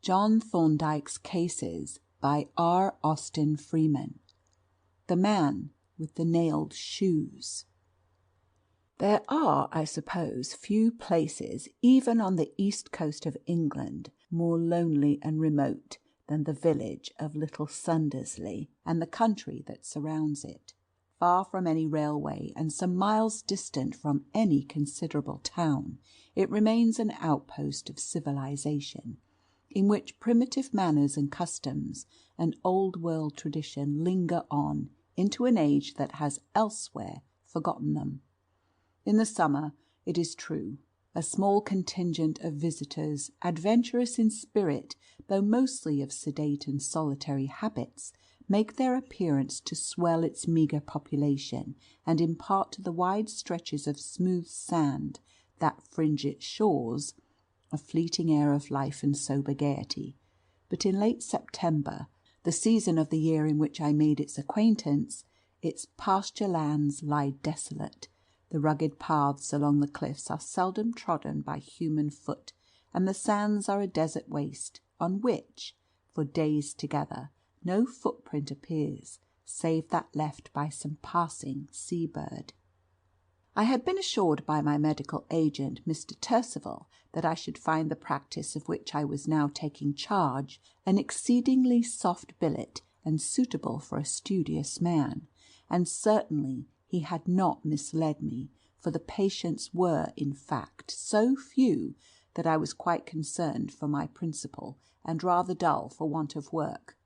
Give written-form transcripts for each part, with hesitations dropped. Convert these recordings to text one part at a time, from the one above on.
John Thorndyke's Cases by R. Austin Freeman. The Man with the Nailed Shoes. There are, I suppose, few places, even on the east coast of England, more lonely and remote than the village of Little Sundersley and the country that surrounds it. Far from any railway and some miles distant from any considerable town, it remains an outpost of civilization, in which primitive manners and customs and old-world tradition linger on into an age that has elsewhere forgotten them. In the summer, it is true, a small contingent of visitors, adventurous in spirit, though mostly of sedate and solitary habits, make their appearance to swell its meagre population and impart to the wide stretches of smooth sand that fringe its shores a fleeting air of life and sober gaiety. But in late September, the season of the year in which I made its acquaintance, its pasture lands lie desolate. The rugged paths along the cliffs are seldom trodden by human foot, and the sands are a desert waste, on which, for days together, no footprint appears, save that left by some passing sea-bird. I had been assured by my medical agent, Mr. Turcival, that I should find the practice of which I was now taking charge an exceedingly soft billet and suitable for a studious man, and certainly he had not misled me, for the patients were, in fact, so few that I was quite concerned for my principal and rather dull for want of work.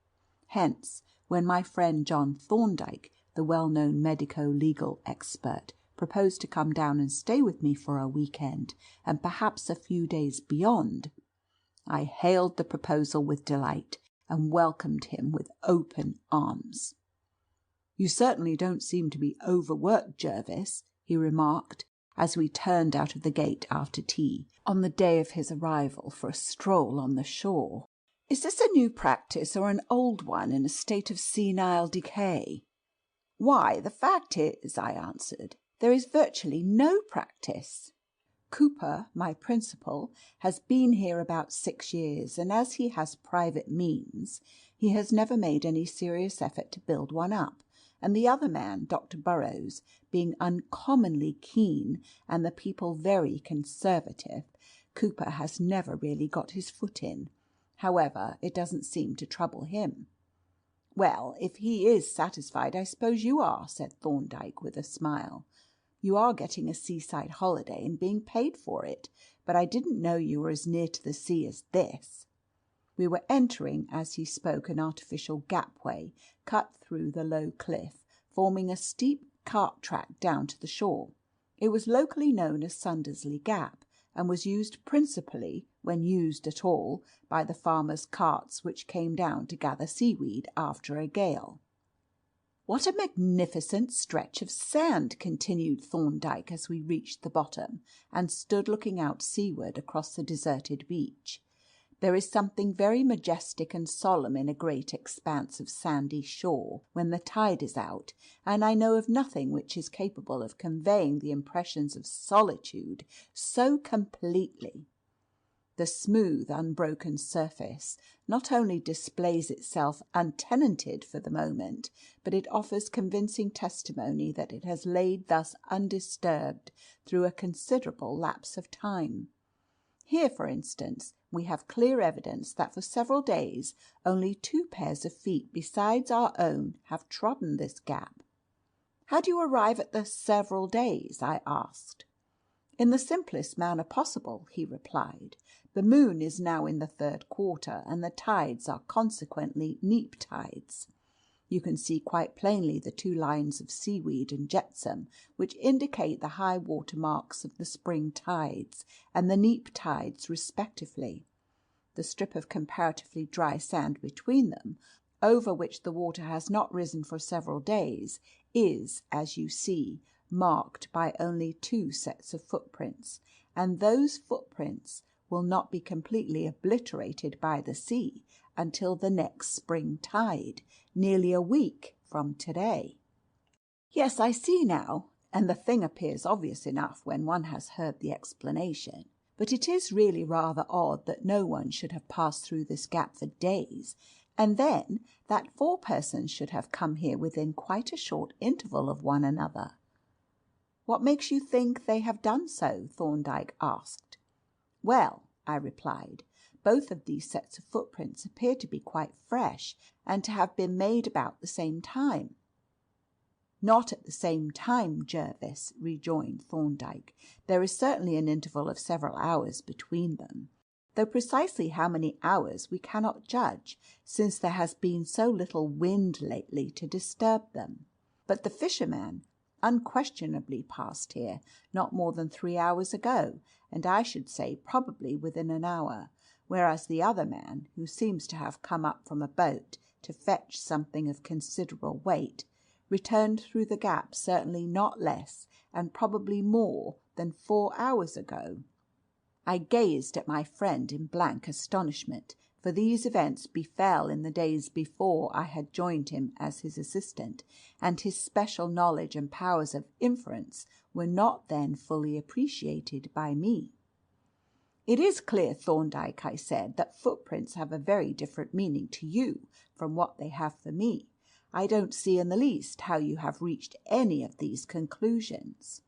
Hence, when my friend John Thorndyke, the well-known medico-legal expert, proposed to come down and stay with me for a week-end, and perhaps a few days beyond, I hailed the proposal with delight and welcomed him with open arms. "You certainly don't seem to be overworked, Jervis," he remarked, as we turned out of the gate after tea, on the day of his arrival, for a stroll on the shore. "Is this a new practice or an old one in a state of senile decay?" "Why, the fact is," I answered, "there is virtually no practice. Cooper, my principal, has been here about 6 years, and as he has private means, he has never made any serious effort to build one up, and the other man, Dr. Burrows, being uncommonly keen and the people very conservative, Cooper has never really got his foot in. However, it doesn't seem to trouble him." "Well, if he is satisfied, I suppose you are," said Thorndyke with a smile. "You are getting a seaside holiday and being paid for it, but I didn't know you were as near to the sea as this." We were entering, as he spoke, an artificial gapway cut through the low cliff, forming a steep cart track down to the shore. It was locally known as Sundersley Gap, and was used principally, when used at all, by the farmers' carts which came down to gather seaweed after a gale. "What a magnificent stretch of sand!" continued Thorndyke as we reached the bottom and stood looking out seaward across the deserted beach. There is something very majestic and solemn in a great expanse of sandy shore when the tide is out, and I know of nothing which is capable of conveying the impressions of solitude so completely. The smooth, unbroken surface not only displays itself untenanted for the moment, but it offers convincing testimony that it has laid thus undisturbed through a considerable lapse of time. Here, for instance, we have clear evidence that for several days only 2 pairs of feet besides our own have trodden this gap. "How do you arrive at the several days?" I asked. "In the simplest manner possible," he replied. "The moon is now in the 3rd quarter, and the tides are consequently neap tides. You can see quite plainly the 2 lines of seaweed and jetsam, which indicate the high water marks of the spring tides and the neap tides respectively. The strip of comparatively dry sand between them, over which the water has not risen for several days, is, as you see, marked by only 2 sets of footprints, and those footprints will not be completely obliterated by the sea until the next spring tide, nearly a week from today." "Yes, I see now, and the thing appears obvious enough when one has heard the explanation. But it is really rather odd that no one should have passed through this gap for days, and then that 4 persons should have come here within quite a short interval of one another." "What makes you think they have done so?" Thorndyke asked. "Well," I replied, "both of these sets of footprints appear to be quite fresh, and to have been made about the same time." "Not at the same time, Jervis," rejoined Thorndyke. "There is certainly an interval of several hours between them, though precisely how many hours we cannot judge, since there has been so little wind lately to disturb them. But the fisherman unquestionably passed here not more than 3 hours ago, and I should say probably within an hour, whereas the other man, who seems to have come up from a boat to fetch something of considerable weight, returned through the gap certainly not less, and probably more, than 4 hours ago." I gazed at my friend in blank astonishment, for these events befell in the days before I had joined him as his assistant, and his special knowledge and powers of inference were not then fully appreciated by me. "It is clear, Thorndyke," I said, "that footprints have a very different meaning to you from what they have for me. I don't see in the least how you have reached any of these conclusions."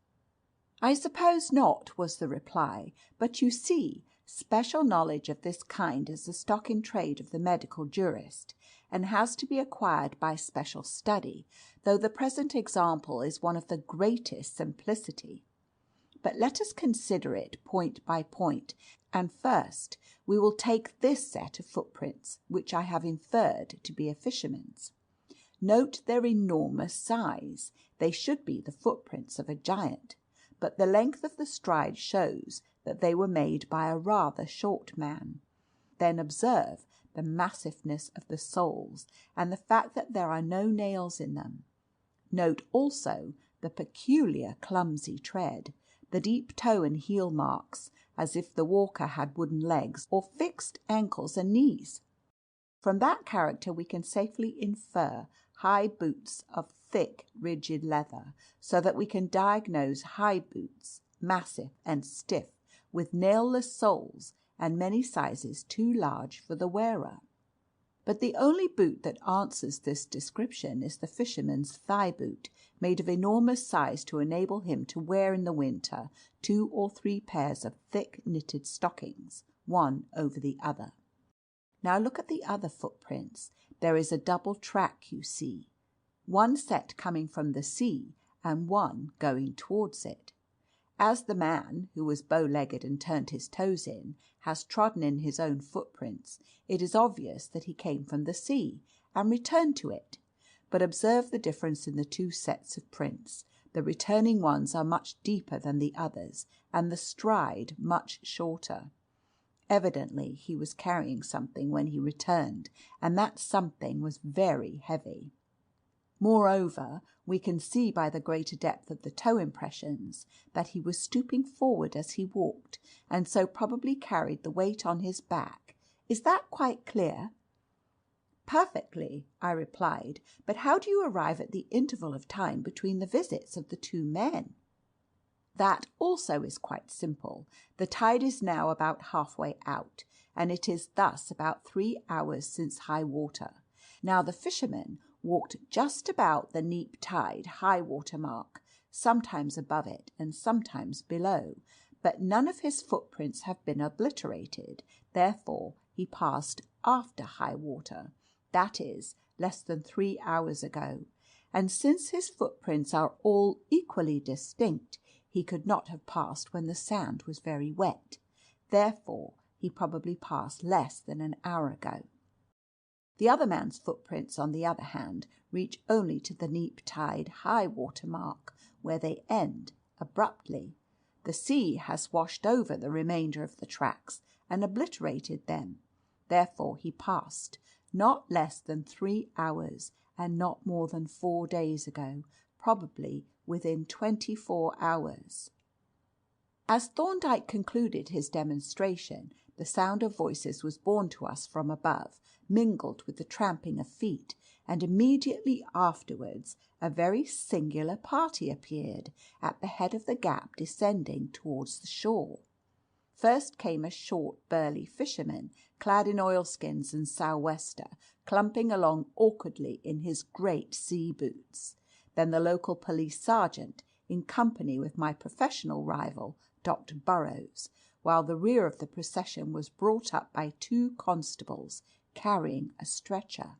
"I suppose not," was the reply. "But you see, special knowledge of this kind is the stock in trade of the medical jurist, and has to be acquired by special study, though the present example is one of the greatest simplicity. But let us consider it point by point, and first we will take this set of footprints, which I have inferred to be a fisherman's. Note their enormous size. They should be the footprints of a giant, but the length of the stride shows that they were made by a rather short man. Then observe the massiveness of the soles, and the fact that there are no nails in them. Note also the peculiar clumsy tread, the deep toe and heel marks, as if the walker had wooden legs or fixed ankles and knees. From that character we can safely infer high boots of thick, rigid leather, so that we can diagnose high boots, massive and stiff, with nailless soles, and many sizes too large for the wearer. But the only boot that answers this description is the fisherman's thigh boot, made of enormous size to enable him to wear in the winter 2 or 3 pairs of thick knitted stockings, one over the other. Now look at the other footprints. There is a double track, you see, one set coming from the sea and one going towards it. As the man, who was bow-legged and turned his toes in, has trodden in his own footprints, it is obvious that he came from the sea and returned to it. But observe the difference in the 2 sets of prints. The returning ones are much deeper than the others, and the stride much shorter. Evidently he was carrying something when he returned, and that something was very heavy. Moreover, we can see by the greater depth of the toe impressions that he was stooping forward as he walked, and so probably carried the weight on his back. Is that quite clear?" "Perfectly," I replied. "But how do you arrive at the interval of time between the visits of the 2 men?" "That also is quite simple. The tide is now about halfway out, and it is thus about 3 hours since high water. Now the fisherman walked just about the neap tide high water mark, sometimes above it and sometimes below, but none of his footprints have been obliterated. Therefore he passed after high water, that is, less than 3 hours ago, and since his footprints are all equally distinct, he could not have passed when the sand was very wet. Therefore he probably passed less than an hour ago. The other man's footprints, on the other hand, reach only to the neap tide high water mark, where they end abruptly. The sea has washed over the remainder of the tracks and obliterated them. Therefore he passed not less than 3 hours, and not more than 4 days ago, probably within 24 hours. As Thorndyke concluded his demonstration, the sound of voices was borne to us from above, mingled with the tramping of feet, and immediately afterwards a very singular party appeared at the head of the gap descending towards the shore. First came a short, burly fisherman, clad in oilskins and sou'wester, clumping along awkwardly in his great sea boots. Then the local police sergeant, in company with my professional rival, Dr. Burrows, while the rear of the procession was brought up by 2 constables carrying a stretcher.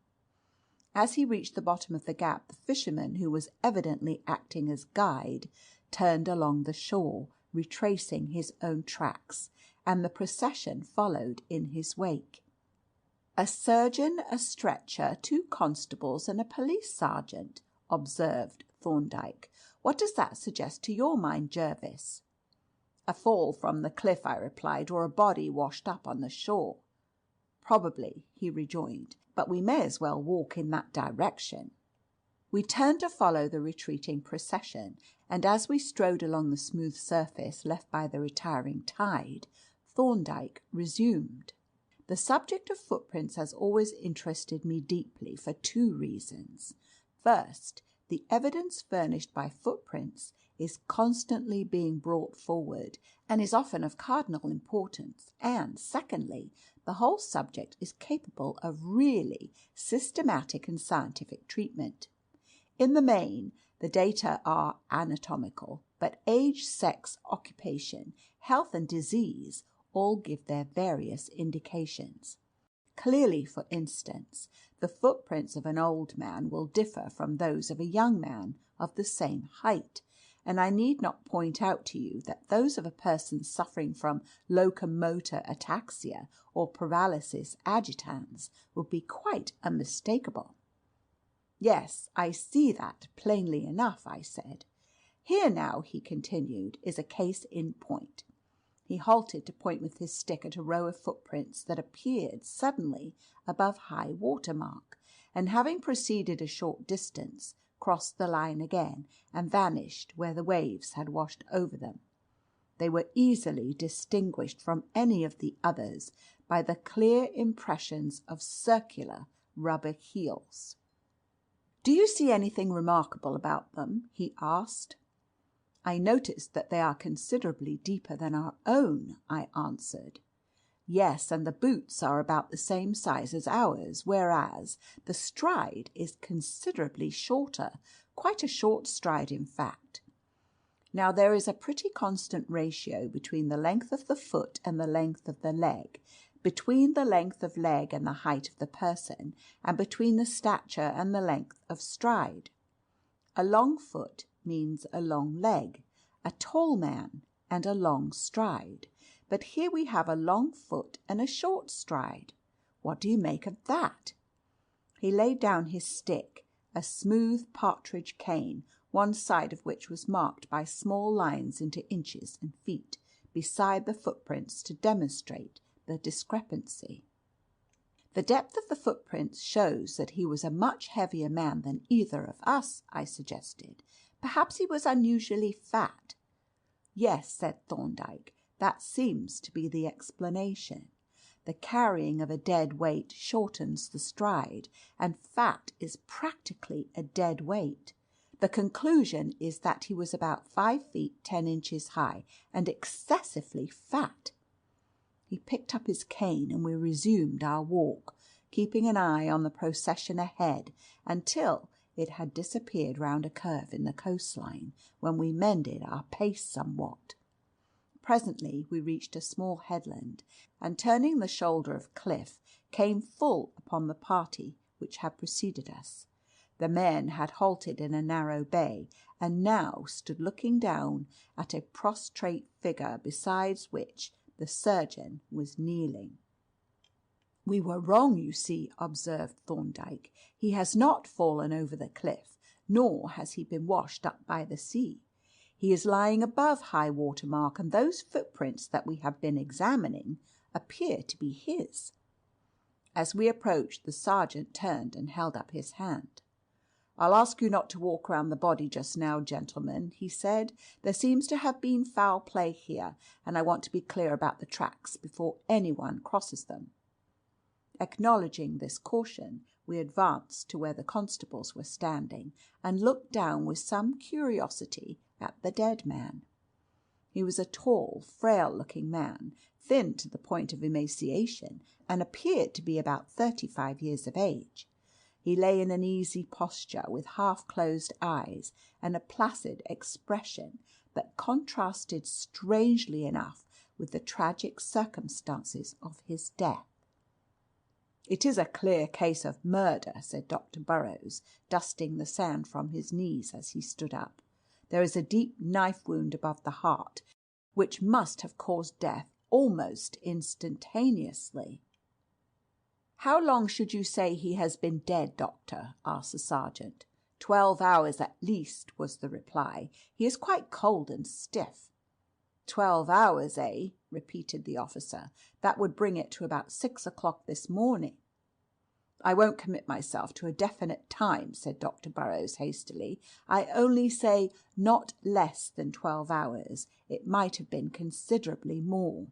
As he reached the bottom of the gap, the fisherman, who was evidently acting as guide, turned along the shore, retracing his own tracks, and the procession followed in his wake. "A surgeon, a stretcher, 2 constables, and a police sergeant," observed Thorndyke. "What does that suggest to your mind, Jervis?" "A fall from the cliff," I replied, "or a body washed up on the shore." "Probably," he rejoined, "but we may as well walk in that direction." We turned to follow the retreating procession, and as we strode along the smooth surface left by the retiring tide, Thorndyke resumed. "The subject of footprints has always interested me deeply for 2 reasons. First, the evidence furnished by footprints is constantly being brought forward and is often of cardinal importance. And secondly, the whole subject is capable of really systematic and scientific treatment. In the main, the data are anatomical, but age, sex, occupation, health and disease all give their various indications. Clearly, for instance, the footprints of an old man will differ from those of a young man of the same height, and I need not point out to you that those of a person suffering from locomotor ataxia or paralysis agitans would be quite unmistakable. "Yes, I see that plainly enough," I said. "Here now," he continued, "is a case in point." He halted to point with his stick at a row of footprints that appeared suddenly above high water mark, and having proceeded a short distance, crossed the line again and vanished where the waves had washed over them. They were easily distinguished from any of the others by the clear impressions of circular rubber heels. "Do you see anything remarkable about them?" he asked. "I noticed that they are considerably deeper than our own," I answered. "Yes, and the boots are about the same size as ours, whereas the stride is considerably shorter, quite a short stride, in fact. Now, there is a pretty constant ratio between the length of the foot and the length of the leg, between the length of leg and the height of the person, and between the stature and the length of stride. A long foot means a long leg, a tall man, and a long stride. But here we have a long foot and a short stride. What do you make of that?" He laid down his stick, a smooth partridge cane, one side of which was marked by small lines into inches and feet, beside the footprints to demonstrate the discrepancy. "The depth of the footprints shows that he was a much heavier man than either of us," I suggested. "Perhaps he was unusually fat." "Yes," said Thorndyke, "that seems to be the explanation. The carrying of a dead weight shortens the stride, and fat is practically a dead weight. The conclusion is that he was about 5 feet 10 inches high and excessively fat." He picked up his cane and we resumed our walk, keeping an eye on the procession ahead until it had disappeared round a curve in the coastline, when we mended our pace somewhat. Presently we reached a small headland, and turning the shoulder of cliff, came full upon the party which had preceded us. The men had halted in a narrow bay, and now stood looking down at a prostrate figure beside which the surgeon was kneeling. "We were wrong, you see," observed Thorndyke. "He has not fallen over the cliff, nor has he been washed up by the sea. He is lying above high water mark, and those footprints that we have been examining appear to be his." As we approached, the sergeant turned and held up his hand. "I'll ask you not to walk round the body just now, gentlemen," he said. "There seems to have been foul play here, and I want to be clear about the tracks before anyone crosses them." Acknowledging this caution, we advanced to where the constables were standing, and looked down with some curiosity at the dead man. He was a tall, frail-looking man, thin to the point of emaciation, and appeared to be about 35 years of age. He lay in an easy posture, with half-closed eyes and a placid expression that contrasted strangely enough with the tragic circumstances of his death. "It is a clear case of murder," said Dr. Burrows, dusting the sand from his knees as he stood up. "There is a deep knife wound above the heart, which must have caused death almost instantaneously." "How long should you say he has been dead, doctor?" asked the sergeant. 12 hours at least," was the reply. "He is quite cold and stiff." 12 hours, eh?" repeated the officer. "That would bring it to about 6 o'clock this morning." "I won't commit myself to a definite time," said Dr. Burrows hastily. "I only say not less than 12 hours. It might have been considerably more."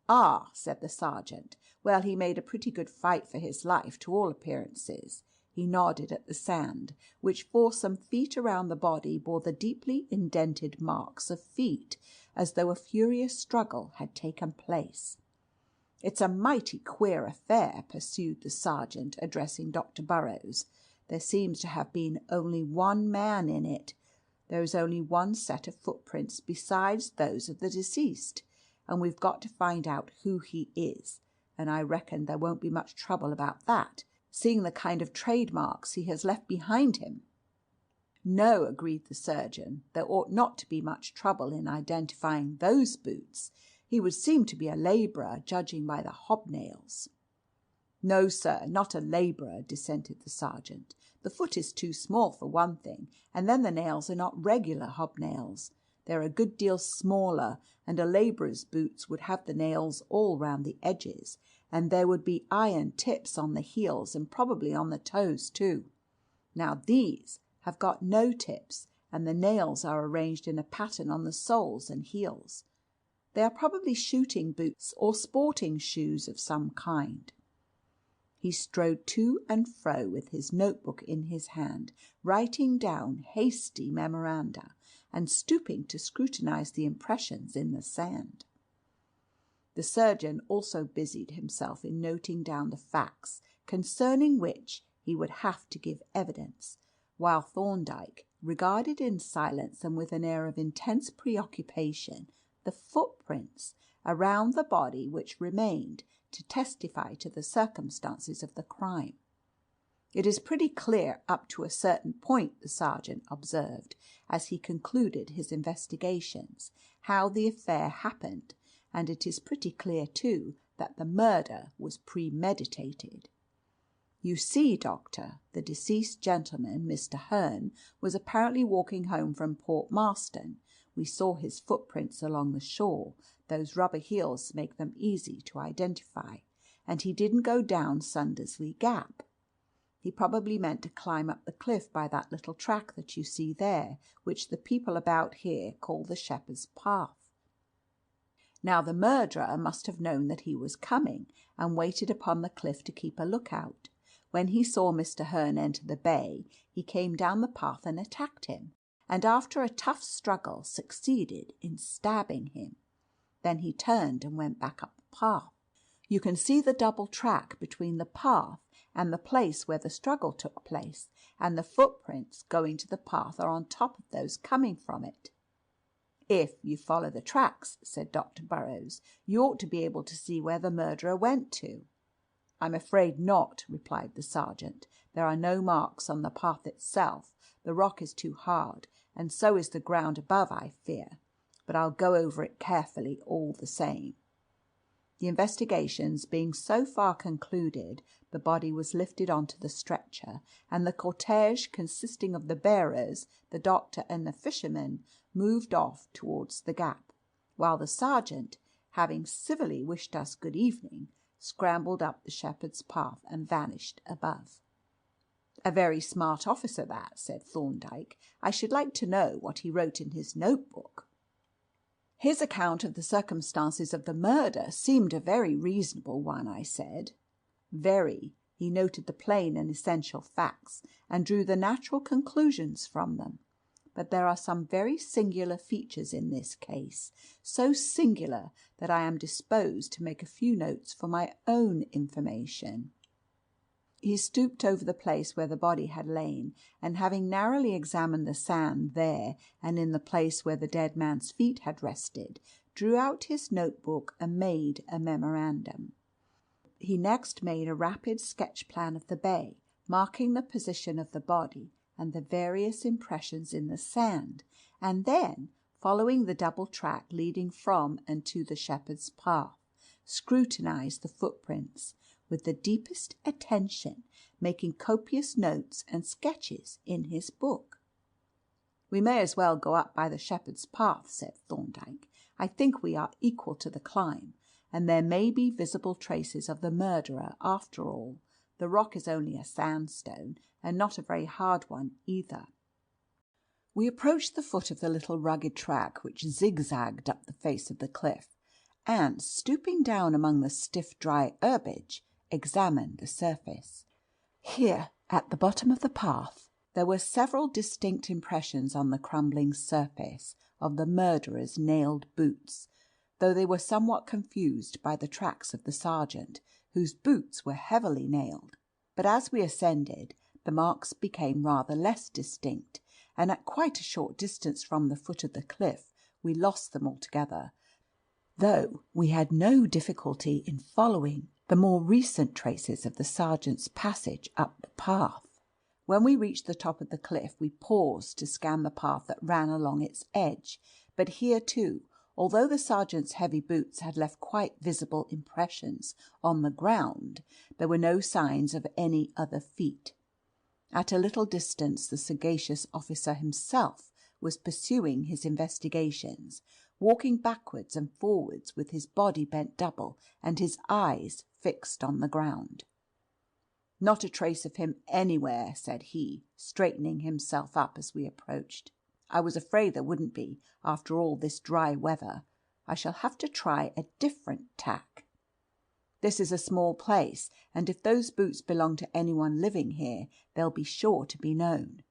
"Ah," said the sergeant. "Well, he made a pretty good fight for his life, to all appearances." He nodded at the sand, which for some feet around the body bore the deeply indented marks of feet, as though a furious struggle had taken place. "It's a mighty queer affair," pursued the sergeant, addressing Dr. Burrows. "There seems to have been only one man in it. There is only one set of footprints besides those of the deceased, and we've got to find out who he is, and I reckon there won't be much trouble about that, seeing the kind of trademarks he has left behind him." "No," agreed the surgeon, "there ought not to be much trouble in identifying those boots. He would seem to be a labourer, judging by the hobnails." "No, sir, not a labourer," dissented the sergeant. "The foot is too small for one thing, and then the nails are not regular hobnails. They're a good deal smaller, and a labourer's boots would have the nails all round the edges, and there would be iron tips on the heels and probably on the toes too. Now these have got no tips, and the nails are arranged in a pattern on the soles and heels. They are probably shooting boots or sporting shoes of some kind." He strode to and fro with his notebook in his hand, writing down hasty memoranda, and stooping to scrutinize the impressions in the sand. The surgeon also busied himself in noting down the facts concerning which he would have to give evidence, while Thorndyke regarded in silence and with an air of intense preoccupation the footprints around the body which remained to testify to the circumstances of the crime. "It is pretty clear up to a certain point," the sergeant observed, as he concluded his investigations, "how the affair happened, and it is pretty clear, too, that the murder was premeditated. You see, doctor, the deceased gentleman, Mr. Herne, was apparently walking home from Port Marston. We saw his footprints along the shore. Those rubber heels make them easy to identify. And he didn't go down Sundersley Gap. He probably meant to climb up the cliff by that little track that you see there, which the people about here call the Shepherd's Path. Now the murderer must have known that he was coming, and waited upon the cliff to keep a lookout. When he saw Mr. Herne enter the bay, he came down the path and attacked him, and after a tough struggle succeeded in stabbing him. Then he turned and went back up the path. You can see the double track between the path and the place where the struggle took place, and the footprints going to the path are on top of those coming from it." "If you follow the tracks," said Dr. Burrows, "you ought to be able to see where the murderer went to." "I'm afraid not," replied the sergeant. "There are no marks on the path itself. The rock is too hard, and so is the ground above, I fear. But I'll go over it carefully all the same." The investigations being so far concluded, the body was lifted onto the stretcher, and the cortege, consisting of the bearers, the doctor, and the fisherman, moved off towards the gap, while the sergeant, having civilly wished us good evening, scrambled up the Shepherd's Path and vanished above. "A very smart officer that," said Thorndyke. "I should like to know what he wrote in his notebook." "His account of the circumstances of the murder seemed a very reasonable one," I said. "Very. He noted the plain and essential facts, and drew the natural conclusions from them. but there are some very singular features in this case, so singular that I am disposed to make a few notes for my own information." He stooped over the place where the body had lain, and having narrowly examined the sand there and in the place where the dead man's feet had rested, drew out his notebook and made a memorandum. He next made a rapid sketch plan of the bay, marking the position of the body and the various impressions in the sand, and then, following the double track leading from and to the shepherd's path, scrutinized the footprints with the deepest attention, making copious notes and sketches in his book. "We may as well go up by the shepherd's path," said Thorndyke. "I think we are equal to the climb, and there may be visible traces of the murderer after all. The rock is only a sandstone, and not a very hard one either." We approached the foot of the little rugged track which zigzagged up the face of the cliff, and, stooping down among the stiff dry herbage, examined the surface. Here, at the bottom of the path, there were several distinct impressions on the crumbling surface of the murderer's nailed boots, though they were somewhat confused by the tracks of the sergeant, whose boots were heavily nailed. But as we ascended, the marks became rather less distinct, and at quite a short distance from the foot of the cliff we lost them altogether, though we had no difficulty in following the more recent traces of the sergeant's passage up the path. When we reached the top of the cliff, we paused to scan the path that ran along its edge, but here too, although the sergeant's heavy boots had left quite visible impressions on the ground, there were no signs of any other feet. At a little distance the sagacious officer himself was pursuing his investigations, walking backwards and forwards with his body bent double and his eyes fixed on the ground. "Not a trace of him anywhere," said he, straightening himself up as we approached. "I was afraid there wouldn't be, after all this dry weather. I shall have to try a different tack. This is a small place, and if those boots belong to anyone living here, they'll be sure to be known."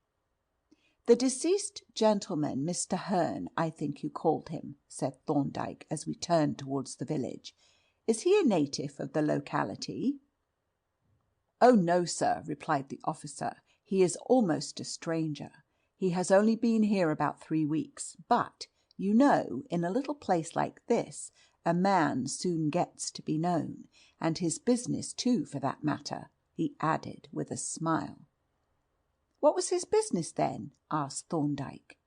"The deceased gentleman, Mr. Hearn, I think you called him," said Thorndyke, as we turned towards the village. "Is he a native of the locality?" "Oh no, sir," replied the officer. "He is almost a stranger. He has only been here about 3 weeks. But, you know, in a little place like this, a man soon gets to be known, and his business too, for that matter," he added with a smile. "What was his business then?" asked Thorndyke.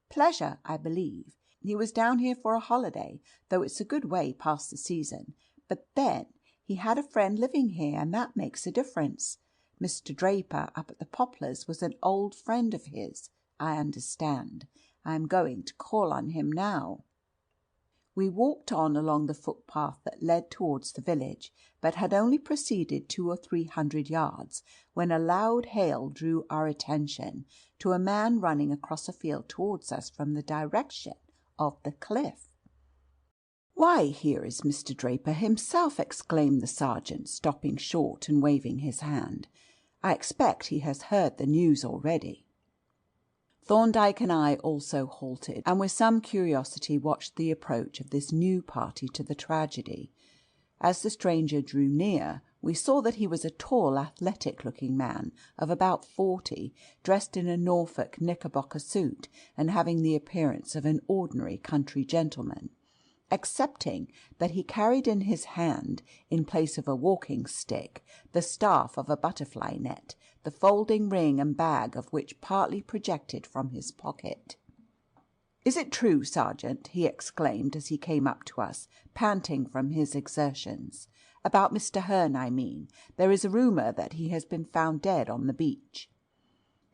"Pleasure, I believe. He was down here for a holiday, though it's a good way past the season. But then he had a friend living here, and that makes a difference. Mr. Draper up at the Poplars was an old friend of his, I understand. I am going to call on him now." We walked on along the footpath that led towards the village, but had only proceeded 200 or 300 yards when a loud hail drew our attention to a man running across a field towards us from the direction of the cliff. "Why, here is Mr. Draper himself!" exclaimed the sergeant, stopping short and waving his hand. "I expect he has heard the news already." Thorndyke and I also halted, and with some curiosity watched the approach of this new party to the tragedy. As the stranger drew near, we saw that he was a tall, athletic-looking man of about 40, dressed in a Norfolk knickerbocker suit, and having the appearance of an ordinary country gentleman, excepting that he carried in his hand, in place of a walking stick, the staff of a butterfly net, the folding ring and bag of which partly projected from his pocket. "Is it true, Sergeant," he exclaimed as he came up to us, panting from his exertions, "about Mr. Hearn, I mean? There is a rumour that he has been found dead on the beach."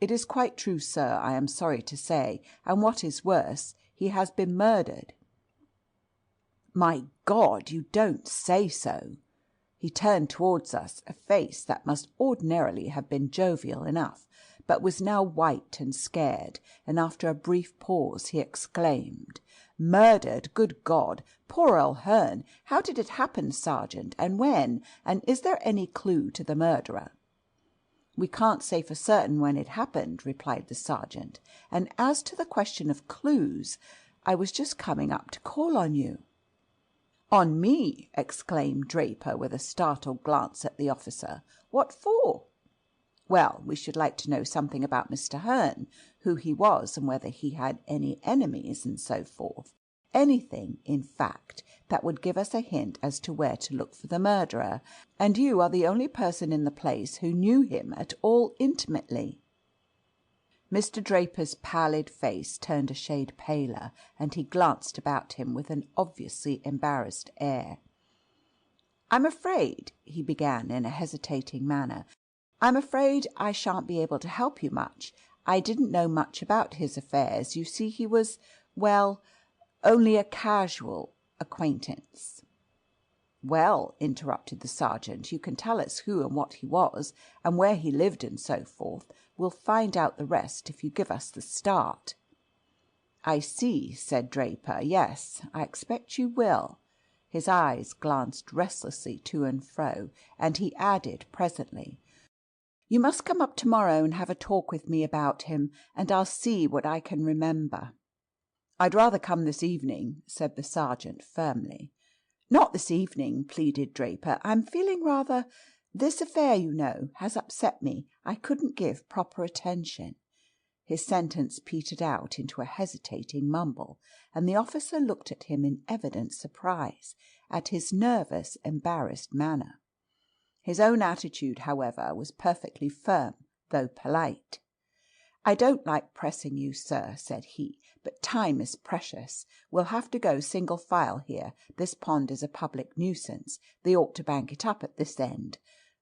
"It is quite true, sir, I am sorry to say, and what is worse, he has been murdered." "My God, you don't say so!" He turned towards us a face that must ordinarily have been jovial enough, but was now white and scared, and after a brief pause he exclaimed, "Murdered! Good God! Poor old Hearn! How did it happen, Sergeant, and when? And is there any clue to the murderer?" "We can't say for certain when it happened," replied the sergeant. "And as to the question of clues, I was just coming up to call on you." "On me!" exclaimed Draper, with a startled glance at the officer. "What for?" "Well, we should like to know something about Mr. Hearn, who he was and whether he had any enemies and so forth. Anything, in fact, that would give us a hint as to where to look for the murderer, and you are the only person in the place who knew him at all intimately." Mr. Draper's pallid face turned a shade paler, and he glanced about him with an obviously embarrassed air. "I'm afraid," he began in a hesitating manner, "I'm afraid I shan't be able to help you much. I didn't know much about his affairs. You see, he was, well, only a casual acquaintance." "Well," interrupted the sergeant, "you can tell us who and what he was, and where he lived and so forth. We'll find out the rest if you give us the start." "I see," said Draper. "Yes, I expect you will." His eyes glanced restlessly to and fro, and he added presently, "You must come up tomorrow and have a talk with me about him, and I'll see what I can remember." "I'd rather come this evening," said the sergeant firmly. "Not this evening," pleaded Draper. "I'm feeling rather. This affair, you know, has upset me. I couldn't give proper attention." His sentence petered out into a hesitating mumble, and the officer looked at him in evident surprise at his nervous, embarrassed manner. His own attitude, however, was perfectly firm, though polite. "I don't like pressing you, sir," said he, "but time is precious. We'll have to go single file here. This pond is a public nuisance. They ought to bank it up at this end.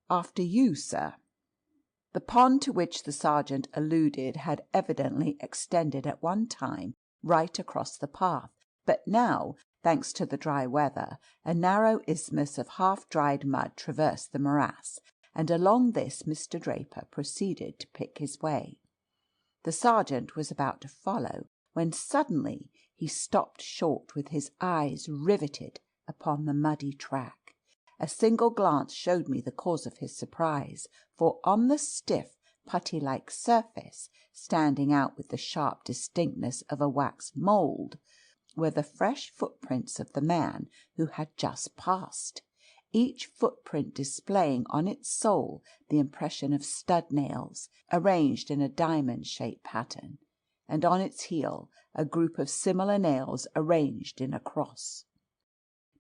After you, sir." The pond to which the sergeant alluded had evidently extended at one time right across the path, but now, thanks to the dry weather, a narrow isthmus of half-dried mud traversed the morass, and along this Mr. Draper proceeded to pick his way. The sergeant was about to follow, when suddenly he stopped short with his eyes riveted upon the muddy track. A single glance showed me the cause of his surprise, for on the stiff, putty-like surface, standing out with the sharp distinctness of a wax mould, were the fresh footprints of the man who had just passed, each footprint displaying on its sole the impression of stud-nails, arranged in a diamond-shaped pattern, and on its heel a group of similar nails arranged in a cross.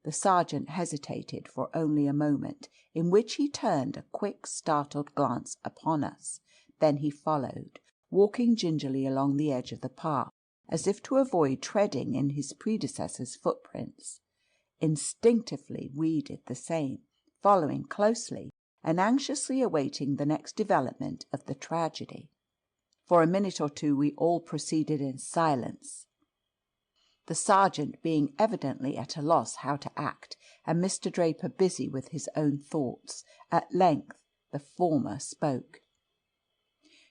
The sergeant hesitated for only a moment, in which he turned a quick, startled glance upon us. Then he followed, walking gingerly along the edge of the path, as if to avoid treading in his predecessor's footprints. Instinctively we did the same, following closely and anxiously awaiting the next development of the tragedy. For a minute or two we all proceeded in silence, the sergeant being evidently at a loss how to act, and Mr. Draper busy with his own thoughts. At length the former spoke.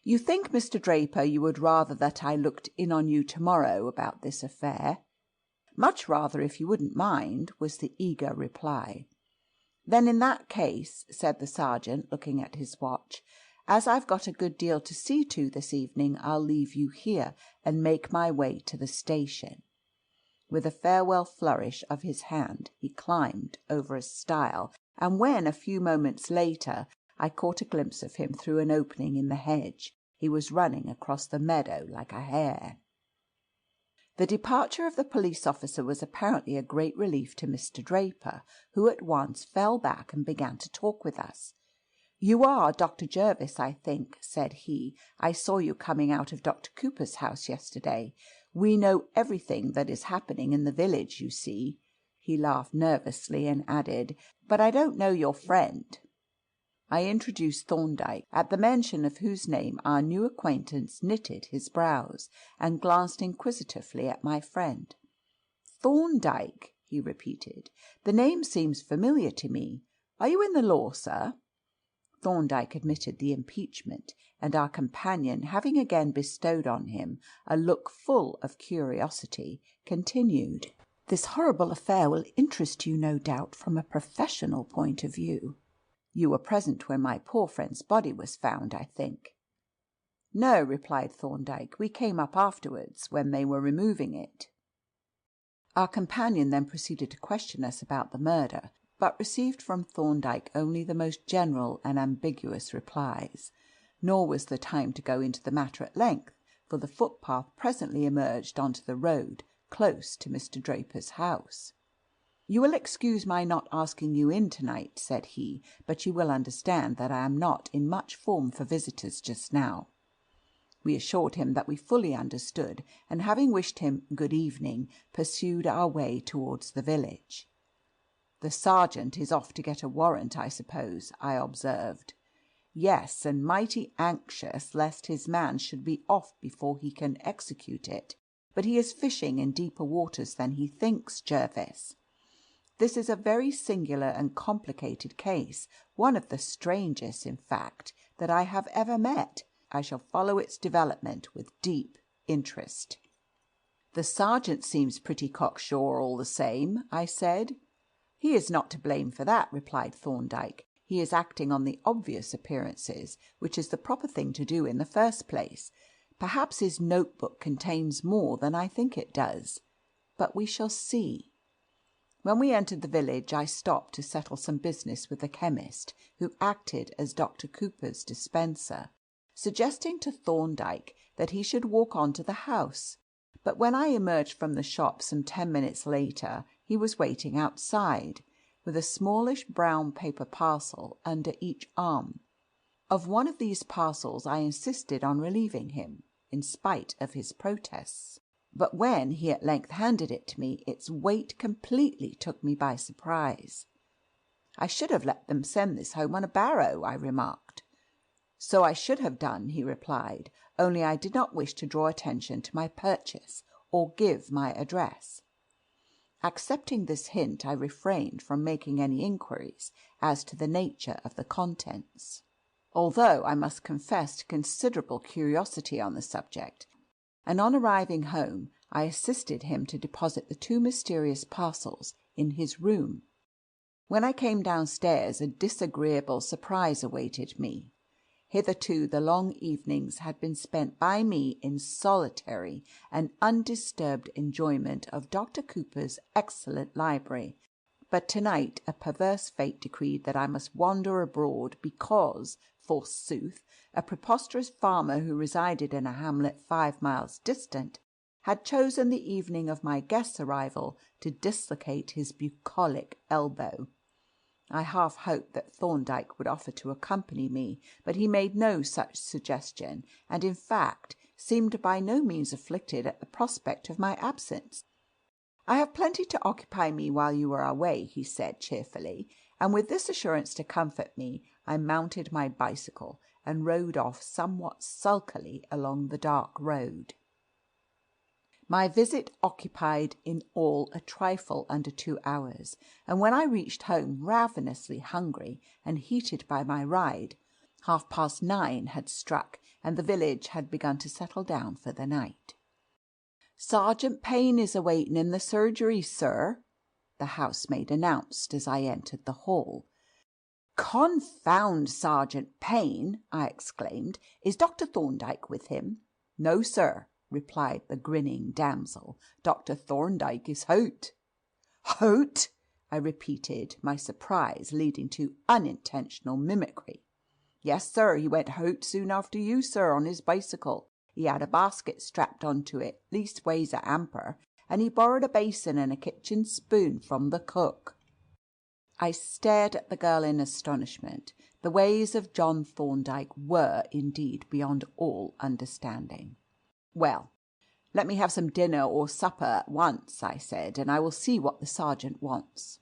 "You think, Mr. Draper, you would rather that I looked in on you tomorrow about this affair?" "Much rather, if you wouldn't mind," was the eager reply. "Then in that case," said the sergeant, looking at his watch, "as I've got a good deal to see to this evening, I'll leave you here and make my way to the station." With a farewell flourish of his hand he climbed over a stile, and when, a few moments later, I caught a glimpse of him through an opening in the hedge, he was running across the meadow like a hare. The departure of the police officer was apparently a great relief to Mr. Draper, who at once fell back and began to talk with us. "You are Dr. Jervis, I think," said he. "I saw you coming out of Dr. Cooper's house yesterday. We know everything that is happening in the village, you see." He laughed nervously and added, "But I don't know your friend." I introduced Thorndyke, at the mention of whose name our new acquaintance knitted his brows and glanced inquisitively at my friend. "Thorndyke," he repeated. "The name seems familiar to me. Are you in the law, sir?" Thorndyke admitted the impeachment, and our companion, having again bestowed on him a look full of curiosity, continued, "This horrible affair will interest you, no doubt, from a professional point of view." You were present when my poor friend's body was found, I think." "No," replied Thorndyke. "We came up afterwards, when they were removing it." Our companion then proceeded to question us about the murder, but received from Thorndyke only the most general and ambiguous replies. Nor was there time to go into the matter at length, for the footpath presently emerged onto the road close to Mr. Draper's house. "You will excuse my not asking you in tonight," said he, "but you will understand that I am not in much form for visitors just now." We assured him that we fully understood, and having wished him good evening, pursued our way towards the village. "The sergeant is off to get a warrant, I suppose," I observed. "Yes, and mighty anxious lest his man should be off before he can execute it. But he is fishing in deeper waters than he thinks, Jervis. This is a very singular and complicated case, one of the strangest, in fact, that I have ever met. I shall follow its development with deep interest." "The sergeant seems pretty cocksure all the same," I said. "He is not to blame for that," replied Thorndyke. "He is acting on the obvious appearances, which is the proper thing to do in the first place. Perhaps his notebook contains more than I think it does. But we shall see." When we entered the village, I stopped to settle some business with the chemist, who acted as Dr. Cooper's dispenser, suggesting to Thorndyke that he should walk on to the house. But when I emerged from the shop some 10 minutes later, he was waiting outside, with a smallish brown paper parcel under each arm. Of one of these parcels I insisted on relieving him, in spite of his protests. But when he at length handed it to me, its weight completely took me by surprise. "I should have let them send this home on a barrow," I remarked. "So I should have done," he replied, "only I did not wish to draw attention to my purchase or give my address." Accepting this hint, I refrained from making any inquiries as to the nature of the contents, although I must confess to considerable curiosity on the subject, and on arriving home I assisted him to deposit the 2 mysterious parcels in his room. When I came downstairs, a disagreeable surprise awaited me. Hitherto the long evenings had been spent by me in solitary and undisturbed enjoyment of Dr. Cooper's excellent library, but tonight a perverse fate decreed that I must wander abroad because, forsooth, a preposterous farmer who resided in a hamlet 5 miles distant had chosen the evening of my guest's arrival to dislocate his bucolic elbow. I half hoped that Thorndyke would offer to accompany me, but he made no such suggestion, and in fact seemed by no means afflicted at the prospect of my absence. "I have plenty to occupy me while you are away," he said cheerfully, and with this assurance to comfort me, I mounted my bicycle and rode off somewhat sulkily along the dark road. My visit occupied in all a trifle under 2 hours, and when I reached home ravenously hungry and heated by my ride, 9:30 had struck, and the village had begun to settle down for the night. "Sergeant Payne is awaiting in the surgery, sir," the housemaid announced as I entered the hall. "Confound Sergeant Payne!" I exclaimed. "Is Dr. Thorndyke with him?" "No, sir," replied the grinning damsel. "Dr. Thorndyke is hout." "Hout!" I repeated, my surprise leading to unintentional mimicry. "Yes, sir, he went hout soon after you, sir, on his bicycle. He had a basket strapped onto it, leastways a hamper, and he borrowed a basin and a kitchen spoon from the cook." I stared at the girl in astonishment. The ways of John Thorndyke were, indeed, beyond all understanding. "Well, let me have some dinner or supper at once," I said, "and I will see what the sergeant wants."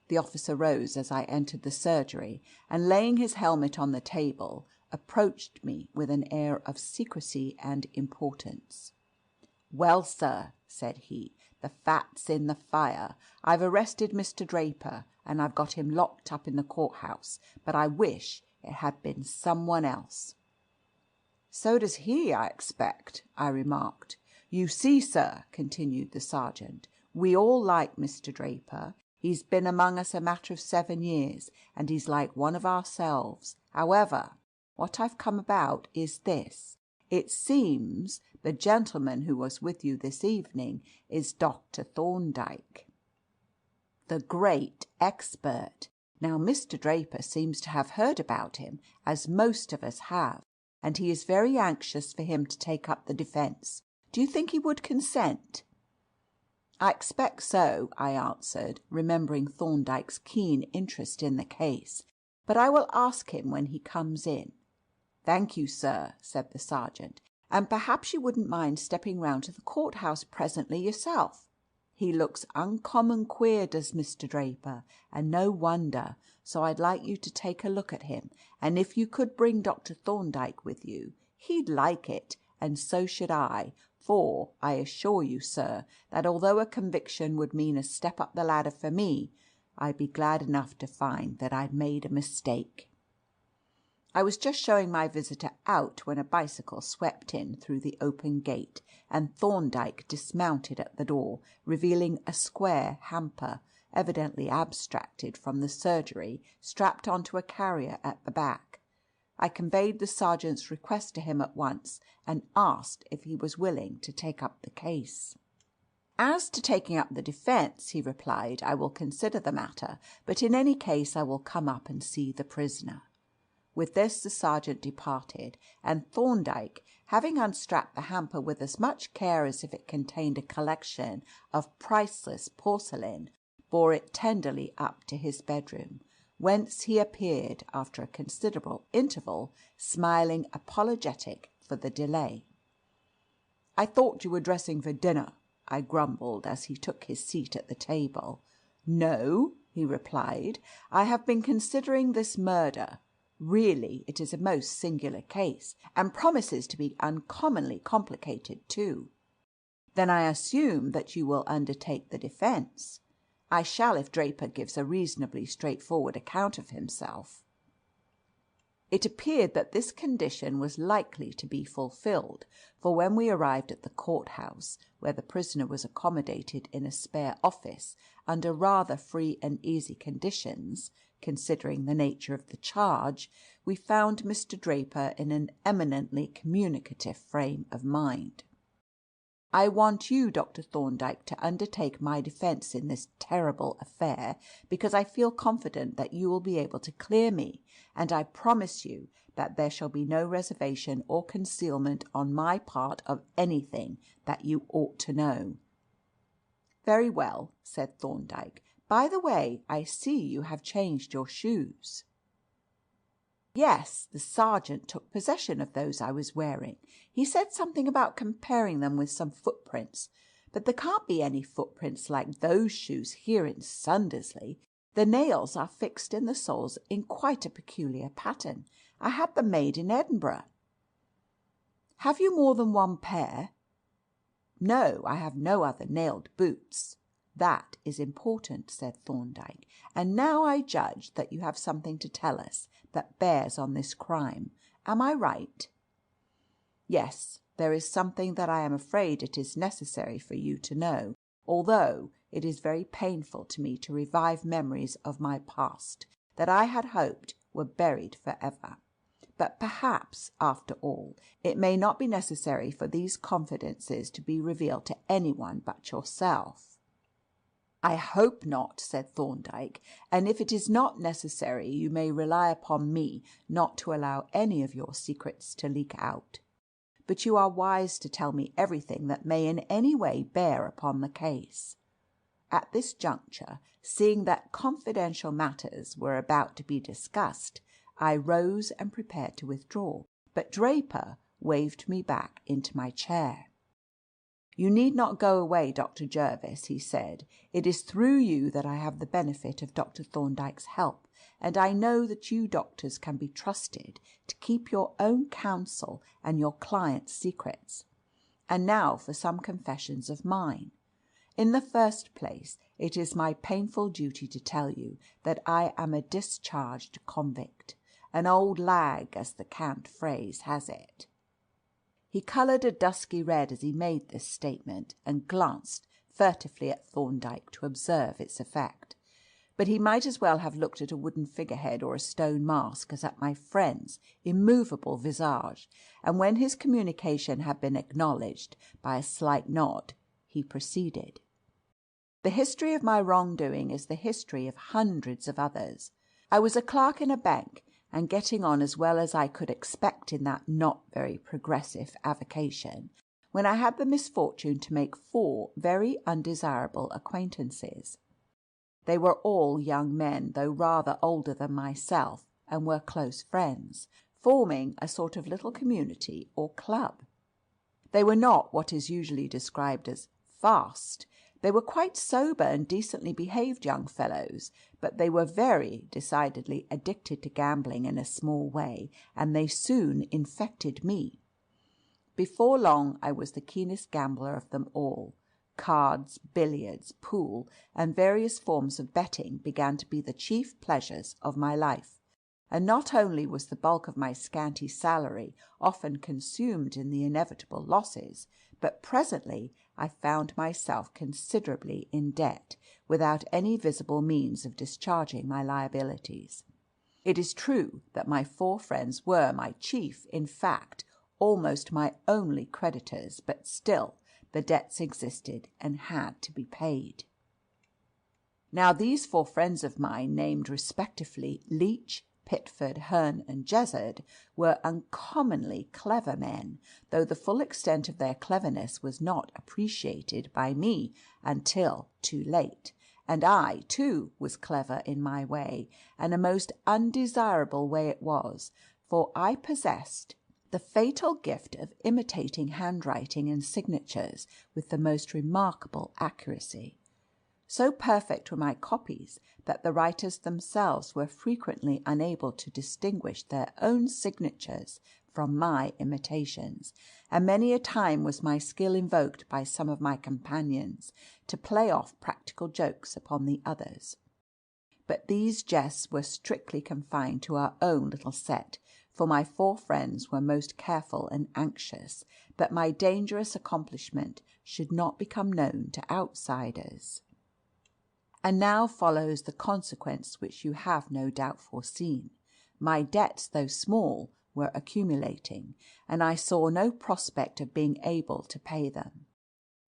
The officer rose as I entered the surgery, and laying his helmet on the table, approached me with an air of secrecy and importance. "Well, sir," said he, "the fat's in the fire. I've arrested Mr. Draper, and I've got him locked up in the courthouse, but I wish it had been someone else." "So does he, I expect," I remarked. "You see, sir," continued the sergeant, "we all like Mr. Draper. He's been among us a matter of 7 years, and he's like one of ourselves. However, what I've come about is this. It seems the gentleman who was with you this evening is Dr. Thorndyke, the great expert. Now, Mr. Draper seems to have heard about him, as most of us have, and he is very anxious for him to take up the defence. Do you think he would consent?" "I expect so," I answered, remembering Thorndyke's keen interest in the case. "But I will ask him when he comes in." "Thank you, sir," said the sergeant. "And perhaps you wouldn't mind stepping round to the courthouse presently yourself. He looks uncommon queer, does Mr. Draper, and no wonder. So I'd like you to take a look at him, and if you could bring Dr. Thorndyke with you, he'd like it, and so should I, for I assure you, sir, that although a conviction would mean a step up the ladder for me, I'd be glad enough to find that I'd made a mistake." I was just showing my visitor out when a bicycle swept in through the open gate, and Thorndyke dismounted at the door, revealing a square hamper, evidently abstracted from the surgery, strapped onto a carrier at the back. I conveyed the sergeant's request to him at once, and asked if he was willing to take up the case. "As to taking up the defence," he replied, "I will consider the matter, but in any case I will come up and see the prisoner." With this the sergeant departed, and Thorndyke, having unstrapped the hamper with as much care as if it contained a collection of priceless porcelain, bore it tenderly up to his bedroom, whence he appeared after a considerable interval, smiling apologetic for the delay. "I thought you were dressing for dinner," I grumbled as he took his seat at the table. "No," he replied, "I have been considering this murder. Really, it is a most singular case, and promises to be uncommonly complicated too." "Then I assume that you will undertake the defence." "I shall if Draper gives a reasonably straightforward account of himself." It appeared that this condition was likely to be fulfilled, for when we arrived at the courthouse, where the prisoner was accommodated in a spare office under rather free and easy conditions, considering the nature of the charge, we found Mr. Draper in an eminently communicative frame of mind. "I want you, Dr. Thorndyke, to undertake my defence in this terrible affair, because I feel confident that you will be able to clear me, and I promise you that there shall be no reservation or concealment on my part of anything that you ought to know." "Very well," said Thorndyke. "By the way, I see you have changed your shoes." "Yes, the sergeant took possession of those I was wearing. He said something about comparing them with some footprints, but there can't be any footprints like those shoes here in Sundersley. The nails are fixed in the soles in quite a peculiar pattern. I had them made in Edinburgh." "Have you more than one pair?" "No, I have no other nailed boots." "That is important," said Thorndyke. "And now I judge that you have something to tell us that bears on this crime. Am I right?" "Yes, there is something that I am afraid it is necessary for you to know, although it is very painful to me to revive memories of my past that I had hoped were buried forever. But perhaps, after all, it may not be necessary for these confidences to be revealed to anyone but yourself." "I hope not," said Thorndyke, "and if it is not necessary, you may rely upon me not to allow any of your secrets to leak out. But you are wise to tell me everything that may in any way bear upon the case." At this juncture, seeing that confidential matters were about to be discussed, I rose and prepared to withdraw, but Draper waved me back into my chair. "You need not go away, Dr. Jervis," he said. "It is through you that I have the benefit of Dr. Thorndyke's help, and I know that you doctors can be trusted to keep your own counsel and your clients' secrets. And now for some confessions of mine. In the first place, it is my painful duty to tell you that I am a discharged convict, an old lag, as the cant phrase has it." He coloured a dusky red as he made this statement, and glanced furtively at Thorndyke to observe its effect. But he might as well have looked at a wooden figurehead or a stone mask as at my friend's immovable visage, and when his communication had been acknowledged by a slight nod, he proceeded. The history of my wrongdoing is the history of hundreds of others. I was a clerk in a bank, and getting on as well as I could expect in that not very progressive avocation, when I had the misfortune to make 4 very undesirable acquaintances. They were all young men, though rather older than myself, and were close friends, forming a sort of little community or club. They were not what is usually described as fast. They were quite sober and decently behaved young fellows, but they were very decidedly addicted to gambling in a small way, and they soon infected me. Before long I was the keenest gambler of them all. Cards, billiards, pool, and various forms of betting began to be the chief pleasures of my life, and not only was the bulk of my scanty salary often consumed in the inevitable losses, but presently I found myself considerably in debt, without any visible means of discharging my liabilities. It is true that my 4 friends were my chief, in fact, almost my only creditors, but still the debts existed and had to be paid. Now these 4 friends of mine, named respectively Leach, Pitford, Hearn, and Jezard, were uncommonly clever men, though the full extent of their cleverness was not appreciated by me until too late. And I, too, was clever in my way, and a most undesirable way it was, for I possessed the fatal gift of imitating handwriting and signatures with the most remarkable accuracy. So perfect were my copies that the writers themselves were frequently unable to distinguish their own signatures from my imitations, and many a time was my skill invoked by some of my companions to play off practical jokes upon the others. But these jests were strictly confined to our own little set, for my 4 friends were most careful and anxious that my dangerous accomplishment should not become known to outsiders. And now follows the consequence which you have no doubt foreseen. My debts, though small, were accumulating, and I saw no prospect of being able to pay them.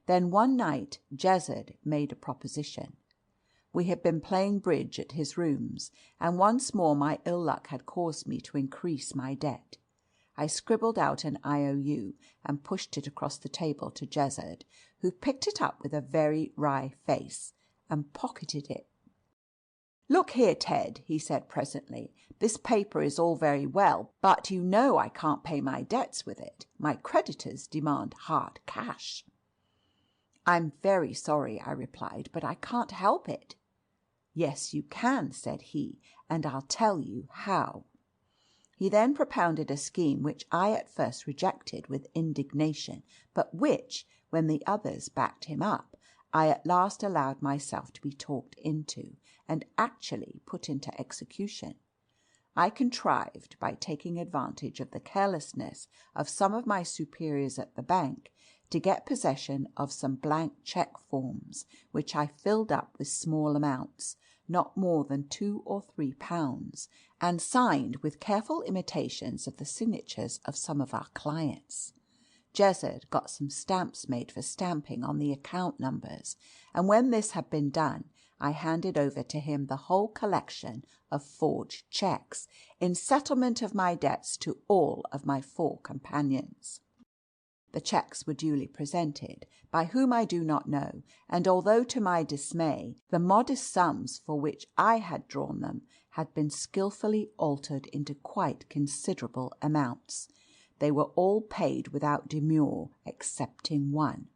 Then one night Jezard made a proposition. We had been playing bridge at his rooms, and once more my ill luck had caused me to increase my debt. I scribbled out an IOU and pushed it across the table to Jezard, who picked it up with a very wry face and pocketed it. "Look here, Ted," he said presently, "this paper is all very well, but you know I can't pay my debts with it. My creditors demand hard cash." "I'm very sorry," I replied, "but I can't help it." "Yes, you can," said he, "and I'll tell you how." He then propounded a scheme which I at first rejected with indignation, but which, when the others backed him up, I at last allowed myself to be talked into, and actually put into execution. I contrived, by taking advantage of the carelessness of some of my superiors at the bank, to get possession of some blank cheque forms, which I filled up with small amounts, not more than 2 or 3 pounds, and signed with careful imitations of the signatures of some of our clients. Jezard got some stamps made for stamping on the account numbers, and when this had been done, I handed over to him the whole collection of forged cheques, in settlement of my debts to all of my 4 companions. The cheques were duly presented, by whom I do not know, and although to my dismay the modest sums for which I had drawn them had been skilfully altered into quite considerable amounts, they were all paid without demur, excepting one.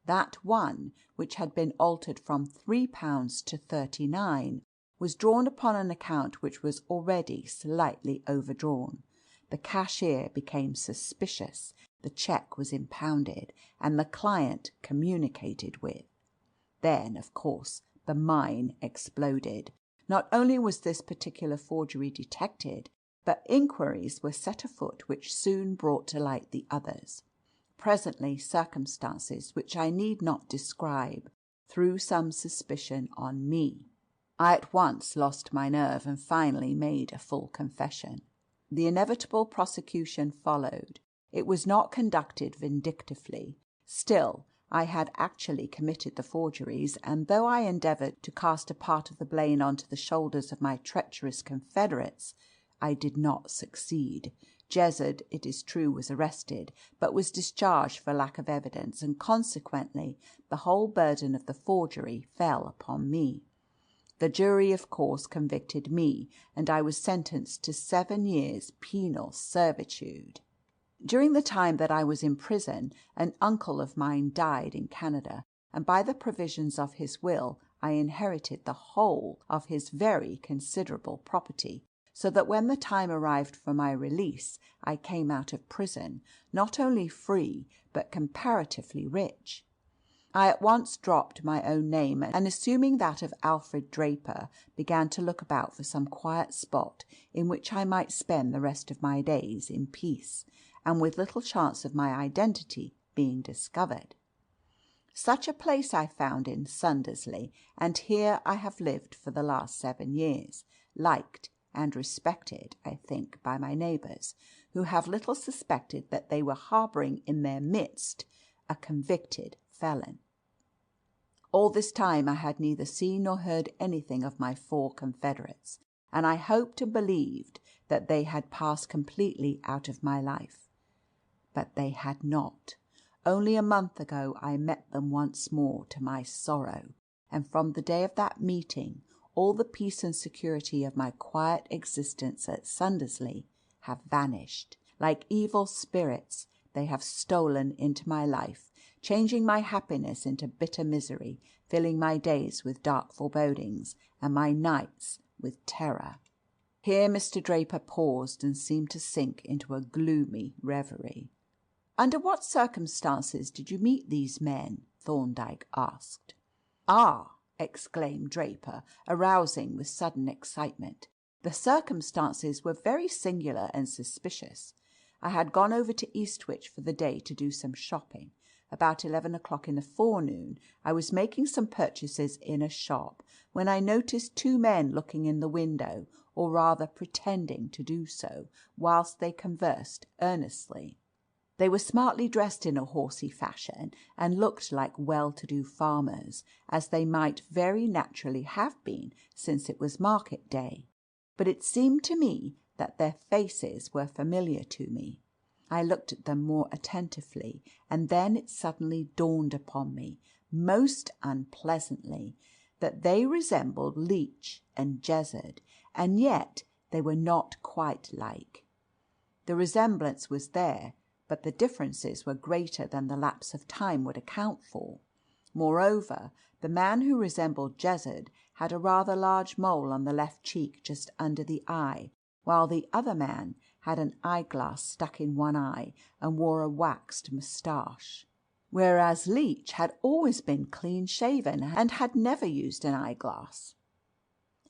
That one, which had been altered from £3 to 39, was drawn upon an account which was already slightly overdrawn. The cashier became suspicious, the cheque was impounded, and the client communicated with. Then, of course, the mine exploded. Not only was this particular forgery detected, but inquiries were set afoot which soon brought to light the others. Presently circumstances, which I need not describe, threw some suspicion on me. I at once lost my nerve and finally made a full confession. The inevitable prosecution followed. It was not conducted vindictively. Still, I had actually committed the forgeries, and though I endeavoured to cast a part of the blame onto the shoulders of my treacherous confederates, I did not succeed. Jezard, it is true, was arrested, but was discharged for lack of evidence, and consequently the whole burden of the forgery fell upon me. The jury, of course, convicted me, and I was sentenced to 7 years' penal servitude. During the time that I was in prison, an uncle of mine died in Canada, and by the provisions of his will I inherited the whole of his very considerable property, so that when the time arrived for my release, I came out of prison, not only free, but comparatively rich. I at once dropped my own name, and assuming that of Alfred Draper, began to look about for some quiet spot in which I might spend the rest of my days in peace, and with little chance of my identity being discovered. Such a place I found in Sundersley, and here I have lived for the last 7 years, liked and respected, I think, by my neighbours, who have little suspected that they were harbouring in their midst a convicted felon. All this time I had neither seen nor heard anything of my 4 confederates, and I hoped and believed that they had passed completely out of my life. But they had not. Only a month ago I met them once more, to my sorrow, and from the day of that meeting all the peace and security of my quiet existence at Sundersley have vanished. Like evil spirits, they have stolen into my life, changing my happiness into bitter misery, filling my days with dark forebodings, and my nights with terror." Here Mr. Draper paused and seemed to sink into a gloomy reverie. "Under what circumstances did you meet these men?" Thorndyke asked. "Ah!" exclaimed Draper, arousing with sudden excitement. "The circumstances were very singular and suspicious. I had gone over to Eastwich for the day to do some shopping. About 11 o'clock in the forenoon I was making some purchases in a shop, when I noticed 2 men looking in the window, or rather pretending to do so, whilst they conversed earnestly. They were smartly dressed in a horsey fashion, and looked like well-to-do farmers, as they might very naturally have been, since it was market day. But it seemed to me that their faces were familiar to me. I looked at them more attentively, and then it suddenly dawned upon me, most unpleasantly, that they resembled Leach and Jezard, and yet they were not quite like. The resemblance was there, but the differences were greater than the lapse of time would account for. Moreover, the man who resembled Jezard had a rather large mole on the left cheek just under the eye, while the other man had an eyeglass stuck in one eye and wore a waxed moustache, whereas Leach had always been clean-shaven and had never used an eyeglass.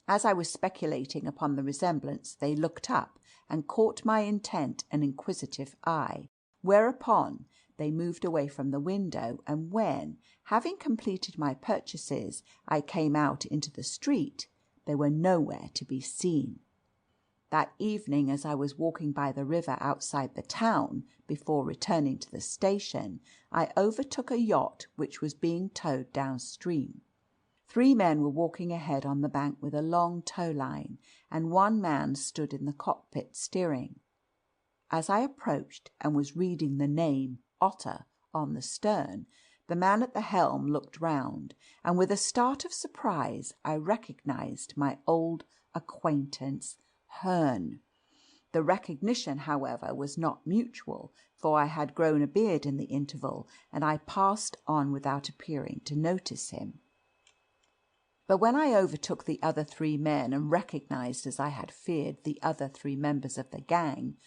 As I was speculating upon the resemblance, they looked up and caught my intent and inquisitive eye, whereupon they moved away from the window, and when, having completed my purchases, I came out into the street, they were nowhere to be seen. That evening, as I was walking by the river outside the town, before returning to the station, I overtook a yacht which was being towed downstream. 3 men were walking ahead on the bank with a long tow line, and 1 man stood in the cockpit steering. As I approached and was reading the name Otter on the stern, the man at the helm looked round, and with a start of surprise I recognized my old acquaintance Herne. The recognition, however, was not mutual, for I had grown a beard in the interval, and I passed on without appearing to notice him. But when I overtook the other 3 men, and recognized, as I had feared, the other 3 members of the gang,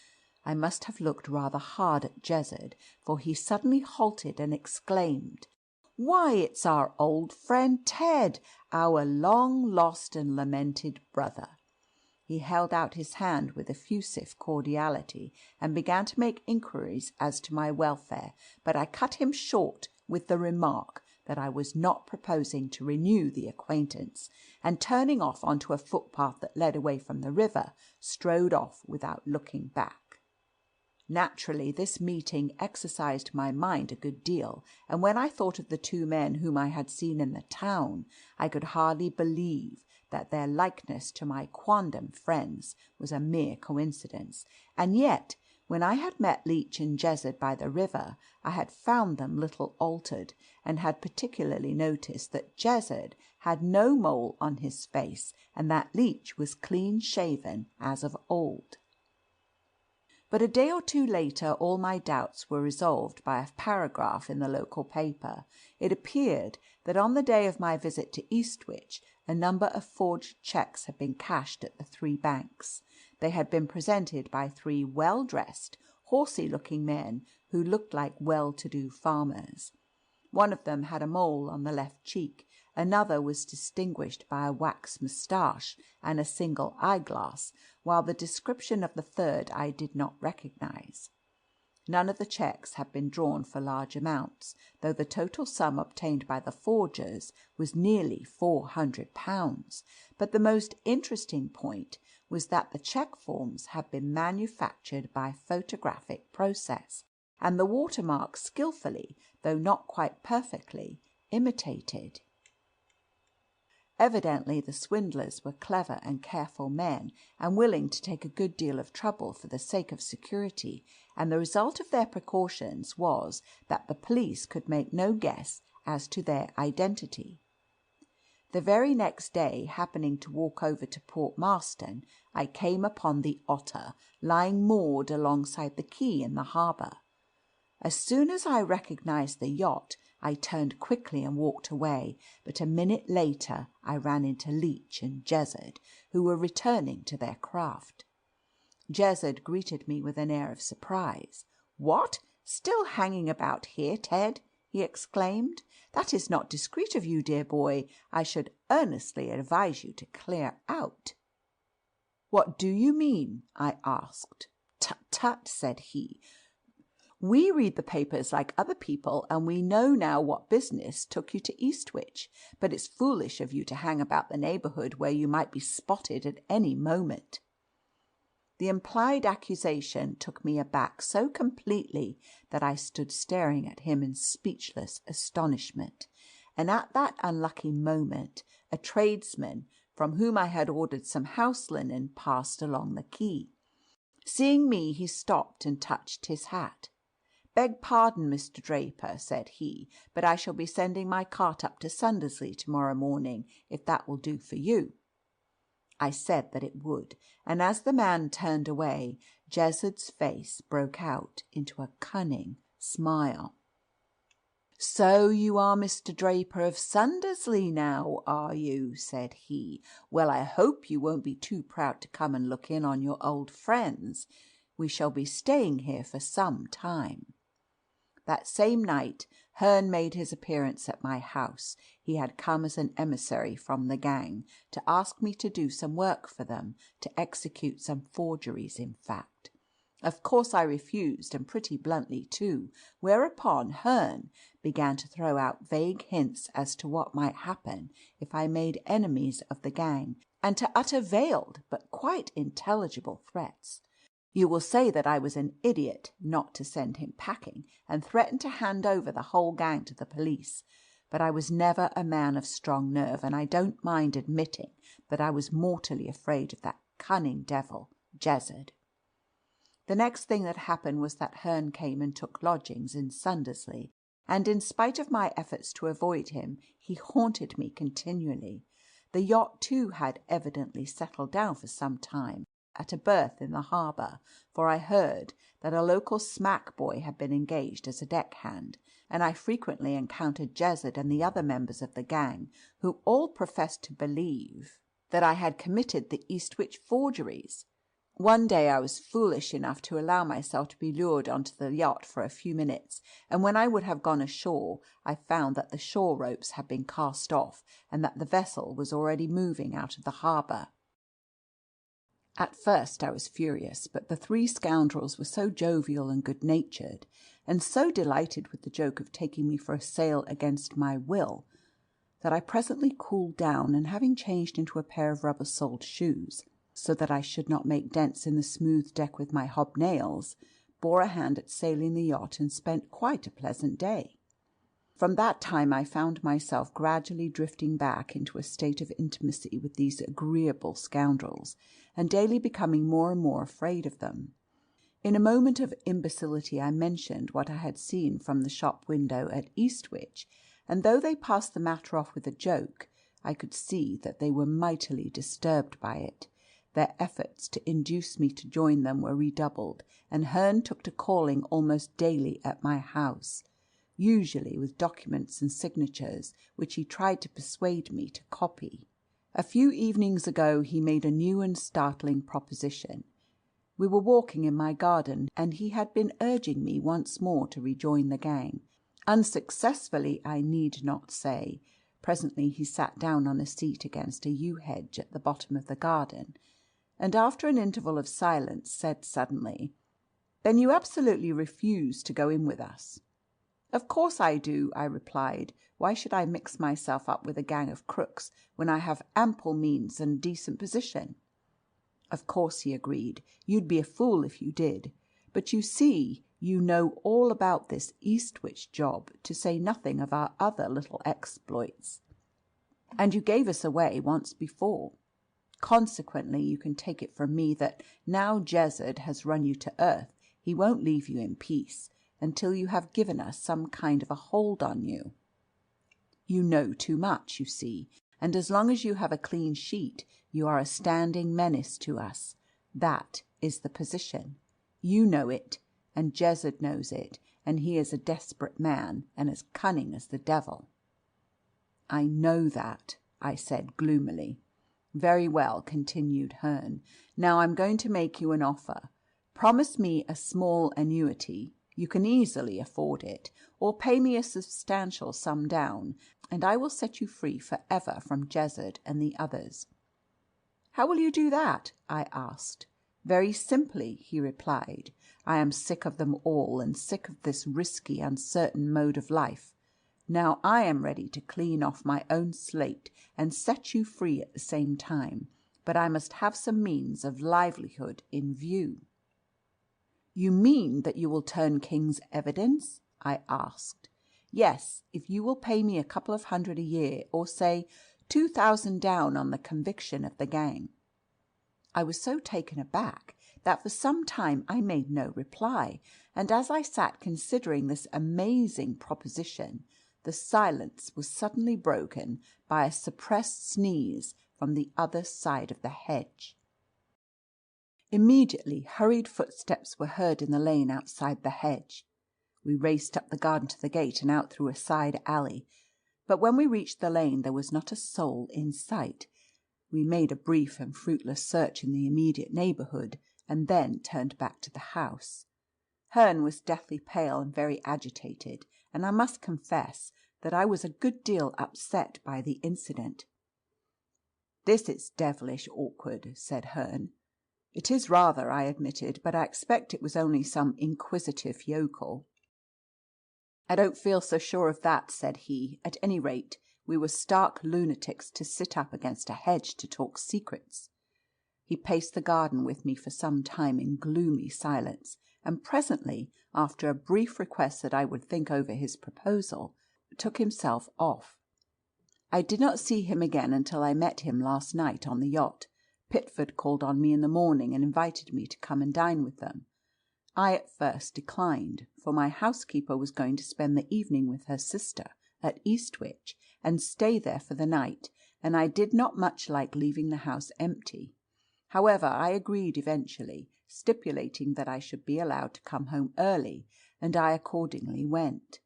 I must have looked rather hard at Jezard, for he suddenly halted and exclaimed, "Why, it's our old friend Ted, our long-lost and lamented brother." He held out his hand with effusive cordiality, and began to make inquiries as to my welfare, but I cut him short with the remark that I was not proposing to renew the acquaintance, and turning off onto a footpath that led away from the river, strode off without looking back. Naturally, this meeting exercised my mind a good deal, and when I thought of the two men whom I had seen in the town, I could hardly believe that their likeness to my quondam friends was a mere coincidence. And yet, when I had met Leach and Jezard by the river, I had found them little altered, and had particularly noticed that Jezard had no mole on his face, and that Leach was clean-shaven as of old. But a day or two later all my doubts were resolved by a paragraph in the local paper. It appeared that on the day of my visit to Eastwich, a number of forged cheques had been cashed at the three banks. They had been presented by three well-dressed, horsey-looking men who looked like well-to-do farmers. One of them had a mole on the left cheek, another was distinguished by a wax moustache and a single eyeglass, while the description of the third I did not recognize. None of the cheques had been drawn for large amounts, though the total sum obtained by the forgers was nearly £400. But the most interesting point was that the cheque forms had been manufactured by photographic process, and the watermark skilfully, though not quite perfectly, imitated. Evidently the swindlers were clever and careful men, and willing to take a good deal of trouble for the sake of security, and the result of their precautions was that the police could make no guess as to their identity. The very next day, happening to walk over to Port Marston, I came upon the Otter lying moored alongside the quay in the harbour. As soon as I recognized the yacht, I turned quickly and walked away, but a minute later I ran into Leach and Jezard, who were returning to their craft. Jezard greeted me with an air of surprise. "What? Still hanging about here, Ted?" he exclaimed. "That is not discreet of you, dear boy. I should earnestly advise you to clear out." "What do you mean?" I asked. "Tut, tut," said he. "We read the papers like other people, and we know now what business took you to Eastwich. But it's foolish of you to hang about the neighbourhood where you might be spotted at any moment." The implied accusation took me aback so completely that I stood staring at him in speechless astonishment. And at that unlucky moment a tradesman, from whom I had ordered some house linen, passed along the quay. Seeing me, he stopped and touched his hat. "Beg pardon, Mr. Draper," said he, "but I shall be sending my cart up to Sundersley tomorrow morning, if that will do for you." I said that it would, and as the man turned away, Jezard's face broke out into a cunning smile. "So you are Mr. Draper of Sundersley now, are you?" said he. "Well, I hope you won't be too proud to come and look in on your old friends. We shall be staying here for some time." That same night Herne made his appearance at my house. He had come as an emissary from the gang, to ask me to do some work for them, to execute some forgeries, in fact. Of course I refused, and pretty bluntly too, whereupon Herne began to throw out vague hints as to what might happen if I made enemies of the gang, and to utter veiled but quite intelligible threats. You will say that I was an idiot not to send him packing, and threatened to hand over the whole gang to the police. But I was never a man of strong nerve, and I don't mind admitting that I was mortally afraid of that cunning devil, Jezard. The next thing that happened was that Herne came and took lodgings in Sundersley, and in spite of my efforts to avoid him, he haunted me continually. The yacht, too, had evidently settled down for some time at a berth in the harbour, for I heard that a local smack boy had been engaged as a deckhand, and I frequently encountered Jezard and the other members of the gang, who all professed to believe that I had committed the Eastwich forgeries. One day I was foolish enough to allow myself to be lured onto the yacht for a few minutes, and when I would have gone ashore, I found that the shore ropes had been cast off, and that the vessel was already moving out of the harbour. At first I was furious, but the three scoundrels were so jovial and good-natured, and so delighted with the joke of taking me for a sail against my will, that I presently cooled down, and having changed into a pair of rubber-soled shoes, so that I should not make dents in the smooth deck with my hobnails, bore a hand at sailing the yacht and spent quite a pleasant day. From that time I found myself gradually drifting back into a state of intimacy with these agreeable scoundrels, and daily becoming more and more afraid of them. In a moment of imbecility I mentioned what I had seen from the shop window at Eastwich, and though they passed the matter off with a joke, I could see that they were mightily disturbed by it. Their efforts to induce me to join them were redoubled, and Herne took to calling almost daily at my house, usually with documents and signatures which he tried to persuade me to copy. A few evenings ago he made a new and startling proposition. We were walking in my garden, and he had been urging me once more to rejoin the gang. Unsuccessfully, I need not say. Presently he sat down on a seat against a yew hedge at the bottom of the garden, and after an interval of silence said suddenly, "Then you absolutely refuse to go in with us?" "Of course I do," I replied. "Why should I mix myself up with a gang of crooks when I have ample means and decent position?" "Of course," he agreed. "You'd be a fool if you did. But you see, you know all about this Eastwich job, to say nothing of our other little exploits. And you gave us away once before. Consequently, you can take it from me that now Jezzard has run you to earth, he won't leave you in peace until you have given us some kind of a hold on you. You know too much, you see, and as long as you have a clean sheet, you are a standing menace to us. That is the position. You know it, and Jezzard knows it, and he is a desperate man, and as cunning as the devil." "I know that," I said gloomily. "Very well," continued Herne. "Now I'm going to make you an offer. Promise me a small annuity. You can easily afford it, or pay me a substantial sum down, and I will set you free for ever from Jezzard and the others." "How will you do that?" I asked. "Very simply," he replied. "I am sick of them all, and sick of this risky, uncertain mode of life. Now I am ready to clean off my own slate and set you free at the same time, but I must have some means of livelihood in view." "You mean that you will turn King's evidence?" I asked. "Yes, if you will pay me a couple of hundred a year, or say 2,000 down on the conviction of the gang." I was so taken aback that for some time I made no reply, and as I sat considering this amazing proposition, the silence was suddenly broken by a suppressed sneeze from the other side of the hedge. Immediately hurried footsteps were heard in the lane outside the hedge. We raced up the garden to the gate and out through a side alley, but when we reached the lane there was not a soul in sight. We made a brief and fruitless search in the immediate neighbourhood, and then turned back to the house. Herne was deathly pale and very agitated, and I must confess that I was a good deal upset by the incident. "This is devilish awkward," said Herne. "It is rather," I admitted, "but I expect it was only some inquisitive yokel." "I don't feel so sure of that," said he. "At any rate, we were stark lunatics to sit up against a hedge to talk secrets." He paced the garden with me for some time in gloomy silence, and presently, after a brief request that I would think over his proposal, took himself off. I did not see him again until I met him last night on the yacht. Pitford called on me in the morning and invited me to come and dine with them. I at first declined, for my housekeeper was going to spend the evening with her sister at Eastwich and stay there for the night, and I did not much like leaving the house empty. However, I agreed eventually, stipulating that I should be allowed to come home early, and I accordingly went.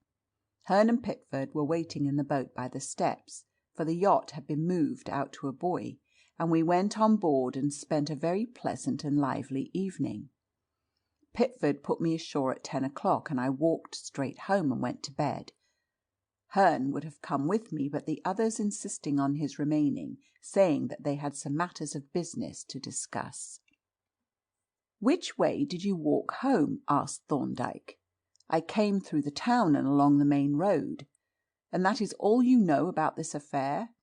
Herne and Pitford were waiting in the boat by the steps, for the yacht had been moved out to a buoy, and we went on board and spent a very pleasant and lively evening. Pitford put me ashore at 10 o'clock, and I walked straight home and went to bed. Herne would have come with me, but the others insisting on his remaining, saying that they had some matters of business to discuss. "Which way did you walk home?" asked Thorndyke. "I came through the town and along the main road." "And that is all you know about this affair?"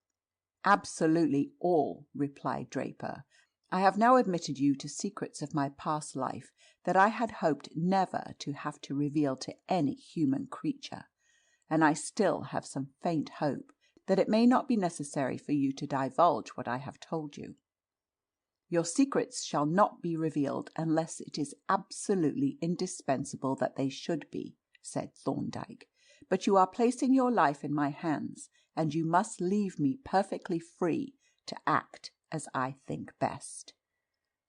"Absolutely all," replied Draper. "I have now admitted you to secrets of my past life that I had hoped never to have to reveal to any human creature, and I still have some faint hope that it may not be necessary for you to divulge what I have told you." "Your secrets shall not be revealed unless it is absolutely indispensable that they should be," said Thorndyke. "But you are placing your life in my hands, and you must leave me perfectly free to act as I think best."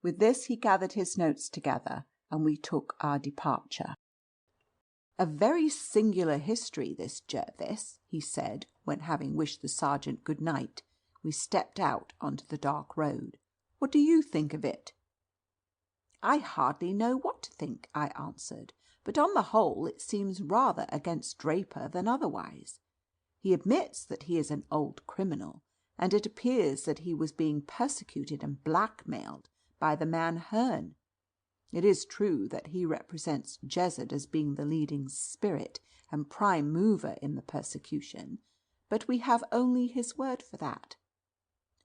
With this he gathered his notes together, and we took our departure. "A very singular history, this, Jervis," he said, when, having wished the sergeant good night, we stepped out onto the dark road. "What do you think of it?" "I hardly know what to think," I answered, "but on the whole it seems rather against Draper than otherwise. He admits that he is an old criminal, and it appears that he was being persecuted and blackmailed by the man Herne. It is true that he represents Jezzard as being the leading spirit and prime mover in the persecution, but we have only his word for that.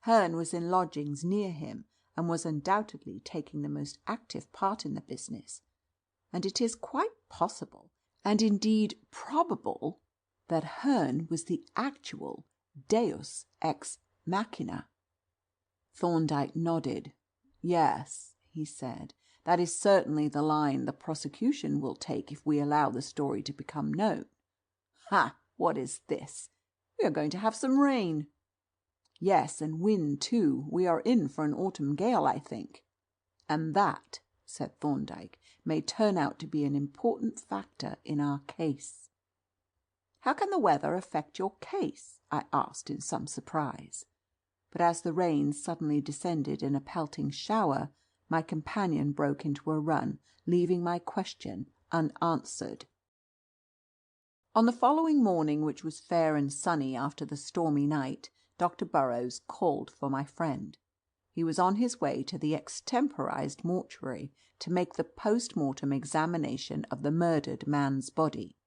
Herne was in lodgings near him, and was undoubtedly taking the most active part in the business, and it is quite possible, and indeed probable, that Herne was the actual Deus ex machina." Thorndyke nodded. "Yes," he said, "that is certainly the line the prosecution will take if we allow the story to become known. Ha! What is this? We are going to have some rain." "Yes, and wind too. We are in for an autumn gale, I think." "And that," said Thorndyke, "may turn out to be an important factor in our case." "How can the weather affect your case?" I asked in some surprise. But as the rain suddenly descended in a pelting shower, my companion broke into a run, leaving my question unanswered. On the following morning, which was fair and sunny after the stormy night, Dr. Burrows called for my friend. He was on his way to the extemporized mortuary to make the post-mortem examination of the murdered man's body.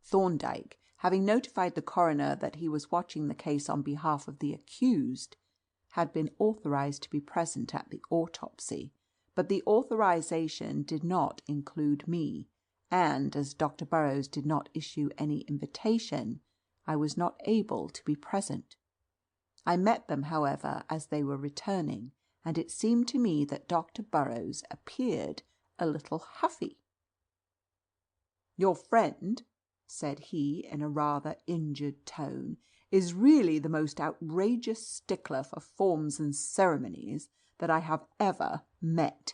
Thorndyke, having notified the coroner that he was watching the case on behalf of the accused, had been authorized to be present at the autopsy, but the authorization did not include me, and as Dr. Burrows did not issue any invitation, I was not able to be present. I met them, however, as they were returning, and it seemed to me that Dr. Burrows appeared a little huffy. "Your friend," said he in a rather injured tone, "is really the most outrageous stickler for forms and ceremonies that I have ever met."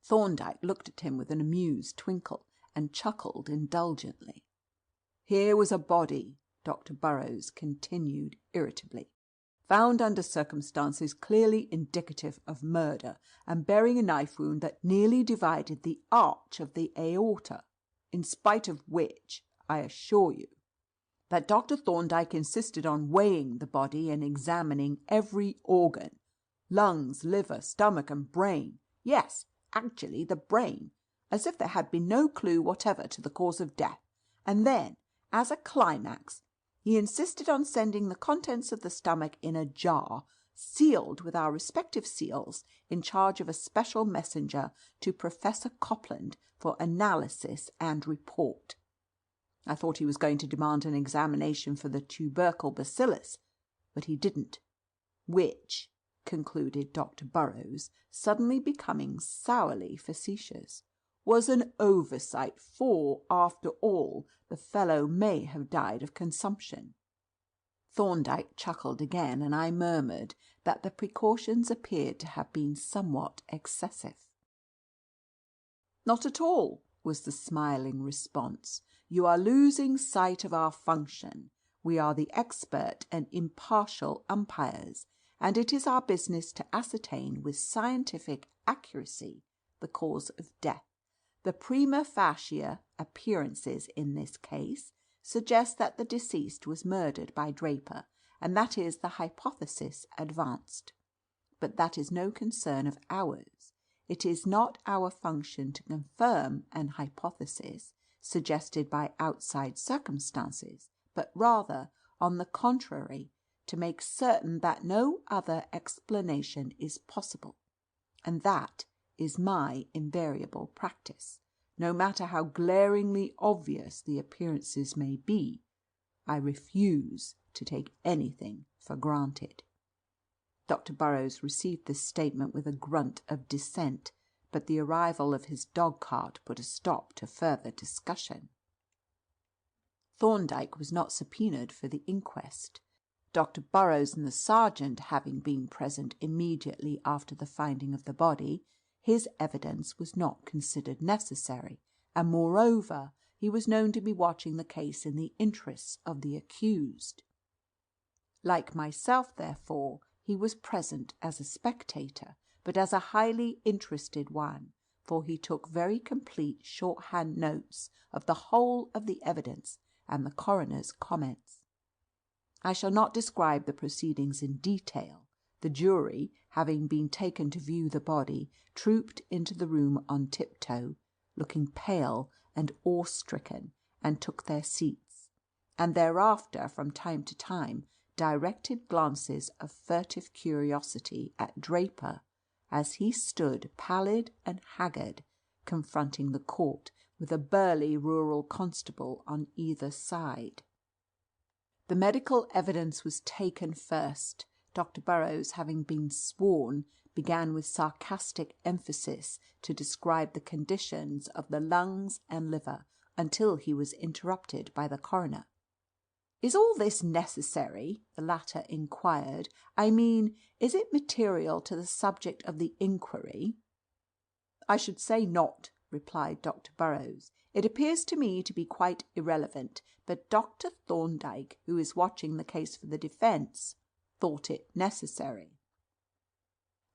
Thorndyke looked at him with an amused twinkle, and chuckled indulgently. "Here was a body," Dr. Burrows continued irritably, "found under circumstances clearly indicative of murder, and bearing a knife wound that nearly divided the arch of the aorta, in spite of which, I assure you, that Dr. Thorndyke insisted on weighing the body and examining every organ, lungs, liver, stomach, and brain. Yes, actually the brain, as if there had been no clue whatever to the cause of death. And then, as a climax, he insisted on sending the contents of the stomach in a jar, sealed with our respective seals, in charge of a special messenger to Professor Copland for analysis and report. I thought he was going to demand an examination for the tubercle bacillus, but he didn't. Which," concluded Dr. Burrows, suddenly becoming sourly facetious, "was an oversight, for, after all, the fellow may have died of consumption." Thorndyke chuckled again, and I murmured that the precautions appeared to have been somewhat excessive. "Not at all," was the smiling response. "You are losing sight of our function. We are the expert and impartial umpires, and it is our business to ascertain with scientific accuracy the cause of death. The prima facie appearances in this case suggest that the deceased was murdered by Draper, and that is the hypothesis advanced. But that is no concern of ours. It is not our function to confirm an hypothesis suggested by outside circumstances, but rather, on the contrary, to make certain that no other explanation is possible. And that is my invariable practice. No matter how glaringly obvious the appearances may be, I refuse to take anything for granted. Dr. Burrows received this statement with a grunt of dissent, but the arrival of his dog-cart put a stop to further discussion. Thorndyke was not subpoenaed for the inquest. Dr. Burrows and the sergeant having been present immediately after the finding of the body, his evidence was not considered necessary, and moreover, he was known to be watching the case in the interests of the accused. Like myself, therefore, he was present as a spectator, but as a highly interested one, for he took very complete shorthand notes of the whole of the evidence and the coroner's comments. I shall not describe the proceedings in detail. The jury, having been taken to view the body, trooped into the room on tiptoe, looking pale and awe-stricken, and took their seats, and thereafter, from time to time, directed glances of furtive curiosity at Draper as he stood pallid and haggard, confronting the court, with a burly rural constable on either side. The medical evidence was taken first. Dr. Burrows, having been sworn, began with sarcastic emphasis to describe the conditions of the lungs and liver, until he was interrupted by the coroner. "Is all this necessary?" the latter inquired. "I mean, is it material to the subject of the inquiry?" "I should say not," replied Dr. Burrows. "It appears to me to be quite irrelevant, but Dr. Thorndyke, who is watching the case for the defence, thought it necessary."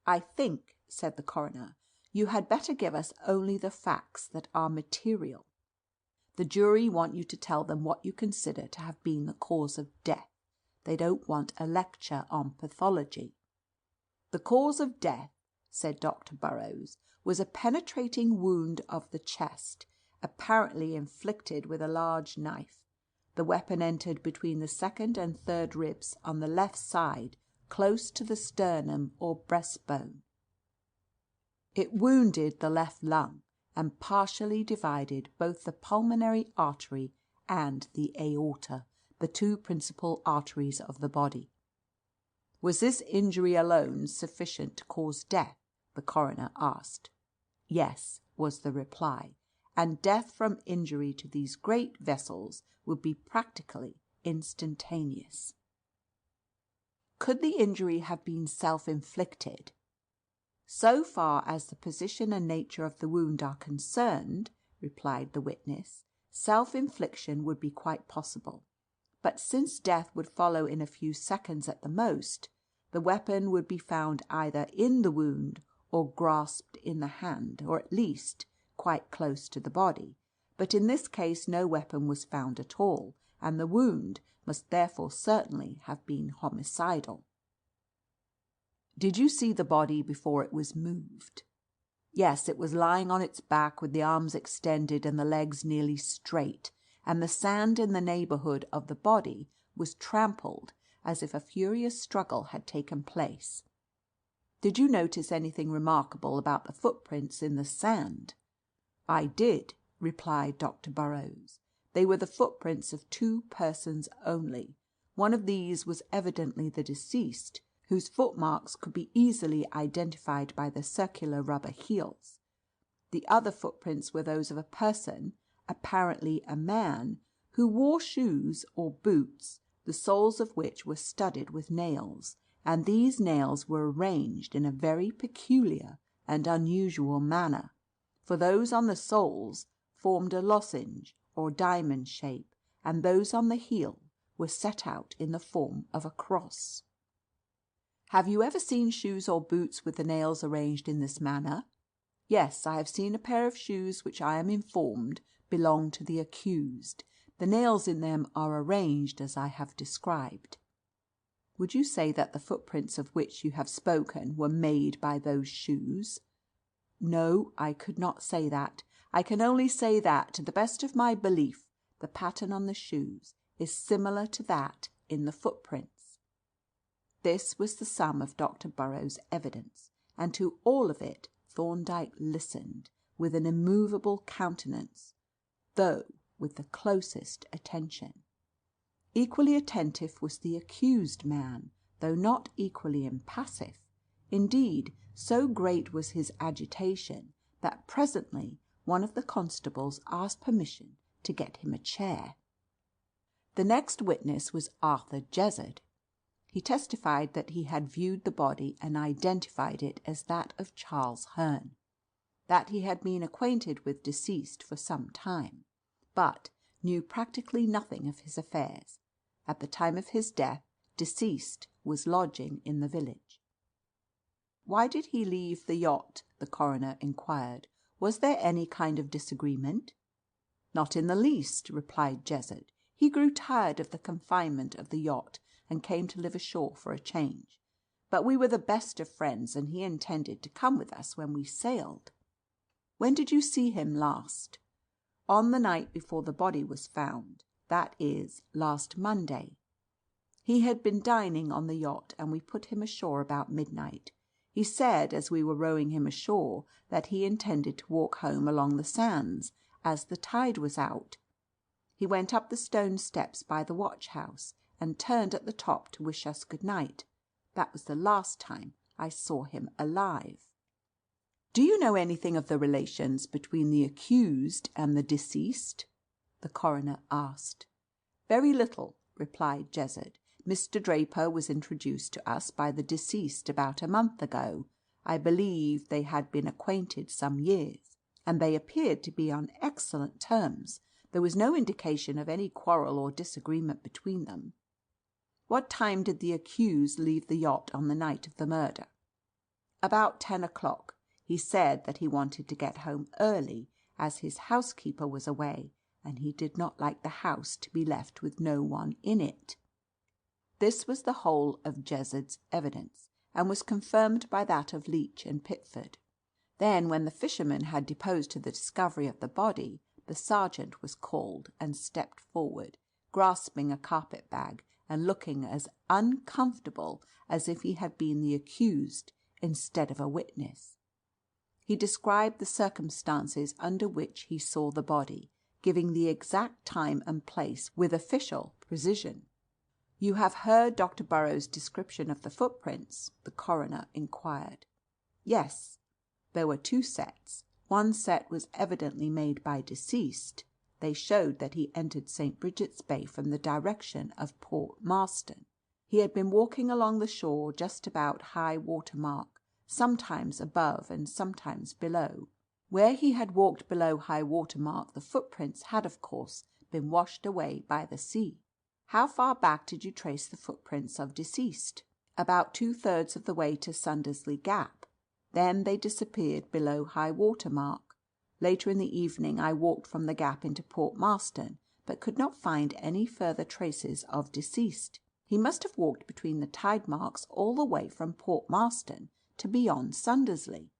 "I think," said the coroner, "you had better give us only the facts that are material. The jury want you to tell them what you consider to have been the cause of death. They don't want a lecture on pathology." "The cause of death," said Dr. Burrows, "was a penetrating wound of the chest, apparently inflicted with a large knife. The weapon entered between the second and third ribs on the left side, close to the sternum or breastbone. It wounded the left lung, and partially divided both the pulmonary artery and the aorta, the two principal arteries of the body." "Was this injury alone sufficient to cause death?" the coroner asked. "Yes," was the reply, "and death from injury to these great vessels would be practically instantaneous." "Could the injury have been self-inflicted?" "So far as the position and nature of the wound are concerned," replied the witness, "self-infliction would be quite possible. But since death would follow in a few seconds at the most, the weapon would be found either in the wound or grasped in the hand, or at least quite close to the body. But in this case no weapon was found at all, and the wound must therefore certainly have been homicidal." "Did you see the body before it was moved?" "Yes, it was lying on its back with the arms extended and the legs nearly straight, and the sand in the neighbourhood of the body was trampled as if a furious struggle had taken place." "Did you notice anything remarkable about the footprints in the sand?" "I did," replied Dr. Burrows. "They were the footprints of two persons only. One of these was evidently the deceased, whose footmarks could be easily identified by the circular rubber heels. The other footprints were those of a person, apparently a man, who wore shoes or boots, the soles of which were studded with nails, and these nails were arranged in a very peculiar and unusual manner, for those on the soles formed a lozenge or diamond shape, and those on the heel were set out in the form of a cross." "Have you ever seen shoes or boots with the nails arranged in this manner?" "Yes, I have seen a pair of shoes which I am informed belong to the accused. The nails in them are arranged as I have described." would you say that the footprints of which you have spoken were made by those shoes?" "No, I could not say that. I can only say that, to the best of my belief, the pattern on the shoes is similar to that in the footprints." This was the sum of Dr. Burrow's evidence, and to all of it Thorndyke listened with an immovable countenance, though with the closest attention. Equally attentive was the accused man, though not equally impassive. Indeed, so great was his agitation that presently one of the constables asked permission to get him a chair. The next witness was Arthur Jezard. He testified that he had viewed the body and identified it as that of Charles Hearn, that he had been acquainted with deceased for some time, but knew practically nothing of his affairs. At the time of his death, deceased was lodging in the village. "Why did he leave the yacht?" the coroner inquired. "Was there any kind of disagreement?" "Not in the least," replied Jezard. "He grew tired of the confinement of the yacht and came to live ashore for a change. But we were the best of friends, and he intended to come with us when we sailed." "When did you see him last?" "On the night before the body was found. That is, last Monday. He had been dining on the yacht, and we put him ashore about midnight. He said, as we were rowing him ashore, that he intended to walk home along the sands, as the tide was out. He went up the stone steps by the watch house, and turned at the top to wish us good night. That was the last time I saw him alive." "Do you know anything of the relations between the accused and the deceased?" the coroner asked. "Very little," replied Jezard. "Mr. Draper was introduced to us by the deceased about a month ago. I believe they had been acquainted some years, and they appeared to be on excellent terms. There was no indication of any quarrel or disagreement between them." "What time did the accused leave the yacht on the night of the murder?" "About 10 o'clock. He said that he wanted to get home early, as his housekeeper was away, and he did not like the house to be left with no one in it." This was the whole of Jezard's evidence, and was confirmed by that of Leach and Pitford. Then, when the fisherman had deposed to the discovery of the body, the sergeant was called and stepped forward, grasping a carpet bag and looking as uncomfortable as if he had been the accused instead of a witness. He described the circumstances under which he saw the body, giving the exact time and place with official precision. "You have heard Dr. Burrow's description of the footprints?" the coroner inquired. "Yes. There were 2 sets. One set was evidently made by deceased. They showed that he entered St. Bridget's Bay from the direction of Port Marston. He had been walking along the shore just about high water mark, sometimes above and sometimes below. Where he had walked below high water mark, the footprints had, of course, been washed away by the sea." "How far back did you trace the footprints of deceased?" "About 2/3 of the way to Sundersley Gap. Then they disappeared below high water mark. Later in the evening I walked from the gap into Port Marston, but could not find any further traces of deceased. He must have walked between the tide marks all the way from Port Marston to beyond Sundersley.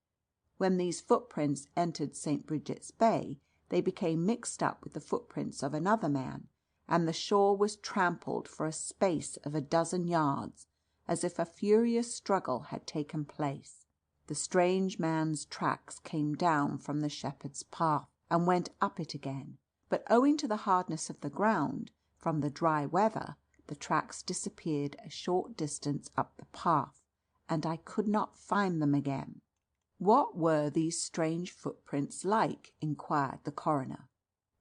When these footprints entered St. Bridget's Bay, they became mixed up with the footprints of another man, and the shore was trampled for a space of a dozen yards, as if a furious struggle had taken place. The strange man's tracks came down from the shepherd's path and went up it again, but owing to the hardness of the ground, from the dry weather, the tracks disappeared a short distance up the path, and I could not find them again." "What were these strange footprints like?" inquired the coroner.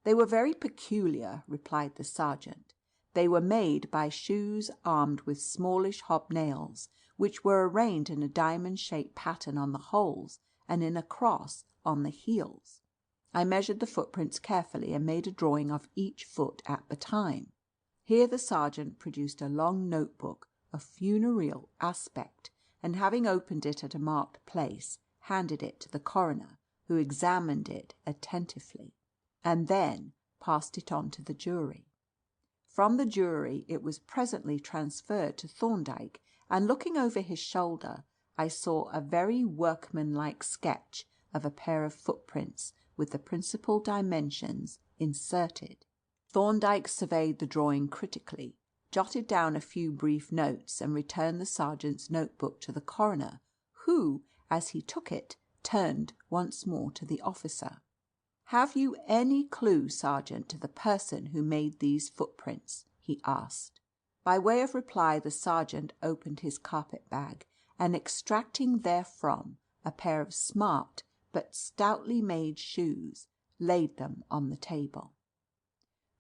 "They were very peculiar," replied the sergeant. "They were made by shoes armed with smallish hobnails, which were arranged in a diamond-shaped pattern on the holes and in a cross on the heels. I measured the footprints carefully and made a drawing of each foot at the time." Here the sergeant produced a long notebook of funereal aspect, and having opened it at a marked place, handed it to the coroner, who examined it attentively, and then passed it on to the jury. From the jury it was presently transferred to Thorndyke, and looking over his shoulder, I saw a very workmanlike sketch of a pair of footprints with the principal dimensions inserted. Thorndyke surveyed the drawing critically, jotted down a few brief notes, and returned the sergeant's notebook to the coroner, who, as he took it, turned once more to the officer. "Have you any clue, Sergeant, to the person who made these footprints?" he asked. By way of reply the sergeant opened his carpet bag, and extracting therefrom a pair of smart but stoutly made shoes, laid them on the table.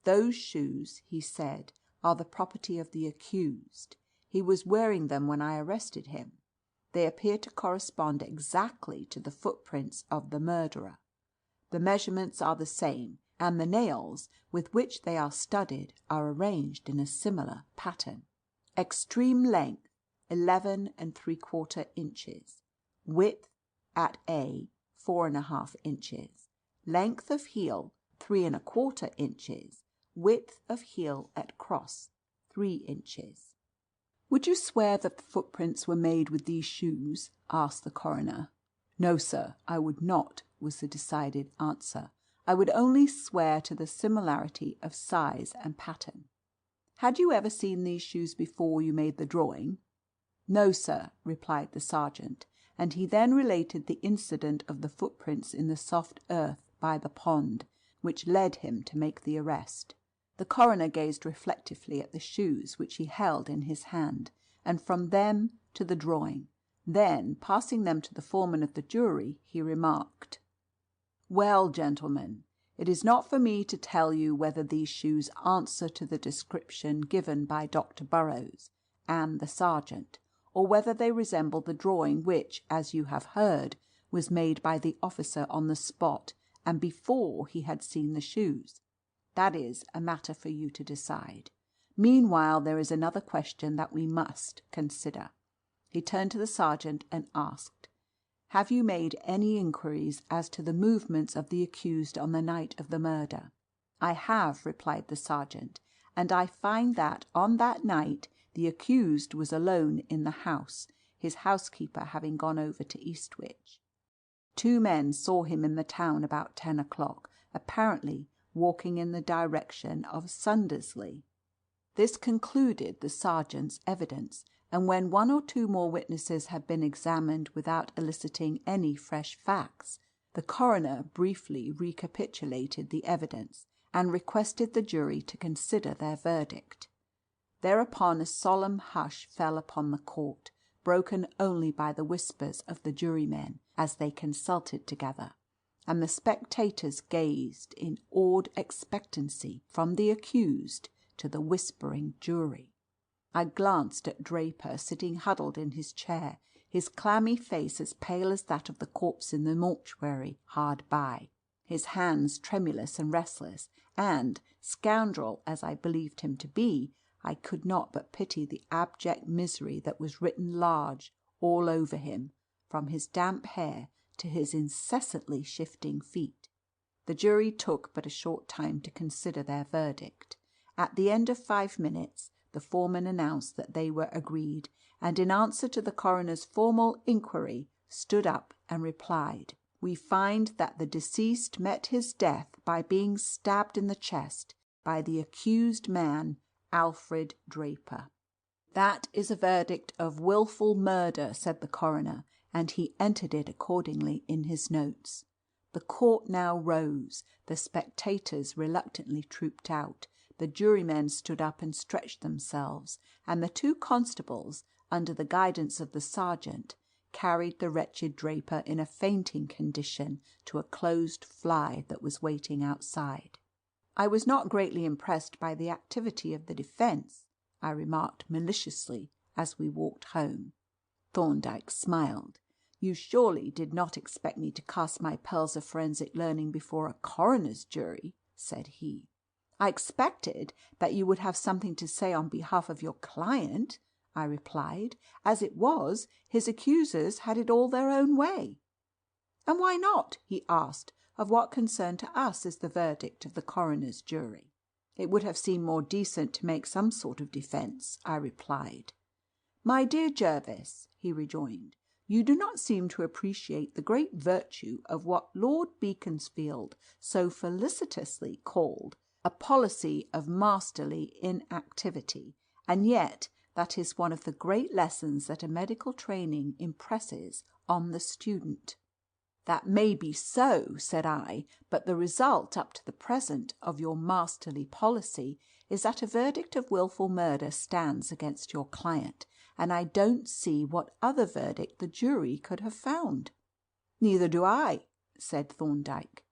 "Those shoes," he said, "are the property of the accused. He was wearing them when I arrested him. They appear to correspond exactly to the footprints of the murderer. The measurements are the same, and the nails with which they are studded are arranged in a similar pattern. Extreme length 11 3/4 inches, width at A 4 1/2 inches, length of heel 3 1/4 inches, width of heel at cross 3 inches." "Would you swear that the footprints were made with these shoes?" asked the coroner. "No, sir, I would not," was the decided answer. "I would only swear to the similarity of size and pattern." "Had you ever seen these shoes before you made the drawing?" "No, sir," replied the sergeant, and he then related the incident of the footprints in the soft earth by the pond, which led him to make the arrest. The coroner gazed reflectively at the shoes which he held in his hand, and from them to the drawing. Then, passing them to the foreman of the jury, he remarked: "Well, gentlemen, it is not for me to tell you whether these shoes answer to the description given by Dr. Burrows and the sergeant, or whether they resemble the drawing which, as you have heard, was made by the officer on the spot and before he had seen the shoes. That is a matter for you to decide. Meanwhile, there is another question that we must consider." He turned to the sergeant and asked, "Have you made any inquiries as to the movements of the accused on the night of the murder?" "I have," replied the sergeant, "and I find that on that night the accused was alone in the house, his housekeeper having gone over to Eastwich. 2 men saw him in the town about 10 o'clock, apparently walking in the direction of Sundersley." This concluded the sergeant's evidence, and when 1 or 2 more witnesses had been examined without eliciting any fresh facts, the coroner briefly recapitulated the evidence and requested the jury to consider their verdict. Thereupon a solemn hush fell upon the court, broken only by the whispers of the jurymen as they consulted together, and the spectators gazed in awed expectancy from the accused to the whispering jury. I glanced at Draper, sitting huddled in his chair, his clammy face as pale as that of the corpse in the mortuary hard by, his hands tremulous and restless, and, scoundrel as I believed him to be, I could not but pity the abject misery that was written large all over him, from his damp hair to his incessantly shifting feet. The jury took but a short time to consider their verdict. At the end of 5 minutes, the foreman announced that they were agreed, and in answer to the coroner's formal inquiry, stood up and replied: "We find that the deceased met his death by being stabbed in the chest by the accused man, Alfred Draper." "That is a verdict of wilful murder," said the coroner, and he entered it accordingly in his notes. The court now rose, the spectators reluctantly trooped out, the jurymen stood up and stretched themselves, and the 2 constables, under the guidance of the sergeant, carried the wretched Draper in a fainting condition to a closed fly that was waiting outside. "I was not greatly impressed by the activity of the defence," I remarked maliciously as we walked home. Thorndyke smiled. "You surely did not expect me to cast my pearls of forensic learning before a coroner's jury," said he. "I expected that you would have something to say on behalf of your client," I replied. "As it was, his accusers had it all their own way." "And why not?" he asked. "Of what concern to us is the verdict of the coroner's jury?" "It would have seemed more decent to make some sort of defence," I replied. "My dear Jervis," he rejoined, "you do not seem to appreciate the great virtue of what Lord Beaconsfield so felicitously called a policy of masterly inactivity, and yet that is one of the great lessons that a medical training impresses on the student." "That may be so," said I, "but the result up to the present of your masterly policy is that a verdict of wilful murder stands against your client, and I don't see what other verdict the jury could have found." "Neither do I," said Thorndyke.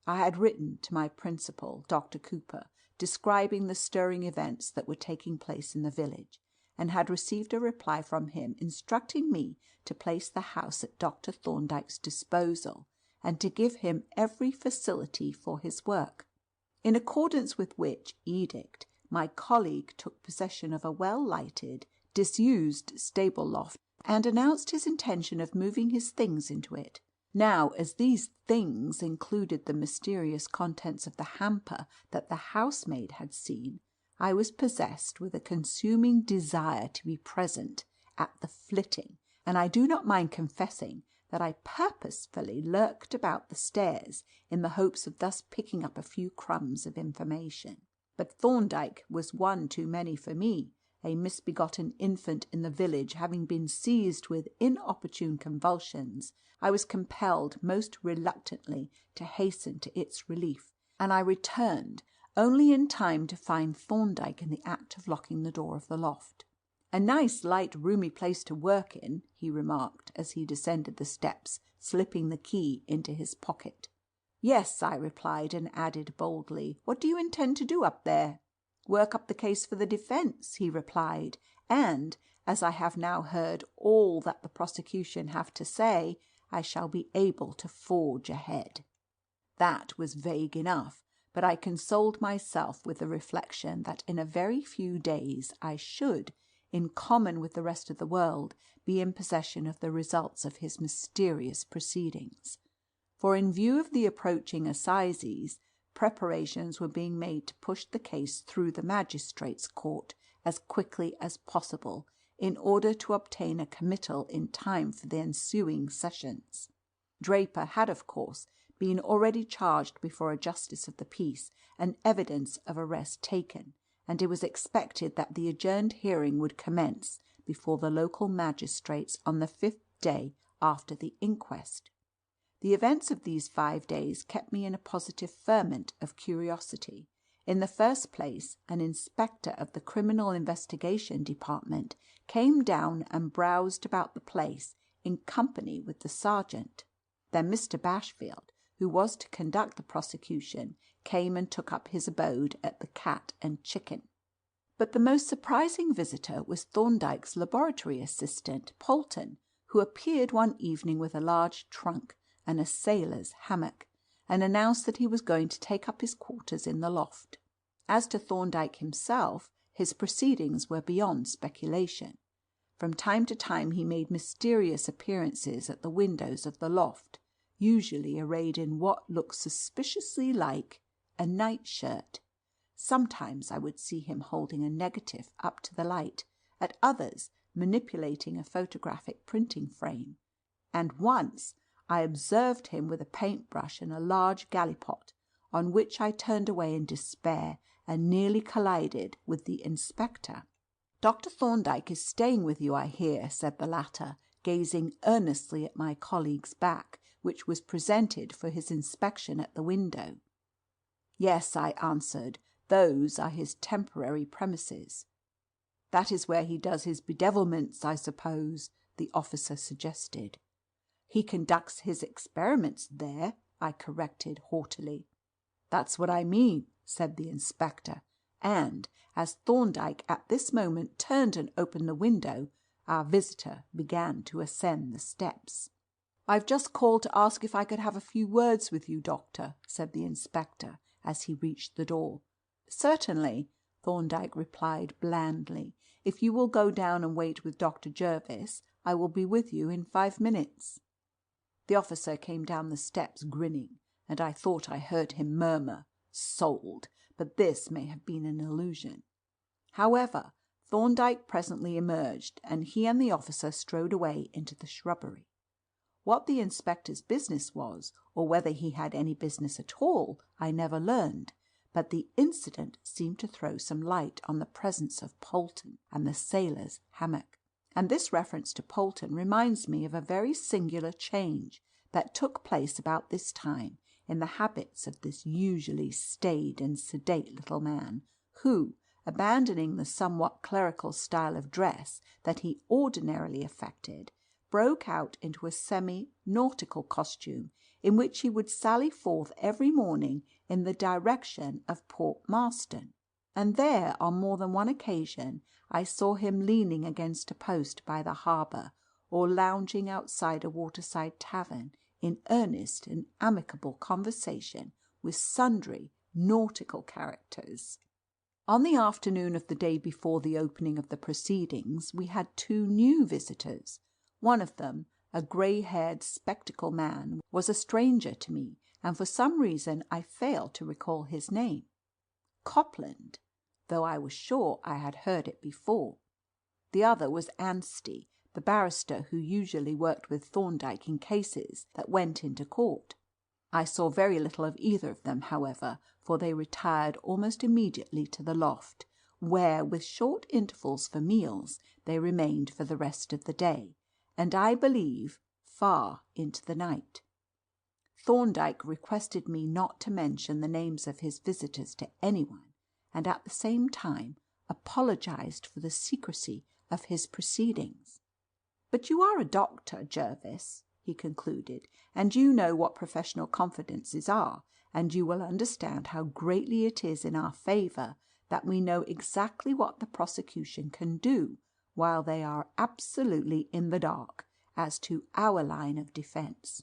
I had written to my principal, Dr. Cooper, describing the stirring events that were taking place in the village, and had received a reply from him instructing me to place the house at Dr. Thorndyke's disposal, and to give him every facility for his work. In accordance with which edict, my colleague took possession of a well-lighted, disused stable loft, and announced his intention of moving his things into it. Now, as these things included the mysterious contents of the hamper that the housemaid had seen, I was possessed with a consuming desire to be present at the flitting, and I do not mind confessing that I purposefully lurked about the stairs in the hopes of thus picking up a few crumbs of information. But Thorndyke was one too many for me, a misbegotten infant in the village having been seized with inopportune convulsions. I was compelled most reluctantly to hasten to its relief, and I returned only in time to find Thorndyke in the act of locking the door of the loft. "A nice, light, roomy place to work in," he remarked as he descended the steps, slipping the key into his pocket. "Yes," I replied, and added boldly, "What do you intend to do up there?" "Work up the case for the defence," he replied, "and, as I have now heard all that the prosecution have to say, I shall be able to forge ahead." That was vague enough, but I consoled myself with the reflection that in a very few days I should, in common with the rest of the world, be in possession of the results of his mysterious proceedings. For in view of the approaching assizes, preparations were being made to push the case through the magistrates' court as quickly as possible, in order to obtain a committal in time for the ensuing sessions. Draper had, of course, been already charged before a justice of the peace and evidence of arrest taken, and it was expected that the adjourned hearing would commence before the local magistrates on the 5th day after the inquest. The events of these 5 days kept me in a positive ferment of curiosity. In the first place, an inspector of the Criminal Investigation Department came down and browsed about the place in company with the sergeant. Then Mr. Bashfield, who was to conduct the prosecution, came and took up his abode at the Cat and Chicken. But the most surprising visitor was Thorndyke's laboratory assistant, Polton, who appeared one evening with a large trunk and a sailor's hammock, and announced that he was going to take up his quarters in the loft. As to Thorndyke himself, his proceedings were beyond speculation. From time to time he made mysterious appearances at the windows of the loft, usually arrayed in what looked suspiciously like a nightshirt. Sometimes I would see him holding a negative up to the light, at others manipulating a photographic printing frame, and once I observed him with a paintbrush and a large gallipot, on which I turned away in despair and nearly collided with the inspector. "Dr. Thorndyke is staying with you, I hear," said the latter, gazing earnestly at my colleague's back, which was presented for his inspection at the window. "Yes," I answered, "those are his temporary premises." "That is where he does his bedevilments, I suppose," the officer suggested. "He conducts his experiments there," I corrected haughtily. "That's what I mean," said the inspector, and, as Thorndyke at this moment turned and opened the window, our visitor began to ascend the steps. "I've just called to ask if I could have a few words with you, Doctor," said the inspector, as he reached the door. "Certainly," Thorndyke replied blandly. "If you will go down and wait with Dr. Jervis, I will be with you in 5 minutes." The officer came down the steps grinning, and I thought I heard him murmur, "Sold," but this may have been an illusion. However, Thorndyke presently emerged, and he and the officer strode away into the shrubbery. What the inspector's business was, or whether he had any business at all, I never learned, but the incident seemed to throw some light on the presence of Polton and the sailor's hammock. And this reference to Polton reminds me of a very singular change that took place about this time in the habits of this usually staid and sedate little man, who, abandoning the somewhat clerical style of dress that he ordinarily affected, broke out into a semi-nautical costume in which he would sally forth every morning in the direction of Port Marston. And there, on more than one occasion, I saw him leaning against a post by the harbour, or lounging outside a waterside tavern in earnest and amicable conversation with sundry nautical characters. On the afternoon of the day before the opening of the proceedings, we had 2 new visitors. One of them, a grey-haired, spectacled man, was a stranger to me, and for some reason I failed to recall his name. Copland, though I was sure I had heard it before. The other was Anstey, the barrister who usually worked with Thorndyke in cases that went into court. I saw very little of either of them, however, for they retired almost immediately to the loft, where, with short intervals for meals, they remained for the rest of the day, and I believe far into the night. Thorndyke requested me not to mention the names of his visitors to anyone, and at the same time apologized for the secrecy of his proceedings. "But you are a doctor, Jervis," he concluded, "and you know what professional confidences are, and you will understand how greatly it is in our favour that we know exactly what the prosecution can do, while they are absolutely in the dark as to our line of defence."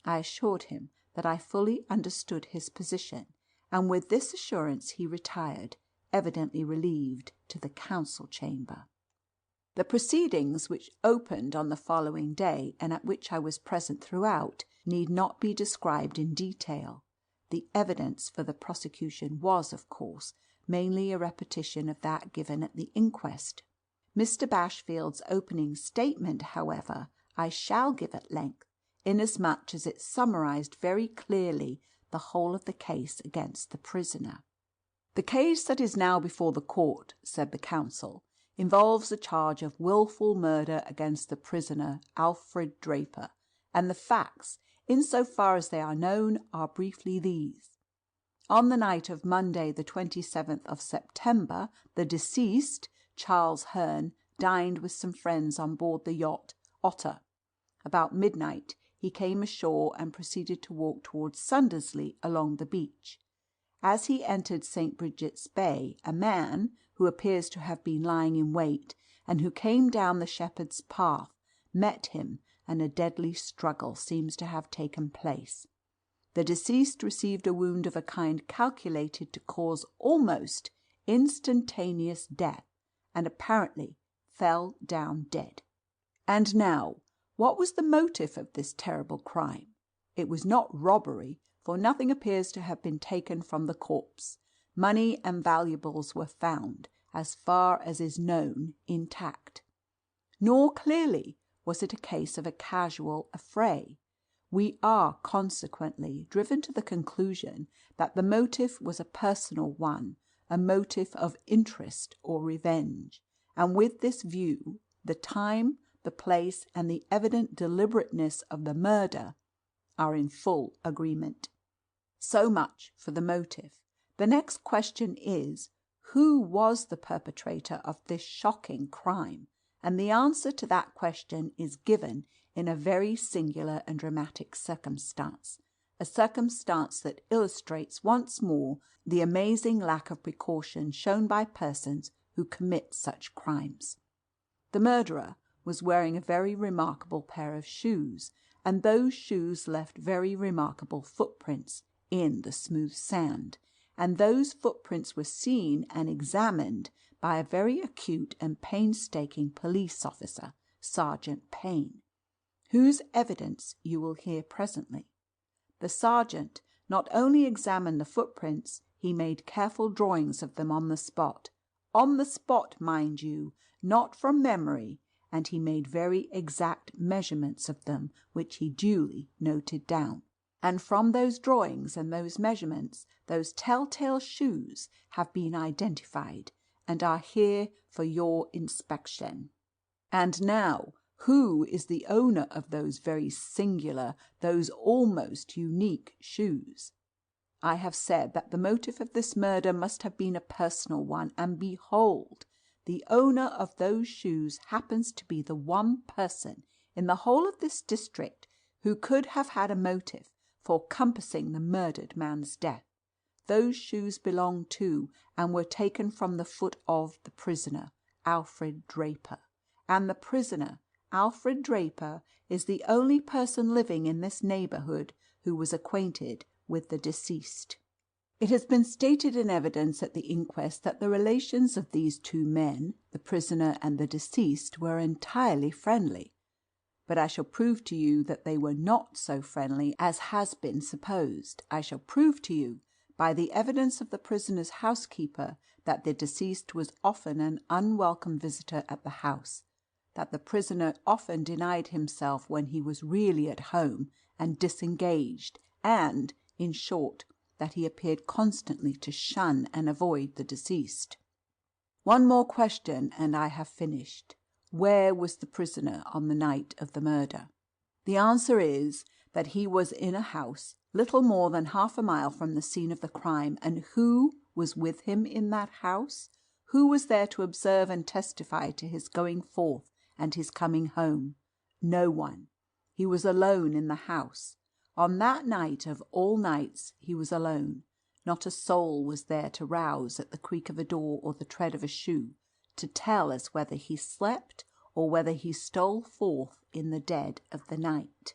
I assured him that I fully understood his position, and with this assurance he retired, evidently relieved, to the council chamber. The proceedings, which opened on the following day, and at which I was present throughout, need not be described in detail. The evidence for the prosecution was, of course, mainly a repetition of that given at the inquest. Mr. Bashfield's opening statement, however, I shall give at length, inasmuch as it summarized very clearly the whole of the case against the prisoner. "The case that is now before the court," said the counsel, "involves the charge of wilful murder against the prisoner Alfred Draper, and the facts, in so far as they are known, are briefly these. On the night of Monday, the 27th of September, the deceased, Charles Hearn, dined with some friends on board the yacht Otter. About midnight he came ashore and proceeded to walk towards Sundersley along the beach. As he entered St. Bridget's Bay, a man, who appears to have been lying in wait, and who came down the shepherd's path, met him, and a deadly struggle seems to have taken place. The deceased received a wound of a kind calculated to cause almost instantaneous death, and apparently fell down dead. And now, what was the motive of this terrible crime? It was not robbery, for nothing appears to have been taken from the corpse. Money and valuables were found, as far as is known, intact. Nor clearly was it a case of a casual affray. We are, consequently, driven to the conclusion that the motive was a personal one, a motive of interest or revenge, and with this view, the time, the place, and the evident deliberateness of the murder are in full agreement. So much for the motive. The next question is, who was the perpetrator of this shocking crime? And the answer to that question is given in a very singular and dramatic circumstance, a circumstance that illustrates once more the amazing lack of precaution shown by persons who commit such crimes. The murderer was wearing a very remarkable pair of shoes, and those shoes left very remarkable footprints in the smooth sand, and those footprints were seen and examined by a very acute and painstaking police officer, Sergeant Payne, whose evidence you will hear presently. The sergeant not only examined the footprints, He made careful drawings of them on the spot. On the spot, mind you, not from memory, and he made very exact measurements of them, which he duly noted down. And from those drawings and those measurements, those telltale shoes have been identified, and are here for your inspection. And now, who is the owner of those very singular, those almost unique shoes? I have said that the motive of this murder must have been a personal one, and behold, the owner of those shoes happens to be the one person in the whole of this district who could have had a motive for compassing the murdered man's death. Those shoes belong to and were taken from the foot of the prisoner, Alfred Draper. And the prisoner, Alfred Draper, is the only person living in this neighbourhood who was acquainted with the deceased. It has been stated in evidence at the inquest that the relations of these two men, the prisoner and the deceased, were entirely friendly. But I shall prove to you that they were not so friendly as has been supposed. I shall prove to you, by the evidence of the prisoner's housekeeper, that the deceased was often an unwelcome visitor at the house, that the prisoner often denied himself when he was really at home and disengaged, and, in short, that he appeared constantly to shun and avoid the deceased. One more question, and I have finished. Where was the prisoner on the night of the murder? The answer is that he was in a house little more than half a mile from the scene of the crime. And who was with him in that house? Who was there to observe and testify to his going forth and his coming home? No one. He was alone in the house. On that night of all nights he was alone. Not a soul was there to rouse at the creak of a door or the tread of a shoe, to tell us whether he slept or whether he stole forth in the dead of the night.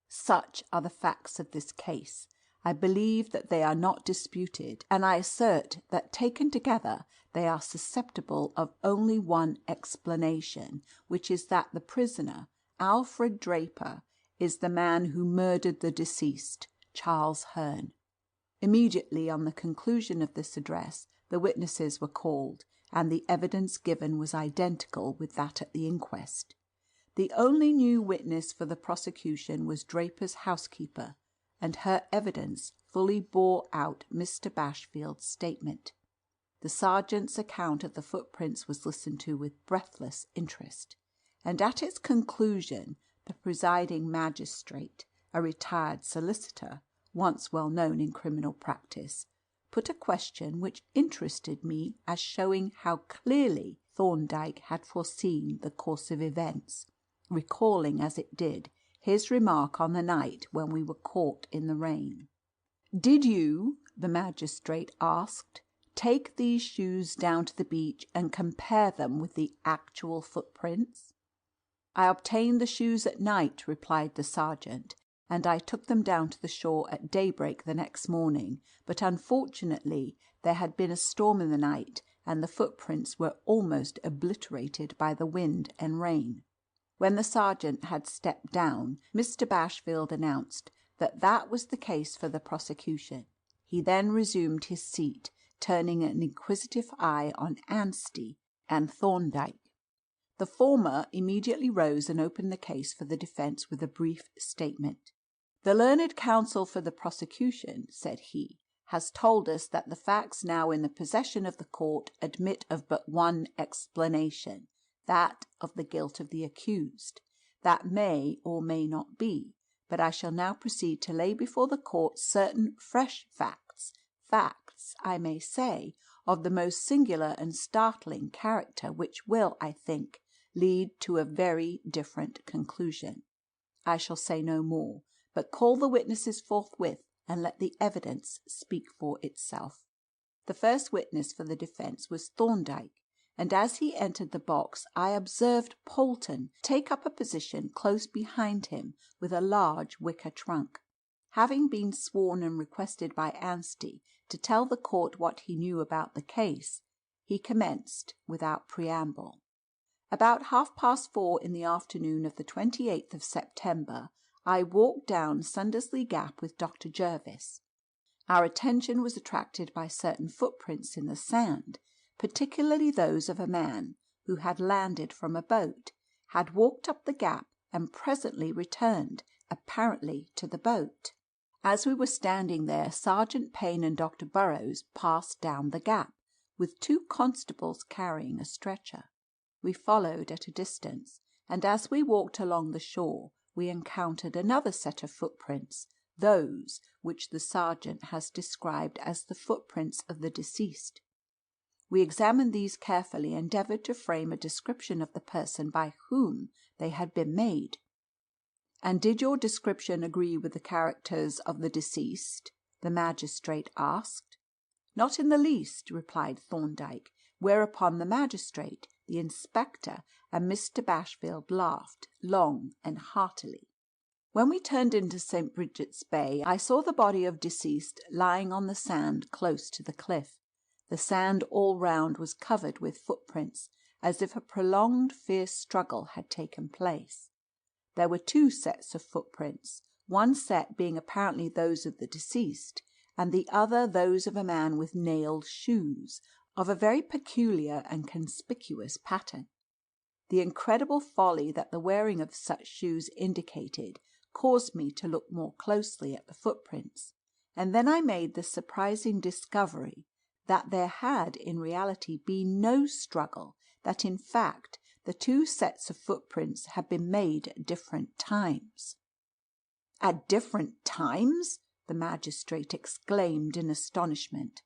Such are the facts of this case. I believe that they are not disputed, and I assert that taken together they are susceptible of only one explanation, which is that the prisoner, Alfred Draper, is the man who murdered the deceased, Charles Hearn. Immediately on the conclusion of this address, the witnesses were called, and the evidence given was identical with that at the inquest. The only new witness for the prosecution was Draper's housekeeper, and her evidence fully bore out Mr. Bashfield's statement. The sergeant's account of the footprints was listened to with breathless interest, and at its conclusion the presiding magistrate, a retired solicitor, once well known in criminal practice, put a question which interested me as showing how clearly Thorndyke had foreseen the course of events, recalling as it did his remark on the night when we were caught in the rain. "Did you," the magistrate asked, "take these shoes down to the beach and compare them with the actual footprints?" "I obtained the shoes at night," replied the sergeant, "and I took them down to the shore at daybreak the next morning, but unfortunately there had been a storm in the night, and the footprints were almost obliterated by the wind and rain." When the sergeant had stepped down, Mr. Bashfield announced that that was the case for the prosecution. He then resumed his seat, turning an inquisitive eye on Anstey and Thorndyke. The former immediately rose and opened the case for the defence with a brief statement. "The learned counsel for the prosecution," said he, "has told us that the facts now in the possession of the court admit of but one explanation, that of the guilt of the accused. That may or may not be, but I shall now proceed to lay before the court certain fresh facts, I may say, of the most singular and startling character, which will, I think, lead to a very different conclusion. I shall say no more, but call the witnesses forthwith and let the evidence speak for itself." The first witness for the defence was Thorndyke, and as he entered the box I observed Polton take up a position close behind him with a large wicker trunk. Having been sworn and requested by Anstey to tell the court what he knew about the case, he commenced without preamble. "About 4:30 in the afternoon of the 28th of September, I walked down Sundersley Gap with Dr. Jervis. Our attention was attracted by certain footprints in the sand, particularly those of a man who had landed from a boat, had walked up the gap, and presently returned, apparently to the boat. As we were standing there, Sergeant Payne and Dr. Burrows passed down the gap, with 2 constables carrying a stretcher. We followed at a distance, and as we walked along the shore, we encountered another set of footprints, those which the sergeant has described as the footprints of the deceased. We examined these carefully, and endeavoured to frame a description of the person by whom they had been made. "And did your description agree with the characters of the deceased?" the magistrate asked. "Not in the least," replied Thorndyke, whereupon the magistrate, the inspector, and Mr. Bashfield laughed long and heartily. When we turned into St. Bridget's Bay, I saw the body of deceased lying on the sand close to the cliff. The sand all round was covered with footprints, as if a prolonged fierce struggle had taken place. There were 2 sets of footprints, one set being apparently those of the deceased, and the other those of a man with nailed shoes, of a very peculiar and conspicuous pattern. The incredible folly that the wearing of such shoes indicated caused me to look more closely at the footprints, and then I made the surprising discovery that there had in reality been no struggle, that in fact the 2 sets of footprints had been made at different times. "At different times?" the magistrate exclaimed in astonishment.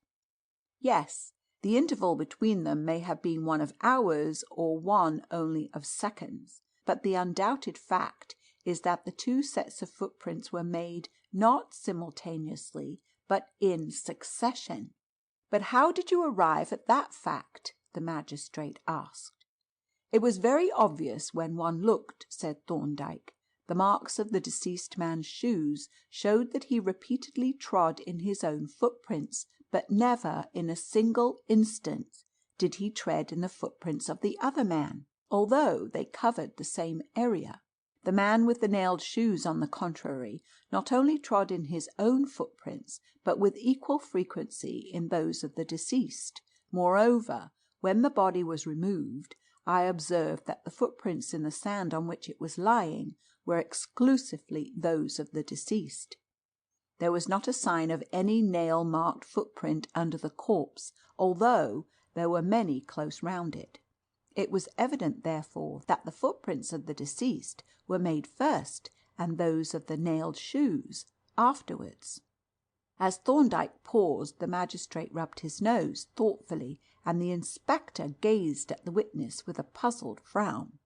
"Yes, the interval between them may have been one of hours or one only of seconds, but the undoubted fact is that the 2 sets of footprints were made not simultaneously, but in succession." "But how did you arrive at that fact?" the magistrate asked. "It was very obvious when one looked," said Thorndyke. "The marks of the deceased man's shoes showed that he repeatedly trod in his own footprints, but never in a single instance did he tread in the footprints of the other man, although they covered the same area. The man with the nailed shoes, on the contrary, not only trod in his own footprints, but with equal frequency in those of the deceased. Moreover, when the body was removed, I observed that the footprints in the sand on which it was lying were exclusively those of the deceased. There was not a sign of any nail-marked footprint under the corpse, although there were many close round it. It was evident, therefore, that the footprints of the deceased were made first, and those of the nailed shoes afterwards." As Thorndyke paused, the magistrate rubbed his nose thoughtfully, and the inspector gazed at the witness with a puzzled frown.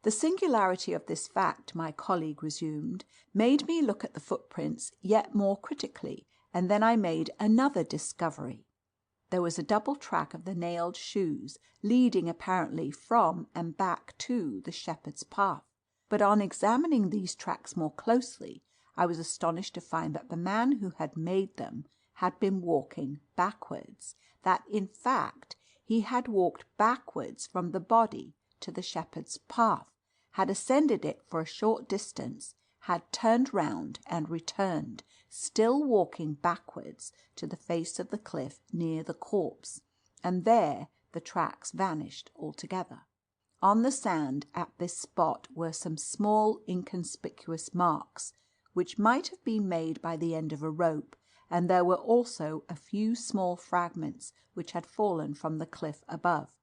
"The singularity of this fact," my colleague resumed, "made me look at the footprints yet more critically, and then I made another discovery. There was a double track of the nailed shoes, leading apparently from and back to the shepherd's path. But on examining these tracks more closely, I was astonished to find that the man who had made them had been walking backwards, that in fact he had walked backwards from the body to the shepherd's path, had ascended it for a short distance, had turned round and returned, still walking backwards to the face of the cliff near the corpse, and there the tracks vanished altogether. On the sand at this spot were some small inconspicuous marks, which might have been made by the end of a rope, and there were also a few small fragments which had fallen from the cliff above.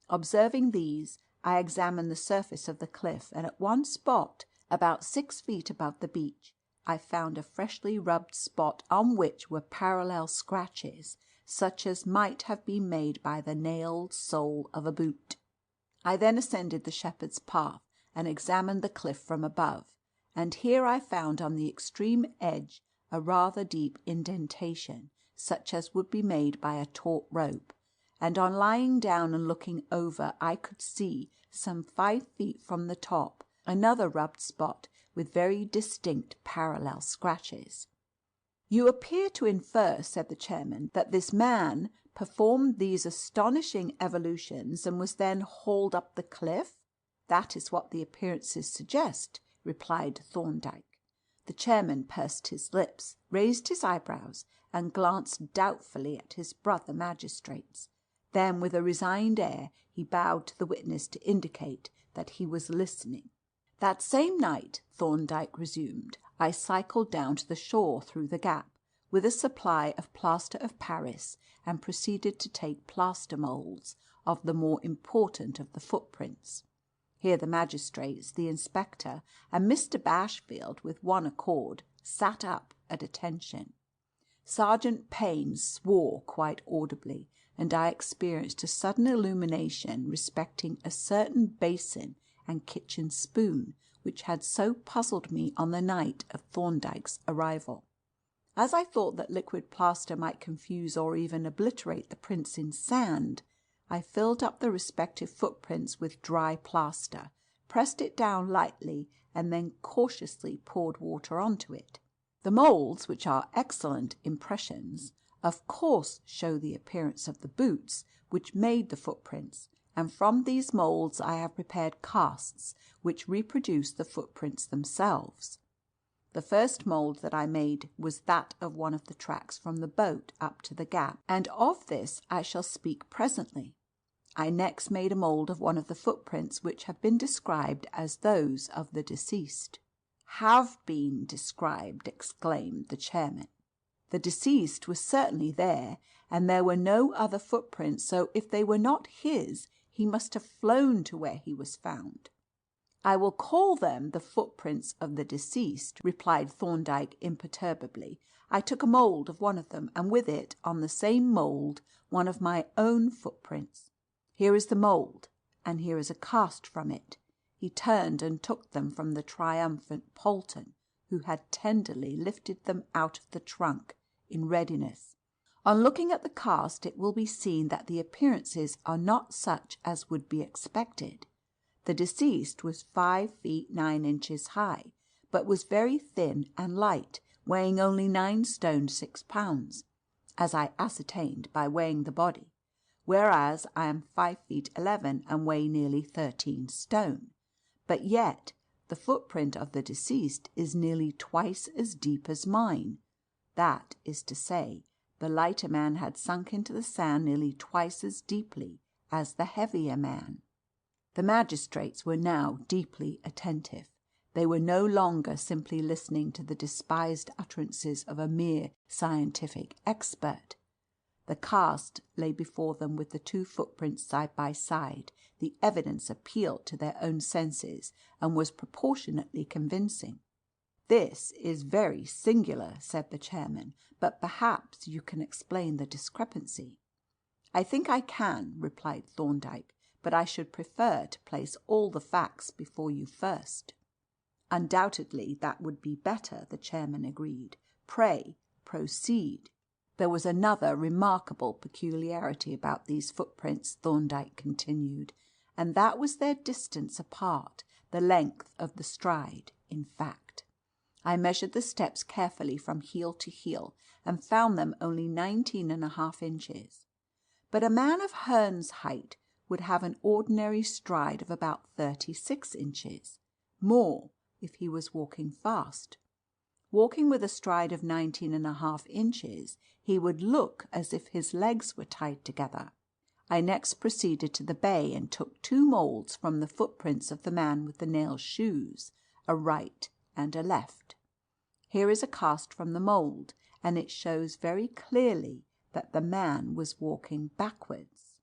Observing these, I examined the surface of the cliff, and at one spot, about 6 feet above the beach, I found a freshly rubbed spot on which were parallel scratches, such as might have been made by the nailed sole of a boot. I then ascended the shepherd's path and examined the cliff from above, and here I found on the extreme edge a rather deep indentation, such as would be made by a taut rope, and on lying down and looking over I could see, some 5 feet from the top, another rubbed spot with very distinct parallel scratches. "You appear to infer," said the chairman, "that this man performed these astonishing evolutions and was then hauled up the cliff?" "That is what the appearances suggest," replied Thorndyke. The chairman pursed his lips, raised his eyebrows, and glanced doubtfully at his brother magistrates. Then, with a resigned air, he bowed to the witness to indicate that he was listening. "That same night," Thorndyke resumed, "I cycled down to the shore through the gap, with a supply of plaster of Paris, and proceeded to take plaster moulds of the more important of the footprints." Here the magistrates, the inspector, and Mr. Bashfield, with one accord, sat up at attention. Sergeant Payne swore quite audibly, and I experienced a sudden illumination respecting a certain basin and kitchen spoon which had so puzzled me on the night of Thorndyke's arrival. As I thought that liquid plaster might confuse or even obliterate the prints in sand, I filled up the respective footprints with dry plaster, pressed it down lightly, and then cautiously poured water onto it. The moulds, which are excellent impressions, of course show the appearance of the boots which made the footprints, and from these moulds I have prepared casts which reproduce the footprints themselves. The first mould that I made was that of one of the tracks from the boat up to the gap, and of this I shall speak presently. I next made a mould of one of the footprints which have been described as those of the deceased. "Have been described!" exclaimed the chairman. The deceased was certainly there, and there were no other footprints, so if they were not his, he must have flown to where he was found. "I will call them the footprints of the deceased," replied Thorndyke imperturbably. "I took a mould of one of them, and with it, on the same mould, one of my own footprints. Here is the mould, and here is a cast from it." He turned and took them from the triumphant Polton, who had tenderly lifted them out of the trunk in readiness. On looking at the cast, it will be seen that the appearances are not such as would be expected. The deceased was 5 feet 9 inches high, but was very thin and light, weighing only 9 stone 6 pounds, as I ascertained by weighing the body, whereas I am 5 feet 11 and weigh nearly 13 stone. But yet the footprint of the deceased is nearly twice as deep as mine. That is to say, the lighter man had sunk into the sand nearly twice as deeply as the heavier man. The magistrates were now deeply attentive. They were no longer simply listening to the despised utterances of a mere scientific expert. The cast lay before them with the two footprints side by side. The evidence appealed to their own senses and was proportionately convincing. "This is very singular," said the chairman, "but perhaps you can explain the discrepancy." "I think I can," replied Thorndyke, "but I should prefer to place all the facts before you first." "Undoubtedly that would be better," the chairman agreed. "Pray, proceed." "There was another remarkable peculiarity about these footprints," Thorndyke continued, "and that was their distance apart, the length of the stride, in fact. I measured the steps carefully from heel to heel, and found them only 19½ inches. But a man of Hearn's height would have an ordinary stride of about 36 inches, more if he was walking fast. Walking with a stride of 19½ inches, he would look as if his legs were tied together. I next proceeded to the bay and took 2 moulds from the footprints of the man with the nailed shoes, a right and a left. Here is a cast from the mould, and it shows very clearly that the man was walking backwards.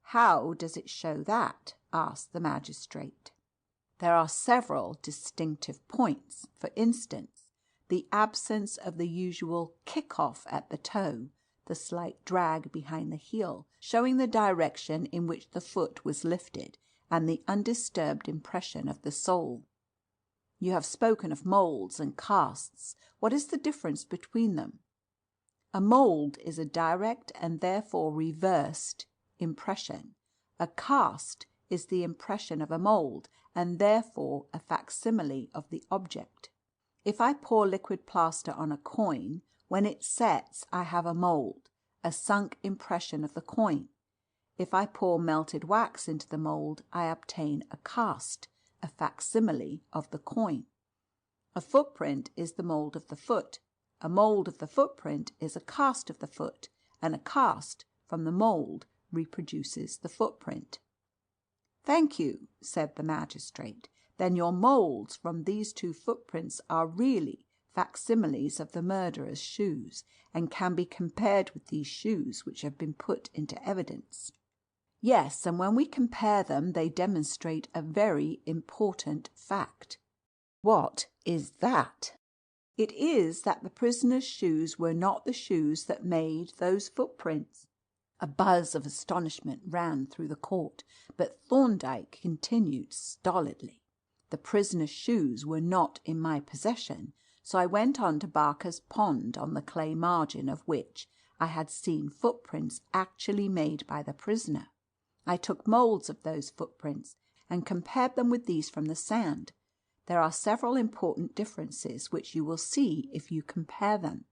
"How does it show that?" asked the magistrate. "There are several distinctive points. For instance, the absence of the usual kick-off at the toe, the slight drag behind the heel, showing the direction in which the foot was lifted, and the undisturbed impression of the sole. You have spoken of moulds and casts. What is the difference between them?" "A mould is a direct and therefore reversed impression. A cast is the impression of a mould, and therefore a facsimile of the object. If I pour liquid plaster on a coin, when it sets I have a mould, a sunk impression of the coin. If I pour melted wax into the mould, I obtain a cast, a facsimile of the coin. A footprint is the mould of the foot, A mould of the footprint is a cast of the foot, and a cast from the mould reproduces the footprint." "Thank you," said the magistrate. "Then your moulds from these two footprints are really facsimiles of the murderer's shoes, and can be compared with these shoes which have been put into evidence." "Yes, and when we compare them they demonstrate a very important fact." "What is that?" "It is that the prisoner's shoes were not the shoes that made those footprints." A buzz of astonishment ran through the court, but Thorndyke continued stolidly. "The prisoner's shoes were not in my possession, so I went on to Barker's pond, on the clay margin of which I had seen footprints actually made by the prisoner. I took moulds of those footprints and compared them with these from the sand. There are several important differences which you will see if you compare them.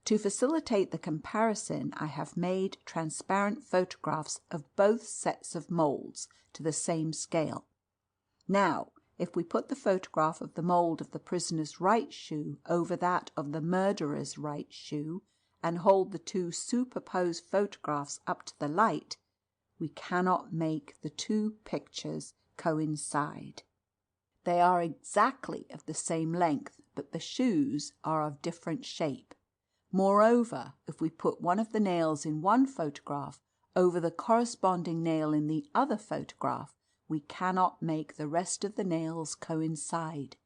To facilitate the comparison, I have made transparent photographs of both sets of moulds to the same scale. Now, if we put the photograph of the mould of the prisoner's right shoe over that of the murderer's right shoe, and hold the two superposed photographs up to the light, we cannot make the two pictures coincide. They are exactly of the same length, but the shoes are of different shape. Moreover, if we put one of the nails in one photograph over the corresponding nail in the other photograph, we cannot make the rest of the nails coincide.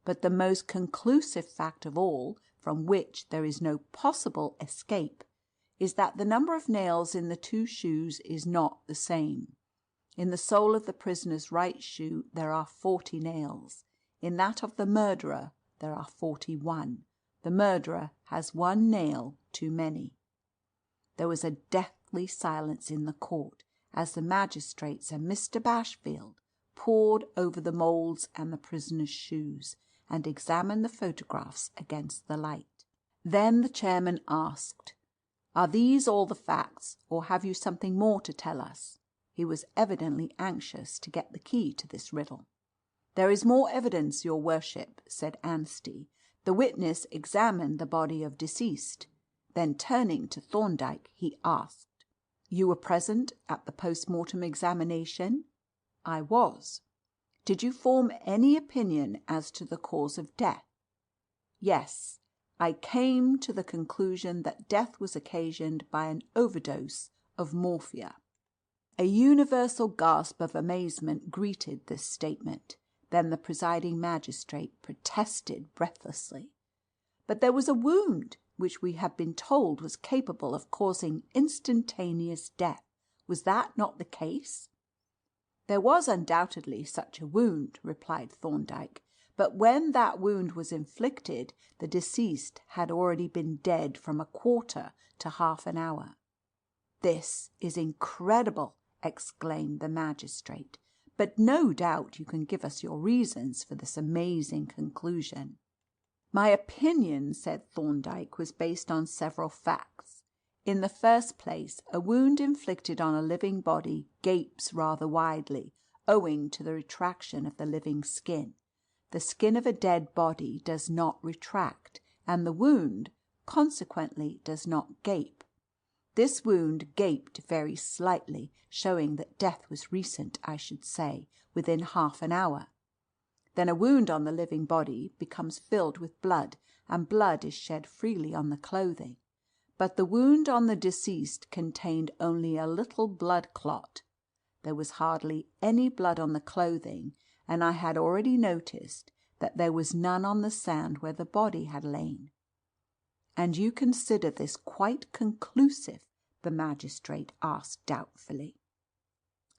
But the most conclusive fact of all, from which there is no possible escape, is that the number of nails in the two shoes is not the same. In the sole of the prisoner's right shoe there are 40 nails. In that of the murderer there are 41. The murderer has one nail too many. There was a deathly silence in the court as the magistrates and Mr. Bashfield pored over the moulds and the prisoner's shoes, and examined the photographs against the light. Then the chairman asked, "Are these all the facts, or have you something more to tell us?" He was evidently anxious to get the key to this riddle. "There is more evidence, your worship," said Anstey. "The witness examined the body of deceased." Then turning to Thorndyke, he asked, "You were present at the post-mortem examination?" "I was." "Did you form any opinion as to the cause of death?" "Yes. I came to the conclusion that death was occasioned by an overdose of morphia." A universal gasp of amazement greeted this statement. Then the presiding magistrate protested breathlessly. "But there was a wound which we have been told was capable of causing instantaneous death. Was that not the case?" "There was undoubtedly such a wound," replied Thorndyke, "but when that wound was inflicted the deceased had already been dead from a quarter to half an hour." "This is incredible," exclaimed the magistrate, "but no doubt you can give us your reasons for this amazing conclusion." "My opinion," said Thorndyke, "was based on several facts. In the first place, a wound inflicted on a living body gapes rather widely, owing to the retraction of the living skin. The skin of a dead body does not retract, and the wound, consequently, does not gape. This wound gaped very slightly, showing that death was recent, I should say, within half an hour. Then a wound on the living body becomes filled with blood, and blood is shed freely on the clothing. But the wound on the deceased contained only a little blood clot. There was hardly any blood on the clothing, and I had already noticed that there was none on the sand where the body had lain." "And you consider this quite conclusive?" the magistrate asked doubtfully.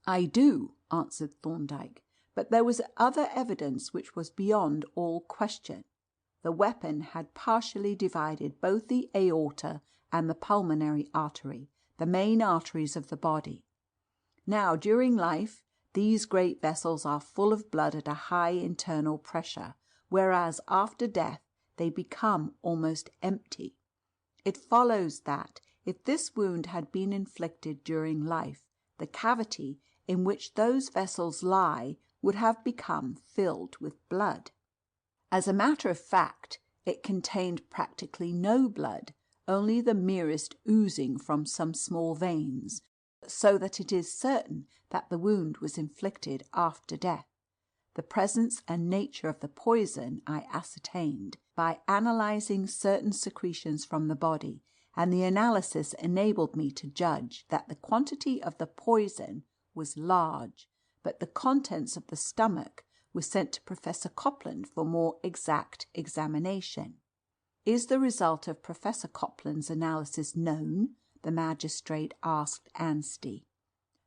"I do," answered Thorndyke, "but there was other evidence which was beyond all question. The weapon had partially divided both the aorta and the pulmonary artery, the main arteries of the body. Now, during life, these great vessels are full of blood at a high internal pressure, whereas after death they become almost empty. It follows that, if this wound had been inflicted during life, the cavity in which those vessels lie would have become filled with blood. As a matter of fact, It contained practically no blood, only the merest oozing from some small veins, so that it is certain that the wound was inflicted after death. The presence and nature of the poison I ascertained by analysing certain secretions from the body, and the analysis enabled me to judge that the quantity of the poison was large, but the contents of the stomach were sent to Professor Copland for more exact examination. Is the result of Professor Copland's analysis known? The magistrate asked Anstey.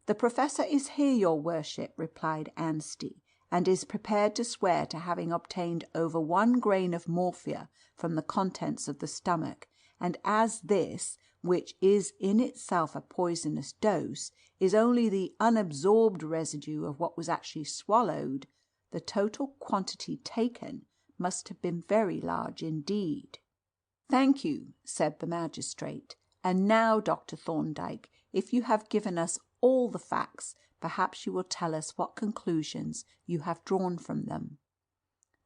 The professor is here, your worship, replied Anstey, and is prepared to swear to having obtained over 1 grain of morphia from the contents of the stomach, and as this, which is in itself a poisonous dose, is only the unabsorbed residue of what was actually swallowed, the total quantity taken must have been very large indeed. Thank you, said the magistrate. And now, Dr. Thorndyke, if you have given us all the facts, perhaps you will tell us what conclusions you have drawn from them.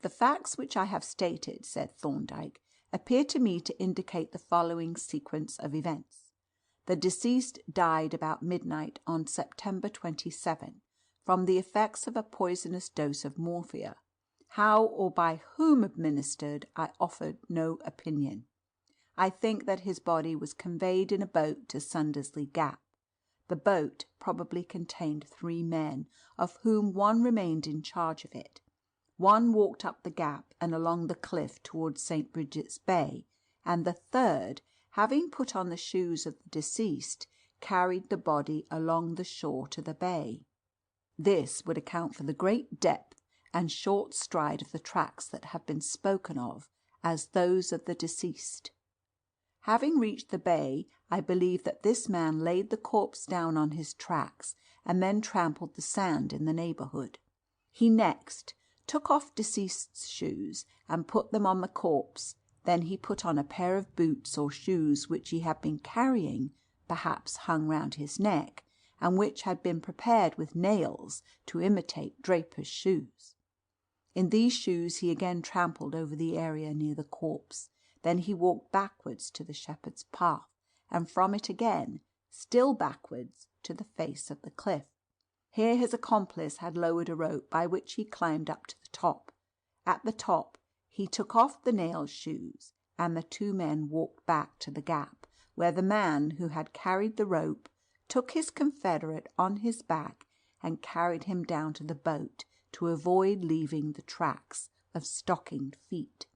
The facts which I have stated, said Thorndyke, appear to me to indicate the following sequence of events. The deceased died about midnight on September 27 from the effects of a poisonous dose of morphia. How or by whom administered, I offered no opinion. I think that his body was conveyed in a boat to Sundersley Gap. The boat probably contained 3 men, of whom one remained in charge of it. One walked up the gap and along the cliff towards St. Bridget's Bay, and the third, having put on the shoes of the deceased, carried the body along the shore to the bay. This would account for the great depth and short stride of the tracks that have been spoken of as those of the deceased. Having reached the bay, I believe that this man laid the corpse down on his tracks and then trampled the sand in the neighbourhood. He next took off deceased's shoes and put them on the corpse. Then he put on a pair of boots or shoes which he had been carrying, perhaps hung round his neck, and which had been prepared with nails to imitate drapers' shoes. In these shoes he again trampled over the area near the corpse. Then he walked backwards to the shepherd's path, and from it again, still backwards, to the face of the cliff. Here his accomplice had lowered a rope by which he climbed up to the top. At the top he took off the nailed shoes, and the 2 men walked back to the gap, where the man who had carried the rope took his confederate on his back and carried him down to the boat to avoid leaving the tracks of stockinged feet.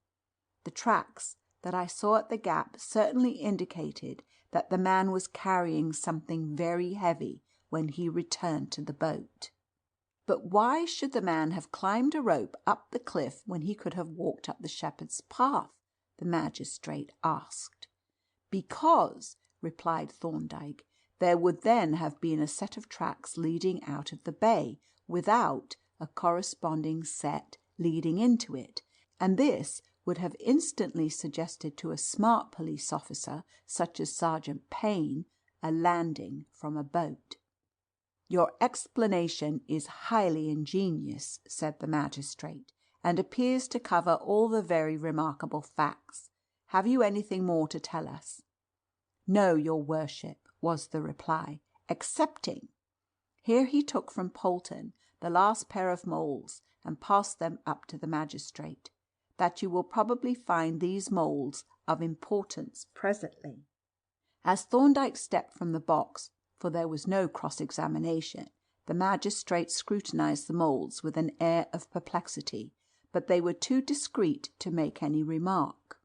The tracks that I saw at the gap certainly indicated that the man was carrying something very heavy when he returned to the boat. But why should the man have climbed a rope up the cliff when he could have walked up the shepherd's path? The magistrate asked. Because, replied Thorndyke, there would then have been a set of tracks leading out of the bay, without a corresponding set leading into it, and this would have instantly suggested to a smart police officer, such as Sergeant Payne, a landing from a boat. Your explanation is highly ingenious, said the magistrate, and appears to cover all the very remarkable facts. Have you anything more to tell us? No, your worship, was the reply, excepting. Here he took from Polton the last pair of moulds and passed them up to the magistrate, that you will probably find these moulds of importance presently. As Thorndyke stepped from the box, for there was no cross-examination, the magistrate scrutinized the moulds with an air of perplexity, but they were too discreet to make any remark.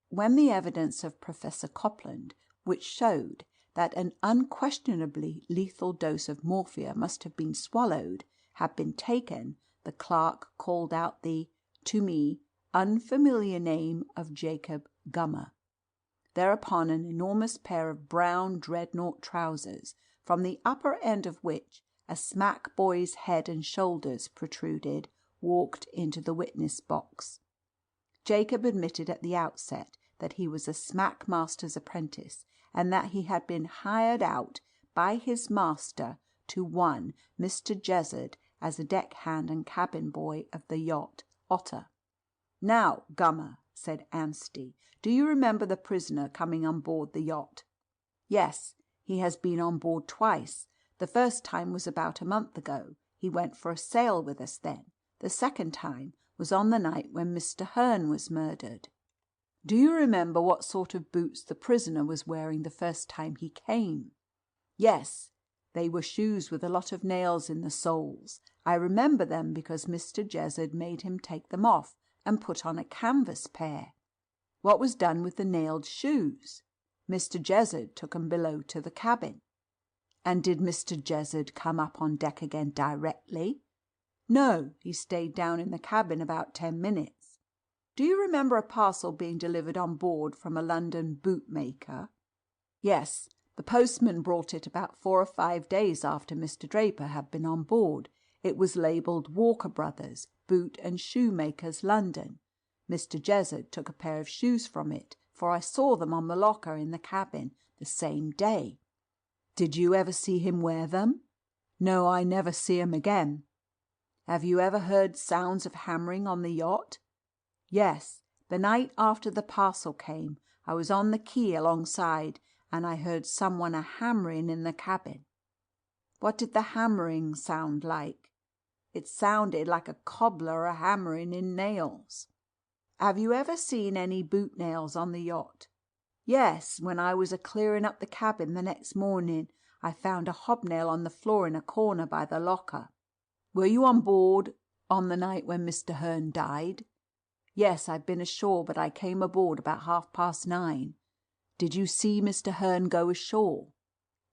When the evidence of Professor Copland, which showed that an unquestionably lethal dose of morphia must have been swallowed, had been taken, the clerk called out the, to me, unfamiliar name of Jacob Gummer. Thereupon an enormous pair of brown dreadnought trousers, from the upper end of which a smack boy's head and shoulders protruded, walked into the witness box. Jacob admitted at the outset that he was a smack master's apprentice, and that he had been hired out by his master to one Mr. Jezzard as a deckhand and cabin boy of the yacht Otter. Now, Gummer, said Anstey. "Do you remember the prisoner coming on board the yacht?" "Yes, he has been on board twice. The first time was about a month ago. He went for a sail with us then. The second time was on the night when Mr. Hearn was murdered." "Do you remember what sort of boots the prisoner was wearing the first time he came?" "Yes, they were shoes with a lot of nails in the soles. I remember them because Mr. Jezard made him take them off and put on a canvas pair." "What was done with the nailed shoes?" "Mr. Jezard took 'em below to the cabin." "And did Mr. Jezard come up on deck again directly?" "No, he stayed down in the cabin about 10 minutes." "Do you remember a parcel being delivered on board from a London bootmaker?" "Yes, the postman brought it about 4 or 5 days after Mr. Draper had been on board. It was labelled Walker Brothers, Boot and Shoemakers, London. Mr. Jezard took a pair of shoes from it, for I saw them on the locker in the cabin the same day." "Did you ever see him wear them?" "No, I never see 'em again." "Have you ever heard sounds of hammering on the yacht?" "Yes, the night after the parcel came. I was on the quay alongside, and I heard someone a hammering in the cabin." "What did the hammering sound like?" "It sounded like a cobbler a hammering in nails." "Have you ever seen any boot nails on the yacht?" "Yes, when I was a clearing up the cabin the next morning, I found a hobnail on the floor in a corner by the locker." "Were you on board on the night when Mr. Hearn died?" "Yes, I'd been ashore, but I came aboard about 9:30. "Did you see Mr. Hearn go ashore?"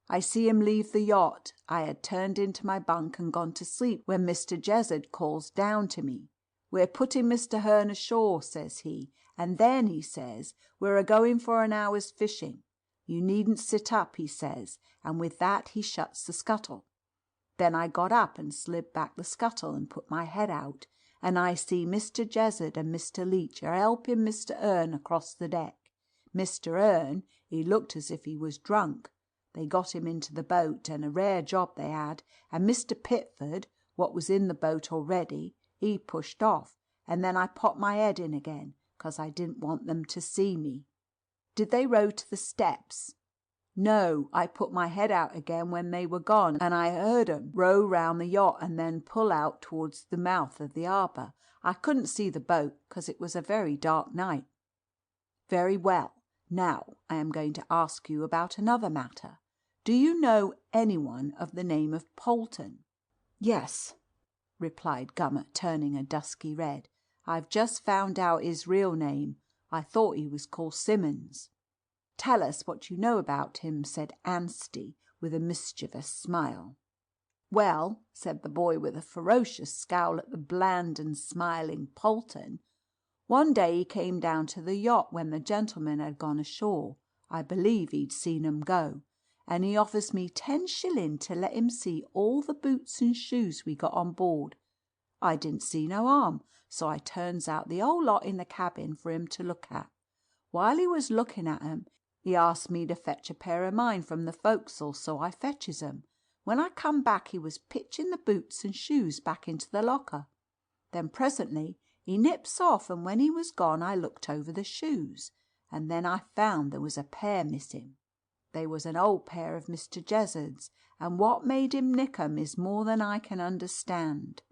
"I see him leave the yacht. I had turned into my bunk and gone to sleep when Mr. Jezard calls down to me. 'We're putting Mr. Hearn ashore,' says he, 'and then,' he says, 'we're a-going for an hour's fishing. You needn't sit up,' he says, and with that he shuts the scuttle. Then I got up and slid back the scuttle and put my head out, and I see Mr. Jezard and Mr. Leach are helping Mr. Hearn across the deck. Mr. Hearn, he looked as if he was drunk. They got him into the boat, and a rare job they had, and Mr. Pitford, what was in the boat already, he pushed off, and then I popped my head in again, 'cause I didn't want them to see me." "Did they row to the steps?" "No, I put my head out again when they were gone, and I heard 'em row round the yacht and then pull out towards the mouth of the harbour. I couldn't see the boat, 'cause it was a very dark night." "Very well. Now I am going to ask you about another matter. Do you know anyone of the name of Polton?" "Yes," replied Gummer, turning a dusky red. "I've just found out his real name. I thought he was called Simmons." "Tell us what you know about him," said Anstey, with a mischievous smile. "Well," said the boy, with a ferocious scowl at the bland and smiling Polton, "one day he came down to the yacht when the gentlemen had gone ashore. I believe he'd seen 'em go, and he offers me 10 shillin' to let him see all the boots and shoes we got on board. I didn't see no harm, so I turns out the whole lot in the cabin for him to look at. While he was looking at 'em, he asked me to fetch a pair of mine from the forecastle, so I fetches 'em. When I come back he was pitching the boots and shoes back into the locker. Then presently he nips off, and when he was gone I looked over the shoes, and then I found there was a pair missing. They was an old pair of Mr. Jezard's, and what made him nick 'em is more than I can understand."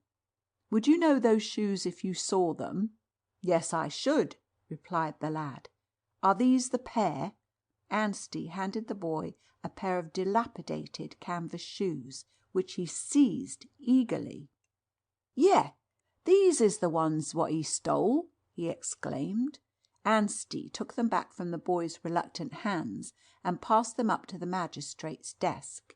"Would you know those shoes if you saw them?" "Yes, I should," replied the lad. "Are these the pair?" Anstey handed the boy a pair of dilapidated canvas shoes, which he seized eagerly. "Yeh, these is the ones what he stole!" he exclaimed. Anstey took them back from the boy's reluctant hands and passed them up to the magistrate's desk.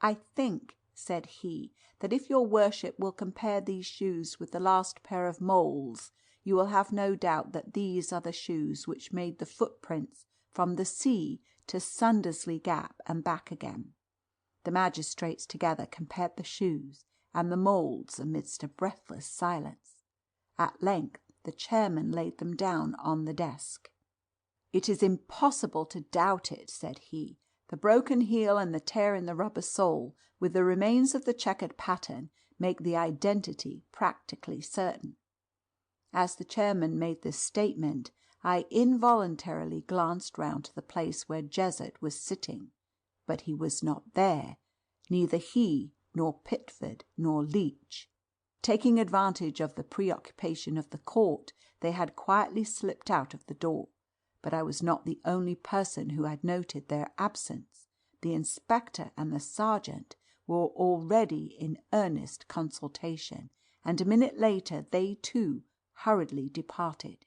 "I think," said he, "that if your worship will compare these shoes with the last pair of moles, you will have no doubt that these are the shoes which made the footprints from the sea to Sundersley Gap and back again." The magistrates together compared the shoes and the moulds amidst a breathless silence. At length the chairman laid them down on the desk. "It is impossible to doubt it," said he. "The broken heel and the tear in the rubber sole, with the remains of the checkered pattern, make the identity practically certain." As the chairman made this statement, I involuntarily glanced round to the place where Jezzard was sitting, but he was not there, neither he nor Pitford nor Leach. Taking advantage of the preoccupation of the court, they had quietly slipped out of the door. But I was not the only person who had noted their absence. The inspector and the sergeant were already in earnest consultation, and a minute later they too hurriedly departed.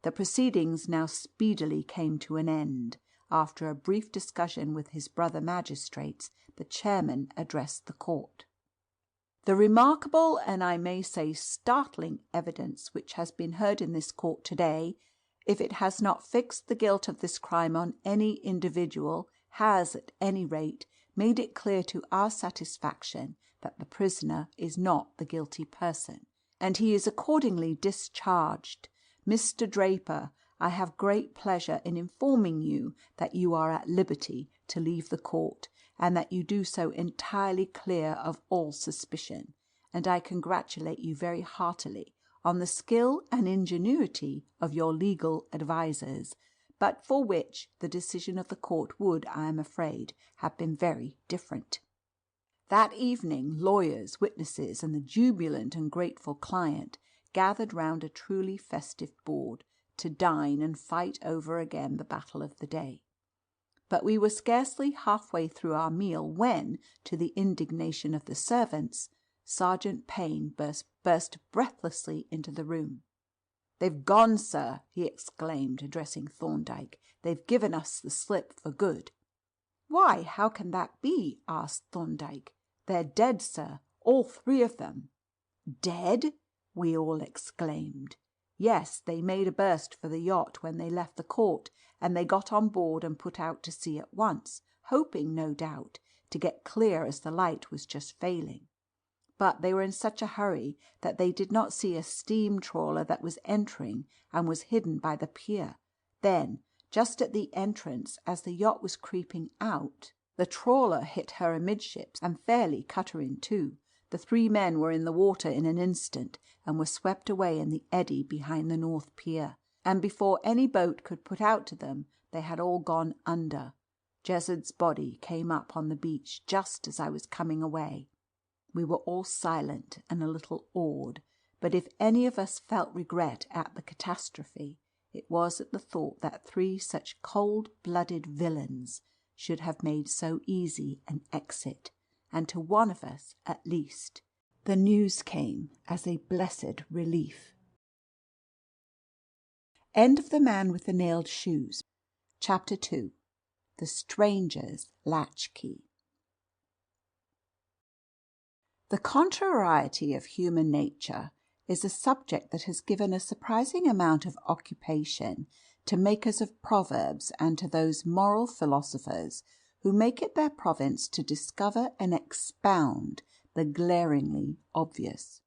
The proceedings now speedily came to an end. After a brief discussion with his brother magistrates, the chairman addressed the court. The remarkable, and I may say startling, evidence which has been heard in this court to-day, if it has not fixed the guilt of this crime on any individual, has, at any rate, made it clear to our satisfaction that the prisoner is not the guilty person, and he is accordingly discharged. Mr. Draper, I have great pleasure in informing you that you are at liberty to leave the court, and that you do so entirely clear of all suspicion, and I congratulate you very heartily on the skill and ingenuity of your legal advisers, but for which the decision of the court would, I am afraid, have been very different. That evening lawyers, witnesses, and the jubilant and grateful client gathered round a truly festive board to dine and fight over again the battle of the day. But we were scarcely halfway through our meal when, to the indignation of the servants, Sergeant Payne burst breathlessly into the room. "They've gone, sir," he exclaimed, addressing Thorndyke. "They've given us the slip for good." "Why, how can that be?" asked Thorndyke. "They're dead, sir, all three of them." "Dead?" we all exclaimed. "Yes, they made a burst for the yacht when they left the court, and they got on board and put out to sea at once, hoping, no doubt, to get clear as the light was just failing. But they were in such a hurry that they did not see a steam trawler that was entering and was hidden by the pier. Then, just at the entrance, as the yacht was creeping out, the trawler hit her amidships and fairly cut her in two. The three men were in the water in an instant and were swept away in the eddy behind the north pier, and before any boat could put out to them they had all gone under. Jezzard's body came up on the beach just as I was coming away. We were all silent and a little awed, but if any of us felt regret at the catastrophe, it was at the thought that three such cold-blooded villains should have made so easy an exit, and to one of us, at least, the news came as a blessed relief. End of The Man with the Nailed Shoes. Chapter 2. The Stranger's Latchkey. The contrariety of human nature is a subject that has given a surprising amount of occupation to makers of proverbs and to those moral philosophers who make it their province to discover and expound the glaringly obvious.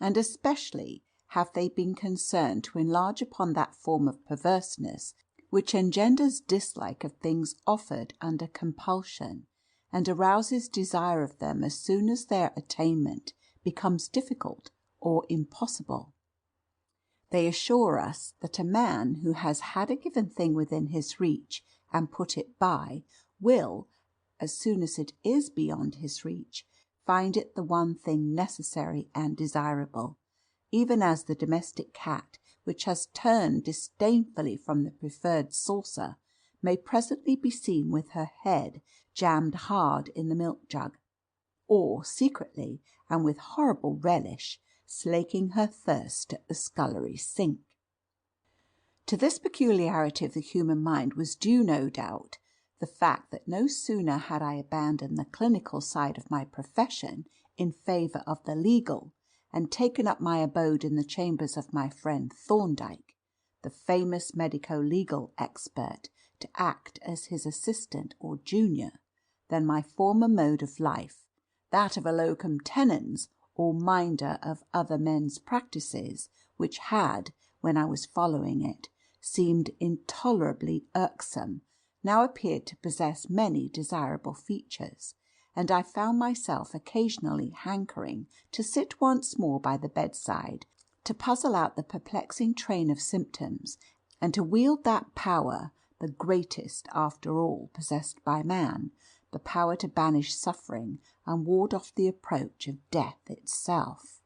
And especially have they been concerned to enlarge upon that form of perverseness which engenders dislike of things offered under compulsion, and arouses desire of them as soon as their attainment becomes difficult or impossible. They assure us that a man who has had a given thing within his reach and put it by will, as soon as it is beyond his reach, find it the one thing necessary and desirable, even as the domestic cat, which has turned disdainfully from the preferred saucer, may presently be seen with her head jammed hard in the milk jug, or secretly, and with horrible relish, slaking her thirst at the scullery sink. To this peculiarity of the human mind was due, no doubt, the fact that no sooner had I abandoned the clinical side of my profession in favour of the legal, and taken up my abode in the chambers of my friend Thorndyke, the famous medico-legal expert, to act as his assistant or junior, than my former mode of life, that of a locum tenens or minder of other men's practices, which had, when I was following it, seemed intolerably irksome, now appeared to possess many desirable features, and I found myself occasionally hankering to sit once more by the bedside, to puzzle out the perplexing train of symptoms, and to wield that power, the greatest after all possessed by man, the power to banish suffering and ward off the approach of death itself.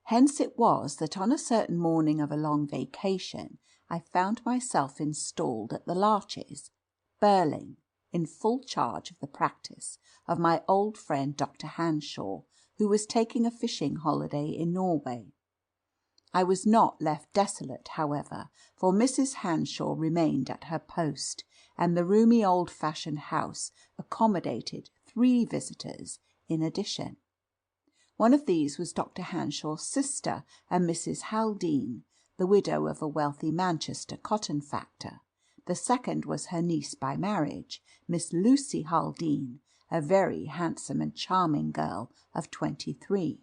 Hence it was that on a certain morning of a long vacation I found myself installed at the Larches, Burling, in full charge of the practice of my old friend Dr. Hanshaw, who was taking a fishing holiday in Norway. I was not left desolate, however, for Mrs. Hanshaw remained at her post, and the roomy old-fashioned house accommodated 3 visitors in addition. One of these was Dr. Hanshaw's sister and Mrs. Haldane, the widow of a wealthy Manchester cotton factor. The second was her niece by marriage, Miss Lucy Haldane, a very handsome and charming girl of 23.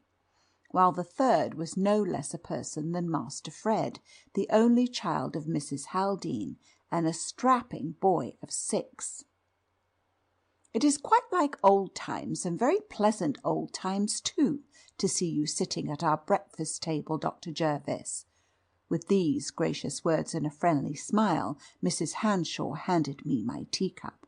While the third was no less a person than Master Fred, the only child of Mrs. Haldane, and a strapping boy of 6. "It is quite like old times, and very pleasant old times too, to see you sitting at our breakfast table, Dr. Jervis." With these gracious words and a friendly smile, Mrs. Hanshaw handed me my teacup.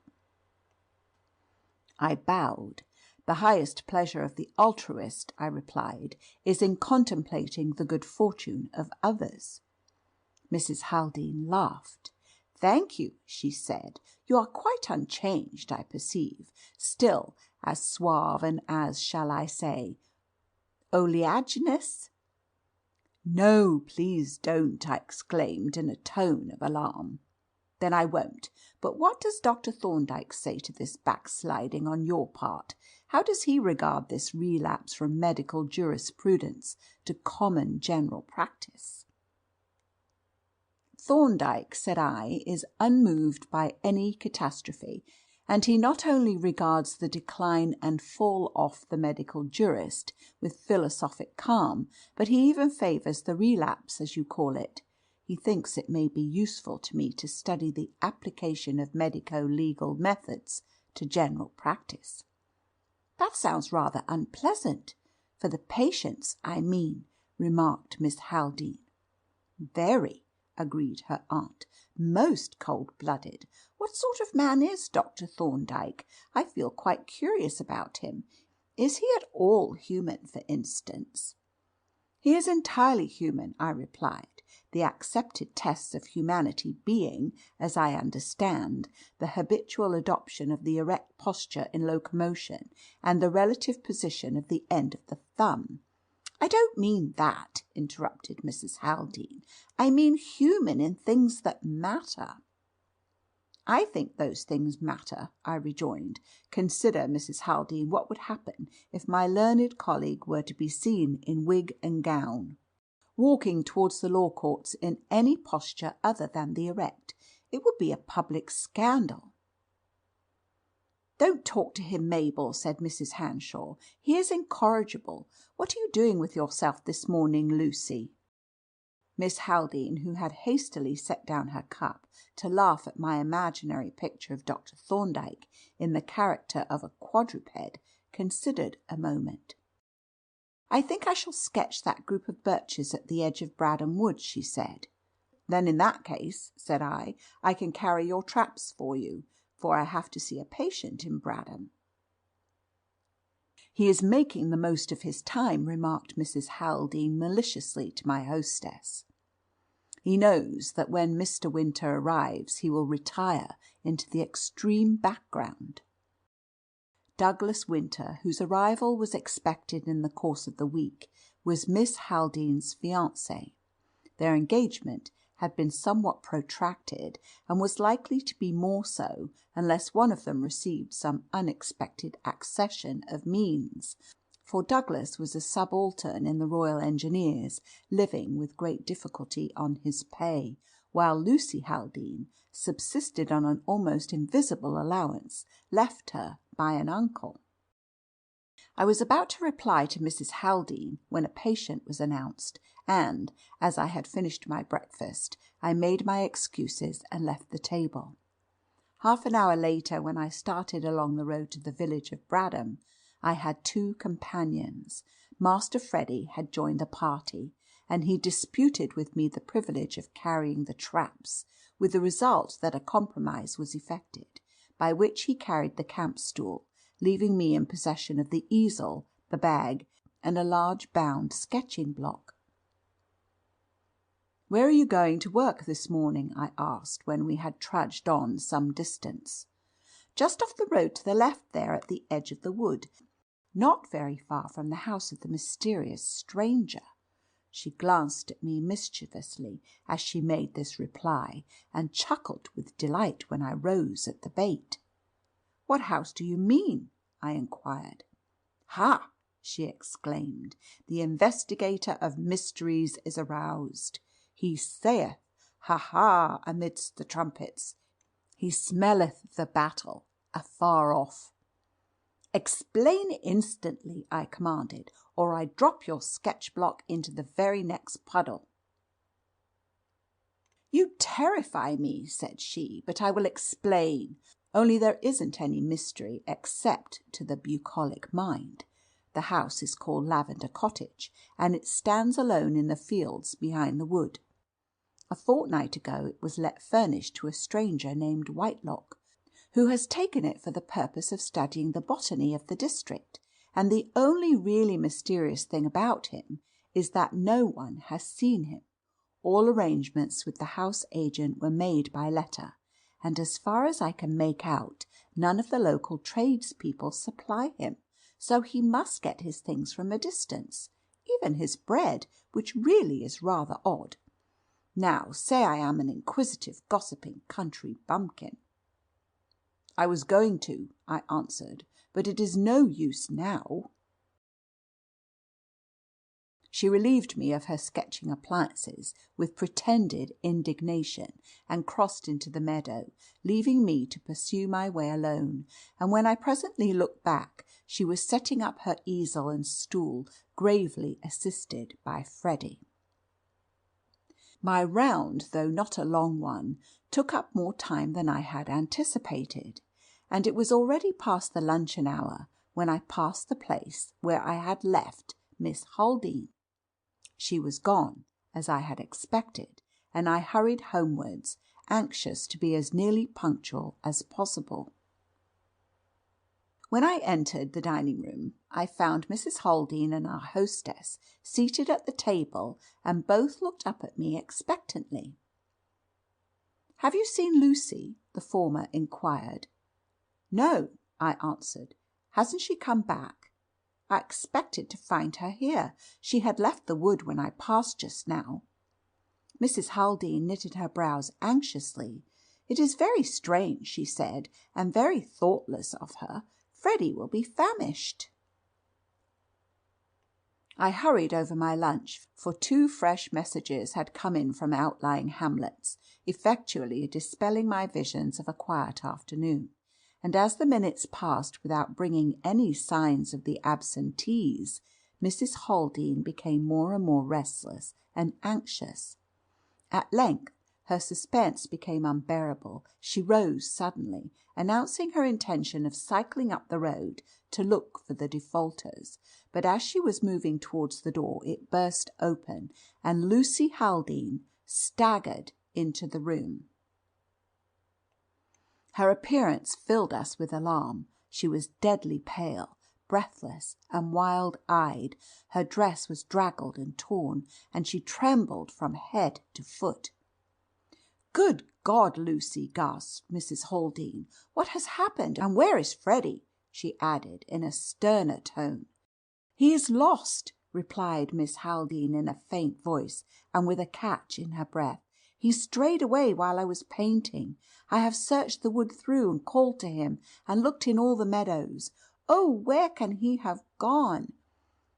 I bowed. "The highest pleasure of the altruist," I replied, "is in contemplating the good fortune of others." Mrs. Haldane laughed. "Thank you," she said. "You are quite unchanged, I perceive. Still as suave and as, shall I say, oleaginous?" "No, please don't," I exclaimed in a tone of alarm. "Then I won't. But what does Dr. Thorndyke say to this backsliding on your part? How does he regard this relapse from medical jurisprudence to common general practice?" "Thorndyke," said I, "is unmoved by any catastrophe, and he not only regards the decline and fall off the medical jurist with philosophic calm, but he even favours the relapse, as you call it. He thinks it may be useful to me to study the application of medico-legal methods to general practice." "That sounds rather unpleasant for the patients, I mean," remarked Miss Haldane. "Very," agreed her aunt. "Most cold-blooded. What sort of man is Dr. Thorndyke? I feel quite curious about him. Is he at all human, for instance?" "He is entirely human," I replied, "the accepted tests of humanity being, as I understand, the habitual adoption of the erect posture in locomotion and the relative position of the end of the thumb." "I don't mean that," interrupted Mrs. Haldane. "I mean human in things that matter." "I think those things matter," I rejoined. "Consider, Mrs. Haldane, what would happen if my learned colleague were to be seen in wig and gown, walking towards the law courts in any posture other than the erect. It would be a public scandal." "Don't talk to him, Mabel," said Mrs. Hanshaw. "He is incorrigible. What are you doing with yourself this morning, Lucy?" Miss Haldane, who had hastily set down her cup to laugh at my imaginary picture of Dr. Thorndyke in the character of a quadruped, considered a moment. "I think I shall sketch that group of birches at the edge of Bradham Wood," she said. "Then in that case," said I can carry your traps for you, for I have to see a patient in Bradham." "He is making the most of his time," remarked Mrs. Haldane maliciously to my hostess. "He knows that when Mr. Winter arrives he will retire into the extreme background." Douglas Winter, whose arrival was expected in the course of the week, was Miss Haldane's fiancé. Their engagement had been somewhat protracted, and was likely to be more so unless one of them received some unexpected accession of means, for Douglas was a subaltern in the Royal Engineers, living with great difficulty on his pay, while Lucy Haldane subsisted on an almost invisible allowance left her by an uncle. I was about to reply to Mrs. Haldane when a patient was announced, and, as I had finished my breakfast, I made my excuses and left the table. Half an hour later, when I started along the road to the village of Bradham, I had 2 companions. Master Freddy had joined the party, and he disputed with me the privilege of carrying the traps, with the result that a compromise was effected, by which he carried the camp stool, leaving me in possession of the easel, the bag, and a large bound sketching block. "Where are you going to work this morning?" I asked, when we had trudged on some distance. "Just off the road to the left there, at the edge of the wood, not very far from the house of the mysterious stranger." She glanced at me mischievously as she made this reply, and chuckled with delight when I rose at the bait. "What house do you mean?" I inquired. "Ha!" she exclaimed, "the investigator of mysteries is aroused. He saith, 'Ha, ha!' amidst the trumpets. He smelleth the battle afar off." "Explain instantly," I commanded, "or I drop your sketch block into the very next puddle." "You terrify me," said she, "but I will explain. Only there isn't any mystery except to the bucolic mind. The house is called Lavender Cottage, and it stands alone in the fields behind the wood. A fortnight ago it was let furnished to a stranger named Whitelock, who has taken it for the purpose of studying the botany of the district, and the only really mysterious thing about him is that no one has seen him. All arrangements with the house agent were made by letter, and as far as I can make out, none of the local tradespeople supply him, so he must get his things from a distance, even his bread, which really is rather odd. Now, say I am an inquisitive, gossiping country bumpkin." "I was going to," I answered, "but it is no use now." She relieved me of her sketching appliances with pretended indignation, and crossed into the meadow, leaving me to pursue my way alone, and when I presently looked back, she was setting up her easel and stool, gravely assisted by Freddie. My round, though not a long one, took up more time than I had anticipated, and it was already past the luncheon hour when I passed the place where I had left Miss Haldane. She was gone, as I had expected, and I hurried homewards, anxious to be as nearly punctual as possible. When I entered the dining room, I found Mrs. Haldane and our hostess seated at the table, and both looked up at me expectantly. "Have you seen Lucy?" the former inquired. "No," I answered. "Hasn't she come back?" "I expected to find her here. She had left the wood when I passed just now." Mrs. Haldane knitted her brows anxiously. "It is very strange," she said, "and very thoughtless of her. Freddie will be famished." I hurried over my lunch, for 2 fresh messages had come in from outlying hamlets, effectually dispelling my visions of a quiet afternoon, and as the minutes passed without bringing any signs of the absentees, Mrs. Haldane became more and more restless and anxious. At length her suspense became unbearable. She rose suddenly, announcing her intention of cycling up the road to look for the defaulters, but as she was moving towards the door it burst open, and Lucy Haldane staggered into the room. Her appearance filled us with alarm. She was deadly pale, breathless, and wild-eyed. Her dress was draggled and torn, and she trembled from head to foot. "Good God, Lucy!" gasped Mrs. Haldane. "What has happened, and where is Freddie?" she added in a sterner tone. "He is lost," replied Miss Haldane in a faint voice, and with a catch in her breath. "He strayed away while I was painting. I have searched the wood through, and called to him, and looked in all the meadows. Oh, where can he have gone?"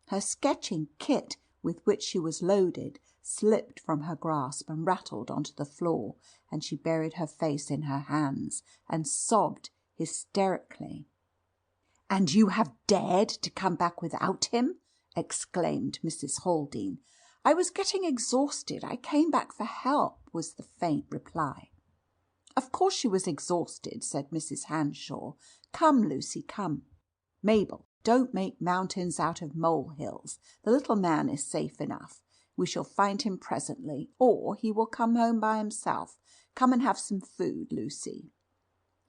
Her sketching kit, with which she was loaded, slipped from her grasp and rattled onto the floor, and she buried her face in her hands and sobbed hysterically. "And you have dared to come back without him?" exclaimed Mrs. Haldane. "I was getting exhausted. I came back for help," was the faint reply. "Of course she was exhausted," said Mrs. Hanshaw. "Come, Lucy, come. Mabel, don't make mountains out of molehills. The little man is safe enough. We shall find him presently, or he will come home by himself. Come and have some food, Lucy."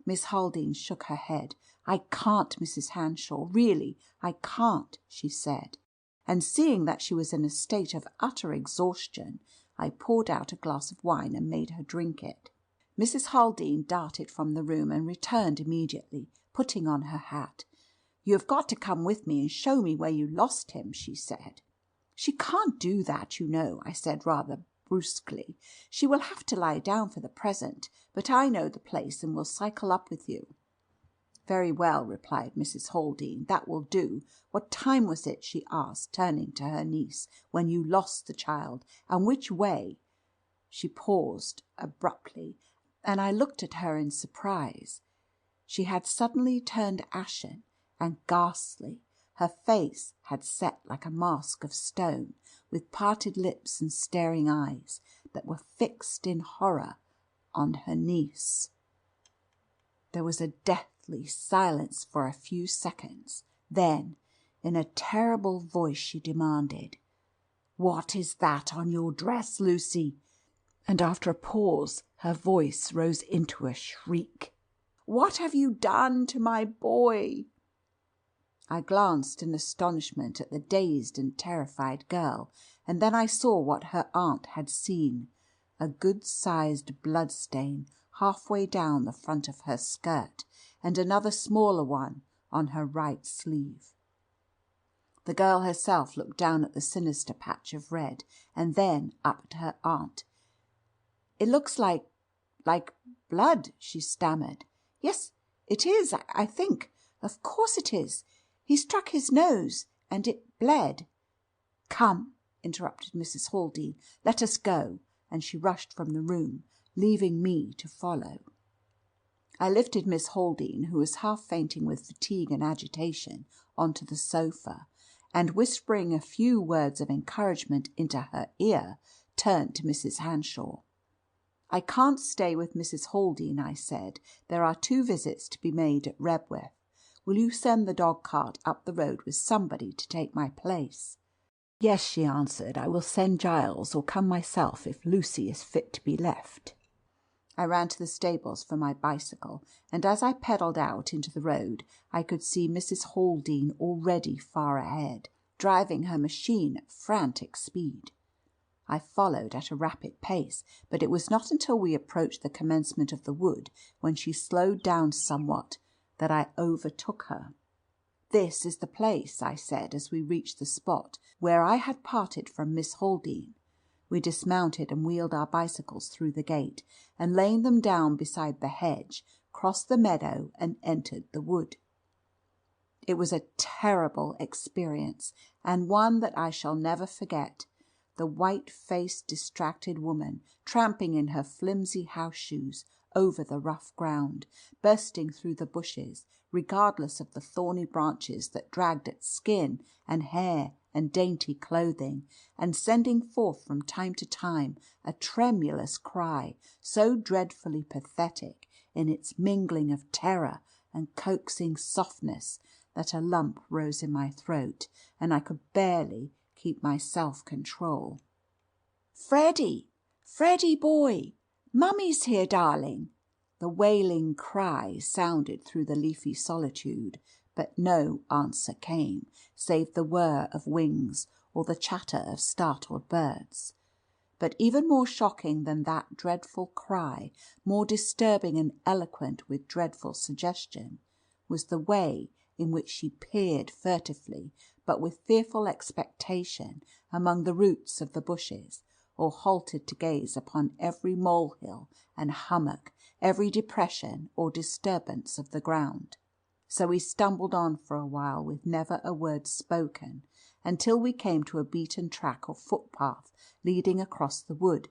Miss Haldane shook her head. "I can't, Mrs. Hanshaw. Really, I can't," she said. And seeing that she was in a state of utter exhaustion, I poured out a glass of wine and made her drink it. Mrs. Haldane darted from the room and returned immediately, putting on her hat. "You have got to come with me and show me where you lost him," she said. "She can't do that, you know," I said rather brusquely. "She will have to lie down for the present, but I know the place and will cycle up with you." "Very well," replied Mrs. Haldane. "That will do. What time was it," she asked, turning to her niece, "when you lost the child, and which way?" She paused abruptly, and I looked at her in surprise. She had suddenly turned ashen and ghastly. Her face had set like a mask of stone, with parted lips and staring eyes that were fixed in horror on her niece. There was a deathly silence for a few seconds. Then, in a terrible voice, she demanded, "What is that on your dress, Lucy?" And after a pause, her voice rose into a shriek. "What have you done to my boy?" I glanced in astonishment at the dazed and terrified girl, and then I saw what her aunt had seen, a good-sized bloodstain halfway down the front of her skirt, and another smaller one on her right sleeve. The girl herself looked down at the sinister patch of red, and then up at her aunt. "It looks like blood," she stammered. "Yes, it is, I think. Of course it is. He struck his nose, and it bled." "Come," interrupted Mrs. Haldane, "let us go," and she rushed from the room, leaving me to follow. I lifted Miss Haldane, who was half fainting with fatigue and agitation, onto the sofa, and whispering a few words of encouragement into her ear, turned to Mrs. Hanshaw. "I can't stay with Mrs. Haldane," I said. "There are 2 visits to be made at Rebworth. Will you send the dog cart up the road with somebody to take my place?" "Yes," she answered. "I will send Giles, or come myself if Lucy is fit to be left." I ran to the stables for my bicycle, and as I pedalled out into the road I could see Mrs. Haldane already far ahead, driving her machine at frantic speed. I followed at a rapid pace, but it was not until we approached the commencement of the wood, when she slowed down somewhat, that I overtook her. "This is the place," I said, as we reached the spot where I had parted from Miss Haldane. We dismounted and wheeled our bicycles through the gate, and laying them down beside the hedge, crossed the meadow and entered the wood. It was a terrible experience, and one that I shall never forget. The white-faced, distracted woman, tramping in her flimsy house shoes over the rough ground, bursting through the bushes, regardless of the thorny branches that dragged at skin and hair and dainty clothing, and sending forth from time to time a tremulous cry, so dreadfully pathetic in its mingling of terror and coaxing softness that a lump rose in my throat, and I could barely keep my self-control. "Freddie! Freddie boy! Mummy's here, darling!" The wailing cry sounded through the leafy solitude, but no answer came, save the whir of wings or the chatter of startled birds. But even more shocking than that dreadful cry, more disturbing and eloquent with dreadful suggestion, was the way in which she peered furtively, but with fearful expectation, among the roots of the bushes, or halted to gaze upon every molehill and hummock, every depression or disturbance of the ground. So we stumbled on for a while with never a word spoken, until we came to a beaten track or footpath leading across the wood.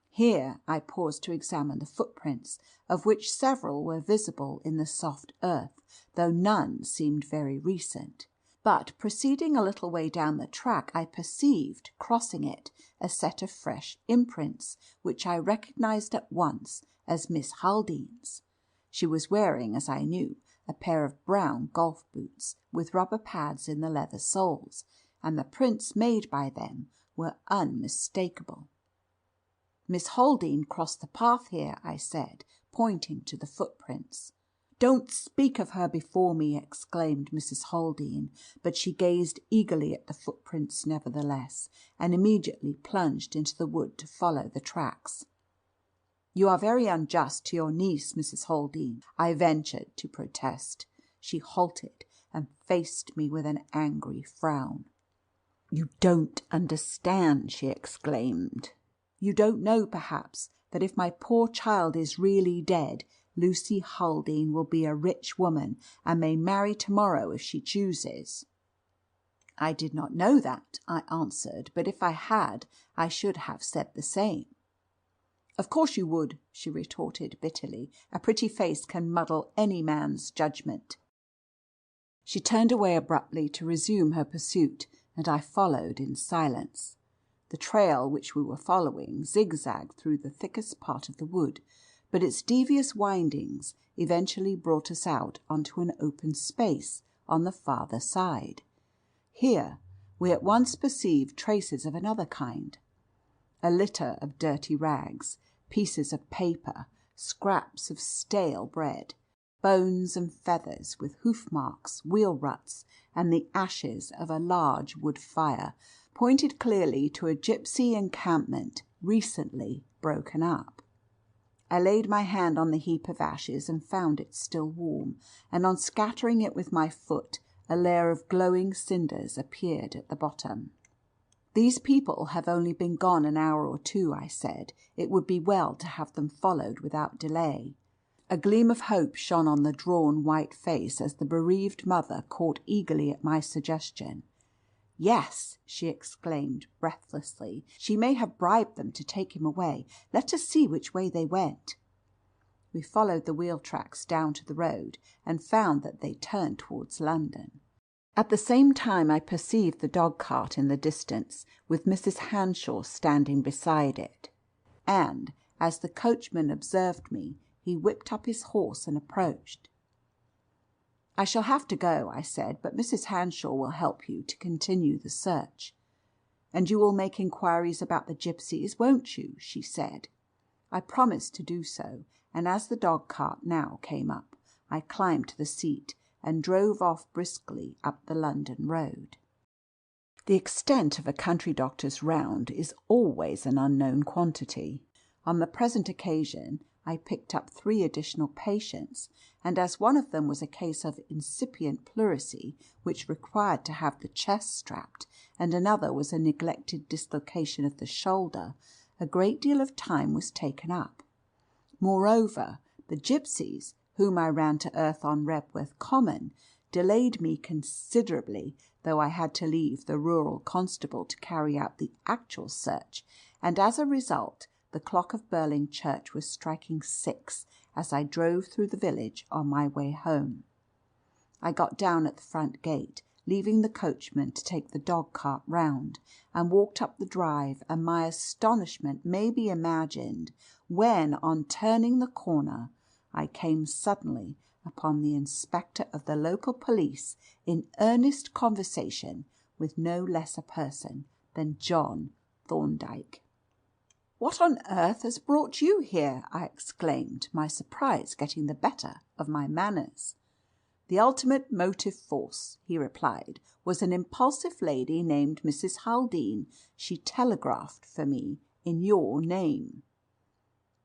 Here I paused to examine the footprints, of which several were visible in the soft earth, though none seemed very recent. But proceeding a little way down the track, I perceived, crossing it, a set of fresh imprints, which I recognized at once as Miss Haldane's. She was wearing, as I knew, a pair of brown golf boots, with rubber pads in the leather soles, and the prints made by them were unmistakable. "Miss Haldane crossed the path here," I said, pointing to the footprints. "Don't speak of her before me," exclaimed Mrs. Haldane, but she gazed eagerly at the footprints nevertheless, and immediately plunged into the wood to follow the tracks. "You are very unjust to your niece, Mrs. Haldane," I ventured to protest. She halted and faced me with an angry frown. "You don't understand," she exclaimed. "You don't know, perhaps, that if my poor child is really dead, Lucy Haldane will be a rich woman and may marry tomorrow if she chooses." "I did not know that," I answered, "but if I had, I should have said the same." "Of course you would," she retorted bitterly. "A pretty face can muddle any man's judgment." She turned away abruptly to resume her pursuit, and I followed in silence. The trail which we were following zigzagged through the thickest part of the wood, but its devious windings eventually brought us out onto an open space on the farther side. Here we at once perceived traces of another kind. A litter of dirty rags, pieces of paper, scraps of stale bread, bones and feathers with hoof marks, wheel ruts, and the ashes of a large wood fire pointed clearly to a gypsy encampment recently broken up. I laid my hand on the heap of ashes and found it still warm, and on scattering it with my foot, a layer of glowing cinders appeared at the bottom. "These people have only been gone an hour or two," I said. "It would be well to have them followed without delay." A gleam of hope shone on the drawn white face as the bereaved mother caught eagerly at my suggestion. "Yes," she exclaimed breathlessly, "she may have bribed them to take him away. Let us see which way they went." We followed the wheel tracks down to the road and found that they turned towards London. At the same time I perceived the dog cart in the distance, with Mrs. Hanshaw standing beside it. And, as the coachman observed me, he whipped up his horse and approached. "I shall have to go," I said, "but Mrs. Hanshaw will help you to continue the search." "And you will make inquiries about the gypsies, won't you?" she said. I promised to do so, and as the dog cart now came up, I climbed to the seat and drove off briskly up the London road. The extent of a country doctor's round is always an unknown quantity. On the present occasion I picked up 3 additional patients, and as one of them was a case of incipient pleurisy, which required to have the chest strapped, and another was a neglected dislocation of the shoulder, a great deal of time was taken up. Moreover, the gypsies, whom I ran to earth on Rebworth Common, delayed me considerably, though I had to leave the rural constable to carry out the actual search, and as a result the clock of Burling Church was striking 6 as I drove through the village on my way home. I got down at the front gate, leaving the coachman to take the dog cart round, and walked up the drive, and my astonishment may be imagined when, on turning the corner, I came suddenly upon the inspector of the local police in earnest conversation with no less a person than John Thorndyke. "What on earth has brought you here?" I exclaimed, my surprise getting the better of my manners. "The ultimate motive force," he replied, "was an impulsive lady named Mrs. Haldane. She telegraphed for me in your name."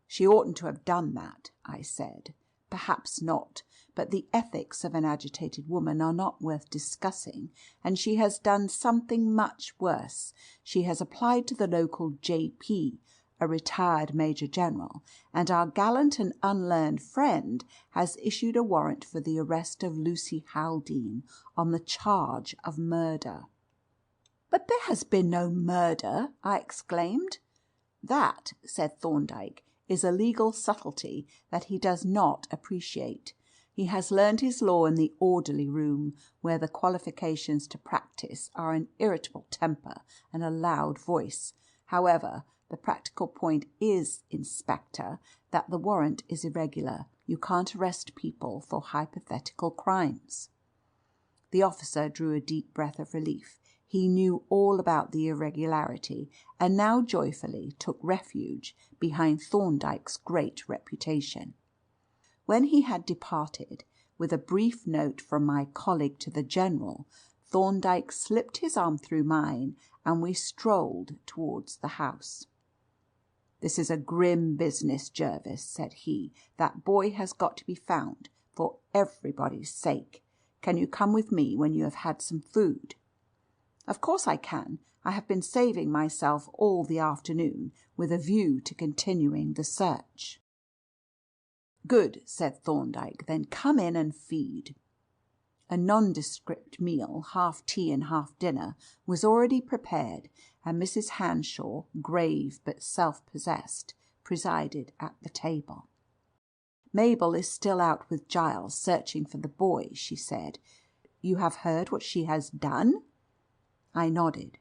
"She oughtn't to have done that," I said. "Perhaps not, but the ethics of an agitated woman are not worth discussing, and she has done something much worse. She has applied to the local J.P., a retired Major General, and our gallant and unlearned friend has issued a warrant for the arrest of Lucy Haldane on the charge of murder." "But there has been no murder!" I exclaimed. "That," said Thorndyke, "is a legal subtlety that he does not appreciate. He has learned his law in the orderly room, where the qualifications to practice are an irritable temper and a loud voice. However, the practical point is, Inspector, that the warrant is irregular. You can't arrest people for hypothetical crimes." The officer drew a deep breath of relief. He knew all about the irregularity, and now joyfully took refuge behind Thorndyke's great reputation. When he had departed, with a brief note from my colleague to the General, Thorndyke slipped his arm through mine, and we strolled towards the house. "This is a grim business, Jervis," said he. "That boy has got to be found, for everybody's sake. Can you come with me when you have had some food?" "Of course I can. I have been saving myself all the afternoon, with a view to continuing the search." "Good," said Thorndyke. "Then come in and feed." A nondescript meal, half tea and half dinner, was already prepared, and Mrs. Hanshaw, grave but self-possessed, presided at the table. "Mabel is still out with Giles, searching for the boy," she said. "You have heard what she has done?" I nodded.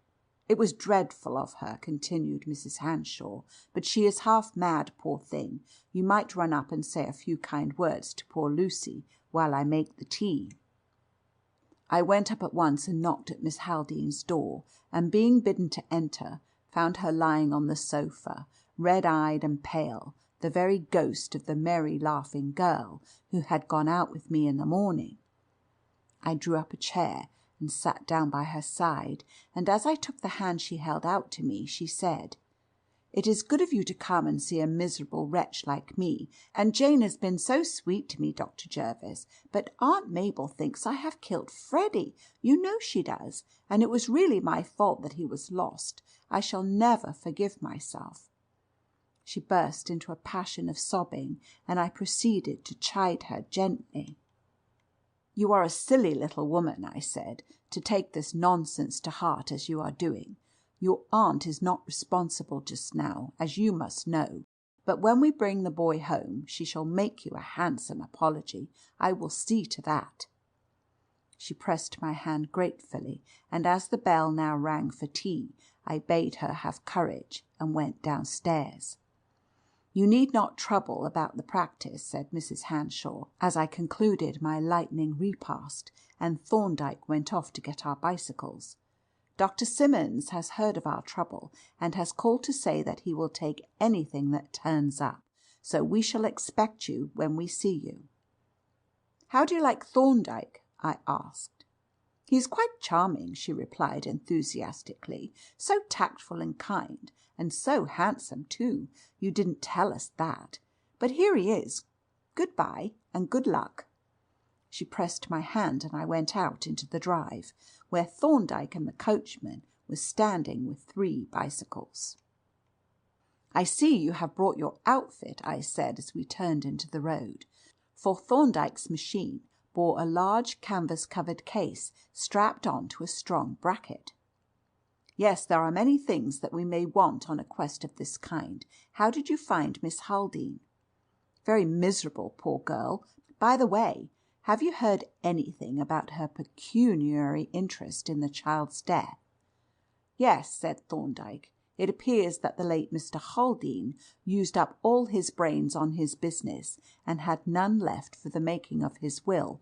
"It was dreadful of her," continued Mrs. Hanshaw, "but she is half mad, poor thing. You might run up and say a few kind words to poor Lucy while I make the tea." I went up at once and knocked at Miss Haldane's door, and being bidden to enter, found her lying on the sofa, red-eyed and pale, the very ghost of the merry laughing girl who had gone out with me in the morning. I drew up a chair and sat down by her side, and as I took the hand she held out to me, she said, "It is good of you to come and see a miserable wretch like me, and Jane has been so sweet to me, Dr. Jervis, but Aunt Mabel thinks I have killed Freddie. You know she does, and it was really my fault that he was lost. I shall never forgive myself." She burst into a passion of sobbing, and I proceeded to chide her gently. "You are a silly little woman," I said, "to take this nonsense to heart as you are doing. Your aunt is not responsible just now, as you must know, but when we bring the boy home she shall make you a handsome apology. I will see to that." She pressed my hand gratefully, and as the bell now rang for tea, I bade her have courage and went downstairs. "You need not trouble about the practice," said Mrs. Hanshaw, as I concluded my lightning repast, and Thorndyke went off to get our bicycles. "Dr. Simmons has heard of our trouble, and has called to say that he will take anything that turns up, so we shall expect you when we see you." "How do you like Thorndyke?" I asked. "He is quite charming," she replied enthusiastically. "So tactful and kind, and so handsome too. You didn't tell us that. But here he is. Good-bye, and good luck." She pressed my hand, and I went out into the drive, where Thorndyke and the coachman were standing with 3 bicycles. "I see you have brought your outfit," I said as we turned into the road, for Thorndyke's machine bore a large canvas-covered case strapped on to a strong bracket. "Yes, there are many things that we may want on a quest of this kind. How did you find Miss Haldane?" "Very miserable, poor girl. By the way, have you heard anything about her pecuniary interest in the child's death?" "Yes," said Thorndyke. "It appears that the late Mr. Haldane used up all his brains on his business, and had none left for the making of his will,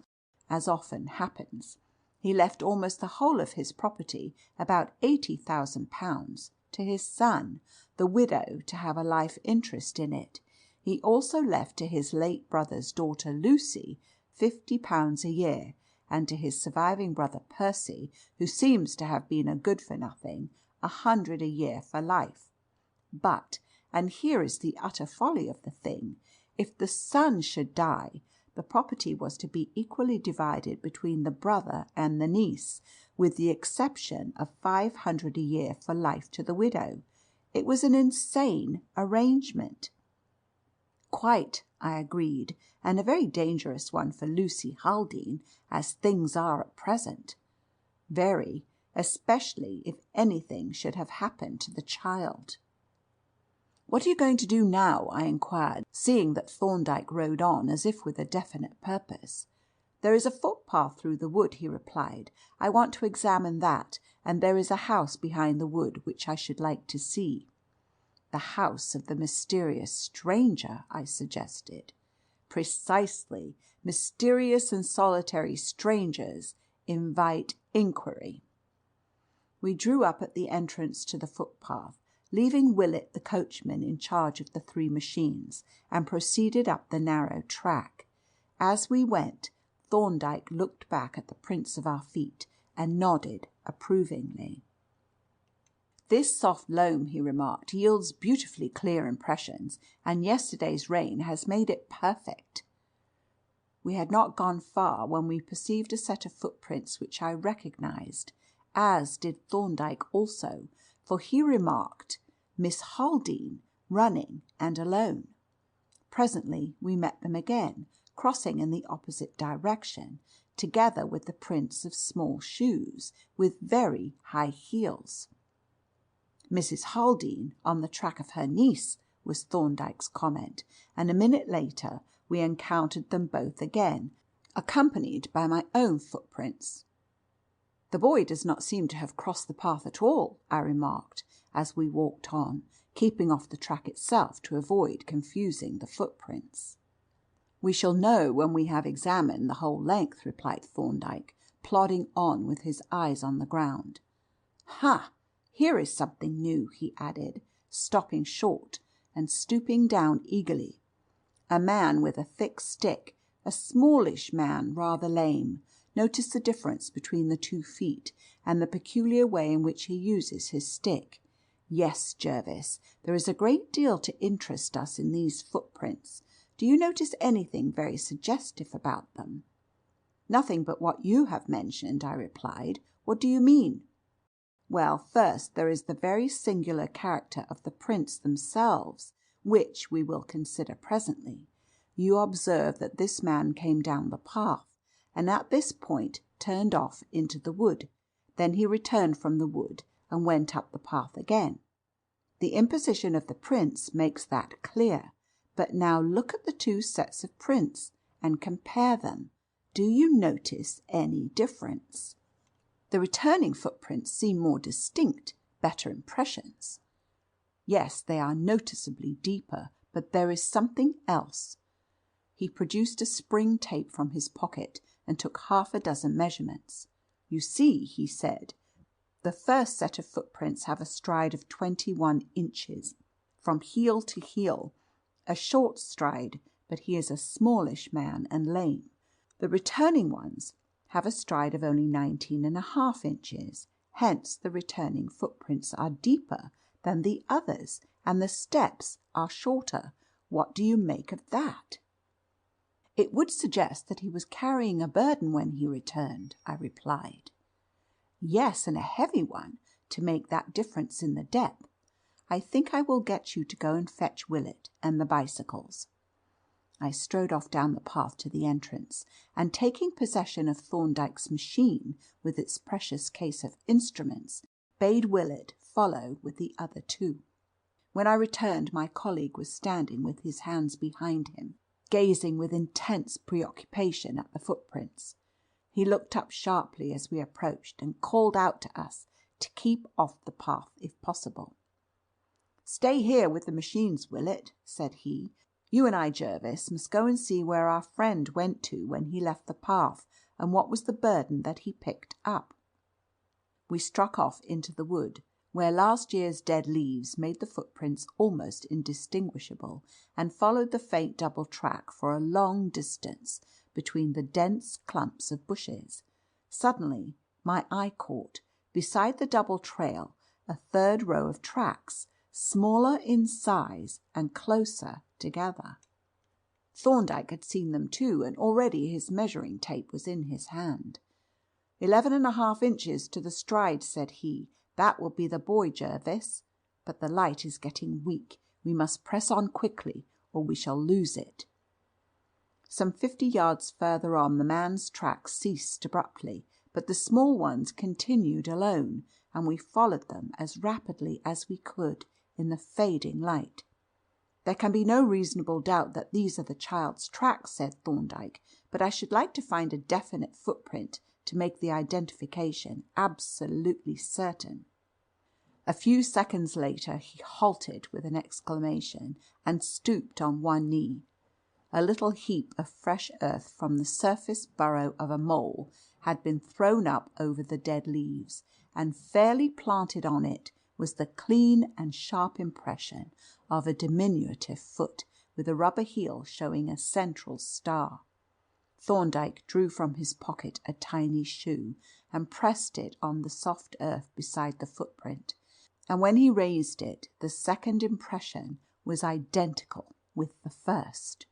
as often happens. He left almost the whole of his property, about £80,000, to his son, the widow, to have a life interest in it. He also left to his late brother's daughter Lucy £50 a year, and to his surviving brother Percy, who seems to have been a good-for-nothing, 100 a year for life. But, and here is the utter folly of the thing, if the son should die, the property was to be equally divided between the brother and the niece, with the exception of 500 a year for life to the widow. It was an insane arrangement." "Quite," I agreed, "and a very dangerous one for Lucy Haldane, as things are at present. Very, especially if anything should have happened to the child." "What are you going to do now?" I inquired, seeing that Thorndyke rode on as if with a definite purpose. "There is a footpath through the wood," he replied. "I want to examine that, and there is a house behind the wood which I should like to see." "The house of the mysterious stranger," I suggested. "Precisely. Mysterious and solitary strangers invite inquiry." We drew up at the entrance to the footpath, leaving Willett the coachman in charge of the 3 machines, and proceeded up the narrow track. As we went, Thorndyke looked back at the prints of our feet and nodded approvingly. "This soft loam," he remarked, "yields beautifully clear impressions, and yesterday's rain has made it perfect." We had not gone far when we perceived a set of footprints which I recognized, as did Thorndyke also, for he remarked Miss Haldean running and alone. Presently we met them again, crossing in the opposite direction, together with the prints of small shoes with very high heels. "Mrs. Haldean on the track of her niece," was Thorndyke's comment, and a minute later we encountered them both again, accompanied by my own footprints. "The boy does not seem to have crossed the path at all," I remarked, as we walked on, keeping off the track itself to avoid confusing the footprints. "We shall know when we have examined the whole length," replied Thorndyke, plodding on with his eyes on the ground. "Ha! Here is something new," he added, stopping short and stooping down eagerly. "A man with a thick stick, a smallish man, rather lame. Notice the difference between the 2 feet, and the peculiar way in which he uses his stick. Yes, Jervis, there is a great deal to interest us in these footprints. Do you notice anything very suggestive about them?" "Nothing but what you have mentioned," I replied. "What do you mean?" "Well, first there is the very singular character of the prints themselves, which we will consider presently. You observe that this man came down the path, and at this point turned off into the wood. Then he returned from the wood and went up the path again. The imposition of the prints makes that clear. But now look at the 2 sets of prints and compare them. Do you notice any difference?" "The returning footprints seem more distinct, better impressions." "Yes, they are noticeably deeper, but there is something else." He produced a spring tape from his pocket and took 6 measurements. "You see," he said, "the first set of footprints have a stride of 21 inches, from heel to heel, a short stride, but he is a smallish man and lame. The returning ones have a stride of only 19½ inches. Hence the returning footprints are deeper than the others, and the steps are shorter. What do you make of that?" "It would suggest that he was carrying a burden when he returned," I replied. "Yes, and a heavy one, to make that difference in the depth. I think I will get you to go and fetch Willett and the bicycles." I strode off down the path to the entrance, and taking possession of Thorndyke's machine with its precious case of instruments, bade Willett follow with the other 2. When I returned, my colleague was standing with his hands behind him, gazing with intense preoccupation at the footprints. He looked up sharply as we approached and called out to us to keep off the path if possible. "Stay here with the machines, Willett," said he. "You and I, Jervis, must go and see where our friend went to when he left the path, and what was the burden that he picked up." We struck off into the wood, where last year's dead leaves made the footprints almost indistinguishable, and followed the faint double track for a long distance between the dense clumps of bushes. Suddenly my eye caught, beside the double trail, a 3rd row of tracks, smaller in size and closer together. Thorndyke had seen them too, and already his measuring tape was in his hand. 11½ inches to the stride," said he. "That will be the boy, Jervis. But the light is getting weak. We must press on quickly, or we shall lose it." Some 50 yards further on the man's tracks ceased abruptly, but the small ones continued alone, and we followed them as rapidly as we could in the fading light. "There can be no reasonable doubt that these are the child's tracks," said Thorndyke, "but I should like to find a definite footprint to make the identification absolutely certain." A few seconds later he halted with an exclamation and stooped on one knee. A little heap of fresh earth from the surface burrow of a mole had been thrown up over the dead leaves, and fairly planted on it was the clean and sharp impression of a diminutive foot with a rubber heel showing a central star. Thorndyke drew from his pocket a tiny shoe and pressed it on the soft earth beside the footprint, and when he raised it, the second impression was identical with the first.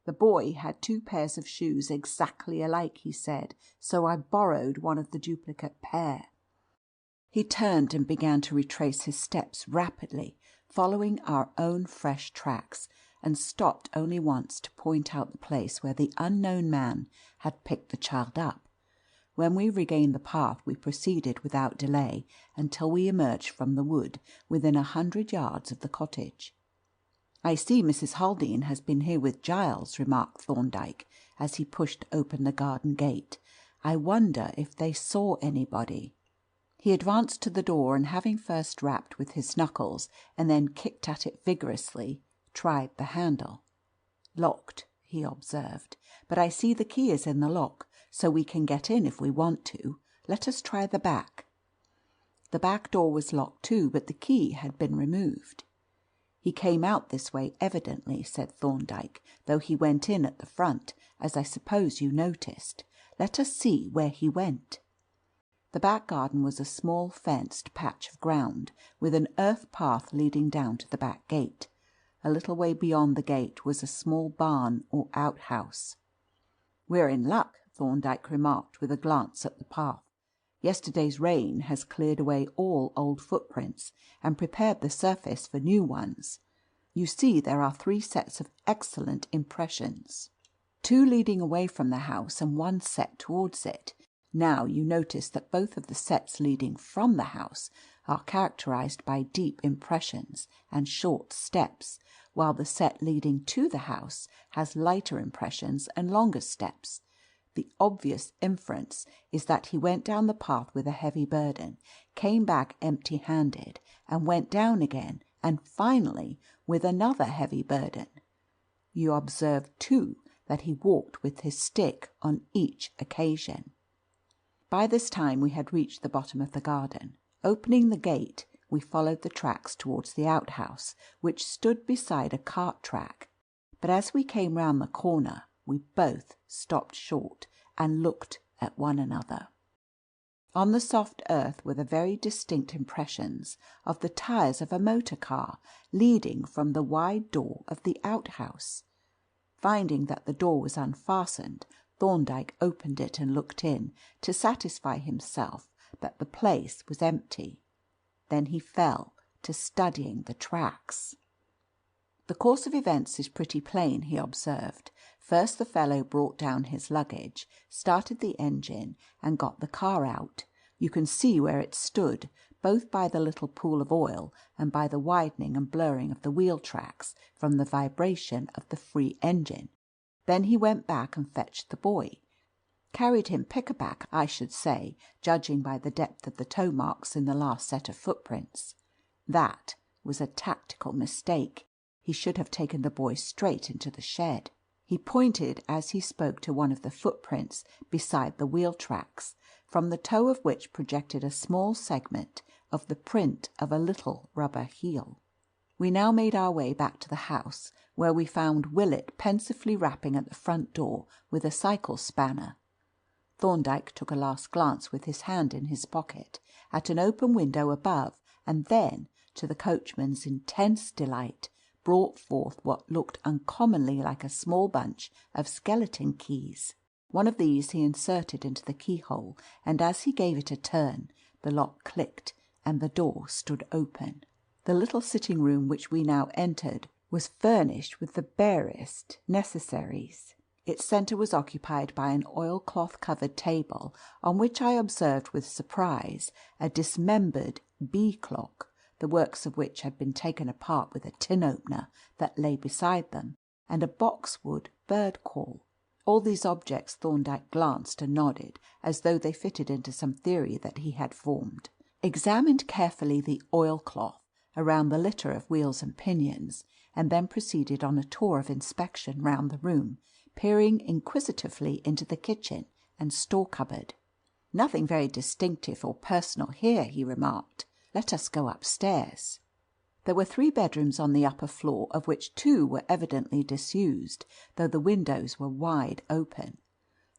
The boy had 2 pairs of shoes exactly alike, he said, so I borrowed one of the duplicate pair. He turned and began to retrace his steps rapidly, following our own fresh tracks, and stopped only once to point out the place where the unknown man had picked the child up. When we regained the path, we proceeded without delay until we emerged from the wood within 100 yards of the cottage. "I see Mrs. Haldane has been here with Giles," remarked Thorndyke, as he pushed open the garden gate. "I wonder if they saw anybody." He advanced to the door, and having first rapped with his knuckles and then kicked at it vigorously, tried the handle. "Locked," he observed, "but I see the key is in the lock, so we can get in if we want to. Let us try the back." The back door was locked too, but the key had been removed. "He came out this way evidently," said Thorndyke, "though he went in at the front, as I suppose you noticed. Let us see where he went." The back garden was a small fenced patch of ground, with an earth path leading down to the back gate. A little way beyond the gate was a small barn or outhouse. "We're in luck," Thorndyke remarked with a glance at the path. "Yesterday's rain has cleared away all old footprints and prepared the surface for new ones. You see, there are 3 sets of excellent impressions, 2 leading away from the house and 1 set towards it. Now you notice that both of the sets leading from the house are characterized by deep impressions and short steps, while the set leading to the house has lighter impressions and longer steps. The obvious inference is that he went down the path with a heavy burden, came back empty-handed, and went down again, and finally with another heavy burden. You observe, too, that he walked with his stick on each occasion." By this time we had reached the bottom of the garden. Opening the gate, we followed the tracks towards the outhouse, which stood beside a cart track. But as we came round the corner, we both stopped short and looked at one another. On the soft earth were the very distinct impressions of the tyres of a motor car leading from the wide door of the outhouse. Finding that the door was unfastened, Thorndyke opened it and looked in, to satisfy himself that the place was empty. Then he fell to studying the tracks. "The course of events is pretty plain," he observed. "First the fellow brought down his luggage, started the engine, and got the car out. You can see where it stood, both by the little pool of oil and by the widening and blurring of the wheel tracks from the vibration of the free engine. Then he went back and fetched the boy. Carried him pick-a-back, I should say, judging by the depth of the toe marks in the last set of footprints. That was a tactical mistake. He should have taken the boy straight into the shed." He pointed as he spoke to one of the footprints beside the wheel tracks, from the toe of which projected a small segment of the print of a little rubber heel. We now made our way back to the house, where we found Willett pensively rapping at the front door with a cycle spanner. Thorndyke took a last glance with his hand in his pocket at an open window above, and then, to the coachman's intense delight, brought forth what looked uncommonly like a small bunch of skeleton keys. One of these he inserted into the keyhole, and as he gave it a turn, the lock clicked and the door stood open. The little sitting room which we now entered was furnished with the barest necessaries. Its centre was occupied by an oilcloth-covered table, on which I observed with surprise a dismembered bee clock, the works of which had been taken apart with a tin opener that lay beside them, and a boxwood bird call. All these objects Thorndyke glanced and nodded, as though they fitted into some theory that he had formed. Examined carefully the oilcloth around the litter of wheels and pinions, and then proceeded on a tour of inspection round the room, peering inquisitively into the kitchen and store cupboard. "Nothing very distinctive or personal here," he remarked. "Let us go upstairs." There were 3 bedrooms on the upper floor, of which 2 were evidently disused, though the windows were wide open.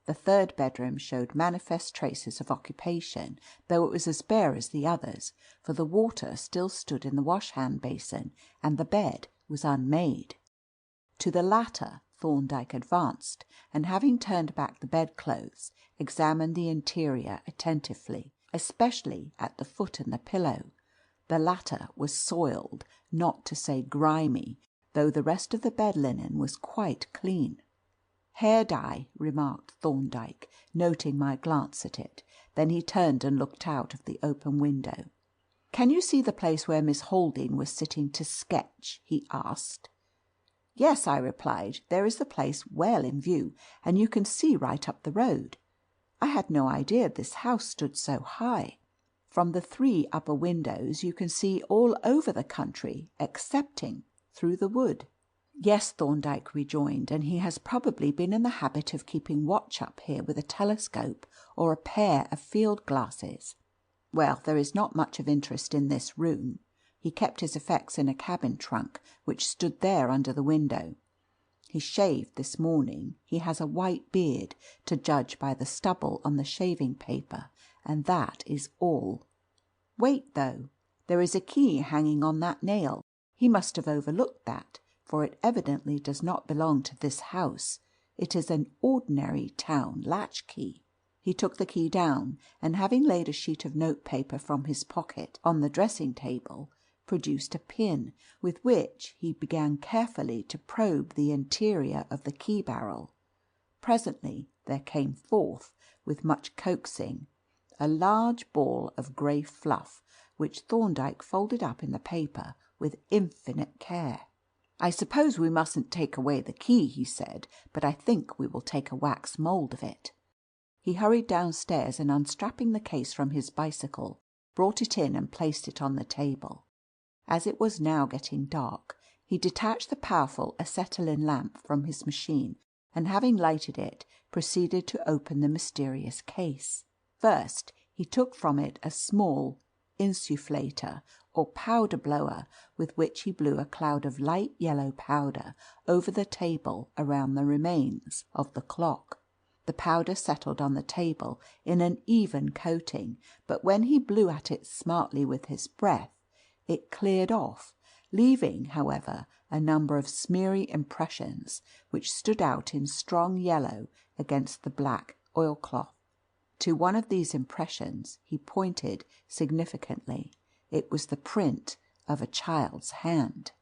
The 3rd bedroom showed manifest traces of occupation, though it was as bare as the others, for the water still stood in the wash-hand basin, and the bed was unmade. To the latter Thorndyke advanced, and having turned back the bedclothes, examined the interior attentively, especially at the foot and the pillow. The latter was soiled, not to say grimy, though the rest of the bed linen was quite clean. "Hair dye," remarked Thorndyke, noting my glance at it. Then he turned and looked out of the open window. "Can you see the place where Miss Haldane was sitting to sketch?" he asked. "Yes," I replied. "There is the place well in view, and you can see right up the road. I had no idea this house stood so high. From the 3 upper windows you can see all over the country, excepting through the wood." "Yes," Thorndyke rejoined, "and he has probably been in the habit of keeping watch up here with a telescope or a pair of field glasses. Well, there is not much of interest in this room. He kept his effects in a cabin trunk, which stood there under the window. He shaved this morning. He has a white beard, to judge by the stubble on the shaving paper, and that is all. Wait, though. There is a key hanging on that nail. He must have overlooked that, for it evidently does not belong to this house. It is an ordinary town latchkey." He took the key down, and having laid a sheet of notepaper from his pocket on the dressing table, produced a pin, with which he began carefully to probe the interior of the key barrel. Presently there came forth, with much coaxing, a large ball of grey fluff, which Thorndyke folded up in the paper with infinite care. "I suppose we mustn't take away the key," he said, "but I think we will take a wax mould of it." He hurried downstairs and, unstrapping the case from his bicycle, brought it in and placed it on the table. As it was now getting dark, he detached the powerful acetylene lamp from his machine, and having lighted it, proceeded to open the mysterious case. First, he took from it a small insufflator or powder blower, with which he blew a cloud of light yellow powder over the table around the remains of the clock. The powder settled on the table in an even coating, but when he blew at it smartly with his breath, it cleared off, leaving, however, a number of smeary impressions which stood out in strong yellow against the black oilcloth. To one of these impressions he pointed significantly. It was the print of a child's hand.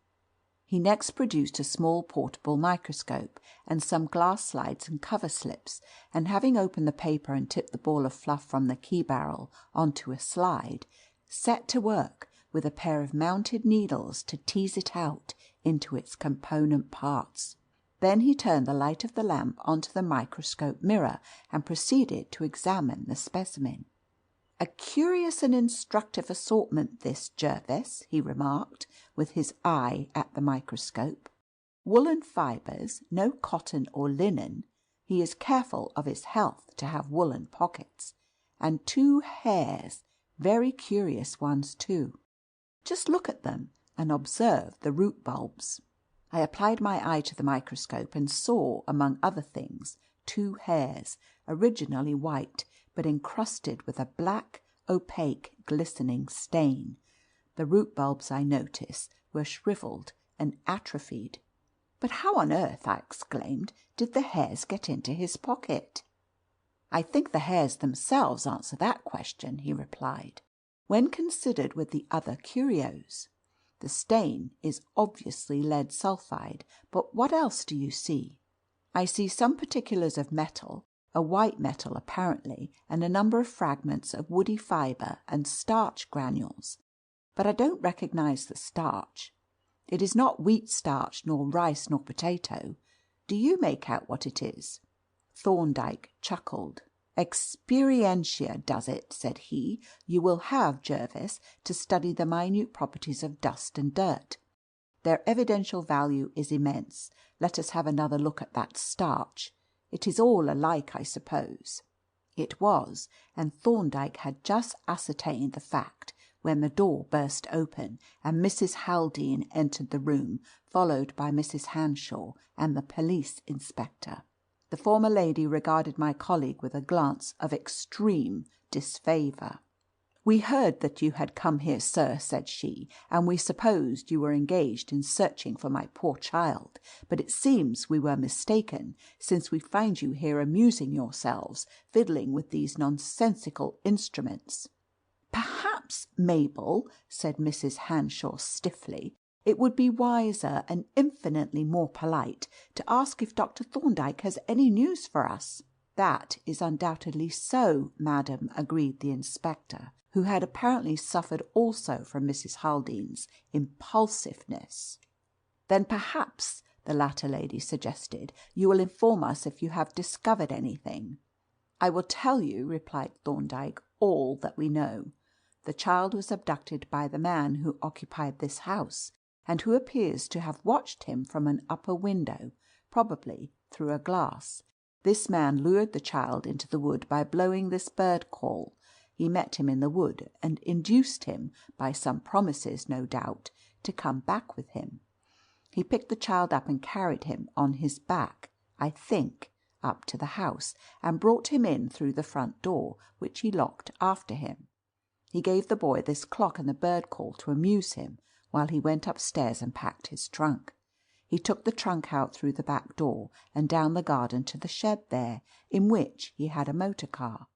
He next produced a small portable microscope and some glass slides and cover slips, and having opened the paper and tipped the ball of fluff from the key barrel onto a slide, set to work with a pair of mounted needles to tease it out into its component parts. Then he turned the light of the lamp onto the microscope mirror and proceeded to examine the specimen. "A curious and instructive assortment, this, Jervis," he remarked, with his eye at the microscope. "Woolen fibres, no cotton or linen. He is careful of his health to have woolen pockets. And 2 hairs, very curious ones too. Just look at them and observe the root bulbs." I applied my eye to the microscope and saw, among other things, 2 hairs, originally white, but encrusted with a black, opaque, glistening stain. The root bulbs, I noticed, were shriveled and atrophied. "But how on earth," I exclaimed, "did the hairs get into his pocket?" "I think the hairs themselves answer that question," he replied, "when considered with the other curios. The stain is obviously lead sulphide, but what else do you see?" "I see some particulars of metal, a white metal apparently, and a number of fragments of woody fibre and starch granules. But I don't recognize the starch. It is not wheat starch, nor rice, nor potato. Do you make out what it is?" Thorndyke chuckled. "Experientia does it," said he. "You will have, Jervis, to study the minute properties of dust and dirt. Their evidential value is immense. Let us have another look at that starch. It is all alike, I suppose." It was, and Thorndyke had just ascertained the fact when the door burst open and Mrs. Haldane entered the room, followed by Mrs. Hanshaw and the police inspector. The former lady regarded my colleague with a glance of extreme disfavour. "We heard that you had come here, sir," said she, "and we supposed you were engaged in searching for my poor child. But it seems we were mistaken, since we find you here amusing yourselves, fiddling with these nonsensical instruments." "Perhaps, Mabel," said Mrs. Hanshaw stiffly, "it would be wiser and infinitely more polite to ask if Dr. Thorndyke has any news for us." "That is undoubtedly so, madam," agreed the inspector, who had apparently suffered also from Mrs. Haldane's impulsiveness. "Then perhaps," the latter lady suggested, "you will inform us if you have discovered anything." "I will tell you," replied Thorndyke, "all that we know. The child was abducted by the man who occupied this house, and who appears to have watched him from an upper window, probably through a glass. This man lured the child into the wood by blowing this bird call. He met him in the wood and induced him, by some promises no doubt, to come back with him. He picked the child up and carried him on his back, I think, up to the house, and brought him in through the front door, which he locked after him. He gave the boy this clock and the bird call to amuse him, while he went upstairs and packed his trunk. He took the trunk out through the back door and down the garden to the shed there, in which he had a motor car.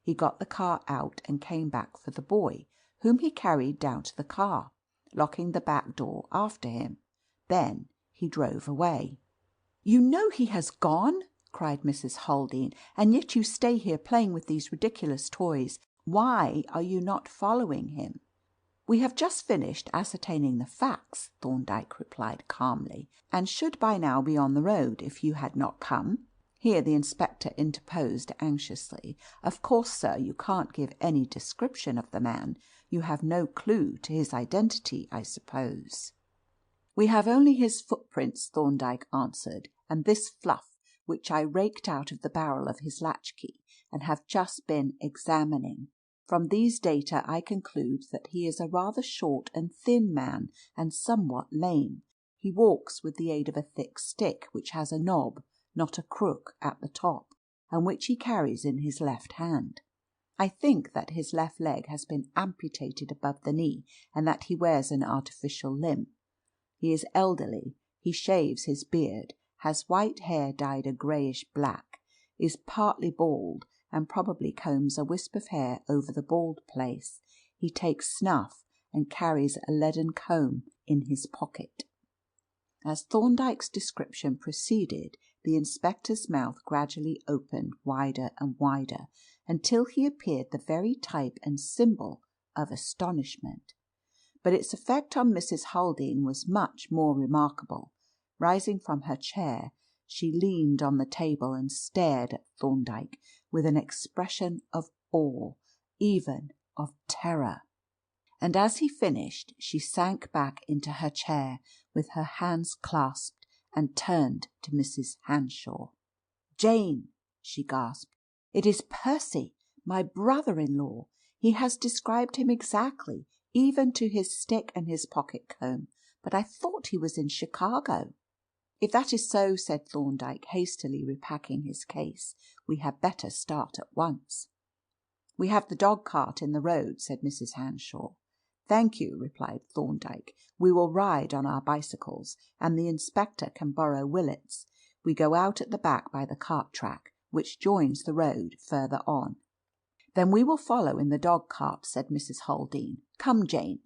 He got the car out and came back for the boy, whom he carried down to the car, locking the back door after him. Then he drove away." "You know he has gone," cried Mrs. Haldane, "and yet you stay here playing with these ridiculous toys. Why are you not following him?" "We have just finished ascertaining the facts," Thorndyke replied calmly, "and should by now be on the road if you had not come." Here the inspector interposed anxiously. "Of course, sir, you can't give any description of the man. You have no clue to his identity, I suppose." "We have only his footprints," Thorndyke answered, "and this fluff, which I raked out of the barrel of his latchkey and have just been examining. From these data I conclude that he is a rather short and thin man and somewhat lame. He walks with the aid of a thick stick, which has a knob, not a crook, at the top, and which he carries in his left hand. I think that his left leg has been amputated above the knee, and that he wears an artificial limb. He is elderly, he shaves his beard, has white hair dyed a greyish black, is partly bald, and probably combs a wisp of hair over the bald place. He takes snuff and carries a leaden comb in his pocket." As Thorndyke's description proceeded, the inspector's mouth gradually opened wider and wider, until he appeared the very type and symbol of astonishment. But its effect on Mrs. Haldane was much more remarkable. Rising from her chair, she leaned on the table and stared at Thorndyke with an expression of awe, even of terror. And as he finished, she sank back into her chair with her hands clasped and turned to Mrs. Hanshaw. "Jane," she gasped, "it is Percy, my brother-in-law. He has described him exactly, even to his stick and his pocket comb. But I thought he was in Chicago." "If that is so," said Thorndyke, hastily repacking his case, "we had better start at once." "We have the dog-cart in the road," said Mrs. Hanshaw. "Thank you," replied Thorndyke. "We will ride on our bicycles, and the inspector can borrow Willet's. We go out at the back by the cart track, which joins the road further on." "Then we will follow in the dog-cart," said Mrs. Haldane. "Come, Jane."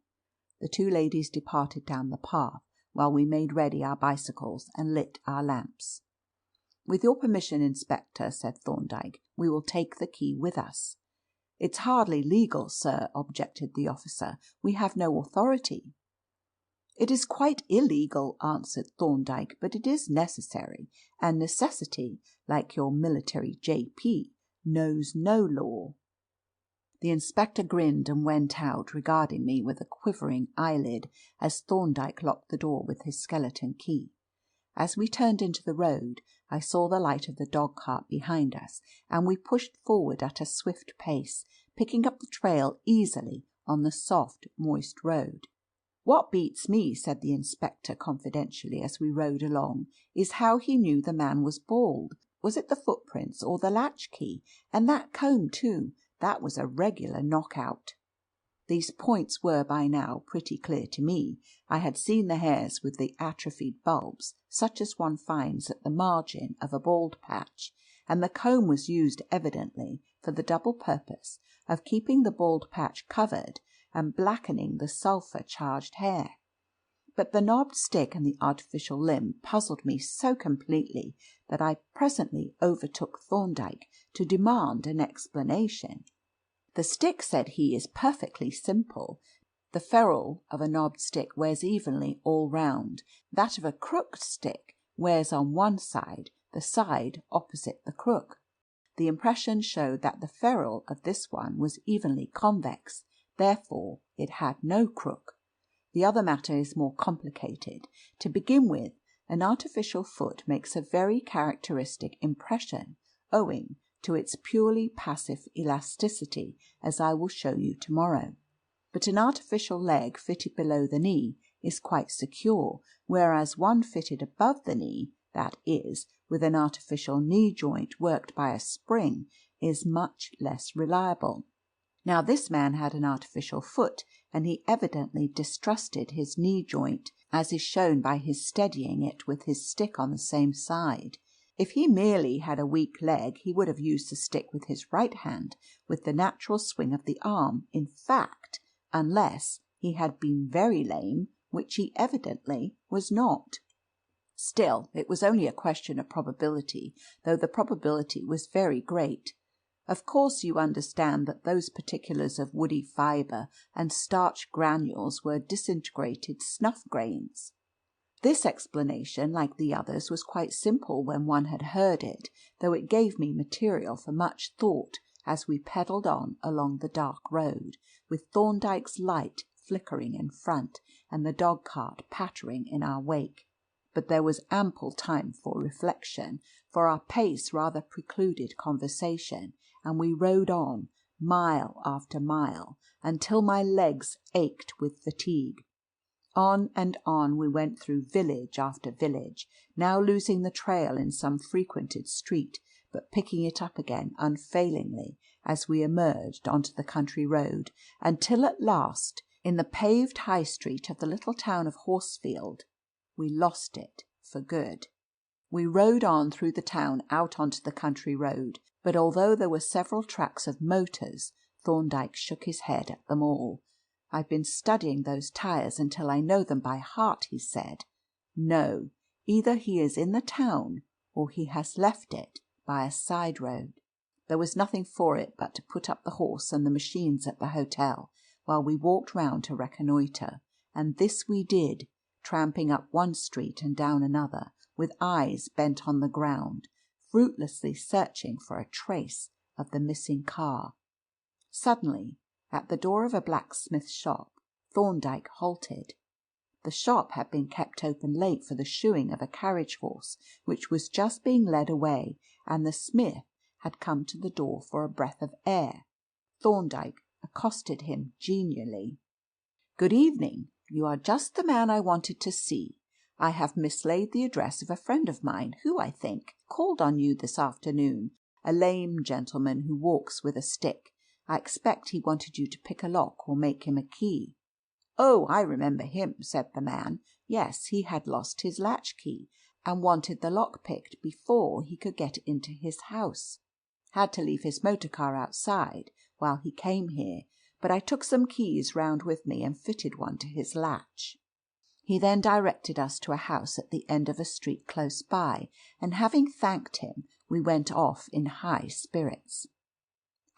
The two ladies departed down the path, while we made ready our bicycles and lit our lamps. "With your permission, Inspector," said Thorndyke, "we will take the key with us." "It's hardly legal, sir," objected the officer. "We have no authority." "It is quite illegal," answered Thorndyke, "but it is necessary, and necessity, like your military J.P., knows no law." The inspector grinned and went out, regarding me with a quivering eyelid, as Thorndyke locked the door with his skeleton key. As we turned into the road, I saw the light of the dog-cart behind us, and we pushed forward at a swift pace, picking up the trail easily on the soft, moist road. "What beats me," said the inspector confidentially as we rode along, "is how he knew the man was bald. Was it the footprints or the latchkey? And that comb, too. That was a regular knockout." These points were by now pretty clear to me. I had seen the hairs with the atrophied bulbs, such as one finds at the margin of a bald patch, and the comb was used evidently for the double purpose of keeping the bald patch covered and blackening the sulphur-charged hair. But the knobbed stick and the artificial limb puzzled me so completely that I presently overtook Thorndyke to demand an explanation. "The stick," said he, "is perfectly simple. The ferrule of a knobbed stick wears evenly all round. That of a crooked stick wears on one side, the side opposite the crook. The impression showed that the ferrule of this one was evenly convex, therefore it had no crook. The other matter is more complicated. To begin with, an artificial foot makes a very characteristic impression, owing to its purely passive elasticity, as I will show you tomorrow. But an artificial leg fitted below the knee is quite secure, whereas one fitted above the knee, that is, with an artificial knee joint worked by a spring, is much less reliable. Now this man had an artificial foot, and he evidently distrusted his knee joint, as is shown by his steadying it with his stick on the same side. If he merely had a weak leg, he would have used the stick with his right hand, with the natural swing of the arm, in fact, unless he had been very lame, which he evidently was not. Still, it was only a question of probability, though the probability was very great. Of course you understand that those particulars of woody fibre and starch granules were disintegrated snuff grains. This explanation, like the others, was quite simple when one had heard it, though it gave me material for much thought as we pedalled on along the dark road, with Thorndyke's light flickering in front and the dog-cart pattering in our wake. But there was ample time for reflection, for our pace rather precluded conversation, and we rode on, mile after mile, until my legs ached with fatigue. On and on we went through village after village, now losing the trail in some frequented street, but picking it up again unfailingly as we emerged onto the country road, until at last, in the paved high street of the little town of Horsfield, we lost it for good. We rode on through the town out onto the country road, but although there were several tracks of motors, Thorndyke shook his head at them all. "I've been studying those tyres until I know them by heart," he said. "No, either he is in the town or he has left it by a side road." There was nothing for it but to put up the horse and the machines at the hotel, while we walked round to reconnoitre, and this we did, tramping up one street and down another, with eyes bent on the ground, fruitlessly searching for a trace of the missing car. Suddenly, at the door of a blacksmith's shop, Thorndyke halted. The shop had been kept open late for the shoeing of a carriage horse, which was just being led away, and the smith had come to the door for a breath of air. Thorndyke accosted him genially. "Good evening. You are just the man I wanted to see. I have mislaid the address of a friend of mine who, I think, called on you this afternoon, a lame gentleman who walks with a stick. I expect he wanted you to pick a lock or make him a key." "Oh, I remember him," said the man. "Yes, he had lost his latchkey, and wanted the lock picked before he could get into his house. Had to leave his motor car outside while he came here, but I took some keys round with me and fitted one to his latch." He then directed us to a house at the end of a street close by, and having thanked him, we went off in high spirits.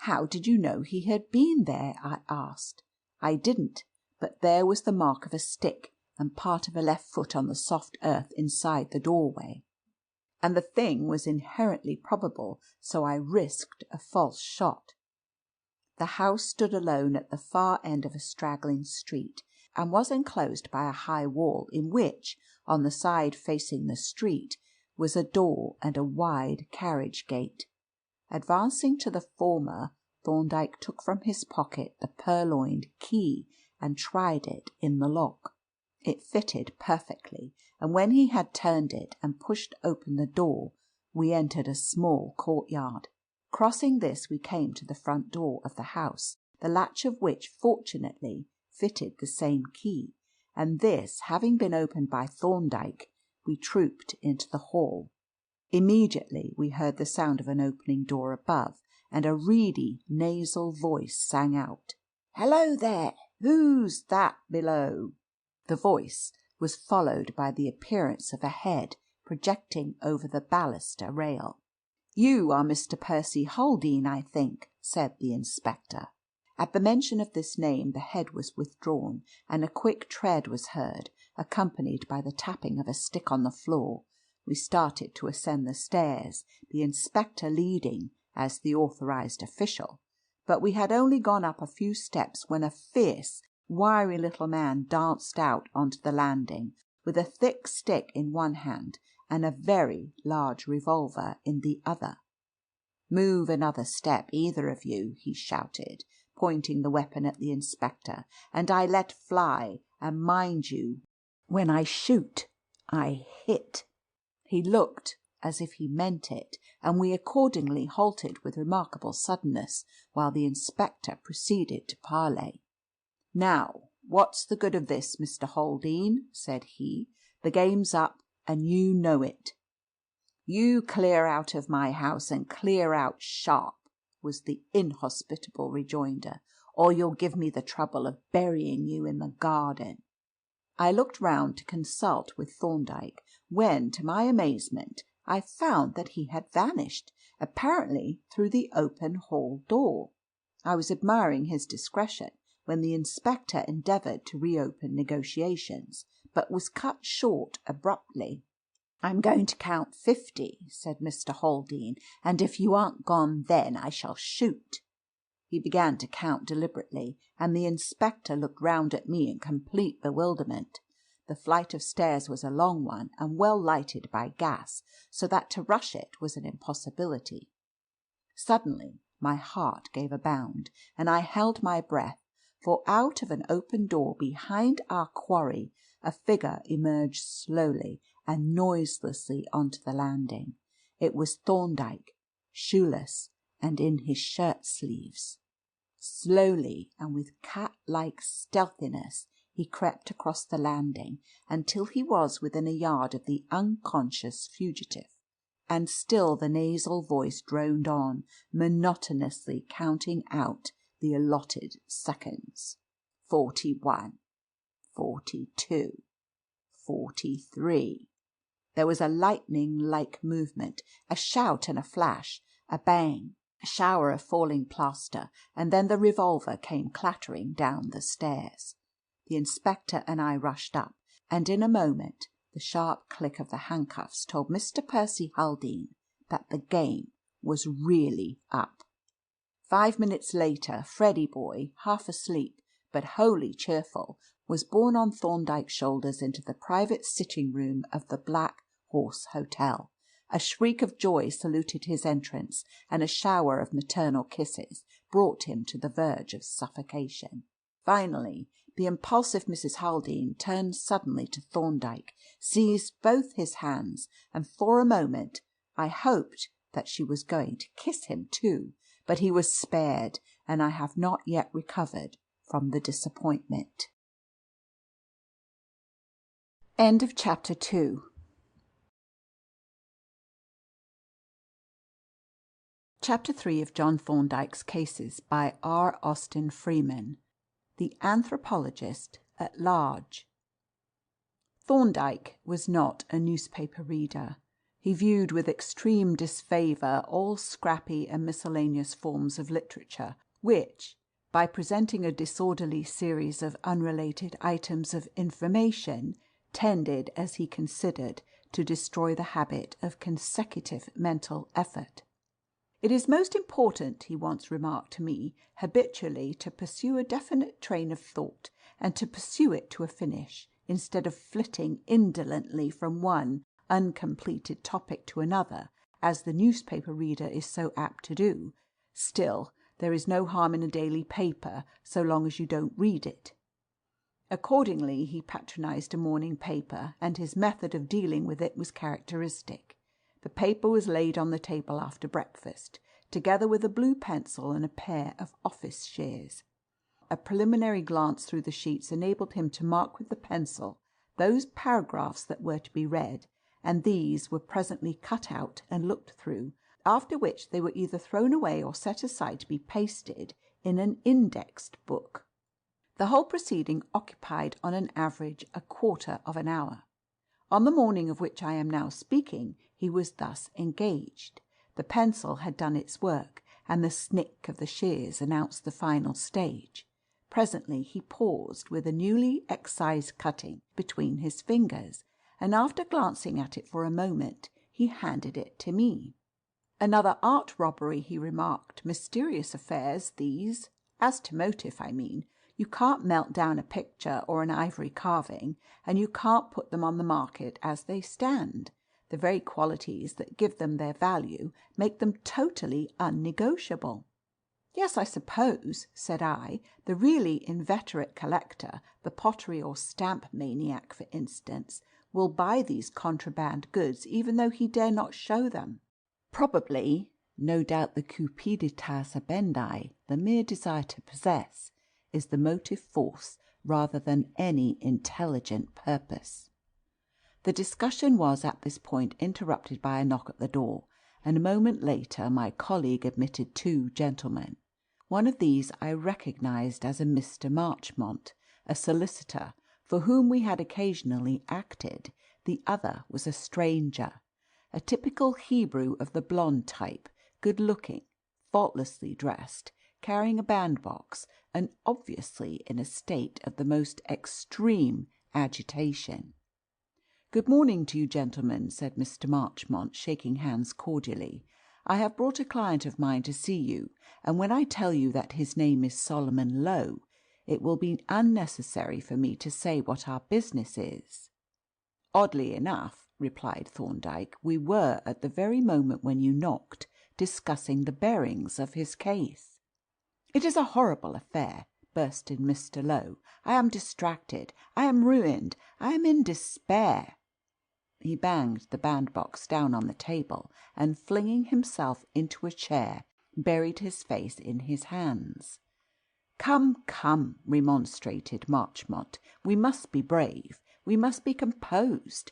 "How did you know he had been there?" I asked. "I didn't, but there was the mark of a stick and part of a left foot on the soft earth inside the doorway. And the thing was inherently probable, so I risked a false shot." The house stood alone at the far end of a straggling street, and was enclosed by a high wall in which, on the side facing the street, was a door and a wide carriage gate. Advancing to the former, Thorndyke took from his pocket the purloined key and tried it in the lock. It fitted perfectly, and when he had turned it and pushed open the door, we entered a small courtyard. Crossing this, we came to the front door of the house, the latch of which fortunately fitted the same key, and this having been opened by Thorndyke, we trooped into the hall. Immediately we heard the sound of an opening door above, and a reedy, nasal voice sang out, "Hello there! Who's that below?" The voice was followed by the appearance of a head projecting over the baluster rail. "You are Mr. Percy Haldane, I think," said the inspector. At the mention of this name the head was withdrawn, and a quick tread was heard, accompanied by the tapping of a stick on the floor. We started to ascend the stairs, the inspector leading as the authorized official. But we had only gone up a few steps when a fierce, wiry little man danced out onto the landing, with a thick stick in one hand and a very large revolver in the other. "Move another step, either of you," he shouted, pointing the weapon at the inspector, "and I let fly, and mind you, when I shoot, I hit." He looked as if he meant it, and we accordingly halted with remarkable suddenness, while the inspector proceeded to parley. "Now, what's the good of this, Mr. Haldane?" said he. "The game's up, and you know it." "You clear out of my house, and clear out sharp," was the inhospitable rejoinder, "or you'll give me the trouble of burying you in the garden." I looked round to consult with Thorndyke, when, to my amazement, I found that he had vanished, apparently through the open hall door. I was admiring his discretion when the inspector endeavoured to reopen negotiations, but was cut short abruptly. "I'm going to count 50, said Mr. Haldane, "and if you aren't gone then I shall shoot." He began to count deliberately, and the inspector looked round at me in complete bewilderment. The flight of stairs was a long one and well lighted by gas, so that to rush it was an impossibility. Suddenly my heart gave a bound, and I held my breath, for out of an open door behind our quarry a figure emerged slowly and noiselessly onto the landing. It was Thorndyke, shoeless and in his shirt sleeves. Slowly and with cat-like stealthiness he crept across the landing until he was within a yard of the unconscious fugitive. And still the nasal voice droned on, monotonously counting out the allotted seconds. 41, 42, 43. There was a lightning-like movement, a shout and a flash, a bang, a shower of falling plaster, and then the revolver came clattering down the stairs. The inspector and I rushed up, and in a moment the sharp click of the handcuffs told Mr. Percy Haldane that the game was really up. 5 minutes later, Freddy boy, half asleep but wholly cheerful, was borne on Thorndyke's shoulders into the private sitting-room of the Black Horse Hotel. A shriek of joy saluted his entrance, and a shower of maternal kisses brought him to the verge of suffocation. Finally, the impulsive Mrs. Haldane turned suddenly to Thorndyke, seized both his hands, and for a moment I hoped that she was going to kiss him too, but he was spared, and I have not yet recovered from the disappointment. End of chapter 2. Chapter 3 of John Thorndyke's Cases by R. Austin Freeman, the Anthropologist at Large. Thorndyke was not a newspaper reader. He viewed with extreme disfavour all scrappy and miscellaneous forms of literature, which, by presenting a disorderly series of unrelated items of information, tended, as he considered, to destroy the habit of consecutive mental effort. "It is most important," he once remarked to me, "habitually to pursue a definite train of thought, and to pursue it to a finish, instead of flitting indolently from one uncompleted topic to another, as the newspaper reader is so apt to do. Still, there is no harm in a daily paper, so long as you don't read it." Accordingly, he patronized a morning paper, and his method of dealing with it was characteristic. The paper was laid on the table after breakfast, together with a blue pencil and a pair of office shears. A preliminary glance through the sheets enabled him to mark with the pencil those paragraphs that were to be read, and these were presently cut out and looked through, after which they were either thrown away or set aside to be pasted in an indexed book. The whole proceeding occupied on an average a quarter of an hour. On the morning of which I am now speaking, he was thus engaged. The pencil had done its work, and the snick of the shears announced the final stage. Presently he paused with a newly excised cutting between his fingers, and after glancing at it for a moment, he handed it to me. "Another art robbery," he remarked. "Mysterious affairs, these. As to motive, I mean. You can't melt down a picture or an ivory carving, and you can't put them on the market as they stand. The very qualities that give them their value make them totally unnegotiable." "Yes, I suppose," said I, "the really inveterate collector, the pottery or stamp maniac, for instance, will buy these contraband goods even though he dare not show them. Probably, no doubt the cupiditas abendi, the mere desire to possess, is the motive force rather than any intelligent purpose." The discussion was at this point interrupted by a knock at the door, and a moment later my colleague admitted two gentlemen. One of these I recognized as a Mr. Marchmont, a solicitor, for whom we had occasionally acted. The other was a stranger, a typical Hebrew of the blonde type, good-looking, faultlessly dressed, carrying a bandbox, and obviously in a state of the most extreme agitation. "Good morning to you, gentlemen," said Mr. Marchmont, shaking hands cordially. "I have brought a client of mine to see you, and when I tell you that his name is Solomon Low, it will be unnecessary for me to say what our business is." "Oddly enough," replied Thorndyke, "we were, at the very moment when you knocked, discussing the bearings of his case." "It is a horrible affair," burst in Mr. Low. "I am distracted. I am ruined. I am in despair." He banged the bandbox down on the table, and flinging himself into a chair, buried his face in his hands. "Come, come," remonstrated Marchmont. "We must be brave. We must be composed.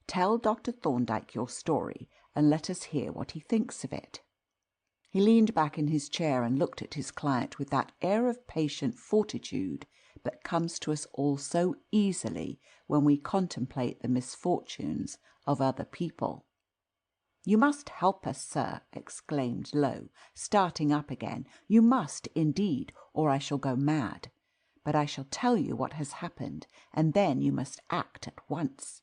Tell Dr. Thorndyke your story, and let us hear what he thinks of it." He leaned back in his chair and looked at his client with that air of patient fortitude that comes to us all so easily when we contemplate the misfortunes of other people. "You must help us, sir," exclaimed Low, starting up again. "You must, indeed, or I shall go mad. But I shall tell you what has happened, and then you must act at once.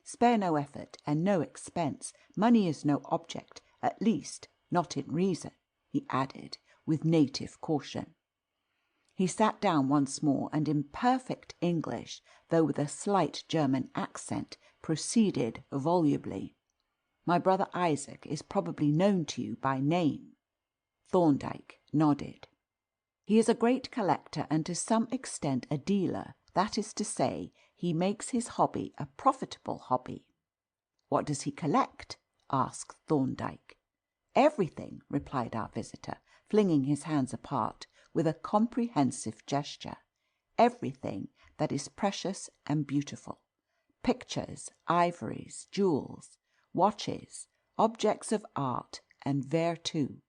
Spare no effort and no expense. Money is no object, at least not in reason," he added, with native caution. He sat down once more, and in perfect English, though with a slight German accent, proceeded volubly. "My brother Isaac is probably known to you by name." Thorndyke nodded. "He is a great collector and to some extent a dealer. That is to say, he makes his hobby a profitable hobby." "What does he collect?" asked Thorndyke. "Everything," replied our visitor, flinging his hands apart with a comprehensive gesture. "Everything that is precious and beautiful. Pictures, ivories, jewels, watches, objects of art and vertu.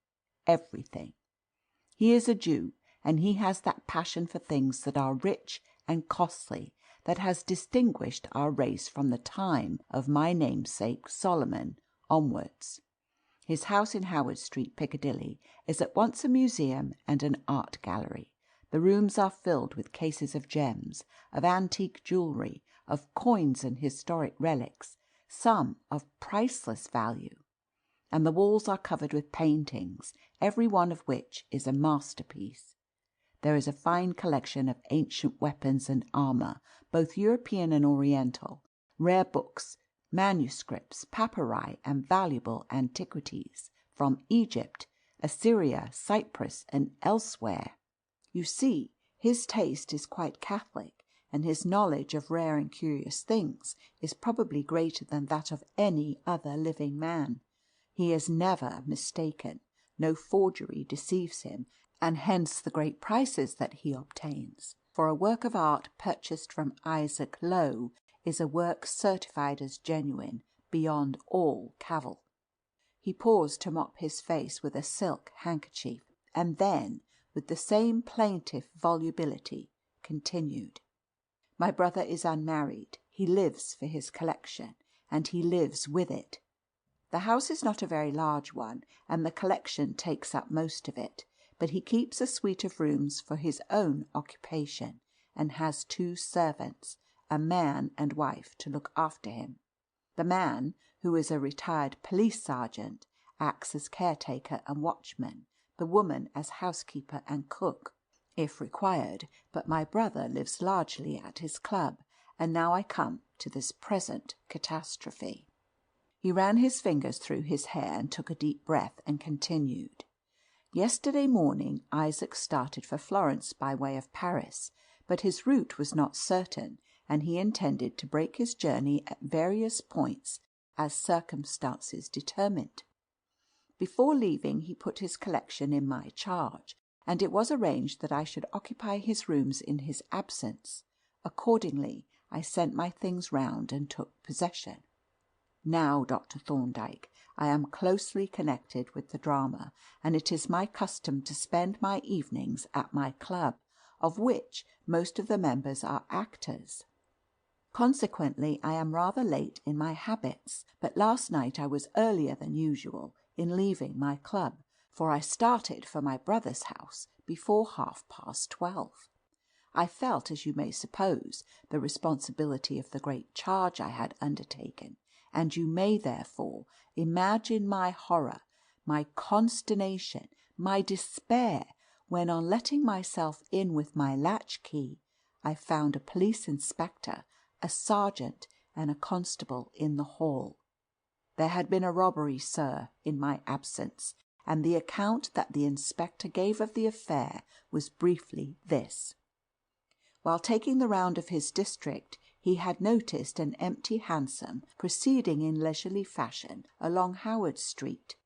Everything. He is a Jew, and he has that passion for things that are rich and costly that has distinguished our race from the time of my namesake Solomon onwards. His house in Howard Street, Piccadilly, is at once a museum and an art gallery. The rooms are filled with cases of gems, of antique jewellery, of coins and historic relics, some of priceless value. and the walls are covered with paintings, every one of which is a masterpiece. There is a fine collection of ancient weapons and armour, both European and Oriental, rare books, manuscripts, papyri, and valuable antiquities from Egypt, Assyria, Cyprus, and elsewhere. You see, his taste is quite catholic, and his knowledge of rare and curious things is probably greater than that of any other living man. He is never mistaken, no forgery deceives him, and hence the great prices that he obtains. For a work of art purchased from Isaac Lowe is a work certified as genuine beyond all cavil. He paused to mop his face with a silk handkerchief, and then, with the same plaintive volubility, continued. My brother is unmarried. He lives for his collection, and he lives with it. The house is not a very large one, and the collection takes up most of it, but he keeps a suite of rooms for his own occupation, and has 2 servants, a man and wife, to look after him. The man, who is a retired police sergeant, acts as caretaker and watchman, the woman as housekeeper and cook, if required, but my brother lives largely at his club, and now I come to this present catastrophe. He ran his fingers through his hair and took a deep breath and continued. Yesterday morning Isaac started for Florence by way of Paris, but his route was not certain, and he intended to break his journey at various points as circumstances determined. Before leaving he put his collection in my charge, and it was arranged that I should occupy his rooms in his absence. Accordingly, I sent my things round and took possession. Now, Dr. Thorndyke, I am closely connected with the drama, and it is my custom to spend my evenings at my club, of which most of the members are actors. Consequently, I am rather late in my habits, but last night I was earlier than usual in leaving my club, for I started for my brother's house before 12:30. I felt, as you may suppose, the responsibility of the great charge I had undertaken, and you may therefore imagine my horror, my consternation, my despair, when on letting myself in with my latchkey, I found a police inspector, a sergeant, and a constable in the hall. There had been a robbery, sir, in my absence, and the account that the inspector gave of the affair was briefly this. While taking the round of his district, he had noticed an empty hansom proceeding in leisurely fashion along Howard Street.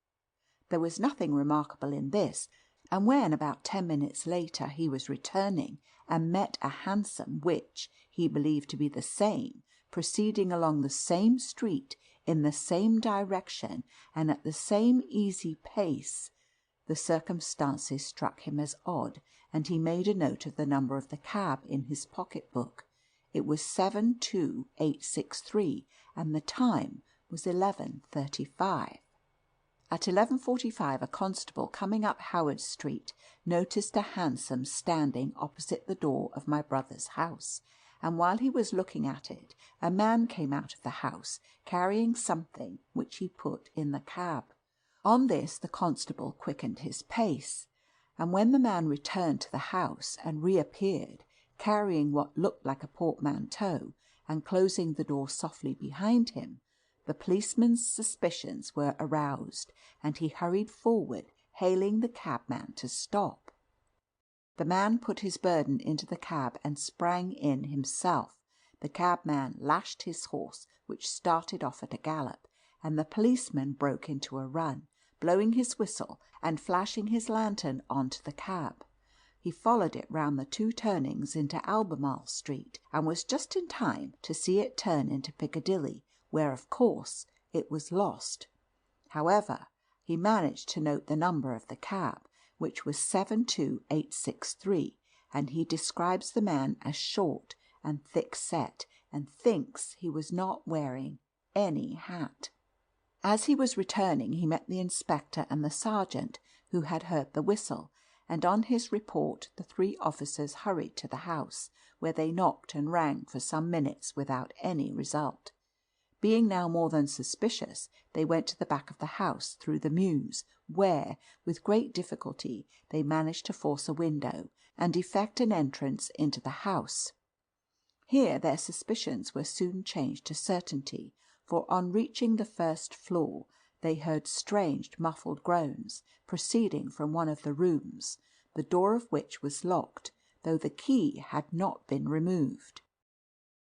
There was nothing remarkable in this, and when about 10 minutes later he was returning and met a hansom which he believed to be the same, proceeding along the same street in the same direction and at the same easy pace, the circumstances struck him as odd, and he made a note of the number of the cab in his pocket-book. It was 72863, and the time was 11:35. At 11:45 a constable coming up Howard Street noticed a hansom standing opposite the door of my brother's house, and while he was looking at it, a man came out of the house carrying something which he put in the cab. On this the constable quickened his pace, and when the man returned to the house and reappeared, carrying what looked like a portmanteau, and closing the door softly behind him, the policeman's suspicions were aroused, and he hurried forward, hailing the cabman to stop. The man put his burden into the cab and sprang in himself. The cabman lashed his horse, which started off at a gallop, and the policeman broke into a run, blowing his whistle and flashing his lantern onto the cab. He followed it round the 2 turnings into Albemarle Street, and was just in time to see it turn into Piccadilly, where, of course, it was lost. However, he managed to note the number of the cab, which was 72863, and he describes the man as short and thick-set, and thinks he was not wearing any hat. As he was returning, he met the inspector and the sergeant, who had heard the whistle, and on his report the 3 officers hurried to the house, where they knocked and rang for some minutes without any result. Being now more than suspicious, they went to the back of the house through the mews, where, with great difficulty, they managed to force a window and effect an entrance into the house. Here their suspicions were soon changed to certainty, for on reaching the first floor they heard strange muffled groans proceeding from one of the rooms, the door of which was locked, though the key had not been removed.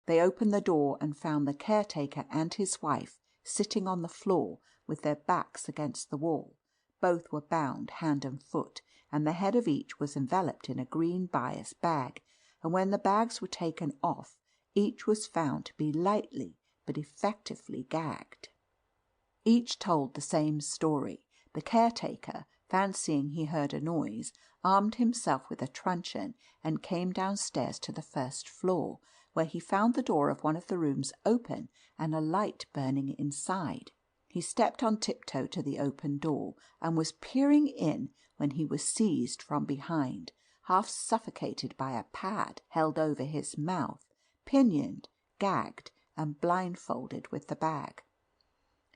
They opened the door and found the caretaker and his wife sitting on the floor with their backs against the wall. Both were bound hand and foot, and the head of each was enveloped in a green bias bag, and when the bags were taken off, each was found to be lightly but effectively gagged. Each told the same story. The caretaker, fancying he heard a noise, armed himself with a truncheon and came downstairs to the first floor, where he found the door of one of the rooms open and a light burning inside. He stepped on tiptoe to the open door and was peering in when he was seized from behind, half suffocated by a pad held over his mouth, pinioned, gagged, and blindfolded with the bag.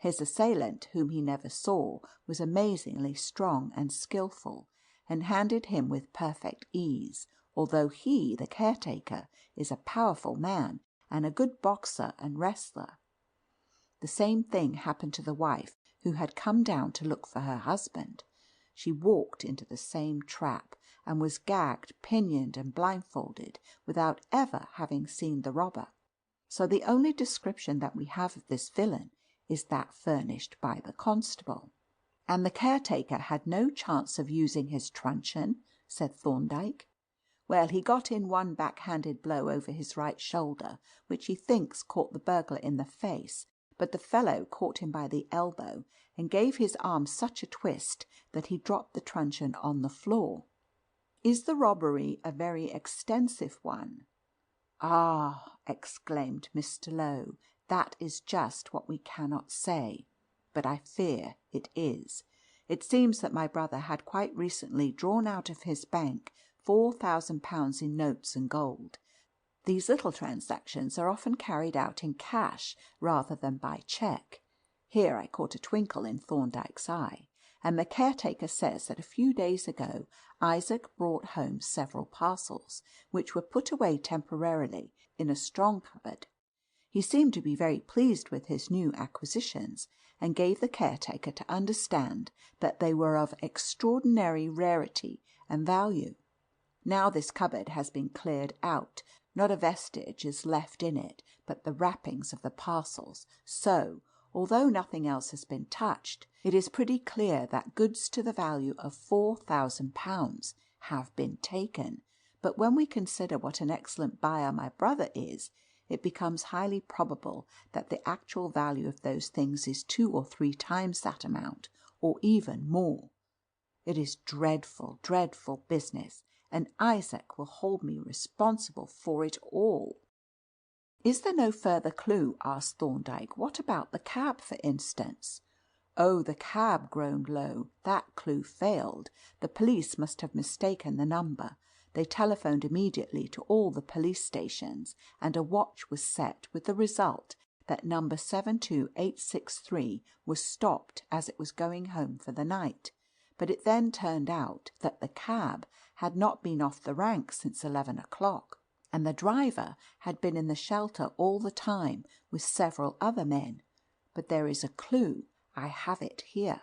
His assailant, whom he never saw, was amazingly strong and skilful, and handled him with perfect ease, although he, the caretaker, is a powerful man and a good boxer and wrestler. The same thing happened to the wife, who had come down to look for her husband. She walked into the same trap, and was gagged, pinioned, and blindfolded, without ever having seen the robber. So the only description that we have of this villain is that furnished by the constable. "And the caretaker had no chance of using his truncheon?" said Thorndyke. "Well, he got in one back-handed blow over his right shoulder, which he thinks caught the burglar in the face, but the fellow caught him by the elbow and gave his arm such a twist that he dropped the truncheon on the floor." "Is the robbery a very extensive one?" "Ah!" exclaimed Mr. Lowe, "that is just what we cannot say. But I fear it is. It seems that my brother had quite recently drawn out of his bank £4,000 in notes and gold. These little transactions are often carried out in cash rather than by cheque." Here I caught a twinkle in Thorndyke's eye. "And the caretaker says that a few days ago Isaac brought home several parcels, which were put away temporarily in a strong cupboard. He seemed to be very pleased with his new acquisitions, and gave the caretaker to understand that they were of extraordinary rarity and value. Now this cupboard has been cleared out. Not a vestige is left in it but the wrappings of the parcels, so, although nothing else has been touched, it is pretty clear that goods to the value of £4,000 have been taken. But when we consider what an excellent buyer my brother is, it becomes highly probable that the actual value of those things is 2 or 3 times that amount, or even more. It is dreadful, dreadful business, and Isaac will hold me responsible for it all." "Is there no further clue?" asked Thorndyke. "What about the cab, for instance?" "Oh, the cab," groaned Lowe. "That clue failed. The police must have mistaken the number. They telephoned immediately to all the police stations, and a watch was set, with the result that number 72863 was stopped as it was going home for the night. But it then turned out that the cab had not been off the rank since 11 o'clock, and the driver had been in the shelter all the time with several other men. But there is a clue. I have it here."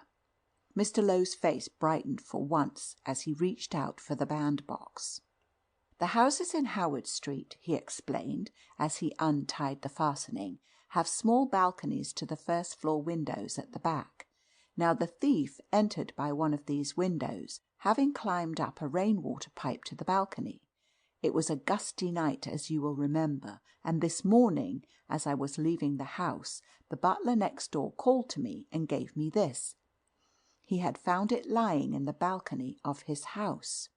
Mr. Lowe's face brightened for once as he reached out for the bandbox. "The houses in Howard Street," he explained, as he untied the fastening, "have small balconies to the first-floor windows at the back. Now the thief entered by one of these windows, having climbed up a rain-water pipe to the balcony. It was a gusty night, as you will remember, and this morning, as I was leaving the house, the butler next door called to me and gave me this. He had found it lying in the balcony of his house."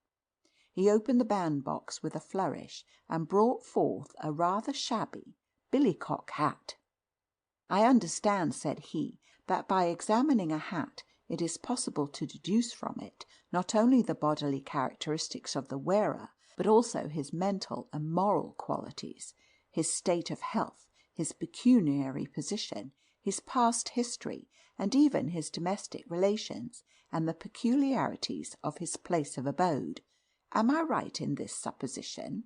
He opened the bandbox with a flourish and brought forth a rather shabby billycock hat. "I understand," said he, "that by examining a hat it is possible to deduce from it not only the bodily characteristics of the wearer, but also his mental and moral qualities, his state of health, his pecuniary position, his past history, and even his domestic relations, and the peculiarities of his place of abode. Am I right in this supposition?"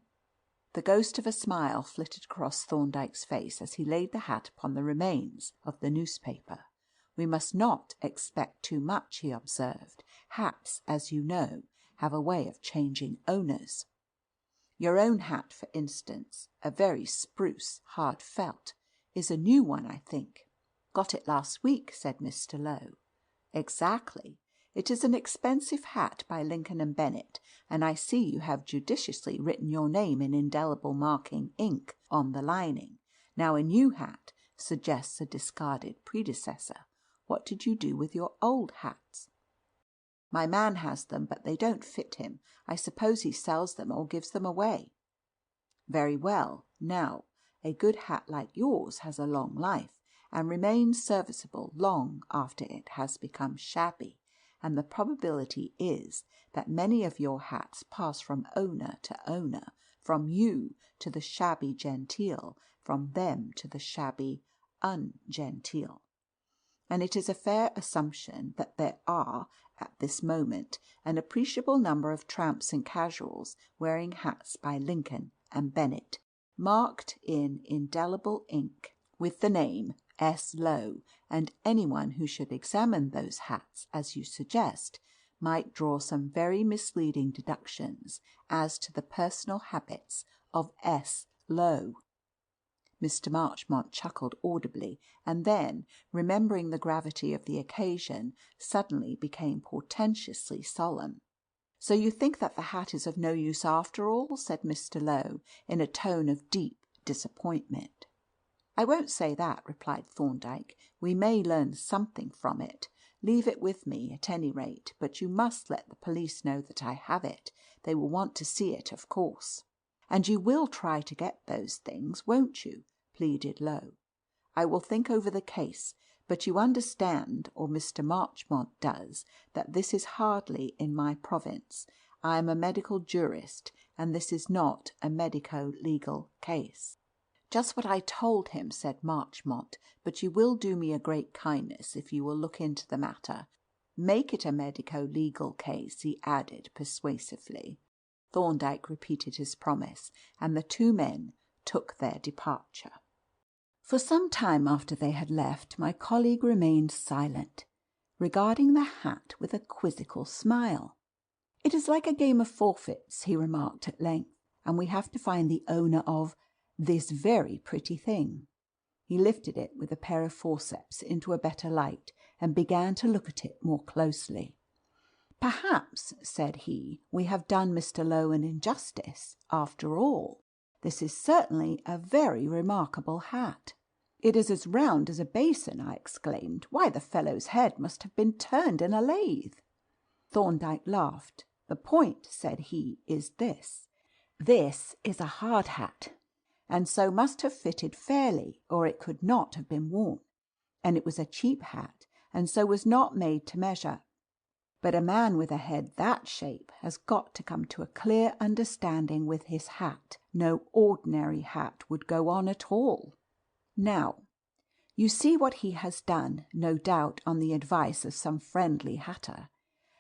The ghost of a smile flitted across Thorndyke's face as he laid the hat upon the remains of the newspaper. "We must not expect too much," he observed. "Hats, as you know, have a way of changing owners. Your own hat, for instance, a very spruce, hard felt, is a new one, I think." "Got it last week," said Mr. Lowe. "Exactly. It is an expensive hat by Lincoln & Bennett, and I see you have judiciously written your name in indelible marking ink on the lining. Now a new hat suggests a discarded predecessor. What did you do with your old hats?" "My man has them, but they don't fit him. I suppose he sells them or gives them away." "Very well. Now, a good hat like yours has a long life, and remains serviceable long after it has become shabby, and the probability is that many of your hats pass from owner to owner, from you to the shabby genteel, from them to the shabby ungenteel. And it is a fair assumption that there are, at this moment, an appreciable number of tramps and casuals wearing hats by Lincoln and Bennett, marked in indelible ink with the name S. Lowe, and anyone who should examine those hats, as you suggest, might draw some very misleading deductions as to the personal habits of S. Lowe." Mr. Marchmont chuckled audibly, and then, remembering the gravity of the occasion, suddenly became portentously solemn. "So you think that the hat is of no use after all?" said Mr. Lowe, in a tone of deep disappointment. "I won't say that," replied Thorndyke. "We may learn something from it. Leave it with me, at any rate, but you must let the police know that I have it. They will want to see it, of course." "And you will try to get those things, won't you?" pleaded Lowe. "I will think over the case, but you understand, or Mr. Marchmont does, that this is hardly in my province. I am a medical jurist, and this is not a medico-legal case." "Just what I told him," said Marchmont, "but you will do me a great kindness if you will look into the matter. Make it a medico-legal case," he added persuasively. Thorndyke repeated his promise, and the two men took their departure. For some time after they had left, my colleague remained silent, regarding the hat with a quizzical smile. "It is like a game of forfeits," he remarked at length, "and we have to find the owner of this very pretty thing." He lifted it with a pair of forceps into a better light, and began to look at it more closely. "Perhaps," said he, "we have done Mr. Lowe an injustice, after all. This is certainly a very remarkable hat." "It is as round as a basin," I exclaimed. "Why, the fellow's head must have been turned in a lathe." Thorndyke laughed. "The point," said he, "is this. This is a hard hat, and so must have fitted fairly, or it could not have been worn. And it was a cheap hat, and so was not made to measure. But a man with a head that shape has got to come to a clear understanding with his hat. No ordinary hat would go on at all. Now, you see what he has done, no doubt on the advice of some friendly hatter.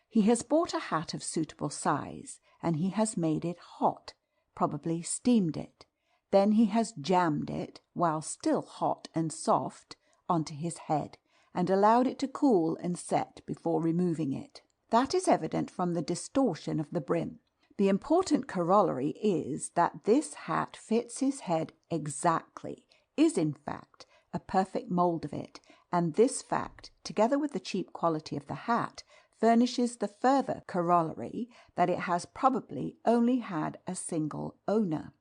He has bought a hat of suitable size, and he has made it hot, probably steamed it. Then he has jammed it, while still hot and soft, onto his head, and allowed it to cool and set before removing it. That is evident from the distortion of the brim. The important corollary is that this hat fits his head exactly, is in fact a perfect mould of it, and this fact, together with the cheap quality of the hat, furnishes the further corollary that it has probably only had a single owner.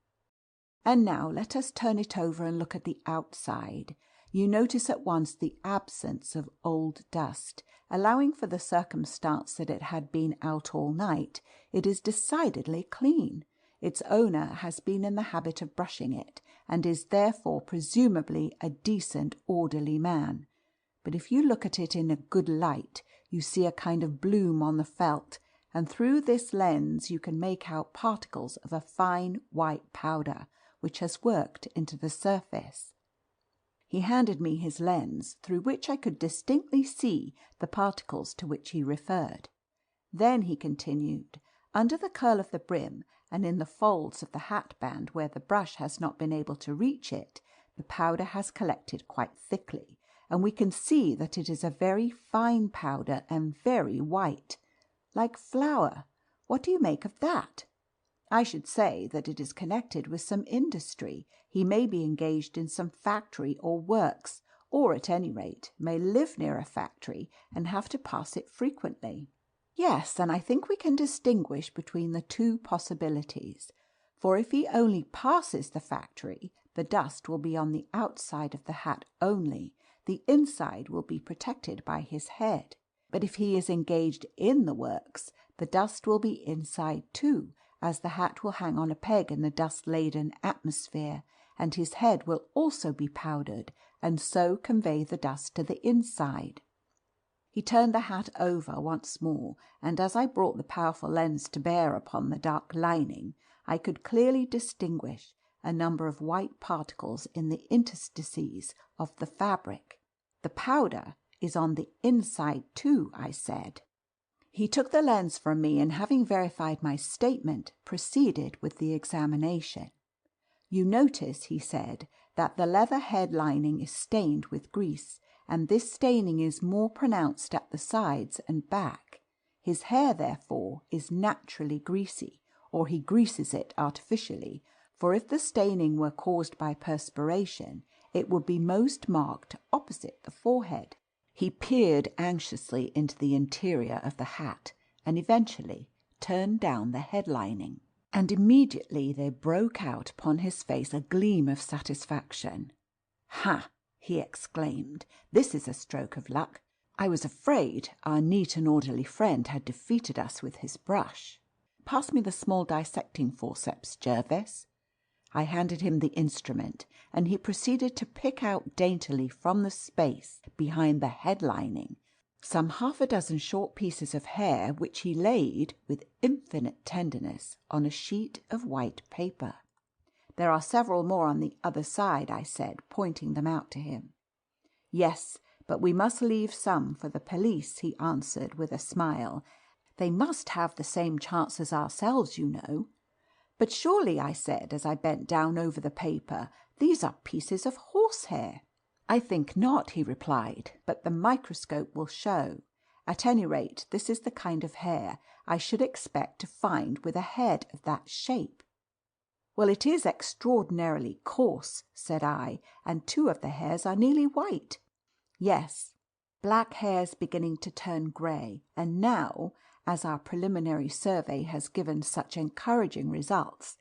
And now let us turn it over and look at the outside. You notice at once the absence of old dust. Allowing for the circumstance that it had been out all night, it is decidedly clean. Its owner has been in the habit of brushing it, and is therefore presumably a decent, orderly man. But if you look at it in a good light, you see a kind of bloom on the felt, and through this lens you can make out particles of a fine white powder, which has worked into the surface. He handed me his lens, through which I could distinctly see the particles to which he referred. Then he continued, under the curl of the brim and in the folds of the hatband where the brush has not been able to reach it, the powder has collected quite thickly, and we can see that it is a very fine powder and very white, like flour. What do you make of that? I should say that it is connected with some industry. He may be engaged in some factory or works, or at any rate may live near a factory and have to pass it frequently. Yes, and I think we can distinguish between the two possibilities, for if he only passes the factory, the dust will be on the outside of the hat only. The inside will be protected by his head. But if he is engaged in the works, the dust will be inside too, as the hat will hang on a peg in the dust-laden atmosphere, and his head will also be powdered, and so convey the dust to the inside. He turned the hat over once more, and as I brought the powerful lens to bear upon the dark lining, I could clearly distinguish a number of white particles in the interstices of the fabric. The powder is on the inside too, I said. He took the lens from me, and having verified my statement, proceeded with the examination. You notice, he said, that the leather head lining is stained with grease, and this staining is more pronounced at the sides and back. His hair, therefore, is naturally greasy, or he greases it artificially, for if the staining were caused by perspiration, it would be most marked opposite the forehead. He peered anxiously into the interior of the hat, and eventually turned down the head lining. And immediately there broke out upon his face a gleam of satisfaction. "Ha!" he exclaimed. "This is a stroke of luck. I was afraid our neat and orderly friend had defeated us with his brush. Pass me the small dissecting forceps, Jervis." I handed him the instrument, and he proceeded to pick out daintily from the space behind the head lining some half a dozen short pieces of hair, which he laid with infinite tenderness on a sheet of white paper. "There are several more on the other side," I said, pointing them out to him. "Yes, but we must leave some for the police," he answered with a smile. "They must have the same chance as ourselves, you know." "But surely," I said, as I bent down over the paper, "these are pieces of horsehair." "I think not," he replied, "but the microscope will show. At any rate, this is the kind of hair I should expect to find with a head of that shape." "Well, it is extraordinarily coarse," said I, "and two of the hairs are nearly white." "Yes, black hairs beginning to turn grey, and now, as our preliminary survey has given such encouraging results,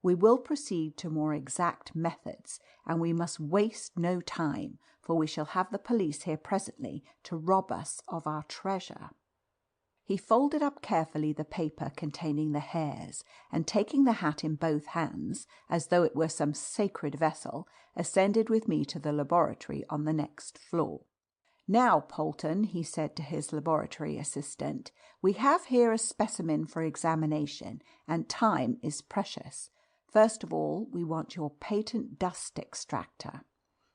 we will proceed to more exact methods, and we must waste no time, for we shall have the police here presently to rob us of our treasure." He folded up carefully the paper containing the hairs, and taking the hat in both hands, as though it were some sacred vessel, ascended with me to the laboratory on the next floor. "Now, Polton," he said to his laboratory assistant, "we have here a specimen for examination, and time is precious. First of all, we want your patent dust extractor."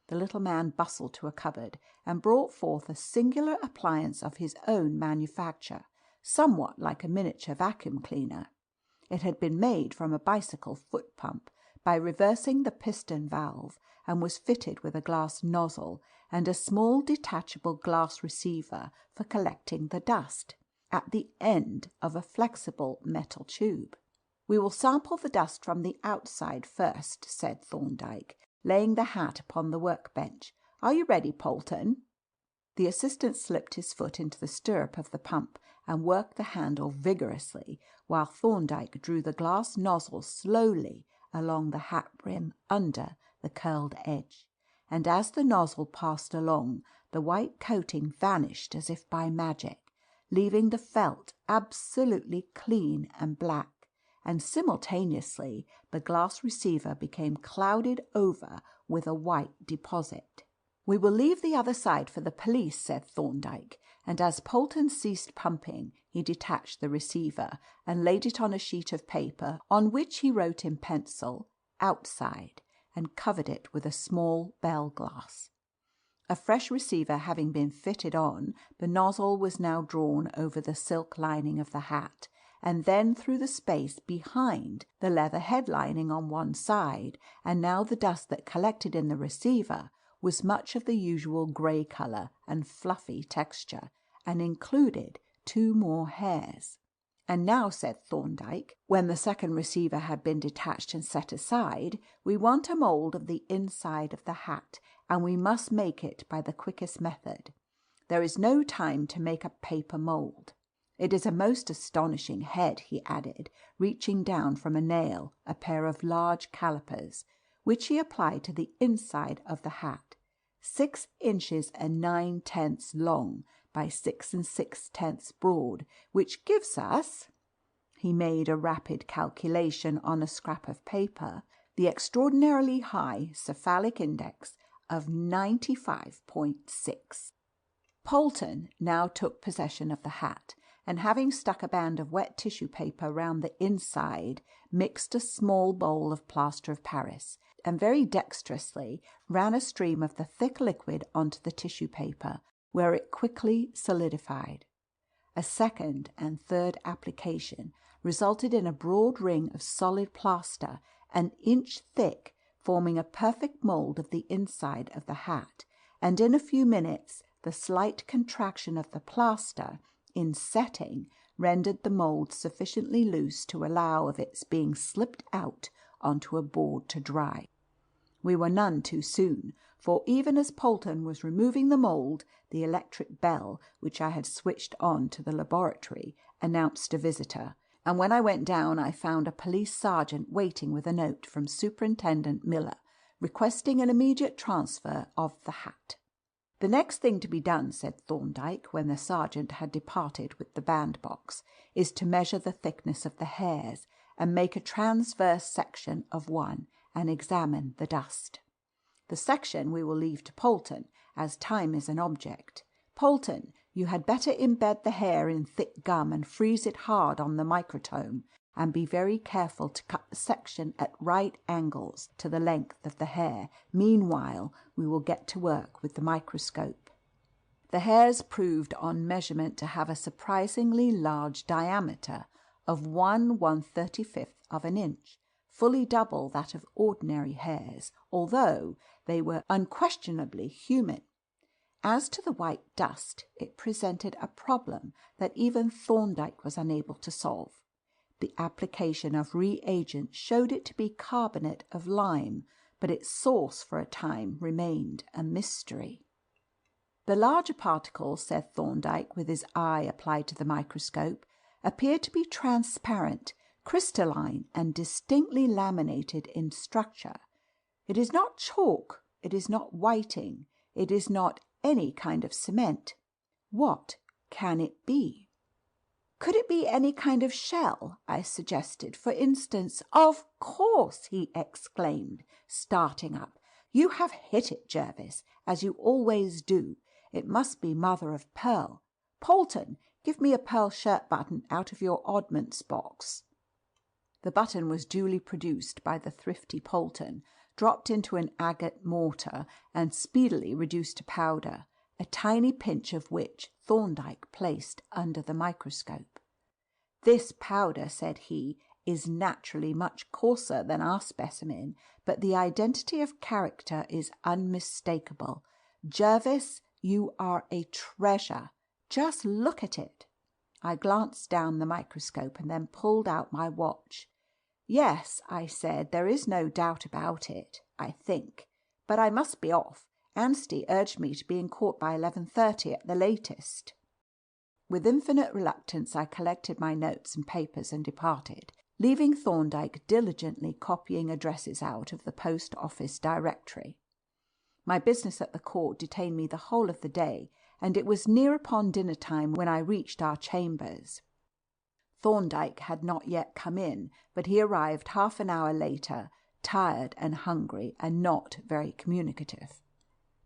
The little man bustled to a cupboard and brought forth a singular appliance of his own manufacture, somewhat like a miniature vacuum cleaner. It had been made from a bicycle foot pump by reversing the piston valve, and was fitted with a glass nozzle and a small detachable glass receiver for collecting the dust, at the end of a flexible metal tube. "We will sample the dust from the outside first," said Thorndyke, laying the hat upon the workbench. "Are you ready, Polton?" The assistant slipped his foot into the stirrup of the pump and worked the handle vigorously, while Thorndyke drew the glass nozzle slowly along the hat brim under the curled edge, and as the nozzle passed along, the white coating vanished as if by magic, leaving the felt absolutely clean and black, and simultaneously the glass receiver became clouded over with a white deposit. "We will leave the other side for the police," said Thorndyke, and as Polton ceased pumping, he detached the receiver and laid it on a sheet of paper, on which he wrote in pencil, "Outside," and covered it with a small bell glass. A fresh receiver having been fitted on, the nozzle was now drawn over the silk lining of the hat, and then through the space behind the leather head lining on one side, and now the dust that collected in the receiver was much of the usual grey colour and fluffy texture, and included 2 more hairs. "And now," said Thorndyke, when the second receiver had been detached and set aside, "we want a mould of the inside of the hat, and we must make it by the quickest method. There is no time to make a paper mould. It is a most astonishing head," he added, reaching down from a nail a pair of large calipers, which he applied to the inside of the hat, 6 inches and 9/10 long by 6 6/10 broad, which gives us, he made a rapid calculation on a scrap of paper, the extraordinarily high cephalic index of 95.6. Polton now took possession of the hat, and having stuck a band of wet tissue paper round the inside, mixed a small bowl of plaster of Paris, and very dexterously ran a stream of the thick liquid onto the tissue paper, where it quickly solidified. A second and third application resulted in a broad ring of solid plaster, an inch thick, forming a perfect mould of the inside of the hat, and in a few minutes the slight contraction of the plaster in setting rendered the mould sufficiently loose to allow of its being slipped out onto a board to dry. We were none too soon, for even as Polton was removing the mould, the electric bell, which I had switched on to the laboratory, announced a visitor, and when I went down I found a police sergeant waiting with a note from Superintendent Miller, requesting an immediate transfer of the hat. "The next thing to be done," said Thorndyke, when the sergeant had departed with the bandbox, "is to measure the thickness of the hairs, and make a transverse section of one, and examine the dust. The section we will leave to Polton, as time is an object. Polton, you had better embed the hair in thick gum and freeze it hard on the microtome, and be very careful to cut the section at right angles to the length of the hair. Meanwhile, we will get to work with the microscope." The hairs proved on measurement to have a surprisingly large diameter of 1/135 of an inch, fully double that of ordinary hairs, although they were unquestionably human. As to the white dust, it presented a problem that even Thorndyke was unable to solve. The application of reagent showed it to be carbonate of lime, but its source for a time remained a mystery. "The larger particles," said Thorndyke, with his eye applied to the microscope, "appear to be transparent, crystalline, and distinctly laminated in structure. It is not chalk, it is not whiting, it is not any kind of cement. What can it be?" "Could it be any kind of shell?" I suggested. "For instance—" "Of course!" he exclaimed, starting up. "You have hit it, Jervis, as you always do. It must be mother of pearl. Polton, give me a pearl shirt button out of your oddments box." The button was duly produced by the thrifty Polton, dropped into an agate mortar, and speedily reduced to powder, a tiny pinch of which Thorndyke placed under the microscope. "This powder," said he, "is naturally much coarser than our specimen, but the identity of character is unmistakable. Jervis, you are a treasure. Just look at it." I glanced down the microscope and then pulled out my watch. "Yes," I said, "there is no doubt about it, I think. But I must be off. Anstey urged me to be in court by 11:30 at the latest." With infinite reluctance I collected my notes and papers and departed, leaving Thorndyke diligently copying addresses out of the post office directory. My business at the court detained me the whole of the day, and it was near upon dinner time when I reached our chambers. Thorndyke had not yet come in, but he arrived half an hour later, tired and hungry, and not very communicative.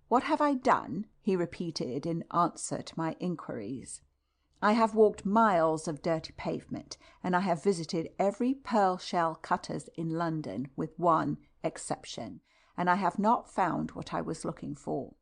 "What have I done?" he repeated in answer to my inquiries. "I have walked miles of dirty pavement, and I have visited every pearl shell cutter's in London, with one exception, and I have not found what I was looking for.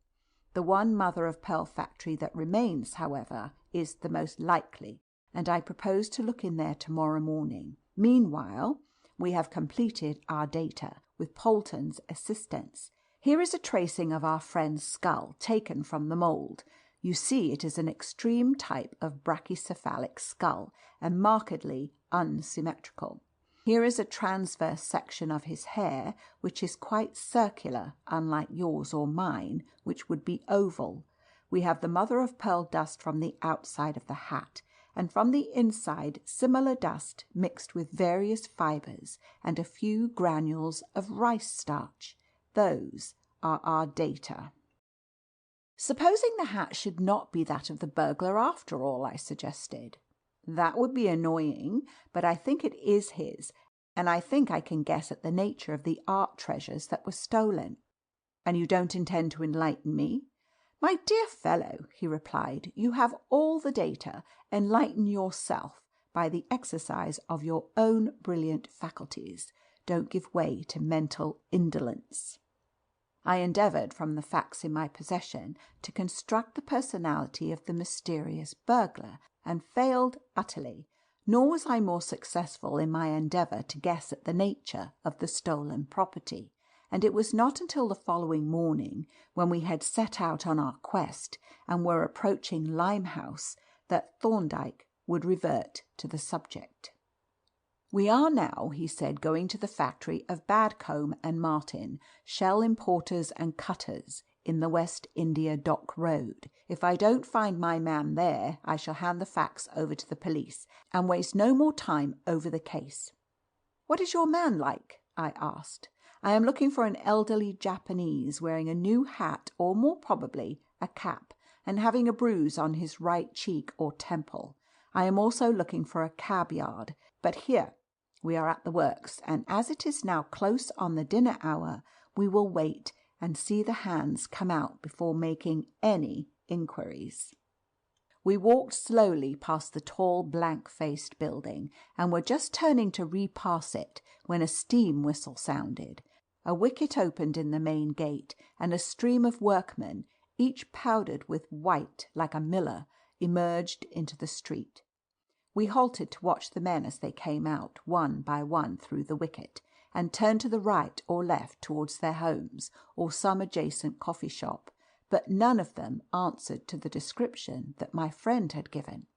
The one mother-of-pearl factory that remains, however, is the most likely, and I propose to look in there tomorrow morning. Meanwhile, we have completed our data with Polton's assistance. Here is a tracing of our friend's skull taken from the mould. You see it is an extreme type of brachycephalic skull and markedly unsymmetrical. Here is a transverse section of his hair, which is quite circular, unlike yours or mine, which would be oval. We have the mother-of-pearl dust from the outside of the hat, and from the inside similar dust mixed with various fibres and a few granules of rice starch. Those are our data. Supposing the hat should not be that of the burglar after all, I suggested. That would be annoying, but I think it is his, and I think I can guess at the nature of the art treasures that were stolen. And you don't intend to enlighten me? My dear fellow, he replied, you have all the data. Enlighten yourself by the exercise of your own brilliant faculties. Don't give way to mental indolence. I endeavoured, from the facts in my possession, to construct the personality of the mysterious burglar, and failed utterly, nor was I more successful in my endeavour to guess at the nature of the stolen property, and it was not until the following morning, when we had set out on our quest and were approaching Limehouse, that Thorndyke would revert to the subject. "We are now," he said, "going to the factory of Badcombe and Martin, shell importers and cutters, in the West India Dock Road. If I don't find my man there, I shall hand the facts over to the police, and waste no more time over the case." "What is your man like?" I asked. "I am looking for an elderly Japanese, wearing a new hat, or more probably a cap, and having a bruise on his right cheek or temple. I am also looking for a cab-yard. But here we are at the works, and as it is now close on the dinner hour, we will wait and see the hands come out before making any inquiries." We walked slowly past the tall, blank-faced building, and were just turning to repass it when a steam whistle sounded. A wicket opened in the main gate, and a stream of workmen, each powdered with white like a miller, emerged into the street. We halted to watch the men as they came out, one by one, through the wicket, and turned to the right or left towards their homes or some adjacent coffee shop, but none of them answered to the description that my friend had given.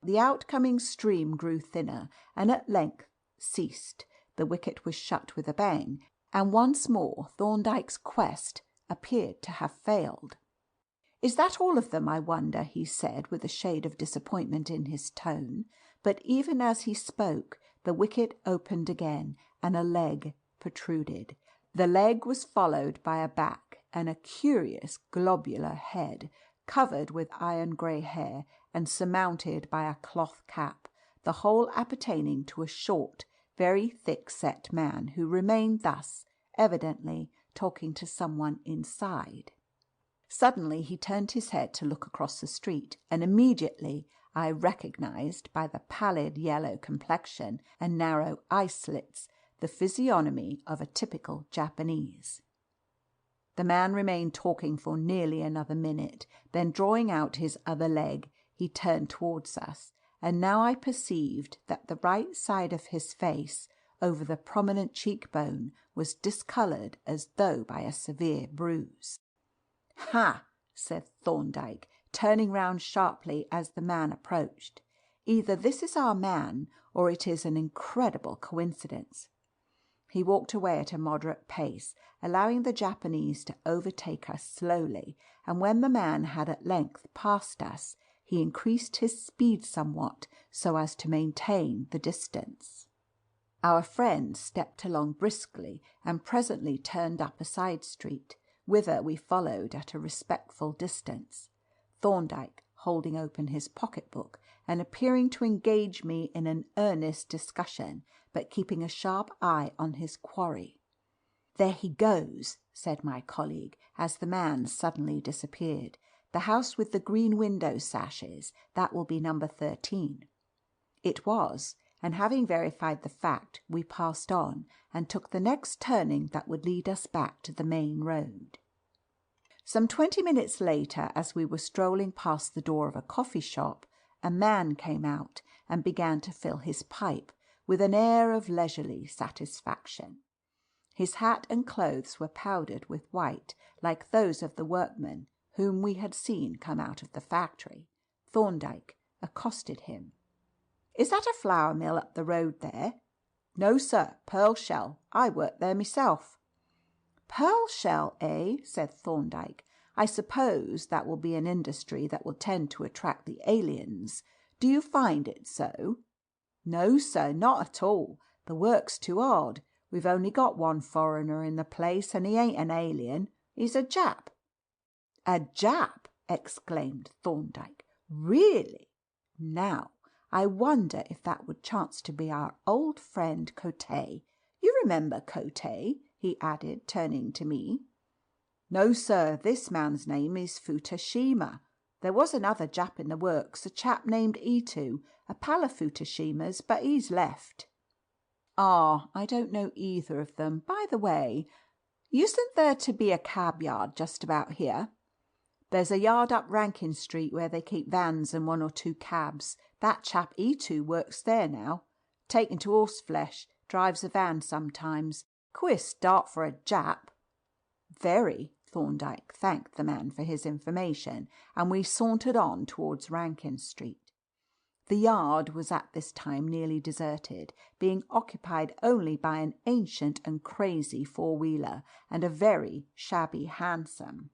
The outcoming stream grew thinner, and at length ceased. The wicket was shut with a bang, and once more Thorndyke's quest appeared to have failed. "Is that all of them, I wonder?" he said, with a shade of disappointment in his tone. But even as he spoke, the wicket opened again, and a leg protruded. The leg was followed by a back and a curious globular head, covered with iron-grey hair and surmounted by a cloth cap, the whole appertaining to a short, very thick-set man, who remained thus, evidently talking to someone inside. Suddenly he turned his head to look across the street, and immediately I recognised, by the pallid yellow complexion and narrow eye-slits, the physiognomy of a typical Japanese. The man remained talking for nearly another minute, then drawing out his other leg, he turned towards us, and now I perceived that the right side of his face, over the prominent cheek-bone, was discoloured as though by a severe bruise. "Ha!" said Thorndyke, turning round sharply as the man approached. "Either this is our man, or it is an incredible coincidence." He walked away at a moderate pace, allowing the Japanese to overtake us slowly, and when the man had at length passed us, he increased his speed somewhat so as to maintain the distance. Our friend stepped along briskly and presently turned up a side street, whither we followed at a respectful distance, Thorndyke holding open his pocket-book and appearing to engage me in an earnest discussion, but keeping a sharp eye on his quarry. "There he goes," said my colleague, as the man suddenly disappeared. "The house with the green window sashes, that will be number 13. It was, and having verified the fact, we passed on and took the next turning that would lead us back to the main road. Some 20 minutes later, as we were strolling past the door of a coffee shop, a man came out and began to fill his pipe with an air of leisurely satisfaction. His hat and clothes were powdered with white, like those of the workmen whom we had seen come out of the factory. Thorndyke accosted him. "Is that a flour mill up the road there?" "No, sir, Pearl Shell. I work there myself." "Pearl Shell, eh?" said Thorndyke. "I suppose that will be an industry that will tend to attract the aliens. Do you find it so?" "No, sir, not at all. The work's too hard. We've only got one foreigner in the place, and he ain't an alien. He's a Jap." "A Jap!" exclaimed Thorndyke. "Really? Now, I wonder if that would chance to be our old friend Cote. You remember Cote?" he added, turning to me. "No, sir. This man's name is Futoshima. There was another Jap in the works, a chap named Itu, a pal of Futoshima's, but he's left." "Ah, I don't know either of them. By the way, isn't there to be a cab yard just about here?" "There's a yard up Rankin Street where they keep vans and one or two cabs. That chap Itu works there now. Taken to horseflesh, drives a van sometimes. Queer start for a Jap." "Very." Thorndyke thanked the man for his information, and we sauntered on towards Rankin Street. The yard was at this time nearly deserted, being occupied only by an ancient and crazy four-wheeler and a very shabby hansom.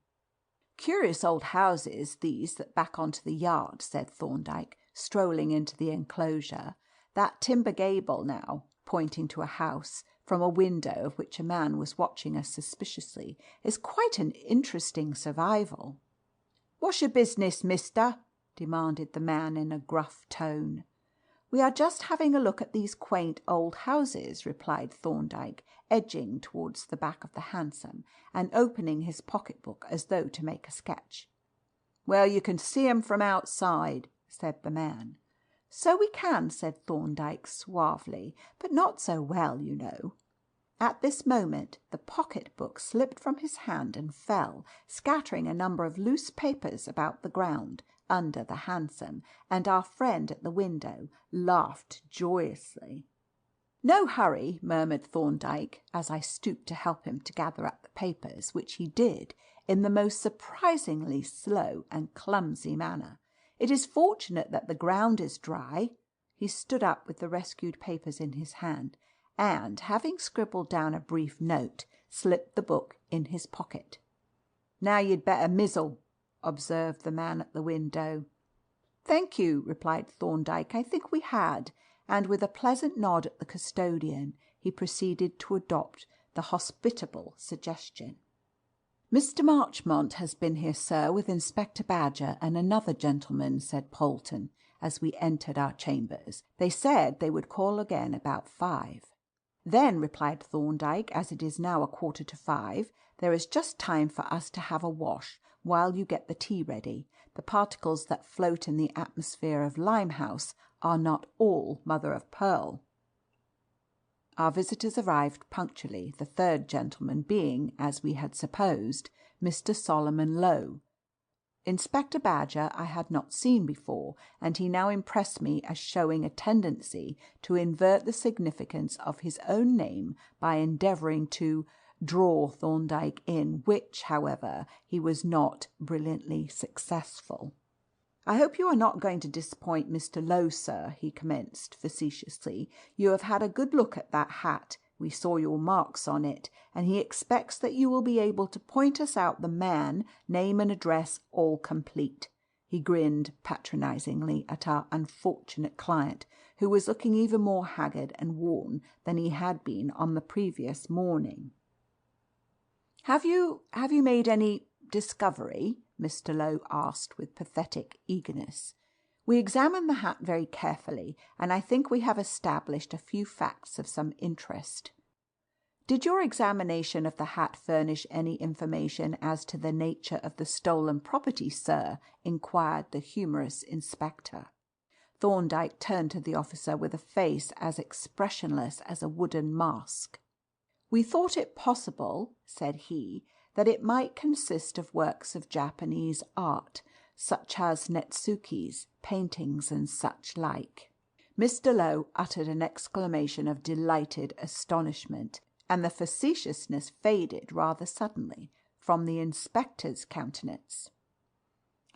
"Curious old houses, these that back onto the yard," said Thorndyke, strolling into the enclosure. "That timber gable, now," pointing to a house, from a window of which a man was watching us suspiciously, "is quite an interesting survival." "What's your business, mister?" demanded the man in a gruff tone. "We are just having a look at these quaint old houses," replied Thorndyke, edging towards the back of the hansom and opening his pocketbook as though to make a sketch. "Well, you can see 'em from outside," said the man. "So we can," said Thorndyke suavely, "but not so well, you know." At this moment the pocketbook slipped from his hand and fell, scattering a number of loose papers about the ground under the hansom, and our friend at the window laughed joyously. "No hurry," murmured Thorndyke, as I stooped to help him to gather up the papers, which he did in the most surprisingly slow and clumsy manner. "It is fortunate that the ground is dry." He stood up with the rescued papers in his hand, and, having scribbled down a brief note, slipped the book in his pocket. "Now you'd better mizzle," observed the man at the window. "Thank you," replied Thorndyke. "I think we had," and with a pleasant nod at the custodian, he proceeded to adopt the hospitable suggestion. "Mr. Marchmont has been here, sir, with Inspector Badger and another gentleman," said Polton, as we entered our chambers. "They said they would call again about 5. "Then," replied Thorndyke, "as it is now 4:45, there is just time for us to have a wash while you get the tea ready. The particles that float in the atmosphere of Limehouse are not all mother of pearl." Our visitors arrived punctually, the third gentleman being, as we had supposed, Mr. Solomon Lowe. Inspector Badger I had not seen before, and he now impressed me as showing a tendency to invert the significance of his own name by endeavouring to draw Thorndyke in, which, however, he was not brilliantly successful. "I hope you are not going to disappoint Mr. Lowe, sir," he commenced facetiously. "You have had a good look at that hat. We saw your marks on it, and he expects that you will be able to point us out the man, name and address, all complete." He grinned patronizingly at our unfortunate client, who was looking even more haggard and worn than he had been on the previous morning. Have you made any discovery?" Mr. Lowe asked with pathetic eagerness. "We examined the hat very carefully, and I think we have established a few facts of some interest." "Did your examination of the hat furnish any information as to the nature of the stolen property, sir?" inquired the humorous inspector. Thorndyke turned to the officer with a face as expressionless as a wooden mask. "We thought it possible," said he, that it might consist of works of Japanese art, such as Netsukis, paintings, and such like. Mr. Lowe uttered an exclamation of delighted astonishment, and the facetiousness faded rather suddenly from the inspector's countenance.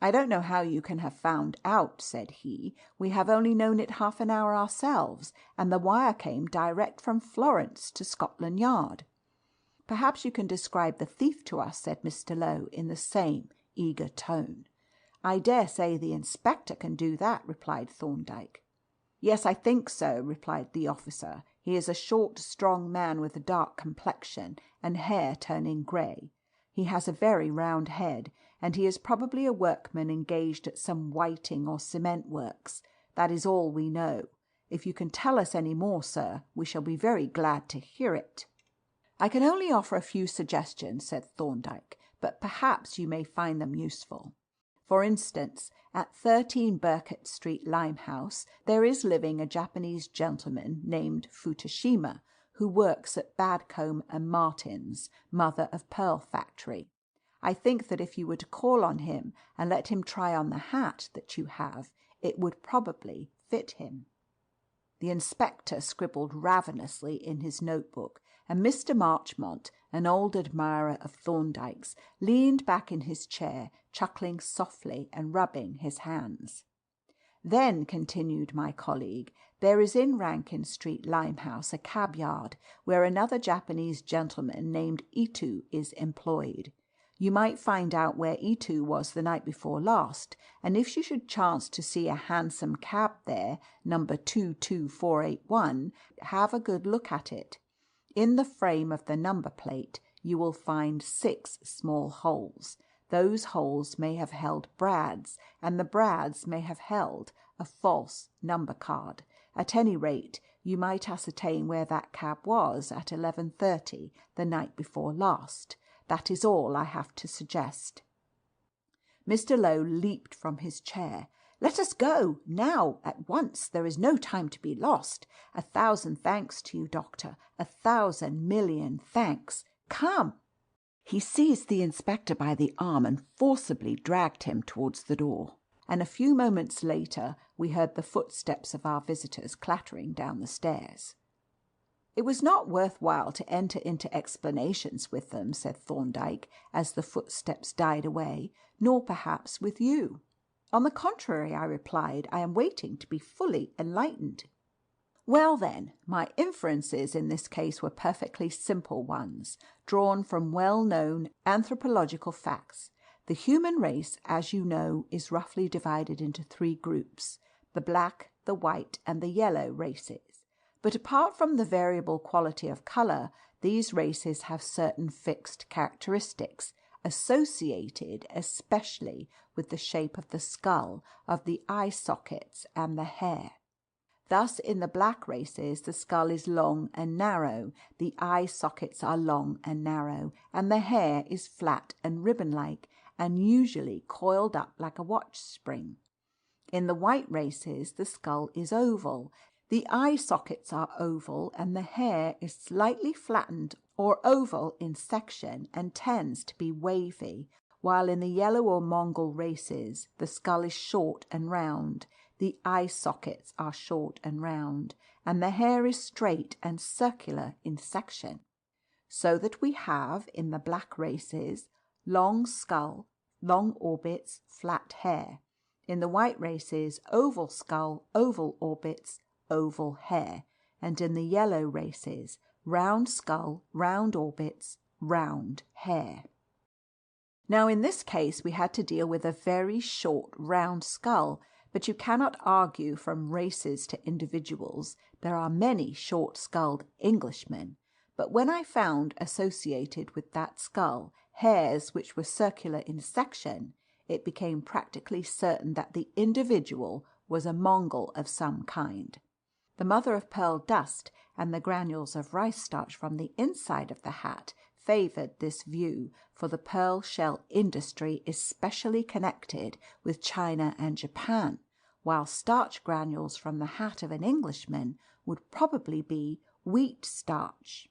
"I don't know how you can have found out," said he. "We have only known it half an hour ourselves, and the wire came direct from Florence to Scotland Yard." "Perhaps you can describe the thief to us," said Mr. Lowe in the same eager tone. "I dare say the inspector can do that," replied Thorndyke. "Yes, I think so," replied the officer. "He is a short, strong man with a dark complexion and hair turning grey. He has a very round head, and he is probably a workman engaged at some whiting or cement works. That is all we know. If you can tell us any more, sir, we shall be very glad to hear it." "I can only offer a few suggestions," said Thorndyke, "but perhaps you may find them useful. For instance, at 13 Burkett Street, Limehouse, there is living a Japanese gentleman named Futoshima, who works at Badcombe and Martin's mother of pearl factory. I think that if you were to call on him and let him try on the hat that you have, it would probably fit him." The inspector scribbled ravenously in his notebook, and Mr. Marchmont, an old admirer of Thorndyke's, leaned back in his chair, chuckling softly and rubbing his hands. "Then," continued my colleague, "there is in Rankin Street, Limehouse, a cab yard, where another Japanese gentleman named Ito is employed. You might find out where Ito was the night before last, and if you should chance to see a hansom cab there, number 22481, have a good look at it. In the frame of the number plate you will find 6 small holes. Those holes may have held brads, and the brads may have held a false number card. At any rate, you might ascertain where that cab was at 11:30 the night before last. That is all I have to suggest." Mr. Lowe leaped from his chair. "Let us go now, at once. There is no time to be lost. 1,000 thanks to you, doctor. 1,000,000,000 thanks. Come." He seized the inspector by the arm and forcibly dragged him towards the door, and a few moments later we heard the footsteps of our visitors clattering down the stairs. "It was not worth while to enter into explanations with them," said Thorndyke, as the footsteps died away, "nor perhaps with you." "On the contrary," I replied, "I am waiting to be fully enlightened." "Well, then, my inferences in this case were perfectly simple ones, drawn from well-known anthropological facts. The human race, as you know, is roughly divided into 3 groups: the black, the white, and the yellow races. But apart from the variable quality of colour, these races have certain fixed characteristics, associated especially with the shape of the skull, of the eye sockets, and the hair. Thus, in the black races, the skull is long and narrow, the eye sockets are long and narrow, and the hair is flat and ribbon-like, and usually coiled up like a watch spring. In the white races, the skull is oval, the eye sockets are oval, and the hair is slightly flattened or oval in section and tends to be wavy, while in the yellow or Mongol races, the skull is short and round, the eye sockets are short and round, and the hair is straight and circular in section. So that we have, in the black races, long skull, long orbits, flat hair. In the white races, oval skull, oval orbits, oval hair. And in the yellow races, round skull, round orbits, round hair. Now, in this case, we had to deal with a very short, round skull, but you cannot argue from races to individuals. There are many short-skulled Englishmen. But when I found associated with that skull hairs which were circular in section, it became practically certain that the individual was a Mongol of some kind. The mother-of-pearl dust and the granules of rice starch from the inside of the hat favoured this view, for the pearl shell industry is specially connected with China and Japan, while starch granules from the hat of an Englishman would probably be wheat starch.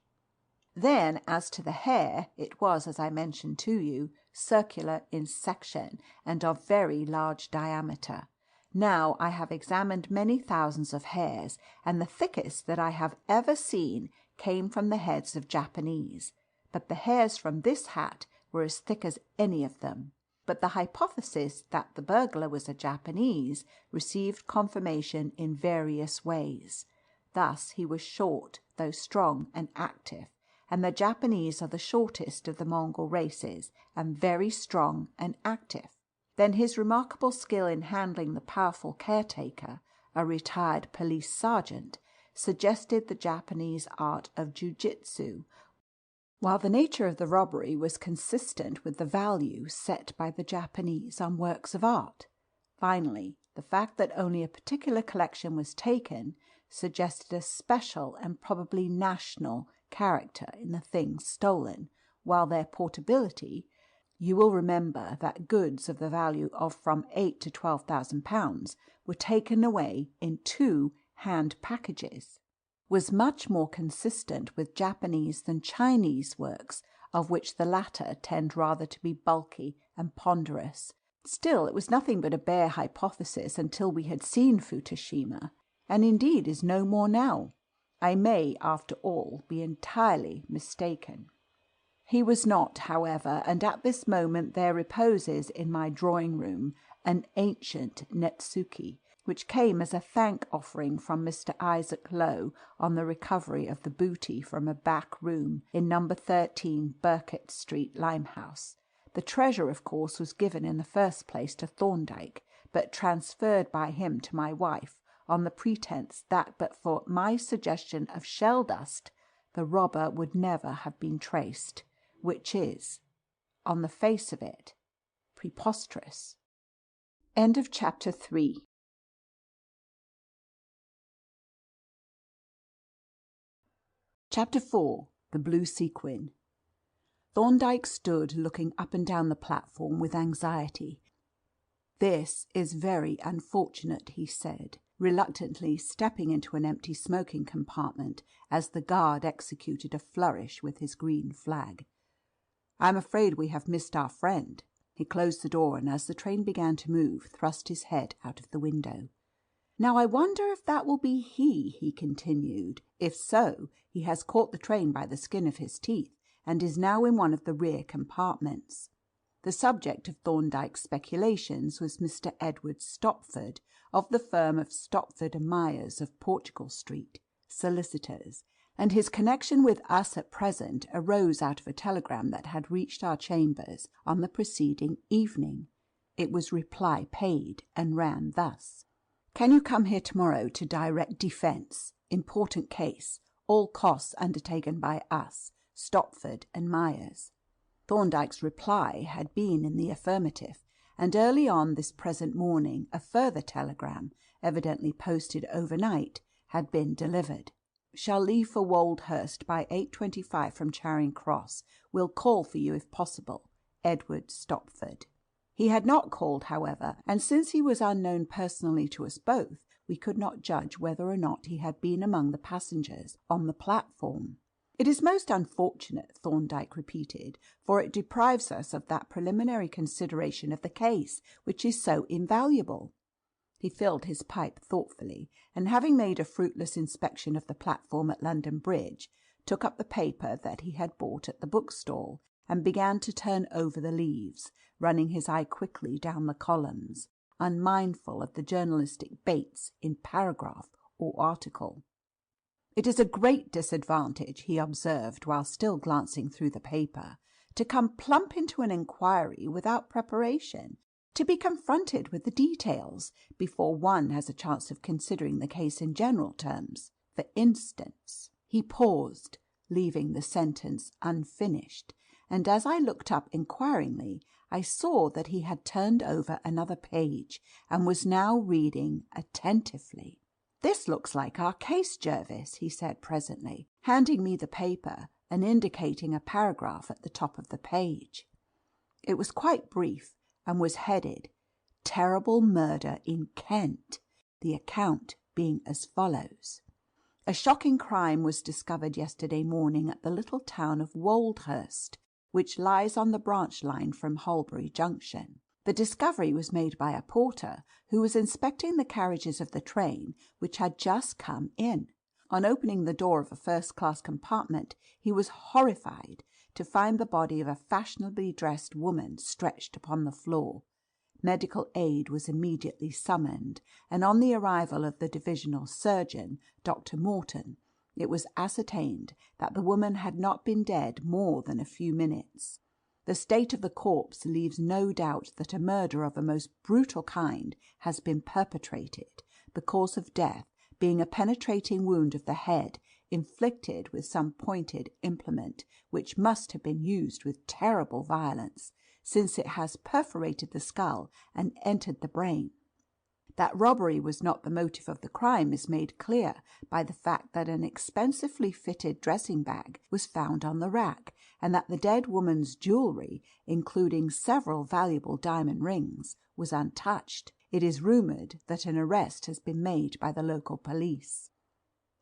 Then, as to the hair, it was, as I mentioned to you, circular in section and of very large diameter. Now, I have examined many thousands of hairs, and the thickest that I have ever seen came from the heads of Japanese. But the hairs from this hat were as thick as any of them. But the hypothesis that the burglar was a Japanese received confirmation in various ways. Thus, he was short, though strong and active, and the Japanese are the shortest of the Mongol races, and very strong and active. Then his remarkable skill in handling the powerful caretaker, a retired police sergeant, suggested the Japanese art of jiu-jitsu, while the nature of the robbery was consistent with the value set by the Japanese on works of art. Finally, the fact that only a particular collection was taken suggested a special and probably national character in the things stolen, while their portability — you will remember that goods of the value of from £8,000 to £12,000 were taken away in 2 hand packages — was much more consistent with Japanese than Chinese works, of which the latter tend rather to be bulky and ponderous. Still, it was nothing but a bare hypothesis until we had seen Fukushima, and indeed is no more now. I may, after all, be entirely mistaken. He was not, however, and at this moment there reposes in my drawing-room an ancient netsuke, which came as a thank-offering from Mr. Isaac Lowe on the recovery of the booty from a back room in No. 13 Burkitt Street, Limehouse. The treasure, of course, was given in the first place to Thorndyke, but transferred by him to my wife, on the pretence that but for my suggestion of shell dust, the robber would never have been traced, which is, on the face of it, preposterous. End of chapter 3. Chapter 4. The Blue Sequin. Thorndyke stood looking up and down the platform with anxiety. "This is very unfortunate," he said, reluctantly stepping into an empty smoking compartment as the guard executed a flourish with his green flag. "I'm afraid we have missed our friend." He closed the door, and as the train began to move, thrust his head out of the window. "Now I wonder if that will be he continued. "If so, he has caught the train by the skin of his teeth, and is now in one of the rear compartments." The subject of Thorndyke's speculations was Mr. Edward Stopford, of the firm of Stopford and Myers of Portugal Street, solicitors, and his connection with us at present arose out of a telegram that had reached our chambers on the preceding evening. It was reply paid, and ran thus: "Can you come here tomorrow to direct defence? Important case. All costs undertaken by us, Stopford and Myers." Thorndyke's reply had been in the affirmative, and early on this present morning a further telegram, evidently posted overnight, had been delivered: "Shall leave for Woldhurst by 8:25 from Charing Cross. Will call for you if possible. Edward Stopford." He had not called, however, and since he was unknown personally to us both, we could not judge whether or not he had been among the passengers on the platform. "It is most unfortunate," Thorndyke repeated, "for it deprives us of that preliminary consideration of the case which is so invaluable." He filled his pipe thoughtfully, and having made a fruitless inspection of the platform at London Bridge, took up the paper that he had bought at the bookstall, and began to turn over the leaves, running his eye quickly down the columns, unmindful of the journalistic baits in paragraph or article. "It is a great disadvantage," he observed while still glancing through the paper, "to come plump into an inquiry without preparation, to be confronted with the details before one has a chance of considering the case in general terms. For instance—" He paused, leaving the sentence unfinished, and as I looked up inquiringly, I saw that he had turned over another page and was now reading attentively. "This looks like our case, Jervis," he said presently, handing me the paper and indicating a paragraph at the top of the page. It was quite brief, and was headed "Terrible Murder in Kent," the account being as follows: A shocking crime was discovered yesterday morning at the little town of Woldhurst, which lies on the branch line from Holbury Junction. The discovery was made by a porter who was inspecting the carriages of the train which had just come in. On opening the door of a first-class compartment, he was horrified to find the body of a fashionably dressed woman stretched upon the floor. Medical aid was immediately summoned, and on the arrival of the divisional surgeon, Dr. Morton, it was ascertained that the woman had not been dead more than a few minutes. The state of the corpse leaves no doubt that a murder of a most brutal kind has been perpetrated, the cause of death being a penetrating wound of the head, inflicted with some pointed implement, which must have been used with terrible violence, since it has perforated the skull and entered the brain. That robbery was not the motive of the crime is made clear by the fact that an expensively fitted dressing bag was found on the rack, and that the dead woman's jewellery, including several valuable diamond rings, was untouched. It is rumoured that an arrest has been made by the local police.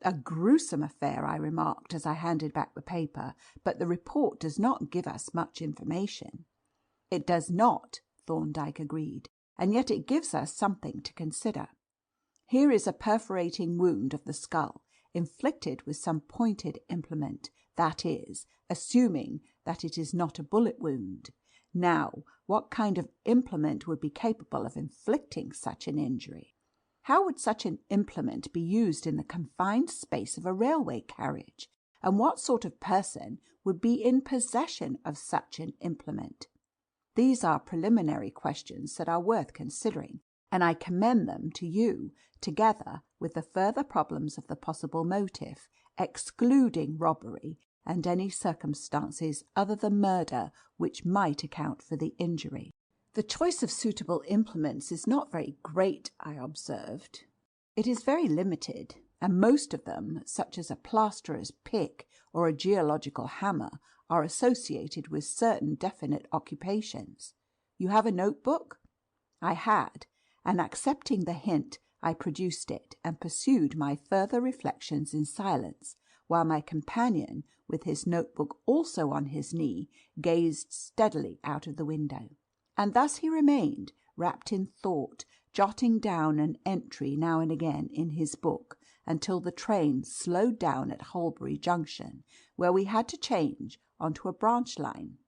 "A gruesome affair," I remarked as I handed back the paper, "but the report does not give us much information." "It does not," Thorndyke agreed, "and yet it gives us something to consider. Here is a perforating wound of the skull, inflicted with some pointed implement, that is, assuming that it is not a bullet wound. Now, what kind of implement would be capable of inflicting such an injury? How would such an implement be used in the confined space of a railway carriage? And what sort of person would be in possession of such an implement? These are preliminary questions that are worth considering, and I commend them to you, together with the further problems of the possible motive, excluding robbery and any circumstances other than murder which might account for the injury." "The choice of suitable implements is not very great," I observed. "It is very limited, and most of them, such as a plasterer's pick or a geological hammer, are associated with certain definite occupations. You have a notebook?" I had, and accepting the hint, I produced it and pursued my further reflections in silence, while my companion, with his notebook also on his knee, gazed steadily out of the window. And thus he remained, wrapped in thought, jotting down an entry now and again in his book, until the train slowed down at Holbury Junction, where we had to change onto a branch line.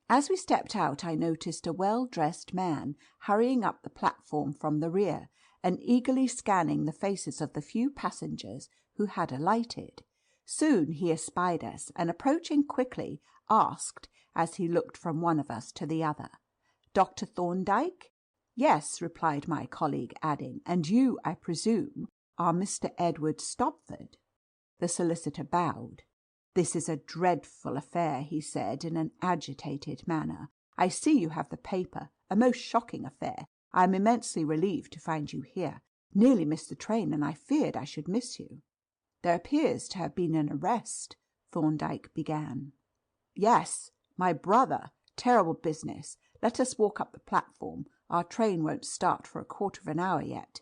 As we stepped out, I noticed a well-dressed man hurrying up the platform from the rear, and eagerly scanning the faces of the few passengers who had alighted. Soon he espied us, and approaching quickly, asked, as he looked from one of us to the other, "Dr. Thorndyke?" "Yes," replied my colleague, adding, "and you, I presume, are Mr. Edward Stopford?" The solicitor bowed. "This is a dreadful affair," he said in an agitated manner. "I see you have the paper. A most shocking affair. I am immensely relieved to find you here. Nearly missed the train, and I feared I should miss you." "There appears to have been an arrest," Thorndyke began. "Yes, my brother. Terrible business. Let us walk up the platform. Our train won't start for a quarter of an hour yet."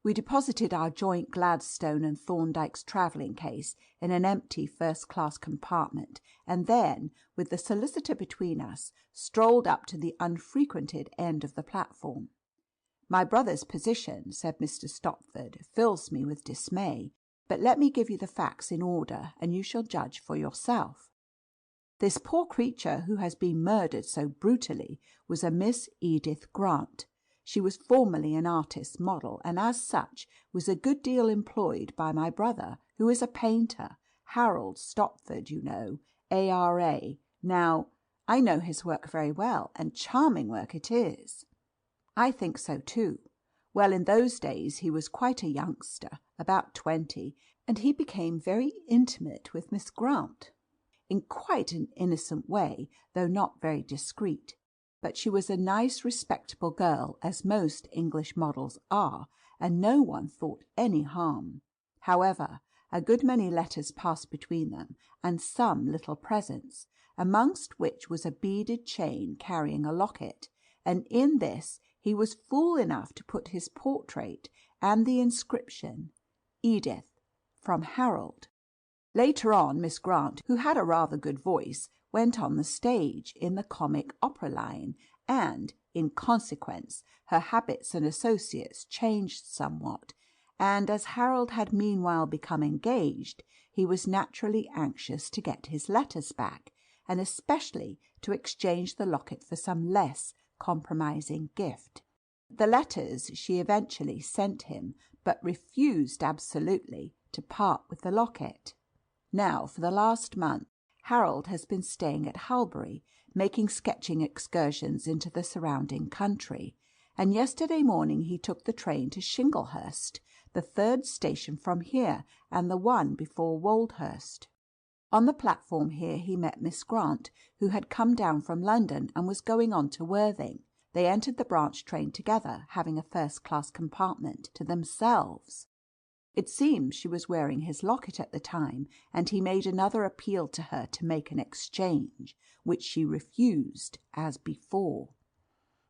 We deposited our joint Gladstone and Thorndyke's travelling case in an empty first-class compartment, and then, with the solicitor between us, strolled up to the unfrequented end of the platform. "My brother's position," said Mr. Stopford, "fills me with dismay, but let me give you the facts in order, and you shall judge for yourself. This poor creature who has been murdered so brutally was a Miss Edith Grant. She was formerly an artist's model, and as such was a good deal employed by my brother, who is a painter, Harold Stopford, you know, A.R.A. Now, I know his work very well, and charming work it is." "I think so too. Well, in those days he was quite a youngster, about 20, and he became very intimate with Miss Grant, in quite an innocent way, though not very discreet. But she was a nice, respectable girl, as most English models are, and no one thought any harm. However, a good many letters passed between them, and some little presents, amongst which was a beaded chain carrying a locket, and in this he was fool enough to put his portrait and the inscription, "Edith, from Harold. Later on, Miss Grant, who had a rather good voice, went on the stage in the comic opera line, and, in consequence, her habits and associates changed somewhat, and as Harold had meanwhile become engaged, he was naturally anxious to get his letters back, and especially to exchange the locket for some less compromising gift. The letters she eventually sent him, but refused absolutely to part with the locket. Now, for the last month, Harold has been staying at Halbury, making sketching excursions into the surrounding country, and yesterday morning he took the train to Shinglehurst, the third station from here and the one before Woldhurst. On the platform here he met Miss Grant, who had come down from London and was going on to Worthing. They entered the branch train together, having a first-class compartment to themselves. It seems she was wearing his locket at the time, and he made another appeal to her to make an exchange, which she refused as before.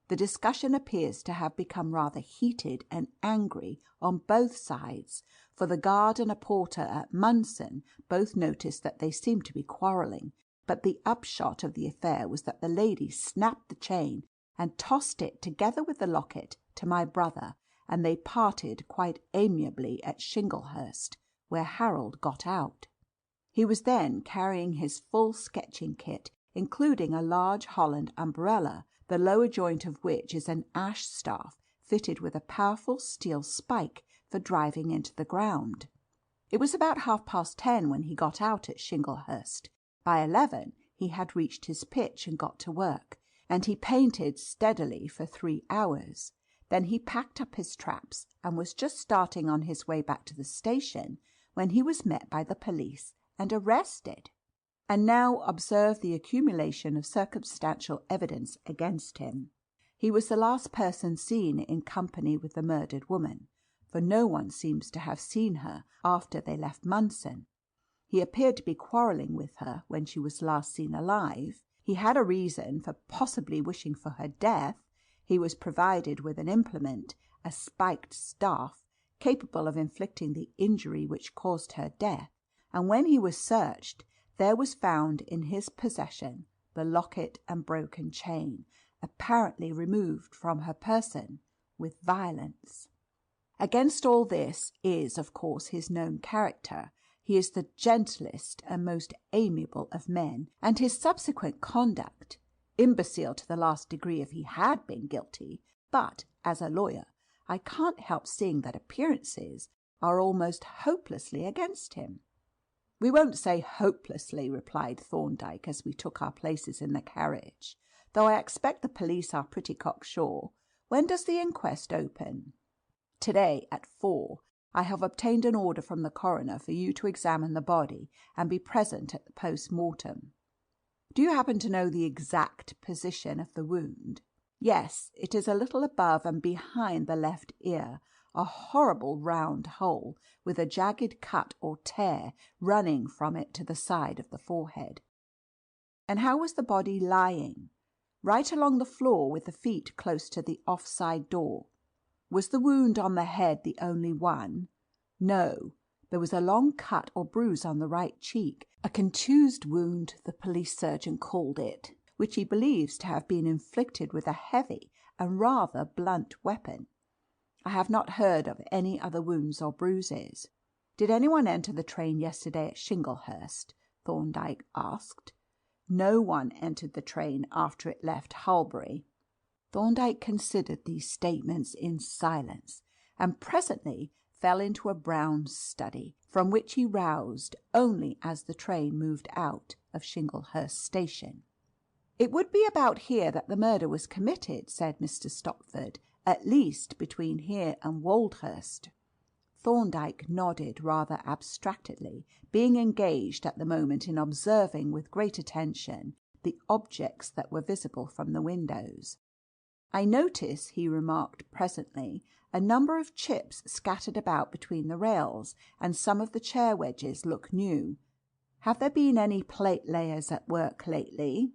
The discussion appears to have become rather heated and angry on both sides, for the guard and a porter at Munson both noticed that they seemed to be quarrelling, but the upshot of the affair was that the lady snapped the chain and tossed it, together with the locket, to my brother, and they parted quite amiably at Shinglehurst, where Harold got out. He was then carrying his full sketching kit, including a large Holland umbrella, the lower joint of which is an ash staff fitted with a powerful steel spike for driving into the ground. It was about 10:30 when he got out at Shinglehurst. By 11 he had reached his pitch and got to work, and he painted steadily for 3 hours. Then he packed up his traps and was just starting on his way back to the station when he was met by the police and arrested. And now observe the accumulation of circumstantial evidence against him. He was the last person seen in company with the murdered woman, for no one seems to have seen her after they left Munson. He appeared to be quarrelling with her when she was last seen alive. He had a reason for possibly wishing for her death. He was provided with an implement, a spiked staff, capable of inflicting the injury which caused her death, and when he was searched, there was found in his possession the locket and broken chain, apparently removed from her person with violence. Against all this is, of course, his known character. He is the gentlest and most amiable of men, and his subsequent conduct, imbecile to the last degree if he had been guilty, but, as a lawyer, I can't help seeing that appearances are almost hopelessly against him. "We won't say hopelessly," replied Thorndyke, as we took our places in the carriage, "though I expect the police are pretty cocksure. When does the inquest open?" "Today at 4. I have obtained an order from the coroner for you to examine the body and be present at the post-mortem." "Do you happen to know the exact position of the wound?" "Yes, it is a little above and behind the left ear, a horrible round hole, with a jagged cut or tear running from it to the side of the forehead." "And how was the body lying?" "Right along the floor, with the feet close to the off-side door." "Was the wound on the head the only one?" "No. There was a long cut or bruise on the right cheek, a contused wound the police surgeon called it, which he believes to have been inflicted with a heavy and rather blunt weapon. I have not heard of any other wounds or bruises." "Did anyone enter the train yesterday at Shinglehurst?" Thorndyke asked. "No one entered the train after it left Halbury." Thorndyke considered these statements in silence, and presently fell into a brown study, from which he roused only as the train moved out of Shinglehurst station. "It would be about here that the murder was committed," said Mr. Stopford, "at least between here and Woldhurst." Thorndyke nodded rather abstractedly, being engaged at the moment in observing with great attention the objects that were visible from the windows. "I notice," he remarked presently, "a number of chips scattered about between the rails, and some of the chair wedges look new. Have there been any plate layers at work lately?"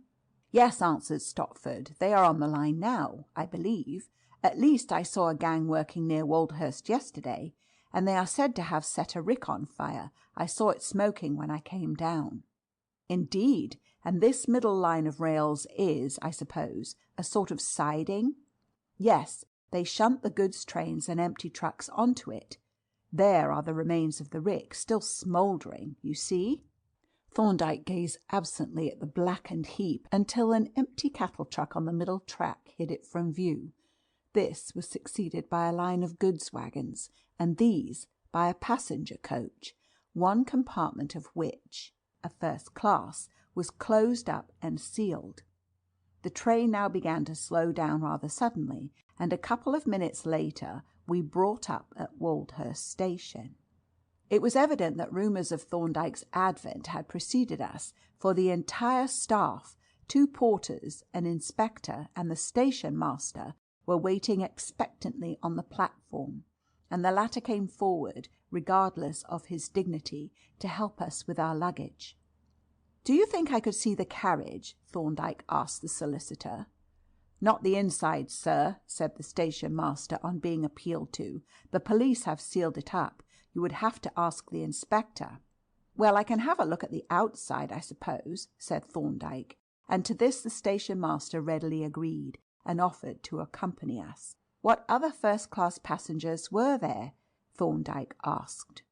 "Yes," answered Stopford. "They are on the line now, I believe. At least I saw a gang working near Woldhurst yesterday, and they are said to have set a rick on fire. I saw it smoking when I came down." "Indeed, and this middle line of rails is, I suppose, a sort of siding?" "Yes, they shunt the goods trains and empty trucks onto it. There are the remains of the rick, still smouldering, you see." Thorndyke gazed absently at the blackened heap until an empty cattle truck on the middle track hid it from view. This was succeeded by a line of goods wagons, and these by a passenger coach, one compartment of which, a first class, was closed up and sealed. The train now began to slow down rather suddenly, and a couple of minutes later we brought up at Woldhurst Station. It was evident that rumours of Thorndyke's advent had preceded us, for the entire staff, 2 porters, an inspector, and the station master were waiting expectantly on the platform, and the latter came forward, regardless of his dignity, to help us with our luggage. "Do you think I could see the carriage?" Thorndyke asked the solicitor. "Not the inside, sir," said the station master on being appealed to. "The police have sealed it up. You would have to ask the inspector." "Well, I can have a look at the outside, I suppose," said Thorndyke, and to this the station master readily agreed, and offered to accompany us. "What other first-class passengers were there?" Thorndyke asked.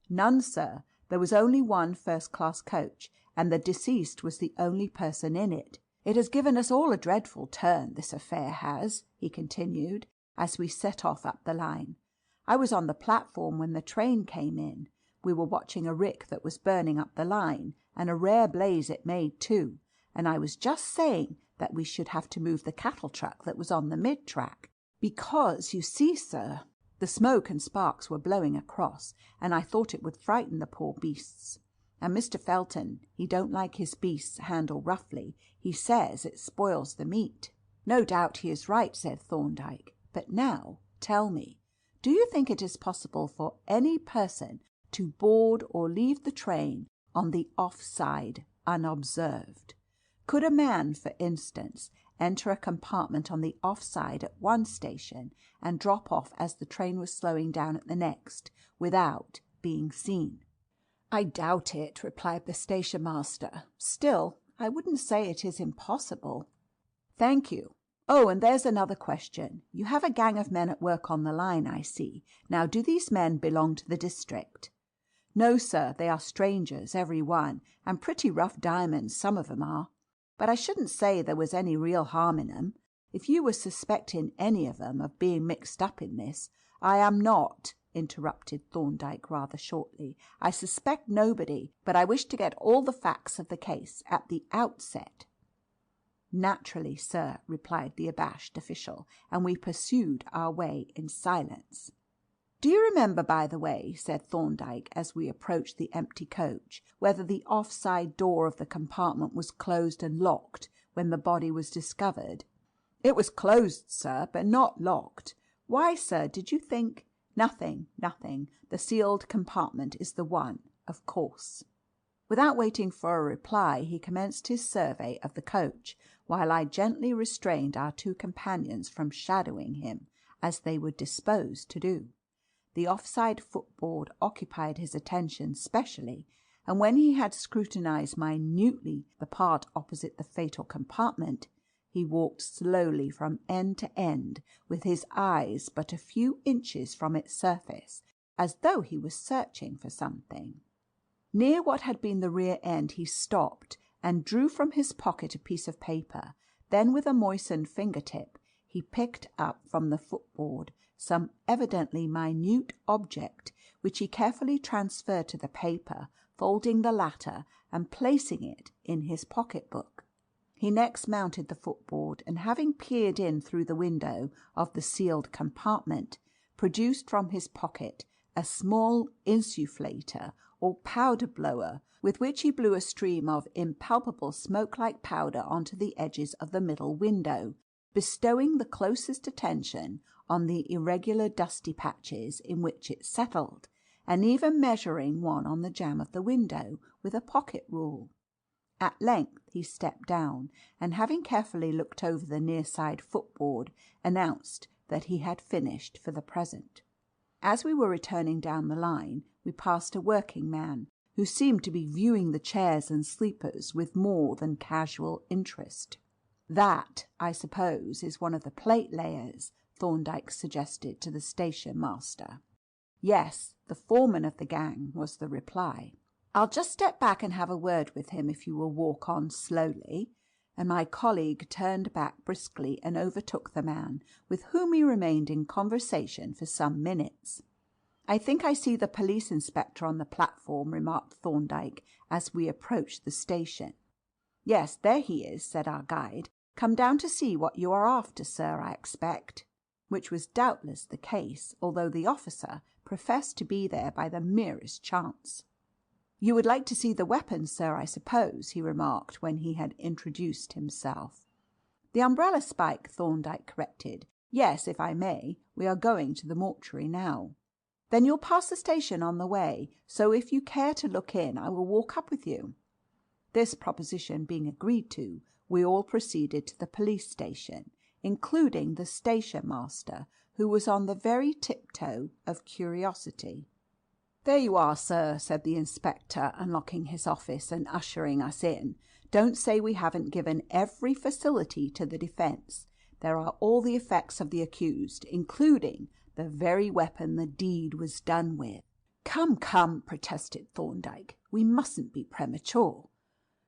"None, sir. There was only one first-class coach, and the deceased was the only person in it. It has given us all a dreadful turn, this affair has," he continued, as we set off up the line. "I was on the platform when the train came in. We were watching a rick that was burning up the line, and a rare blaze it made too, and I was just saying that we should have to move the cattle truck that was on the mid-track, because, you see, sir, the smoke and sparks were blowing across, and I thought it would frighten the poor beasts. And Mr. Felton, he don't like his beasts handled roughly. He says it spoils the meat." "No doubt he is right," said Thorndyke. "But now, tell me, do you think it is possible for any person to board or leave the train on the off-side unobserved? Could a man, for instance, enter a compartment on the off-side at one station and drop off as the train was slowing down at the next, without being seen?" "I doubt it," replied the station master. "Still, I wouldn't say it is impossible." "Thank you. Oh, and there's another question. You have a gang of men at work on the line, I see. Now, do these men belong to the district?" "No, sir. They are strangers, every one, and pretty rough diamonds, some of 'em are. But I shouldn't say there was any real harm in 'em. If you were suspecting any of 'em of being mixed up in this—" "I am not," interrupted Thorndyke rather shortly. "I suspect nobody, but I wish to get all the facts of the case at the outset." "Naturally, sir," replied the abashed official, and we pursued our way in silence. "Do you remember, by the way," said Thorndyke, as we approached the empty coach, "whether the off-side door of the compartment was closed and locked when the body was discovered?" "It was closed, sir, but not locked. Why, sir, did you think—" Nothing. The sealed compartment is the one, of course." Without waiting for a reply, he commenced his survey of the coach, while I gently restrained our 2 companions from shadowing him, as they were disposed to do. The off-side footboard occupied his attention specially, and when he had scrutinized minutely the part opposite the fatal compartment, he walked slowly from end to end, with his eyes but a few inches from its surface, as though he was searching for something. Near what had been the rear end he stopped and drew from his pocket a piece of paper. Then, with a moistened finger-tip, he picked up from the footboard some evidently minute object, which he carefully transferred to the paper, folding the latter and placing it in his pocket-book. He next mounted the footboard, and having peered in through the window of the sealed compartment, produced from his pocket a small insufflator or powder blower, with which he blew a stream of impalpable smoke-like powder onto the edges of the middle window, bestowing the closest attention on the irregular dusty patches in which it settled, and even measuring one on the jamb of the window with a pocket rule. At length he stepped down, and having carefully looked over the near side footboard, announced that he had finished for the present. As we were returning down the line, we passed a working man who seemed to be viewing the chairs and sleepers with more than casual interest. "That, I suppose, is one of the plate layers," Thorndyke suggested to the station master. "Yes, the foreman of the gang," was the reply. "I'll just step back and have a word with him if you will walk on slowly." And my colleague turned back briskly and overtook the man, with whom he remained in conversation for some minutes. "I think I see the police inspector on the platform," remarked Thorndyke as we approached the station. "Yes, there he is," said our guide. "Come down to see what you are after, sir, I expect." Which was doubtless the case, although the officer professed to be there by the merest chance. "You would like to see the weapons, sir, I suppose," he remarked when he had introduced himself. "The umbrella spike," Thorndyke corrected. "Yes, if I may. We are going to the mortuary now." "Then you'll pass the station on the way, so if you care to look in I will walk up with you." This proposition being agreed to, we all proceeded to the police station, including the station master, who was on the very tiptoe of curiosity. "There you are, sir," said the inspector, unlocking his office and ushering us in. "Don't say we haven't given every facility to the defence. There are all the effects of the accused, including the very weapon the deed was done with." "Come, come," protested Thorndyke. "We mustn't be premature."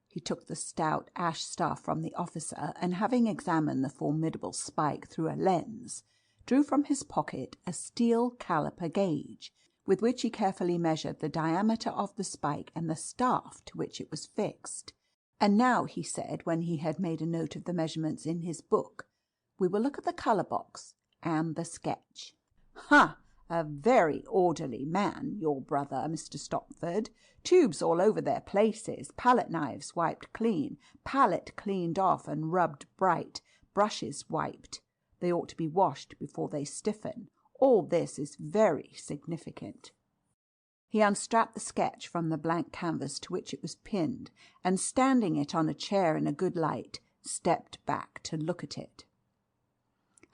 He took the stout ash staff from the officer, and having examined the formidable spike through a lens, drew from his pocket a steel caliper gauge, with which he carefully measured the diameter of the spike and the staff to which it was fixed. "And now," he said, when he had made a note of the measurements in his book, "we will look at the colour box and the sketch." "Ha! A very orderly man, your brother, Mr. Stopford. Tubes all over their places, palette knives wiped clean, palette cleaned off and rubbed bright, brushes wiped. They ought to be washed before they stiffen. All this is very significant." He unstrapped the sketch from the blank canvas to which it was pinned, and standing it on a chair in a good light, stepped back to look at it.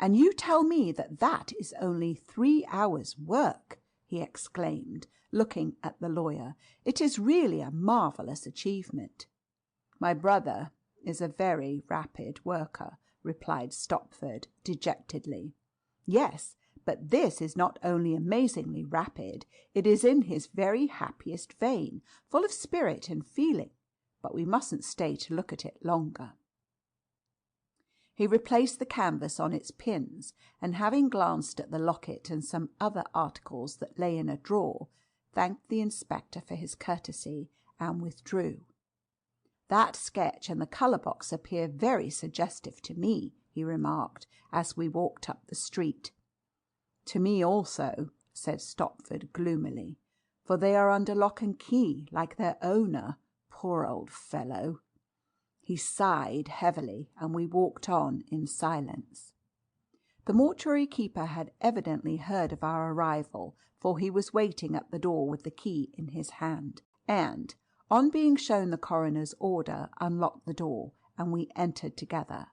"And you tell me that that is only 3 hours' work!" he exclaimed, looking at the lawyer. "It is really a marvellous achievement." "My brother is a very rapid worker," replied Stopford dejectedly. "Yes, but this is not only amazingly rapid, it is in his very happiest vein, full of spirit and feeling. But we mustn't stay to look at it longer." He replaced the canvas on its pins, and having glanced at the locket and some other articles that lay in a drawer, thanked the inspector for his courtesy and withdrew. "That sketch and the colour box appear very suggestive to me," he remarked as we walked up the street. "To me also," said Stopford gloomily, "for they are under lock and key, like their owner. Poor old fellow!" He sighed heavily, and we walked on in silence. The mortuary keeper had evidently heard of our arrival, for he was waiting at the door with the key in his hand, and, on being shown the coroner's order, unlocked the door, and we entered together.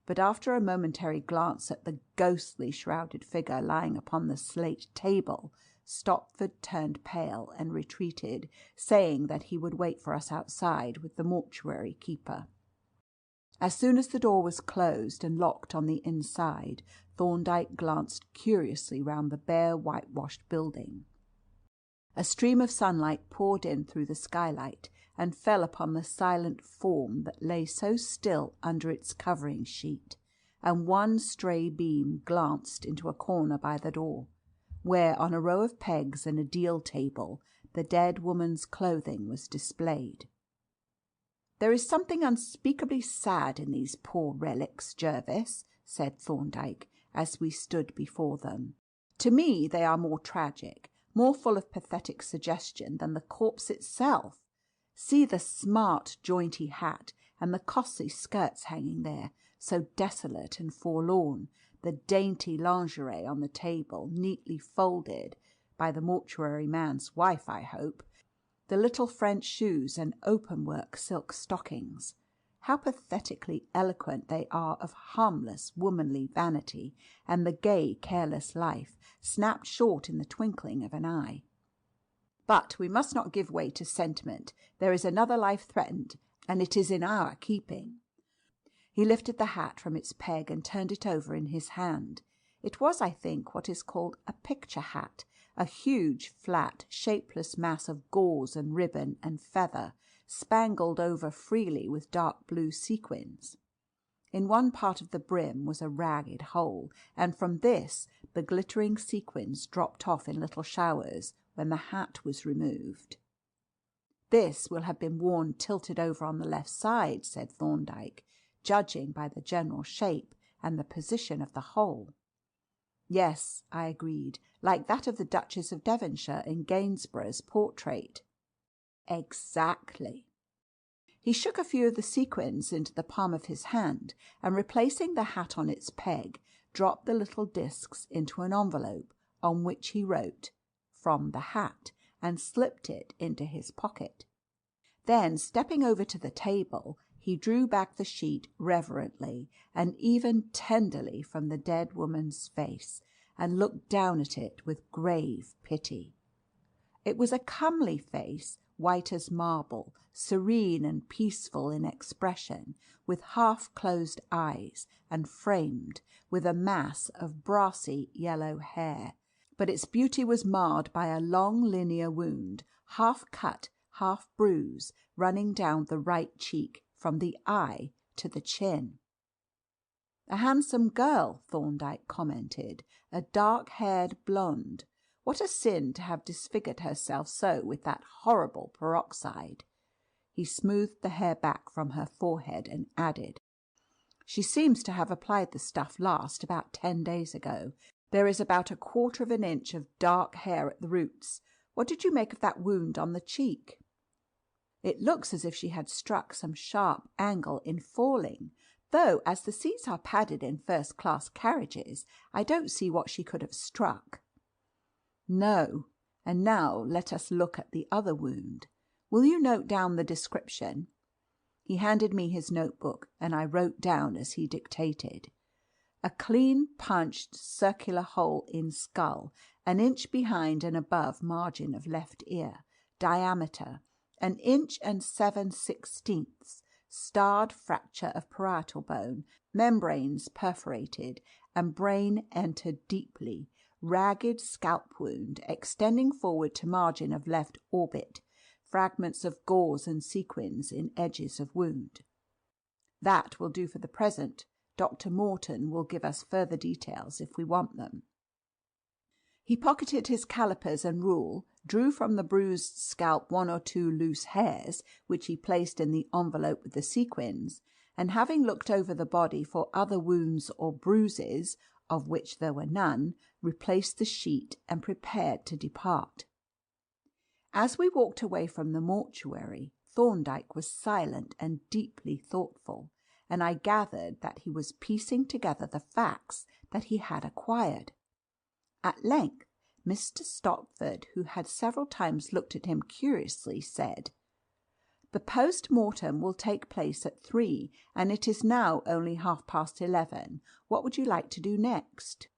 But after a momentary glance at the ghostly shrouded figure lying upon the slate table, Stopford turned pale and retreated, saying that he would wait for us outside with the mortuary keeper. As soon as the door was closed and locked on the inside, Thorndyke glanced curiously round the bare whitewashed building. A stream of sunlight poured in through the skylight and fell upon the silent form that lay so still under its covering sheet, and one stray beam glanced into a corner by the door, where, on a row of pegs and a deal table, the dead woman's clothing was displayed. "There is something unspeakably sad in these poor relics, Jervis," said Thorndyke, as we stood before them. "To me they are more tragic, more full of pathetic suggestion than the corpse itself. See the smart jaunty hat and the costly skirts hanging there, so desolate and forlorn, the dainty lingerie on the table, neatly folded, by the mortuary man's wife, I hope, the little French shoes and open-work silk stockings. How pathetically eloquent they are of harmless womanly vanity and the gay, careless life, snapped short in the twinkling of an eye. But we must not give way to sentiment. There is another life threatened, and it is in our keeping. He lifted the hat from its peg and turned it over in his hand. It was, I think, what is called a picture hat, a huge, flat, shapeless mass of gauze and ribbon and feather, spangled over freely with dark blue sequins. In one part of the brim was a ragged hole, and from this the glittering sequins dropped off in little showers when the hat was removed. "This will have been worn tilted over on the left side," said Thorndyke, "judging by the general shape and the position of the hole." "Yes," I agreed, "like that of the Duchess of Devonshire in Gainsborough's portrait." "Exactly." He shook a few of the sequins into the palm of his hand, and replacing the hat on its peg, dropped the little discs into an envelope, on which he wrote, "From the hat," and slipped it into his pocket. Then, stepping over to the table, he drew back the sheet reverently and even tenderly from the dead woman's face, and looked down at it with grave pity. It was a comely face, white as marble, serene and peaceful in expression, with half-closed eyes, and framed with a mass of brassy yellow hair. But its beauty was marred by a long linear wound, half cut, half bruise, running down the right cheek from the eye to the chin. "A handsome girl," Thorndyke commented, "a dark-haired blonde. What a sin to have disfigured herself so with that horrible peroxide." He smoothed the hair back from her forehead and added, "She seems to have applied the stuff last about 10 days ago. There is about 1/4 of an inch of dark hair at the roots. What did you make of that wound on the cheek?" "It looks as if she had struck some sharp angle in falling, though as the seats are padded in first-class carriages, I don't see what she could have struck." "No. And now let us look at the other wound. Will you note down the description?" He handed me his notebook, and I wrote down as he dictated. "A clean punched circular hole in skull, 1 inch behind and above margin of left ear, diameter 1 7/16 inches, starred fracture of parietal bone, membranes perforated, and brain entered deeply, ragged scalp wound extending forward to margin of left orbit, fragments of gauze and sequins in edges of wound." "That will do for the present. Dr. Morton will give us further details if we want them." He pocketed his calipers and rule, drew from the bruised scalp 1 or 2 loose hairs, which he placed in the envelope with the sequins, and having looked over the body for other wounds or bruises, of which there were none, replaced the sheet and prepared to depart. As we walked away from the mortuary, Thorndyke was silent and deeply thoughtful, and I gathered that he was piecing together the facts that he had acquired. At length, Mr. Stopford, who had several times looked at him curiously, said, "The post-mortem will take place at 3, and it is now only 11:30. What would you like to do next?"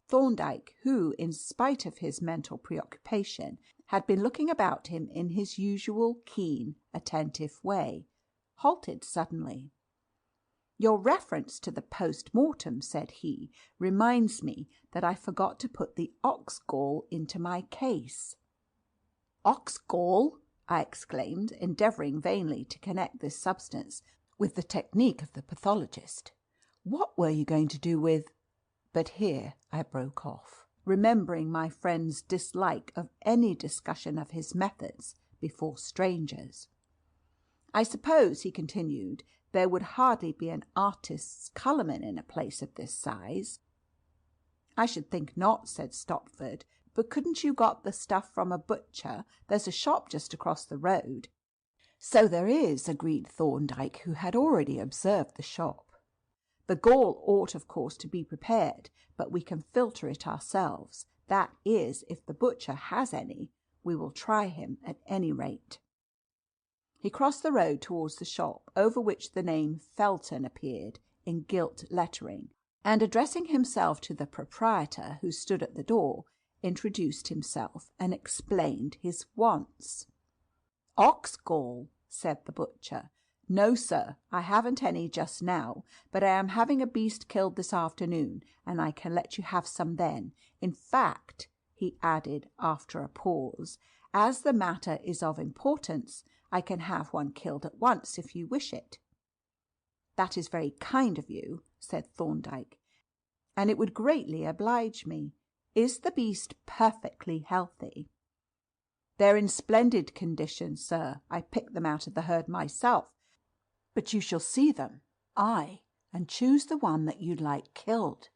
Thorndyke, who, in spite of his mental preoccupation, had been looking about him in his usual keen, attentive way, halted suddenly. "Your reference to the post-mortem," said he, "reminds me that I forgot to put the ox gall into my case." "Ox gall!" I exclaimed, endeavouring vainly to connect this substance with the technique of the pathologist. "What were you going to do with—" But here I broke off, remembering my friend's dislike of any discussion of his methods before strangers. "I suppose," he continued, "there would hardly be an artist's colourman in a place of this size." "I should think not," said Stopford. "But couldn't you got the stuff from a butcher? There's a shop just across the road." "So there is," agreed Thorndyke, who had already observed the shop. "The gall ought, of course, to be prepared, but we can filter it ourselves. That is, if the butcher has any. We will try him at any rate." He crossed the road towards the shop, over which the name Felton appeared in gilt lettering, and addressing himself to the proprietor, who stood at the door, introduced himself and explained his wants. "Ox gall," said the butcher. "No, sir, I haven't any just now, but I am having a beast killed this afternoon, and I can let you have some then. In fact," he added after a pause, "as the matter is of importance, I can have one killed at once if you wish it." "That is very kind of you," said Thorndyke, "and it would greatly oblige me. Is the beast perfectly healthy?" "They're in splendid condition, sir. I picked them out of the herd myself. But you shall see them. Aye, and choose the one that you'd like killed."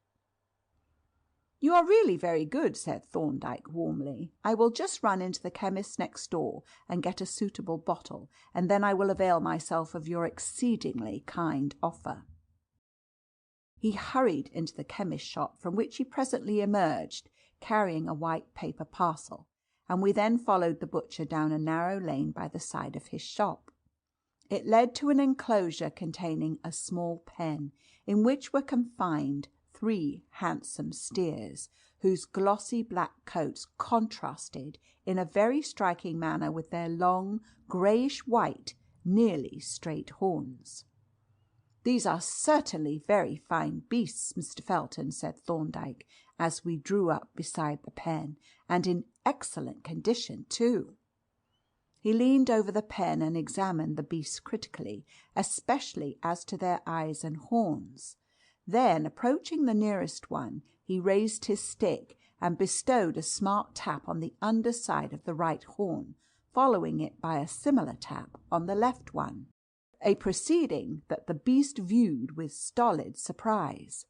"You are really very good," said Thorndyke warmly. "I will just run into the chemist's next door and get a suitable bottle, and then I will avail myself of your exceedingly kind offer." He hurried into the chemist's shop, from which he presently emerged, carrying a white paper parcel, and we then followed the butcher down a narrow lane by the side of his shop. It led to an enclosure containing a small pen, in which were confined 3 handsome steers, whose glossy black coats contrasted in a very striking manner with their long, greyish-white, nearly straight horns. "These are certainly very fine beasts, Mr. Felton," said Thorndyke, as we drew up beside the pen, "and in excellent condition too." He leaned over the pen and examined the beasts critically, especially as to their eyes and horns. Then, approaching the nearest one, he raised his stick and bestowed a smart tap on the under side of the right horn, following it by a similar tap on the left one, a proceeding that the beast viewed with stolid surprise.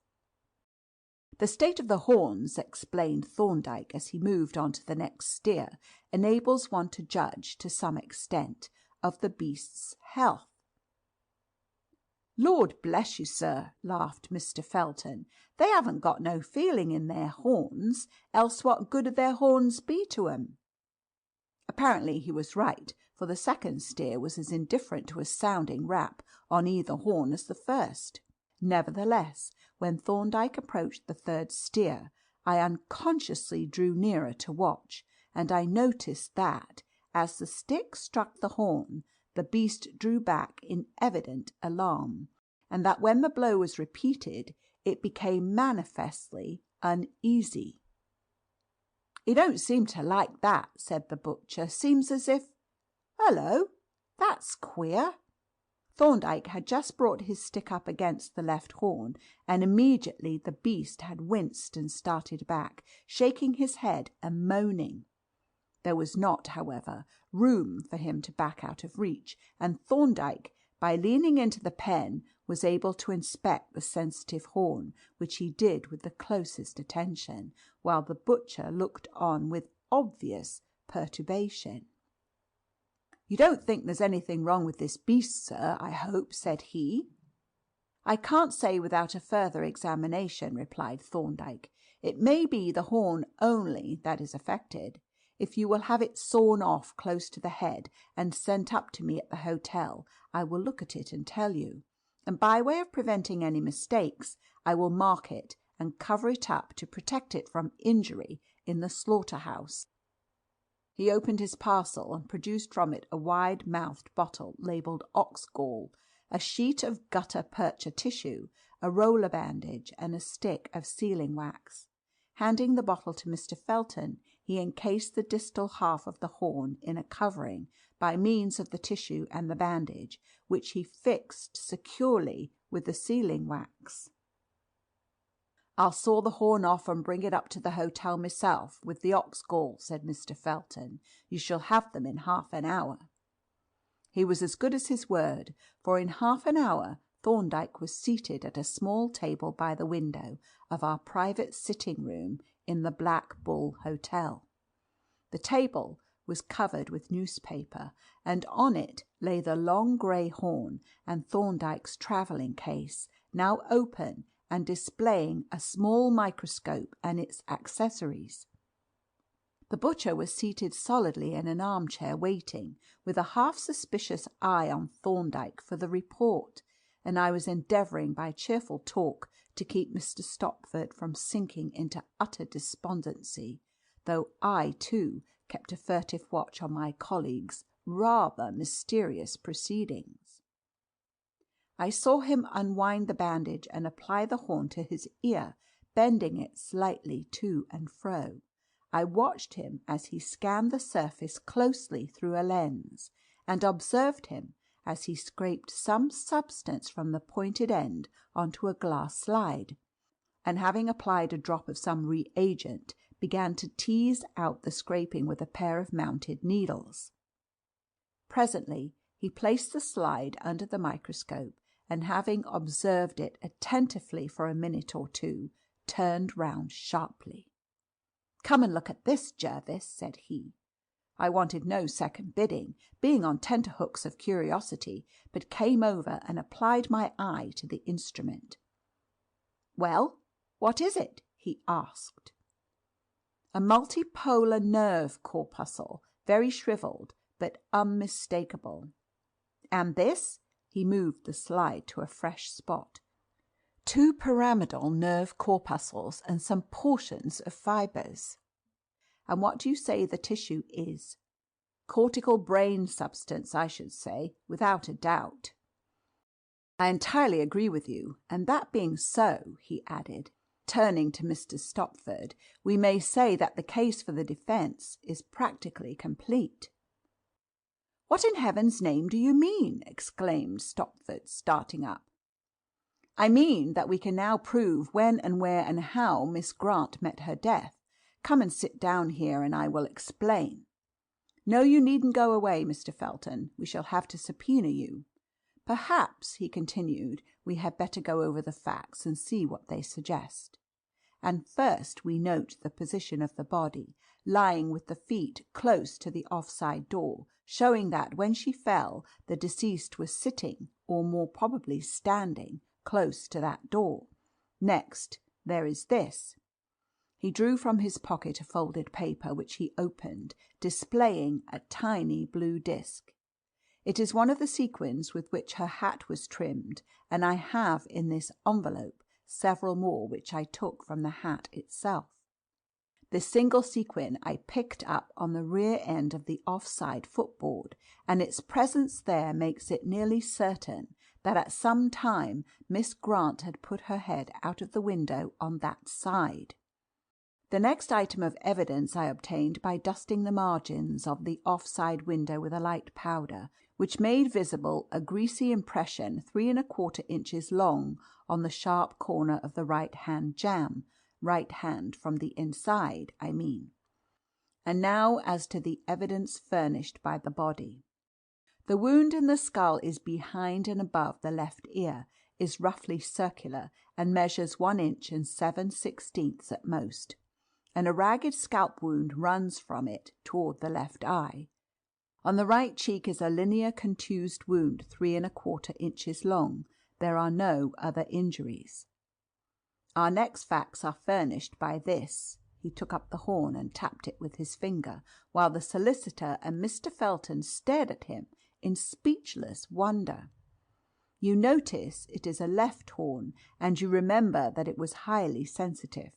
"The state of the horns," explained Thorndyke as he moved on to the next steer, "enables one to judge, to some extent, of the beast's health." "Lord bless you, sir," laughed Mr. Felton, "they haven't got no feeling in their horns, else what good 'ud their horns be to 'em?" Apparently he was right, for the second steer was as indifferent to a sounding rap on either horn as the first. Nevertheless, when Thorndyke approached the third steer, I unconsciously drew nearer to watch, and I noticed that, as the stick struck the horn, the beast drew back in evident alarm, and that when the blow was repeated, it became manifestly uneasy. "He don't seem to like that," said the butcher. "Seems as if Hullo, that's queer." Thorndyke had just brought his stick up against the left horn, and immediately the beast had winced and started back, shaking his head and moaning. There was not, however, room for him to back out of reach, and Thorndyke, by leaning into the pen, was able to inspect the sensitive horn, which he did with the closest attention, while the butcher looked on with obvious perturbation. "You don't think there's anything wrong with this beast, sir, I hope?" said he. "I can't say without a further examination," replied Thorndyke. "It may be the horn only that is affected. If you will have it sawn off close to the head and sent up to me at the hotel, I will look at it and tell you. And by way of preventing any mistakes, I will mark it and cover it up to protect it from injury in the slaughter-house." He opened his parcel and produced from it a wide-mouthed bottle labelled ox gall, a sheet of gutta-percha tissue, a roller bandage, and a stick of sealing wax. Handing the bottle to Mr. Felton, he encased the distal half of the horn in a covering by means of the tissue and the bandage, which he fixed securely with the sealing wax. "I'll saw the horn off and bring it up to the hotel myself, with the ox gall," said Mr. Felton. "You shall have them in half an hour." He was as good as his word, for in half an hour Thorndyke was seated at a small table by the window of our private sitting-room in the Black Bull Hotel. The table was covered with newspaper, and on it lay the long grey horn and Thorndyke's travelling case, now open and displaying a small microscope and its accessories. The butcher was seated solidly in an armchair waiting, with a half-suspicious eye on Thorndyke for the report, and I was endeavouring by cheerful talk to keep Mr. Stopford from sinking into utter despondency, though I, too, kept a furtive watch on my colleague's rather mysterious proceedings. I saw him unwind the bandage and apply the horn to his ear, bending it slightly to and fro. I watched him as he scanned the surface closely through a lens, and observed him as he scraped some substance from the pointed end onto a glass slide, and having applied a drop of some reagent, began to tease out the scraping with a pair of mounted needles. Presently he placed the slide under the microscope, and having observed it attentively for a minute or two, turned round sharply. "Come and look at this, Jervis," said he. I wanted no second bidding, being on tenterhooks of curiosity, but came over and applied my eye to the instrument. "Well, what is it?" he asked. "A multipolar nerve corpuscle, very shriveled, but unmistakable. And this?" He moved the slide to a fresh spot. "Two pyramidal nerve corpuscles and some portions of fibres. And what do you say the tissue is? Cortical brain substance, I should say, without a doubt." "I entirely agree with you, and that being so," he added, turning to Mr. Stopford, "we may say that the case for the defence is practically complete." "What in heaven's name do you mean?" exclaimed Stopford, starting up. "I mean that we can now prove when and where and how Miss Grant met her death. Come and sit down here, and I will explain. No, you needn't go away, Mr. Felton. We shall have to subpoena you. Perhaps," he continued, "we had better go over the facts and see what they suggest. And first we note the position of the body, lying with the feet close to the off-side door, showing that when she fell the deceased was sitting, or more probably standing, close to that door. Next, there is this." He drew from his pocket a folded paper, which he opened, displaying a tiny blue disc. "It is one of the sequins with which her hat was trimmed, and I have in this envelope several more which I took from the hat itself. This single sequin I picked up on the rear end of the off-side footboard, and its presence there makes it nearly certain that at some time Miss Grant had put her head out of the window on that side. The next item of evidence I obtained by dusting the margins of the off-side window with a light powder, which made visible a greasy impression 3¼ inches long on the sharp corner of the right-hand jamb, right hand from the inside, I mean. And now as to the evidence furnished by the body. The wound in the skull is behind and above the left ear, is roughly circular, and measures 1 inch and 7/16 at most, and a ragged scalp wound runs from it toward the left eye. On the right cheek is a linear contused wound 3¼ inches long. There are no other injuries. Our next facts are furnished by this." He took up the horn and tapped it with his finger, while the solicitor and Mr. Felton stared at him in speechless wonder. "You notice it is a left horn, and you remember that it was highly sensitive.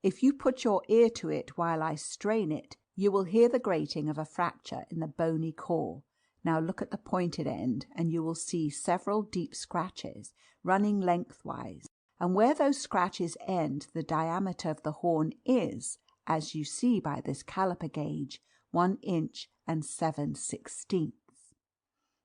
If you put your ear to it while I strain it, you will hear the grating of a fracture in the bony core. Now look at the pointed end, and you will see several deep scratches running lengthwise, and where those scratches end the diameter of the horn is, as you see by this caliper gauge, 1 inch and 7/16.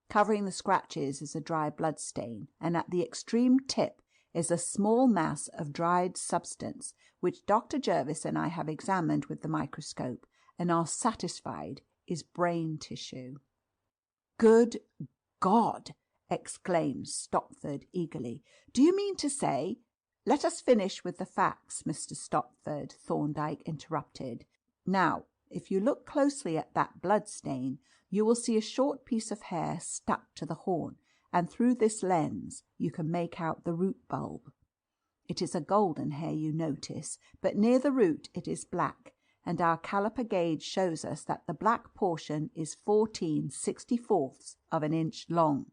Covering the scratches is a dry blood stain, and at the extreme tip is a small mass of dried substance, which Dr. Jervis and I have examined with the microscope, and are satisfied is brain tissue." "Good God!" exclaimed Stopford eagerly. "Do you mean to say—" "Let us finish with the facts, Mr. Stopford," Thorndyke interrupted. "Now, if you look closely at that blood stain, you will see a short piece of hair stuck to the horn, and through this lens you can make out the root bulb. It is a golden hair, you notice, but near the root it is black, and our caliper gauge shows us that the black portion is 14/64 of an inch long.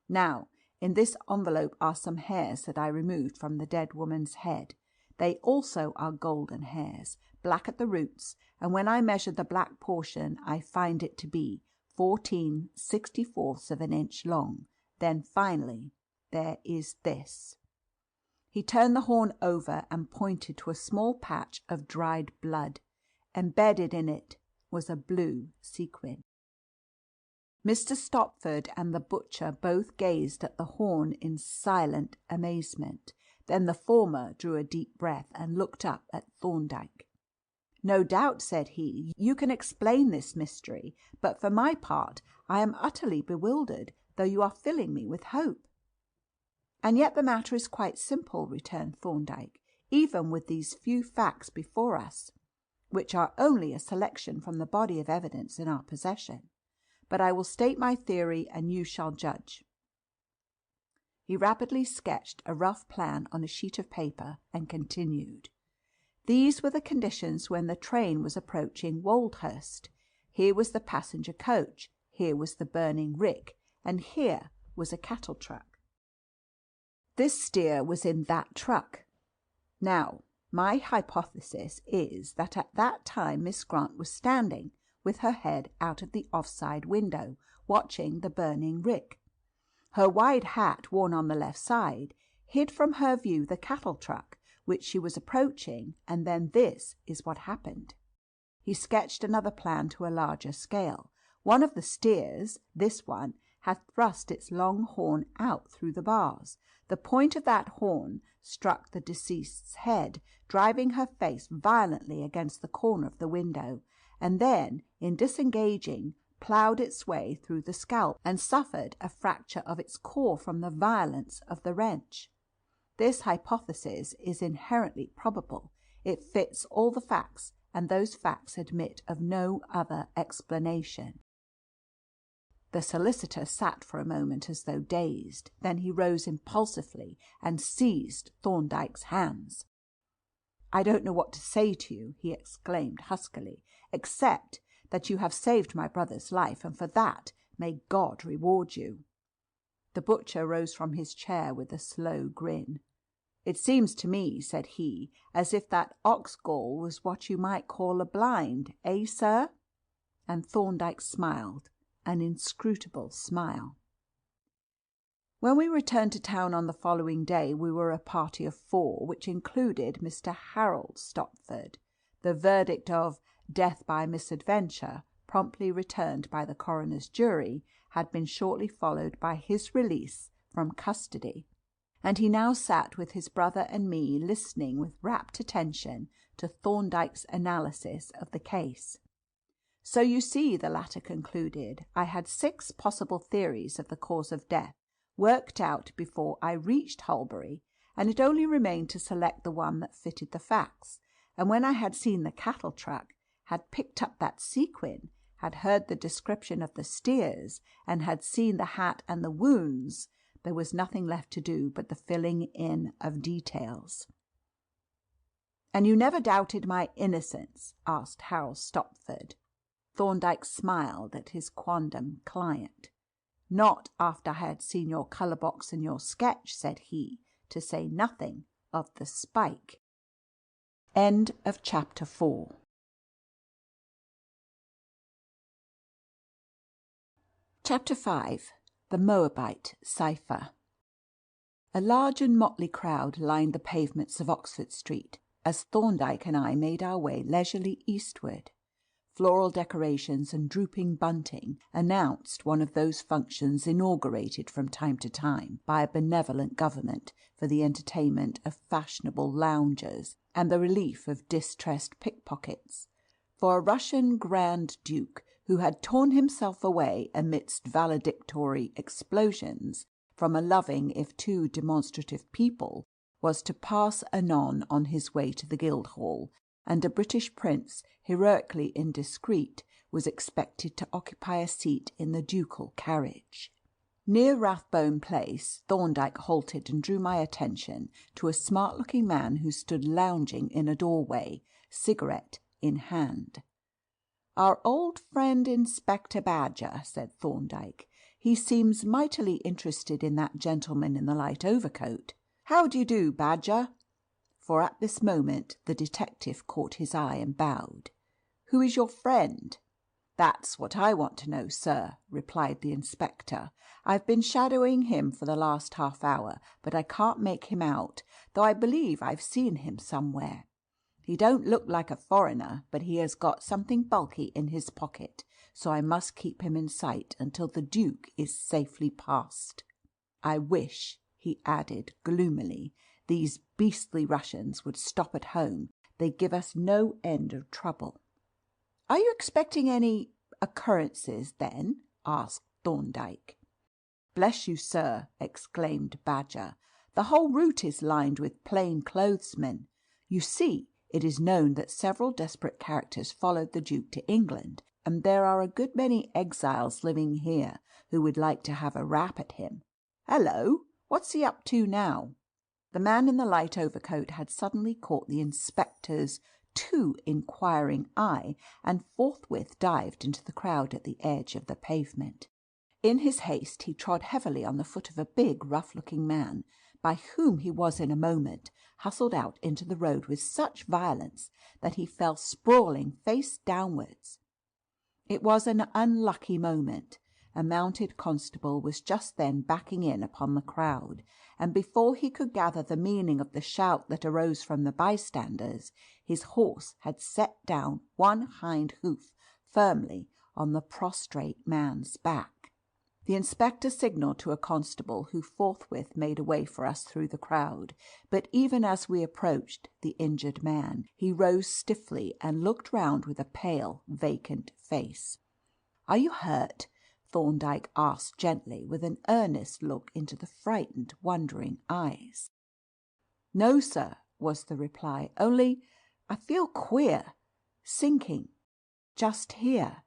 Now, in this envelope are some hairs that I removed from the dead woman's head. They also are golden hairs, black at the roots, and when I measure the black portion I find it to be 14/64 of an inch long. Then finally, there is this." He turned the horn over and pointed to a small patch of dried blood. Embedded in it was a blue sequin. Mr. Stopford and the butcher both gazed at the horn in silent amazement. Then the former drew a deep breath and looked up at Thorndyke. "No doubt," said he, "you can explain this mystery, but for my part I am utterly bewildered, though you are filling me with hope." "And yet the matter is quite simple," returned Thorndyke, "even with these few facts before us, which are only a selection from the body of evidence in our possession. But I will state my theory and you shall judge." He rapidly sketched a rough plan on a sheet of paper and continued. "These were the conditions when the train was approaching Woldhurst. Here was the passenger coach, here was the burning rick, and here was a cattle truck. This steer was in that truck. Now, my hypothesis is that at that time Miss Grant was standing, with her head out of the offside window, watching the burning rick. Her wide hat, worn on the left side, hid from her view the cattle truck, which she was approaching, and then this is what happened." He sketched another plan to a larger scale. One of the steers, this one, had thrust its long horn out through the bars. The point of that horn struck the deceased's head, driving her face violently against the corner of the window, and then, in disengaging, ploughed its way through the scalp and suffered a fracture of its core from the violence of the wrench. This hypothesis is inherently probable. It fits all the facts, and those facts admit of no other explanation." The solicitor sat for a moment as though dazed. Then he rose impulsively and seized Thorndyke's hands. "I don't know what to say to you," he exclaimed huskily, "except that you have saved my brother's life, and for that may God reward you." The butcher rose from his chair with a slow grin. "It seems to me," said he, "as if that ox gall was what you might call a blind, eh, sir?" And Thorndyke smiled, an inscrutable smile. When we returned to town on the following day, we were a party of 4, which included Mr. Harold Stopford. The verdict of "death by misadventure," promptly returned by the coroner's jury, had been shortly followed by his release from custody, and he now sat with his brother and me, listening with rapt attention to Thorndyke's analysis of the case. "So you see," the latter concluded, "I had 6 possible theories of the cause of death worked out before I reached Holbury, and it only remained to select the one that fitted the facts. And when I had seen the cattle truck, had picked up that sequin, had heard the description of the steers, and had seen the hat and the wounds, there was nothing left to do but the filling in of details." "And you never doubted my innocence?" asked Harold Stopford. Thorndyke smiled at his quondam client. "Not after I had seen your colour box and your sketch," said he, "to say nothing of the spike." End of chapter 4. Chapter 5. The Moabite Cipher. A large and motley crowd lined the pavements of Oxford Street as Thorndyke and I made our way leisurely eastward. Floral decorations and drooping bunting announced one of those functions inaugurated from time to time by a benevolent government for the entertainment of fashionable loungers and the relief of distressed pickpockets. For a Russian Grand Duke, who had torn himself away amidst valedictory explosions from a loving if too demonstrative people, was to pass anon on his way to the Guildhall, and a British prince, heroically indiscreet, was expected to occupy a seat in the ducal carriage. Near Rathbone Place, Thorndyke halted and drew my attention to a smart-looking man who stood lounging in a doorway, cigarette in hand. "Our old friend Inspector Badger," said Thorndyke. "He seems mightily interested in that gentleman in the light overcoat. How do you do, Badger?" For at this moment the detective caught his eye and bowed. "Who is your friend?" "That's what I want to know, sir," replied the inspector. "I've been shadowing him for the last half hour, but I can't make him out, though I believe I've seen him somewhere. He don't look like a foreigner, but he has got something bulky in his pocket, so I must keep him in sight until the Duke is safely past. I wish," he added gloomily, "these beastly Russians would stop at home. They give us no end of trouble." "Are you expecting any occurrences, then?" asked Thorndyke. "Bless you, sir," exclaimed Badger, "the whole route is lined with plain-clothesmen. You see, it is known that several desperate characters followed the Duke to England, and there are a good many exiles living here who would like to have a rap at him. Hello! What's he up to now?" The man in the light overcoat had suddenly caught the inspector's too inquiring eye and forthwith dived into the crowd at the edge of the pavement. In his haste he trod heavily on the foot of a big, rough-looking man, by whom he was in a moment hustled out into the road with such violence that he fell sprawling face downwards. It was an unlucky moment. A mounted constable was just then backing in upon the crowd, and before he could gather the meaning of the shout that arose from the bystanders, his horse had set down one hind hoof firmly on the prostrate man's back. The inspector signalled to a constable, who forthwith made a way for us through the crowd, but even as we approached the injured man, he rose stiffly and looked round with a pale, vacant face. "Are you hurt?" Thorndyke asked gently, with an earnest look into the frightened, wondering eyes. "No, sir," was the reply. "Only I feel queer. Sinking. Just here."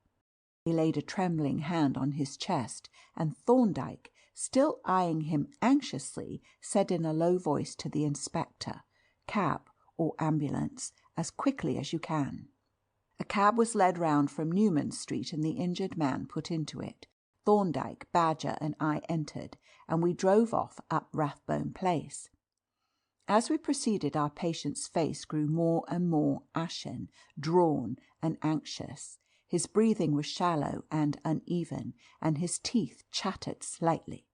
He laid a trembling hand on his chest, and Thorndyke, still eyeing him anxiously, said in a low voice to the inspector, "Cab or ambulance, as quickly as you can." A cab was led round from Newman Street and the injured man put into it. Thorndyke, Badger and I entered, and we drove off up Rathbone Place. As we proceeded, our patient's face grew more and more ashen, drawn and anxious. His breathing was shallow and uneven, and his teeth chattered slightly.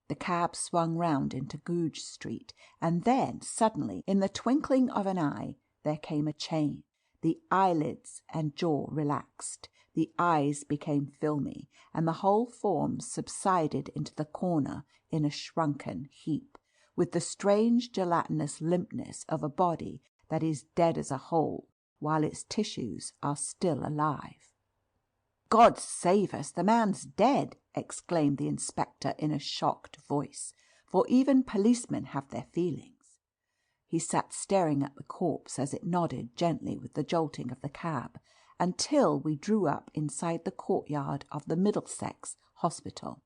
The cab swung round into Goodge Street, and then, suddenly, in the twinkling of an eye, there came a change. The eyelids and jaw relaxed, the eyes became filmy, and the whole form subsided into the corner in a shrunken heap, with the strange gelatinous limpness of a body that is dead as a whole, while its tissues are still alive. "God save us, the man's dead!" exclaimed the inspector in a shocked voice, for even policemen have their feelings. He sat staring at the corpse as it nodded gently with the jolting of the cab, until we drew up inside the courtyard of the Middlesex Hospital,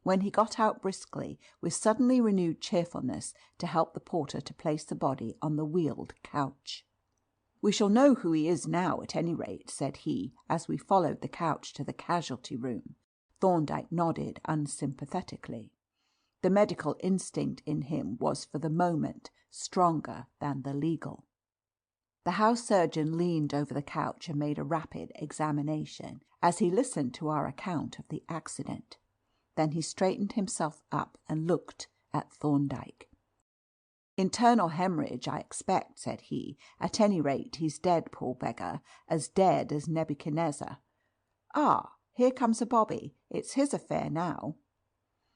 when he got out briskly, with suddenly renewed cheerfulness, to help the porter to place the body on the wheeled couch. "We shall know who he is now, at any rate," said he, as we followed the couch to the casualty room. Thorndyke nodded unsympathetically. The medical instinct in him was for the moment stronger than the legal. The house surgeon leaned over the couch and made a rapid examination, as he listened to our account of the accident. Then he straightened himself up and looked at Thorndyke. "Internal hemorrhage, I expect," said he. "At any rate, he's dead, poor beggar, as dead as Nebuchadnezzar. Ah, here comes a bobby. It's his affair now."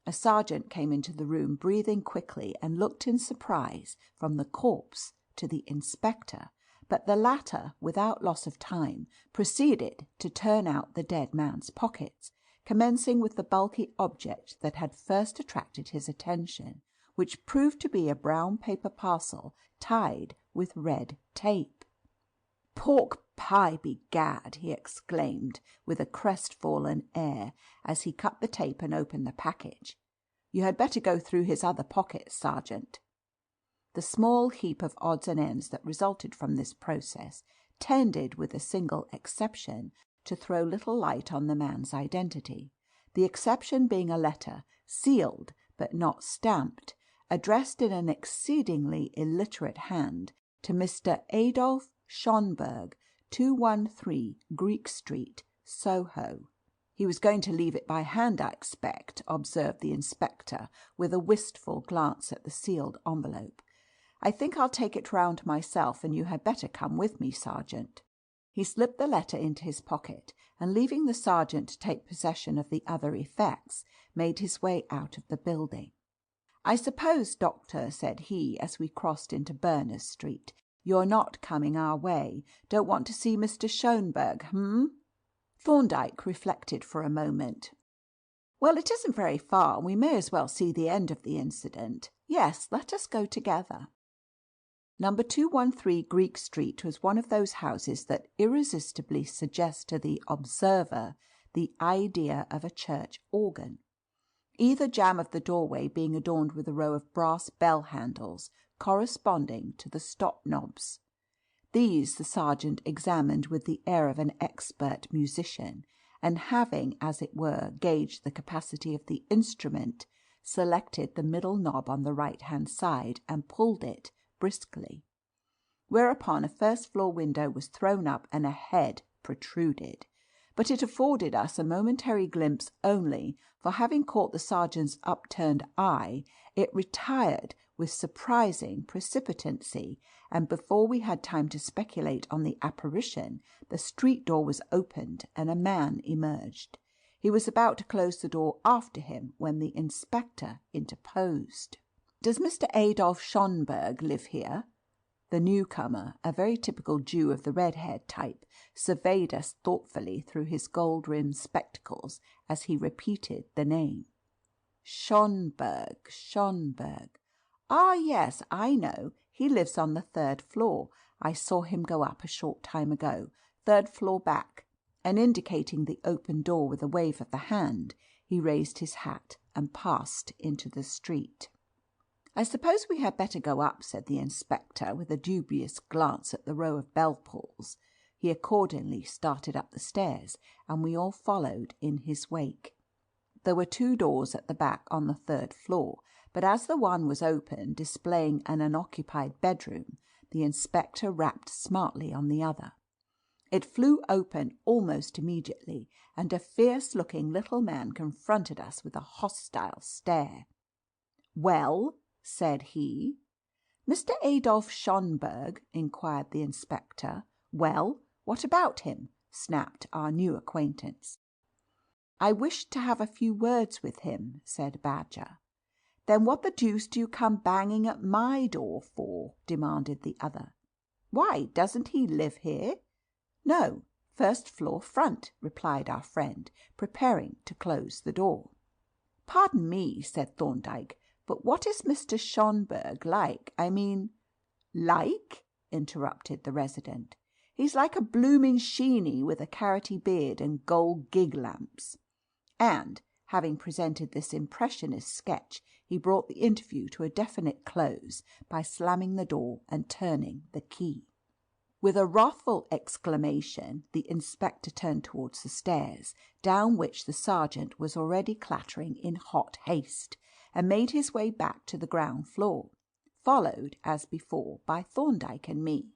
A sergeant came into the room, breathing quickly, and looked in surprise from the corpse to the inspector, but the latter, without loss of time, proceeded to turn out the dead man's pockets, commencing with the bulky object that had first attracted his attention, which proved to be a brown paper parcel tied with red tape. "Pork pie, begad!" he exclaimed, with a crestfallen air, as he cut the tape and opened the package. "You had better go through his other pockets, Sergeant." The small heap of odds and ends that resulted from this process tended, with a single exception, to throw little light on the man's identity, the exception being a letter, sealed but not stamped, addressed in an exceedingly illiterate hand to Mr. Adolf Schonberg, 213 Greek Street, Soho. "He was going to leave it by hand, I expect," observed the inspector, with a wistful glance at the sealed envelope. "I think I'll take it round myself, and you had better come with me, Sergeant." He slipped the letter into his pocket, and leaving the sergeant to take possession of the other effects, made his way out of the building. "I suppose, Doctor," said he, as we crossed into Berners Street, "you're not coming our way. Don't want to see Mr. Schonberg, Thorndyke reflected for a moment. "Well, it isn't very far, and we may as well see the end of the incident. Yes, let us go together." Number 213 Greek Street was one of those houses that irresistibly suggest to the observer the idea of a church organ, either jamb of the doorway being adorned with a row of brass bell handles corresponding to the stop knobs. These the sergeant examined with the air of an expert musician, and having, as it were, gauged the capacity of the instrument, selected the middle knob on the right-hand side and pulled it briskly, whereupon a first-floor window was thrown up and a head protruded. But it afforded us a momentary glimpse only, for having caught the sergeant's upturned eye, it retired with surprising precipitancy, and before we had time to speculate on the apparition, the street door was opened and a man emerged. He was about to close the door after him when the inspector interposed. "Does Mr. Adolf Schonberg live here?" The newcomer, a very typical Jew of the red-haired type, surveyed us thoughtfully through his gold-rimmed spectacles as he repeated the name. Schonberg. "Ah, yes, I know. He lives on the 3rd floor. I saw him go up a short time ago. 3rd floor back." And indicating the open door with a wave of the hand, he raised his hat and passed into the street. "I suppose we had better go up," said the inspector, with a dubious glance at the row of bell-pulls. He accordingly started up the stairs, and we all followed in his wake. There were 2 doors at the back on the 3rd floor, but as the one was open, displaying an unoccupied bedroom, the inspector rapped smartly on the other. It flew open almost immediately, and a fierce-looking little man confronted us with a hostile stare. "Well?" said he. "Mr. Adolf Schonberg?" inquired the inspector. "Well, what about him?" snapped our new acquaintance. "I wished to have a few words with him," said Badger. "Then what the deuce do you come banging at my door for?" demanded the other. "Why, doesn't he live here?" "No, 1st floor front," replied our friend, preparing to close the door. "Pardon me," said Thorndyke, "but what is Mr. Schonberg like? I mean—" "Like?" interrupted the resident. "He's like a blooming sheeny with a carroty beard and gold gig lamps." And, having presented this impressionist sketch, he brought the interview to a definite close by slamming the door and turning the key. With a wrathful exclamation, the inspector turned towards the stairs, down which the sergeant was already clattering in hot haste, and made his way back to the ground floor, followed, as before, by Thorndyke and me.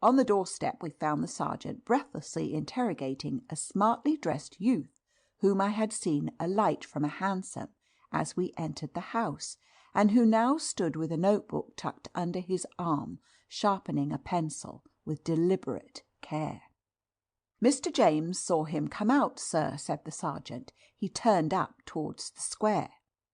On the doorstep we found the sergeant breathlessly interrogating a smartly dressed youth whom I had seen alight from a hansom as we entered the house, and who now stood with a notebook tucked under his arm, sharpening a pencil with deliberate care. "Mr. James saw him come out, sir," said the sergeant. "He turned up towards the square."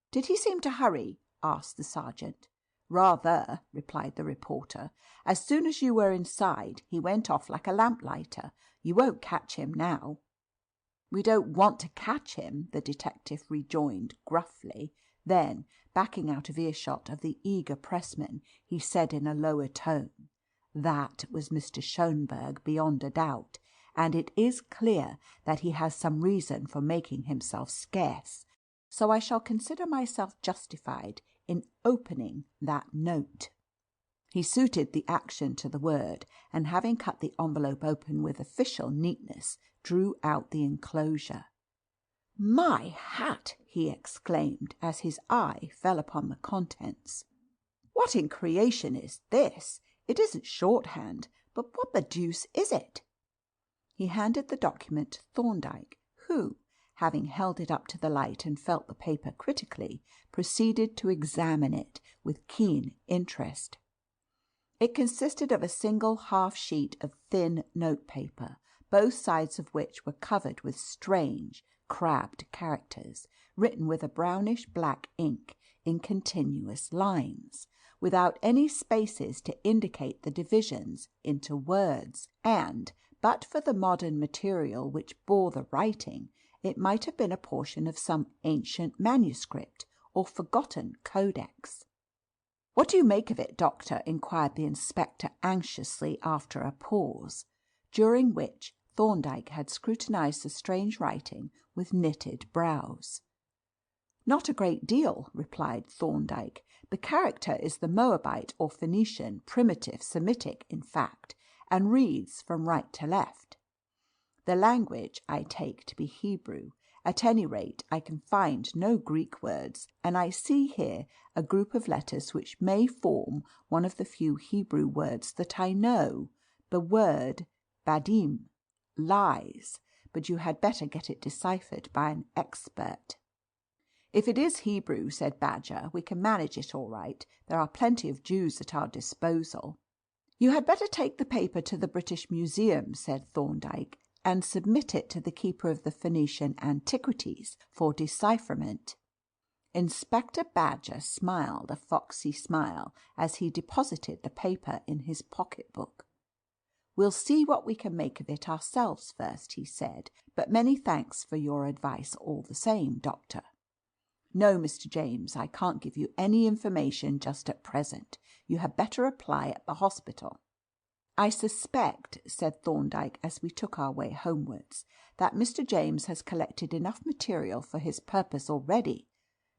"Did he seem to hurry?" asked the sergeant. "Rather," replied the reporter. "As soon as you were inside, he went off like a lamplighter. You won't catch him now." "We don't want to catch him," the detective rejoined gruffly. Then, backing out of earshot of the eager pressman, he said in a lower tone, "That was Mr. Schonberg beyond a doubt, and it is clear that he has some reason for making himself scarce, so I shall consider myself justified in opening that note." He suited the action to the word, and having cut the envelope open with official neatness, drew out the enclosure. "My hat!" he exclaimed, as his eye fell upon the contents. "What in creation is this? It isn't shorthand, but what the deuce is it?" He handed the document to Thorndyke, who, having held it up to the light and felt the paper critically, proceeded to examine it with keen interest. It consisted of a single half sheet of thin notepaper, both sides of which were covered with strange, crabbed characters, written with a brownish black ink in continuous lines, without any spaces to indicate the divisions into words, and, but for the modern material which bore the writing, it might have been a portion of some ancient manuscript or forgotten codex. "What do you make of it, Doctor?" inquired the inspector anxiously after a pause, during which Thorndyke had scrutinized the strange writing with knitted brows. "Not a great deal," replied Thorndyke. "The character is the Moabite or Phoenician, primitive Semitic, in fact, and reads from right to left. The language I take to be Hebrew. At any rate, I can find no Greek words, and I see here a group of letters which may form one of the few Hebrew words that I know, the word badim, lies, but you had better get it deciphered by an expert." "If it is Hebrew," said Badger, "we can manage it all right. There are plenty of Jews at our disposal." "You had better take the paper to the British Museum," said Thorndyke, "and submit it to the keeper of the Phoenician Antiquities for decipherment." Inspector Badger smiled a foxy smile as he deposited the paper in his pocket-book. "We'll see what we can make of it ourselves first," he said, "but many thanks for your advice all the same, Doctor." "No, Mr. James, I can't give you any information just at present. You had better apply at the hospital." "I suspect," said Thorndyke as we took our way homewards, "that Mr. James has collected enough material for his purpose already.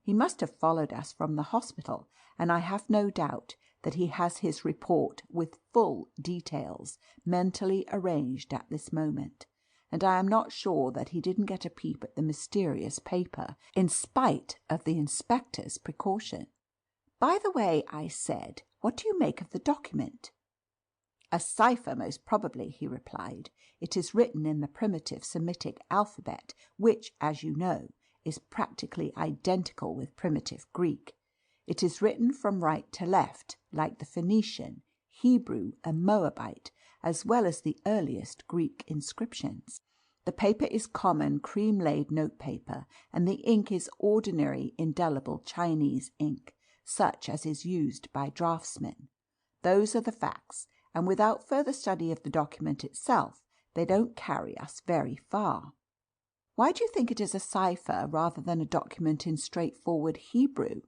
He must have followed us from the hospital, and I have no doubt that he has his report with full details mentally arranged at this moment. And I am not sure that he didn't get a peep at the mysterious paper, in spite of the inspector's precaution." "By the way," I said, "what do you make of the document?" "A cipher, most probably," he replied. "It is written in the primitive Semitic alphabet, which, as you know, is practically identical with primitive Greek. It is written from right to left, like the Phoenician, Hebrew, and Moabite, as well as the earliest Greek inscriptions. The paper is common cream-laid notepaper, and the ink is ordinary indelible Chinese ink, such as is used by draftsmen. Those are the facts, and without further study of the document itself, they don't carry us very far." "Why do you think it is a cipher rather than a document in straightforward Hebrew?"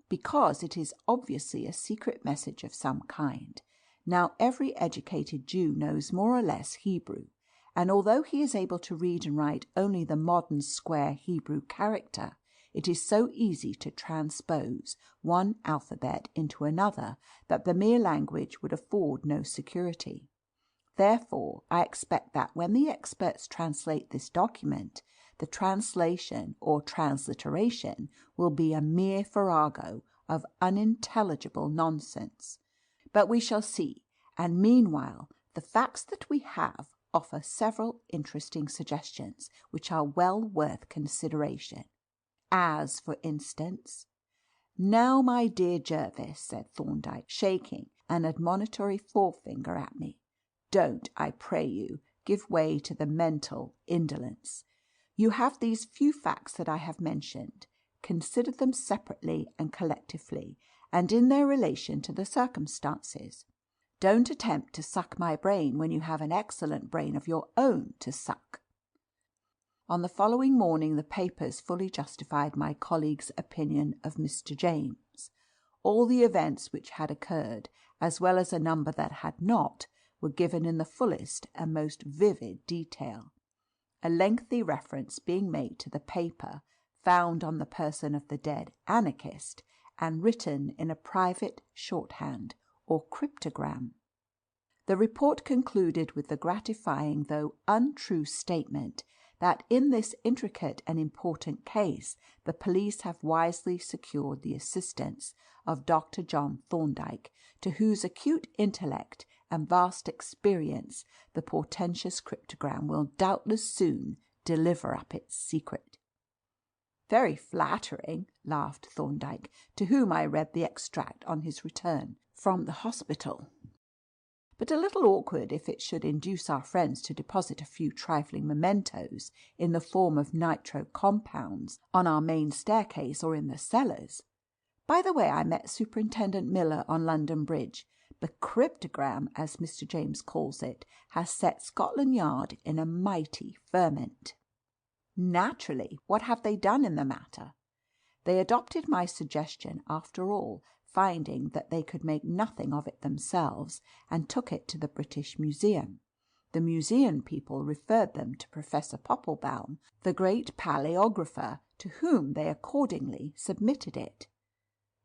"Because it is obviously a secret message of some kind. Now, every educated Jew knows more or less Hebrew, and although he is able to read and write only the modern square Hebrew character, it is so easy to transpose one alphabet into another that the mere language would afford no security. Therefore, I expect that when the experts translate this document, the translation or transliteration will be a mere farrago of unintelligible nonsense. But we shall see, and meanwhile the facts that we have offer several interesting suggestions which are well worth consideration. As, for instance—" "Now, my dear Jervis," said Thorndyke, shaking an admonitory forefinger at me, "don't, I pray you, give way to the mental indolence. You have these few facts that I have mentioned. Consider them separately and collectively, and in their relation to the circumstances. Don't attempt to suck my brain when you have an excellent brain of your own to suck." On the following morning the papers fully justified my colleague's opinion of Mr. James. All the events which had occurred, as well as a number that had not, were given in the fullest and most vivid detail, a lengthy reference being made to the paper found on the person of the dead anarchist and written in a private shorthand, or cryptogram. The report concluded with the gratifying though untrue statement that in this intricate and important case the police have wisely secured the assistance of Dr. John Thorndyke, to whose acute intellect and vast experience the portentous cryptogram will doubtless soon deliver up its secret. "Very flattering," laughed Thorndyke, to whom I read the extract on his return from the hospital. "But a little awkward if it should induce our friends to deposit a few trifling mementos in the form of nitro compounds on our main staircase or in the cellars. By the way, I met Superintendent Miller on London Bridge. The cryptogram, as Mr. James calls it, has set Scotland Yard in a mighty ferment." "Naturally. What have they done in the matter?" "They adopted my suggestion, after all, finding that they could make nothing of it themselves, and took it to the British Museum. The museum people referred them to Professor Poppelbaum, the great paleographer, to whom they accordingly submitted it."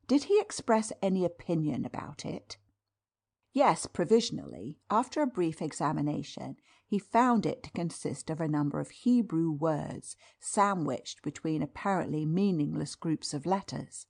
"Did he express any opinion about it?" "Yes, provisionally. After a brief examination, he found it to consist of a number of Hebrew words sandwiched between apparently meaningless groups of letters.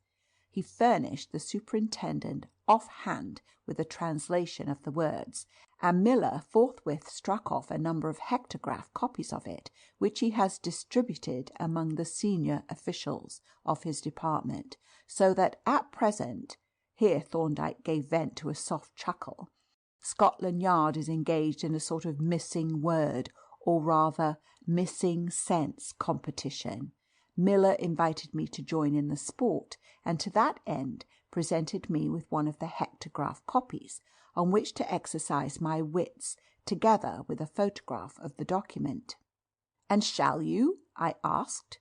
He furnished the superintendent offhand with a translation of the words, and Miller forthwith struck off a number of hectograph copies of it, which he has distributed among the senior officials of his department, so that at present," here Thorndyke gave vent to a soft chuckle, "Scotland Yard is engaged in a sort of missing word, or rather missing sense competition. Miller invited me to join in the sport, and to that end presented me with one of the hectograph copies, on which to exercise my wits, together with a photograph of the document." "And shall you?" I asked.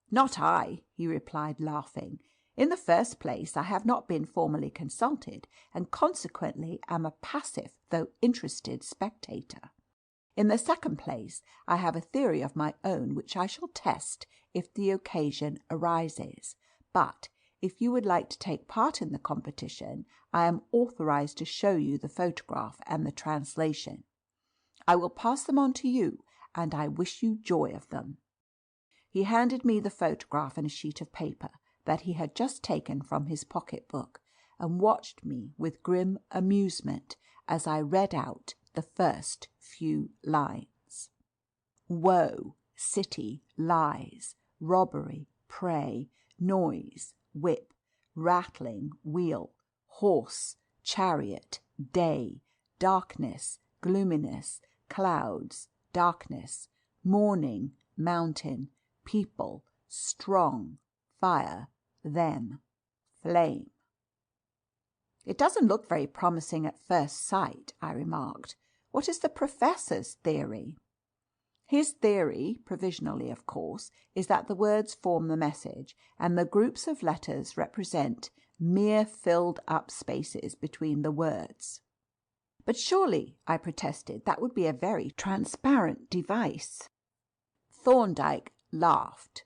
"Not I," he replied, laughing. "In the first place, I have not been formally consulted, and consequently am a passive though interested spectator. In the second place, I have a theory of my own which I shall test if the occasion arises. But if you would like to take part in the competition, I am authorized to show you the photograph and the translation. I will pass them on to you, and I wish you joy of them." He handed me the photograph and a sheet of paper that he had just taken from his pocket-book, and watched me with grim amusement as I read out the first few lines. "Woe, city, lies, robbery, prey, noise, whip, rattling, wheel, horse, chariot, day, darkness, gloominess, clouds, darkness, morning, mountain, people, strong, fire, them, flame." "It doesn't look very promising at first sight," I remarked. "What is the Professor's theory?" "His theory, provisionally of course, is that the words form the message, and the groups of letters represent mere filled-up spaces between the words." "But surely," I protested, "that would be a very transparent device." Thorndyke laughed.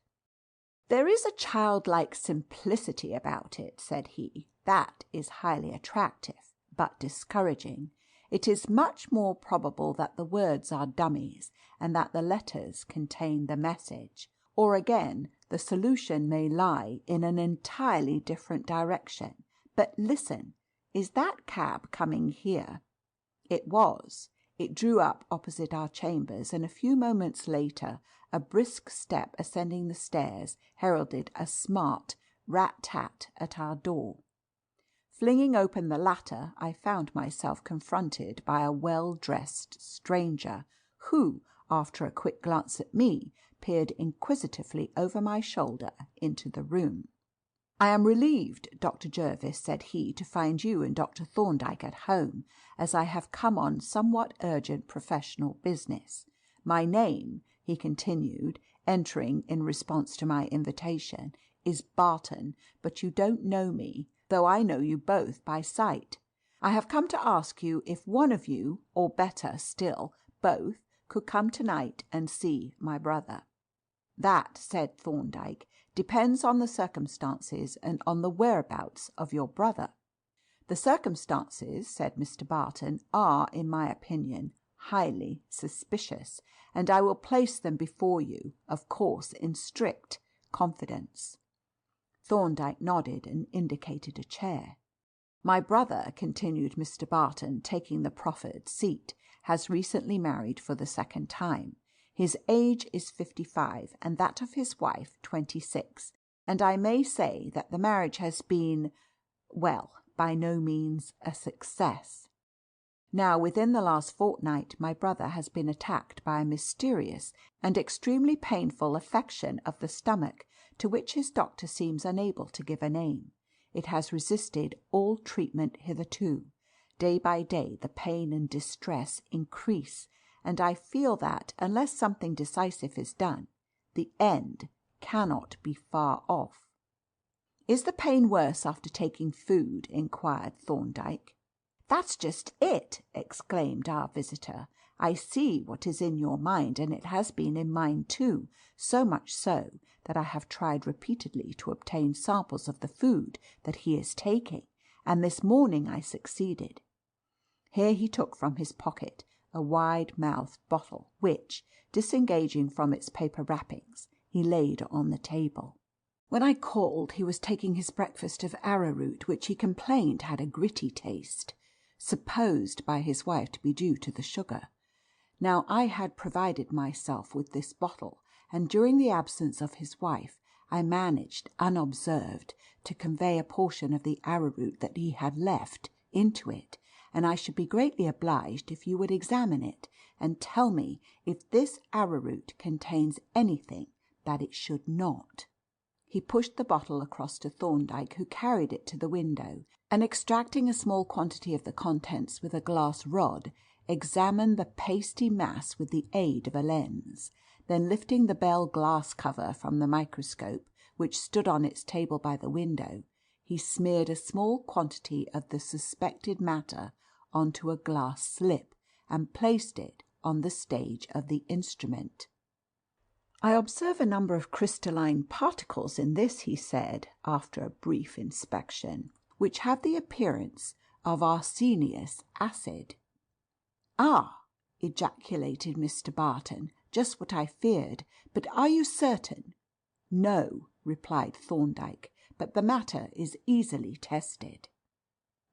"There is a childlike simplicity about it," said he. "That is highly attractive, but discouraging. It is much more probable that the words are dummies, and that the letters contain the message. Or again, the solution may lie in an entirely different direction. But listen, is that cab coming here?" It was. It drew up opposite our chambers, and a few moments later a brisk step ascending the stairs heralded a smart rat-tat at our door. Flinging open the latter, I found myself confronted by a well-dressed stranger, who, after a quick glance at me, peered inquisitively over my shoulder into the room. "I am relieved, Dr. Jervis," said he, "to find you and Dr. Thorndyke at home, as I have come on somewhat urgent professional business. My name," he continued, entering in response to my invitation, "is Barton, but you don't know me, though I know you both by sight. I have come to ask you if one of you, or better still, both, could come tonight and see my brother." "That," said Thorndyke, "depends on the circumstances and on the whereabouts of your brother." "The circumstances," said Mr. Barton, "are, in my opinion, highly suspicious, and I will place them before you, of course, in strict confidence." Thorndyke nodded and indicated a chair. "My brother," continued Mr. Barton, taking the proffered seat, "has recently married for the second time. His age is 55, and that of his wife 26, and I may say that the marriage has been, well, by no means a success. Now, within the last fortnight, my brother has been attacked by a mysterious and extremely painful affection of the stomach, to which his doctor seems unable to give a name. It has resisted all treatment hitherto. Day by day the pain and distress increase, and I feel that, unless something decisive is done, the end cannot be far off." "Is the pain worse after taking food?" inquired Thorndyke. "That's just it!" exclaimed our visitor. "I see what is in your mind, and it has been in mine too, so much so that I have tried repeatedly to obtain samples of the food that he is taking, and this morning I succeeded." Here he took from his pocket a wide-mouthed bottle, which, disengaging from its paper wrappings, he laid on the table. "When I called, he was taking his breakfast of arrowroot, which he complained had a gritty taste, supposed by his wife to be due to the sugar. Now, I had provided myself with this bottle, and during the absence of his wife I managed, unobserved, to convey a portion of the arrowroot that he had left into it, and I should be greatly obliged if you would examine it and tell me if this arrowroot contains anything that it should not." He pushed the bottle across to Thorndyke, who carried it to the window, and extracting a small quantity of the contents with a glass rod, examined the pasty mass with the aid of a lens. Then, lifting the bell glass cover from the microscope, which stood on its table by the window, he smeared a small quantity of the suspected matter onto a glass slip, and placed it on the stage of the instrument. "I observe a number of crystalline particles in this," he said, after a brief inspection, "which have the appearance of arsenious acid." "Ah!" ejaculated Mr. Barton, "just what I feared. But are you certain?" "No," replied Thorndyke, "but the matter is easily tested."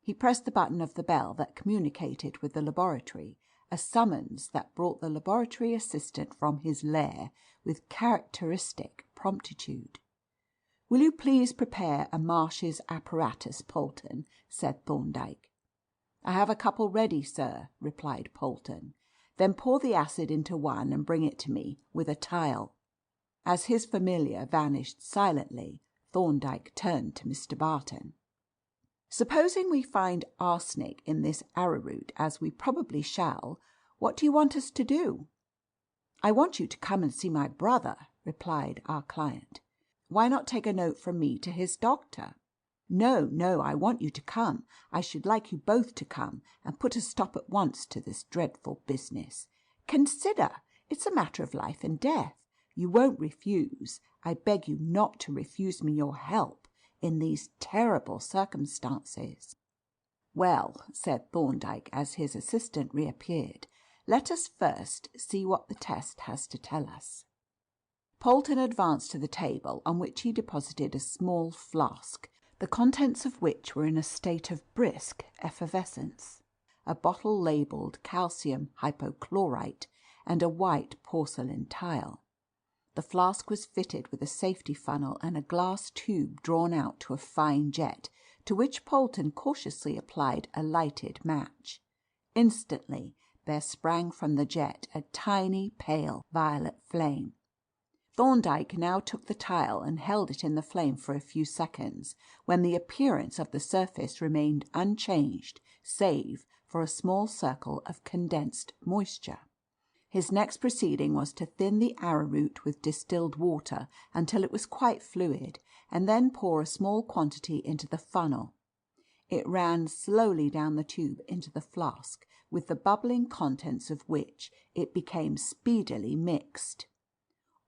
He pressed the button of the bell that communicated with the laboratory, a summons that brought the laboratory assistant from his lair with characteristic promptitude. "Will you please prepare a Marsh's apparatus, Polton?" said Thorndyke. "I have a couple ready, sir," replied Polton. "Then pour the acid into one and bring it to me, with a tile." As his familiar vanished silently, Thorndyke turned to Mr. Barton. "Supposing we find arsenic in this arrowroot, as we probably shall, what do you want us to do?" "I want you to come and see my brother," replied our client. "Why not take a note from me to his doctor?" "No, no, I want you to come. I should like you both to come, and put a stop at once to this dreadful business. Consider, it's a matter of life and death. You won't refuse. I beg you not to refuse me your help in these terrible circumstances." "Well," said Thorndyke, as his assistant reappeared, "let us first see what the test has to tell us." Polton advanced to the table, on which he deposited a small flask, the contents of which were in a state of brisk effervescence, a bottle labelled calcium hypochlorite, and a white porcelain tile. The flask was fitted with a safety funnel and a glass tube drawn out to a fine jet, to which Polton cautiously applied a lighted match. Instantly there sprang from the jet a tiny, pale violet flame. Thorndyke now took the tile and held it in the flame for a few seconds, when the appearance of the surface remained unchanged, save for a small circle of condensed moisture. His next proceeding was to thin the arrowroot with distilled water until it was quite fluid, and then pour a small quantity into the funnel. It ran slowly down the tube into the flask, with the bubbling contents of which it became speedily mixed.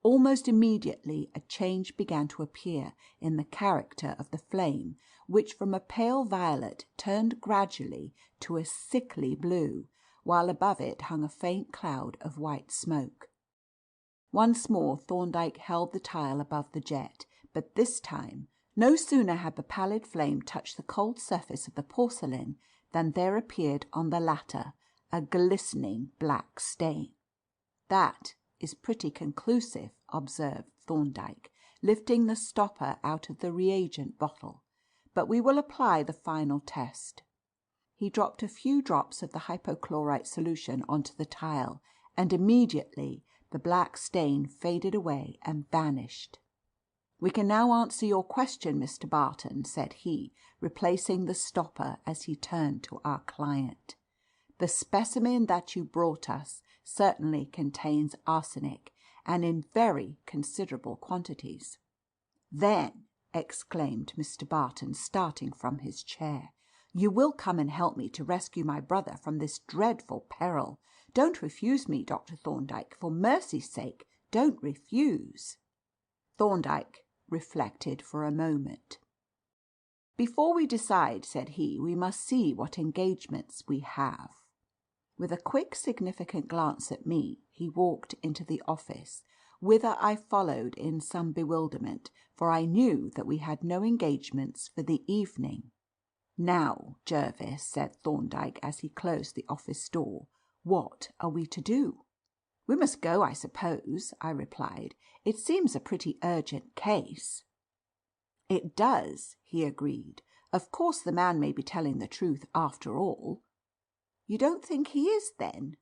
Almost immediately a change began to appear in the character of the flame, which from a pale violet turned gradually to a sickly blue, while above it hung a faint cloud of white smoke. Once more Thorndyke held the tile above the jet, but this time no sooner had the pallid flame touched the cold surface of the porcelain than there appeared on the latter a glistening black stain. "That is pretty conclusive," observed Thorndyke, lifting the stopper out of the reagent bottle. "But we will apply the final test." He dropped a few drops of the hypochlorite solution onto the tile, and immediately the black stain faded away and vanished. "We can now answer your question, Mr. Barton," said he, replacing the stopper as he turned to our client. "The specimen that you brought us certainly contains arsenic, and in very considerable quantities." "Then," exclaimed Mr. Barton, starting from his chair, "you will come and help me to rescue my brother from this dreadful peril. Don't refuse me, Dr. Thorndyke. For mercy's sake, don't refuse." Thorndyke reflected for a moment. "Before we decide," said he, "we must see what engagements we have." With a quick, significant glance at me, he walked into the office, whither I followed in some bewilderment, for I knew that we had no engagements for the evening. "Now, Jervis," said Thorndyke as he closed the office door, "what are we to do?" "We must go, I suppose," I replied. "It seems a pretty urgent case." "It does," he agreed. "Of course the man may be telling the truth after all." "You don't think he is, then?"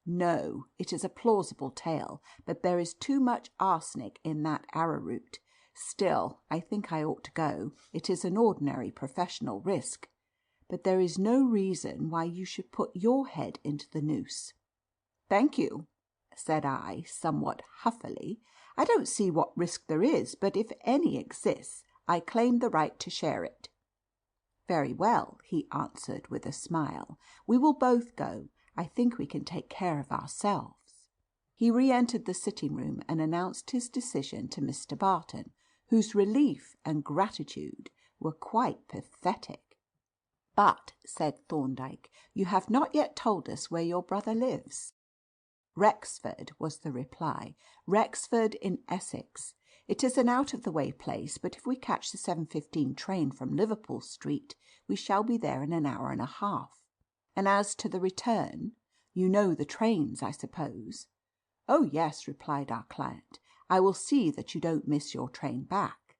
"No, it is a plausible tale, but there is too much arsenic in that arrowroot. Still, I think I ought to go. It is an ordinary professional risk. But there is no reason why you should put your head into the noose." "Thank you," said I, somewhat huffily. "I don't see what risk there is, but if any exists, I claim the right to share it." "Very well," he answered with a smile. "We will both go. I think we can take care of ourselves." He re-entered the sitting room and announced his decision to Mr. Barton, whose relief and gratitude were quite pathetic. "But," said Thorndyke, "you have not yet told us where your brother lives." "Rexford," was the reply. "Rexford in Essex. It is an out-of-the-way place, but if we catch the 7:15 train from Liverpool Street, we shall be there in an hour and a half. And as to the return, you know the trains, I suppose?" "Oh, yes," replied our client. "I will see that you don't miss your train back."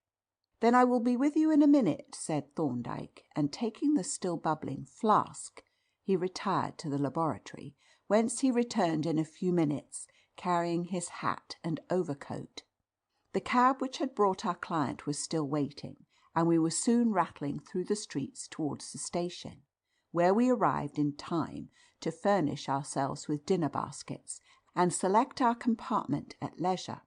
"Then I will be with you in a minute," said Thorndyke, and taking the still bubbling flask, he retired to the laboratory, whence he returned in a few minutes, carrying his hat and overcoat. The cab which had brought our client was still waiting, and we were soon rattling through the streets towards the station, where we arrived in time to furnish ourselves with dinner baskets and select our compartment at leisure.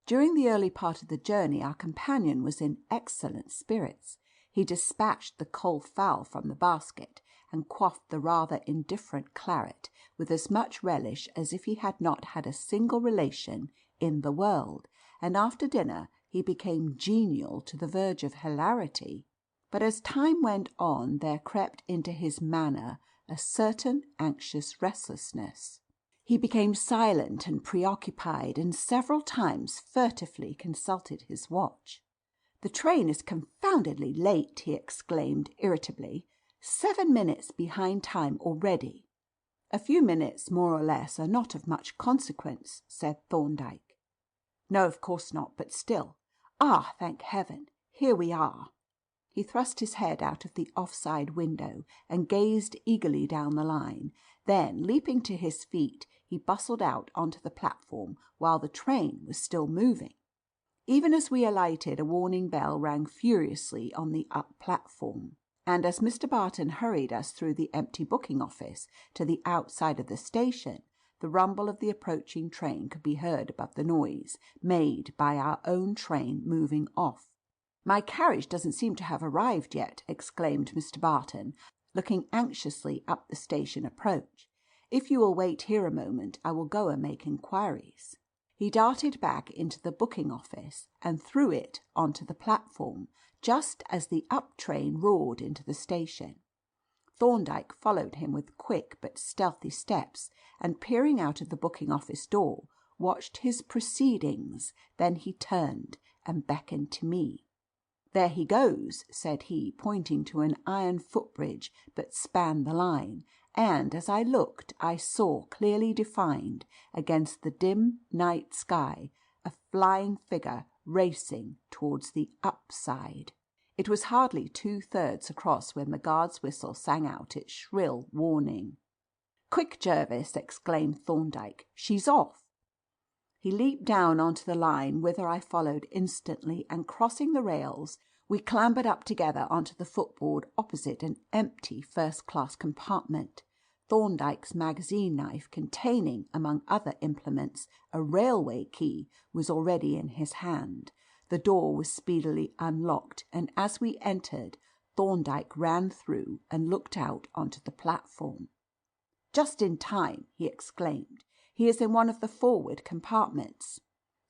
During the early part of the journey our companion was in excellent spirits. He dispatched the cold fowl from the basket and quaffed the rather indifferent claret with as much relish as if he had not had a single relation in the world, and after dinner he became genial to the verge of hilarity. But as time went on there crept into his manner a certain anxious restlessness. He became silent and preoccupied, and several times furtively consulted his watch. "The train is confoundedly late," he exclaimed irritably. 7 minutes behind time already." "A few minutes more or less are not of much consequence," said Thorndyke. "No, of course not, but still. Ah, thank heaven, here we are." He thrust his head out of the off-side window and gazed eagerly down the line. Then, leaping to his feet, he bustled out onto the platform while the train was still moving. Even as we alighted, a warning bell rang furiously on the up platform, and as Mr. Barton hurried us through the empty booking office to the outside of the station, the rumble of the approaching train could be heard above the noise made by our own train moving off. "My carriage doesn't seem to have arrived yet," exclaimed Mr. Barton, looking anxiously up the station approach. "If you will wait here a moment, I will go and make inquiries." He darted back into the booking office and threw it onto the platform, just as the up train roared into the station. Thorndyke followed him with quick but stealthy steps, and peering out of the booking office door, watched his proceedings. Then he turned and beckoned to me. "There he goes," said he, pointing to an iron footbridge that spanned the line, and as I looked I saw, clearly defined against the dim night sky, a flying figure racing towards the up side. It was hardly 2/3 across when the guard's whistle sang out its shrill warning. "Quick, Jervis!" exclaimed Thorndyke. "She's off!" He leaped down onto the line, whither I followed instantly, and crossing the rails, we clambered up together onto the footboard opposite an empty first-class compartment. Thorndyke's magazine knife, containing, among other implements, a railway key, was already in his hand. The door was speedily unlocked, and as we entered, Thorndyke ran through and looked out onto the platform. "Just in time!" he exclaimed. "He is in one of the forward compartments."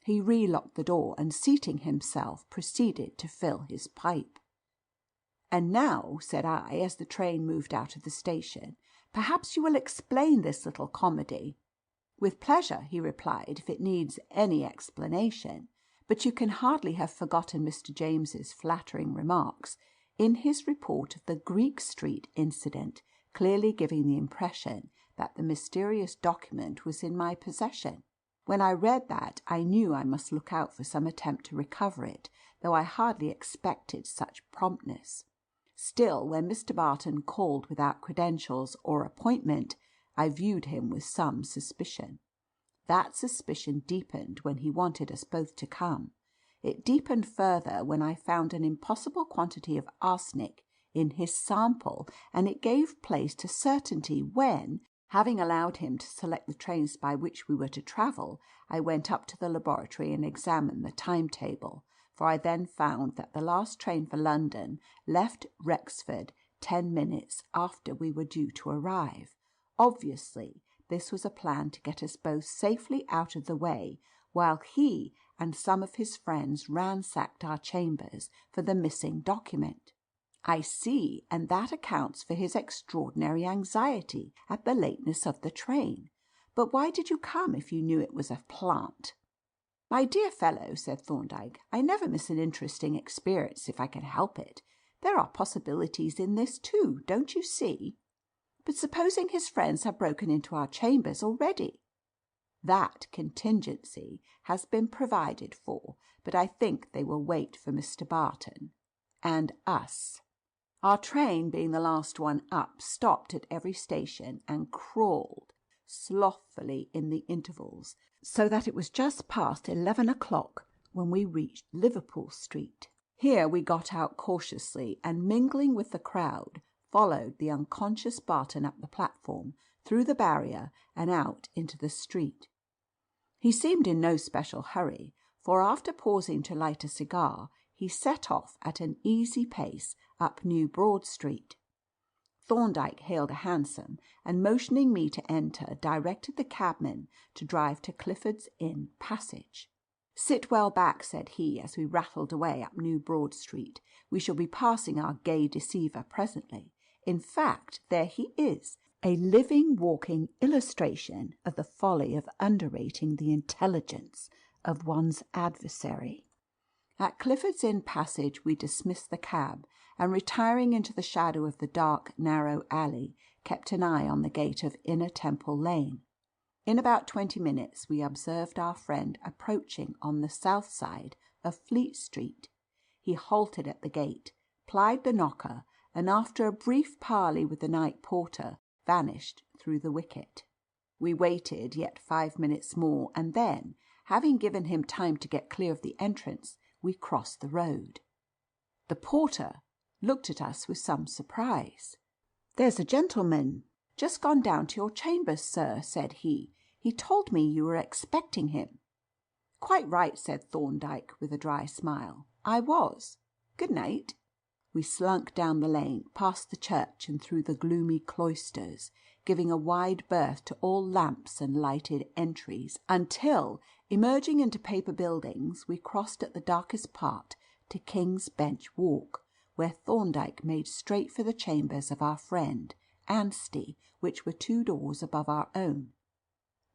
He relocked the door and, seating himself, proceeded to fill his pipe. "And now," said I, as the train moved out of the station, "perhaps you will explain this little comedy." "With pleasure," he replied, "if it needs any explanation. But you can hardly have forgotten Mr. James's flattering remarks in his report of the Greek Street incident, clearly giving the impression that the mysterious document was in my possession. When I read that, I knew I must look out for some attempt to recover it, though I hardly expected such promptness. Still, when Mr. Barton called without credentials or appointment, I viewed him with some suspicion. That suspicion deepened when he wanted us both to come. It deepened further when I found an impossible quantity of arsenic in his sample, and it gave place to certainty when, having allowed him to select the trains by which we were to travel, I went up to the laboratory and examined the timetable, for I then found that the last train for London left Rexford 10 minutes after we were due to arrive. Obviously, this was a plan to get us both safely out of the way, while he and some of his friends ransacked our chambers for the missing document. "I see, and that accounts for his extraordinary anxiety at the lateness of the train. But why did you come if you knew it was a plant?" "My dear fellow," said Thorndyke, "I never miss an interesting experience if I can help it. There are possibilities in this too, don't you see?" "But supposing his friends have broken into our chambers already?" "That contingency has been provided for, but I think they will wait for Mr. Barton and us." Our train, being the last one up, stopped at every station and crawled slothfully in the intervals, so that it was just past 11 o'clock when we reached Liverpool Street. Here we got out cautiously, and mingling with the crowd, followed the unconscious Barton up the platform, through the barrier, and out into the street. He seemed in no special hurry, for after pausing to light a cigar, he set off at an easy pace up New Broad Street. Thorndyke hailed a hansom, and motioning me to enter, directed the cabman to drive to Clifford's Inn Passage. "Sit well back," said he, as we rattled away up New Broad Street. "We shall be passing our gay deceiver presently. In fact, there he is, a living, walking illustration of the folly of underrating the intelligence of one's adversary." At Clifford's Inn Passage we dismissed the cab, and retiring into the shadow of the dark, narrow alley, kept an eye on the gate of Inner Temple Lane. In about 20 minutes we observed our friend approaching on the south side of Fleet Street. He halted at the gate, plied the knocker, and after a brief parley with the night porter, vanished through the wicket. We waited yet 5 minutes more, and then, having given him time to get clear of the entrance, we crossed the road. The porter looked at us with some surprise. "There's a gentleman just gone down to your chambers, sir," said he. "He told me you were expecting him." "Quite right," said Thorndyke, with a dry smile. "I was. Good night." We slunk down the lane, past the church and through the gloomy cloisters, giving a wide berth to all lamps and lighted entries, until, emerging into paper buildings, we crossed at the darkest part to King's Bench Walk, where Thorndyke made straight for the chambers of our friend Anstey, which were 2 doors above our own.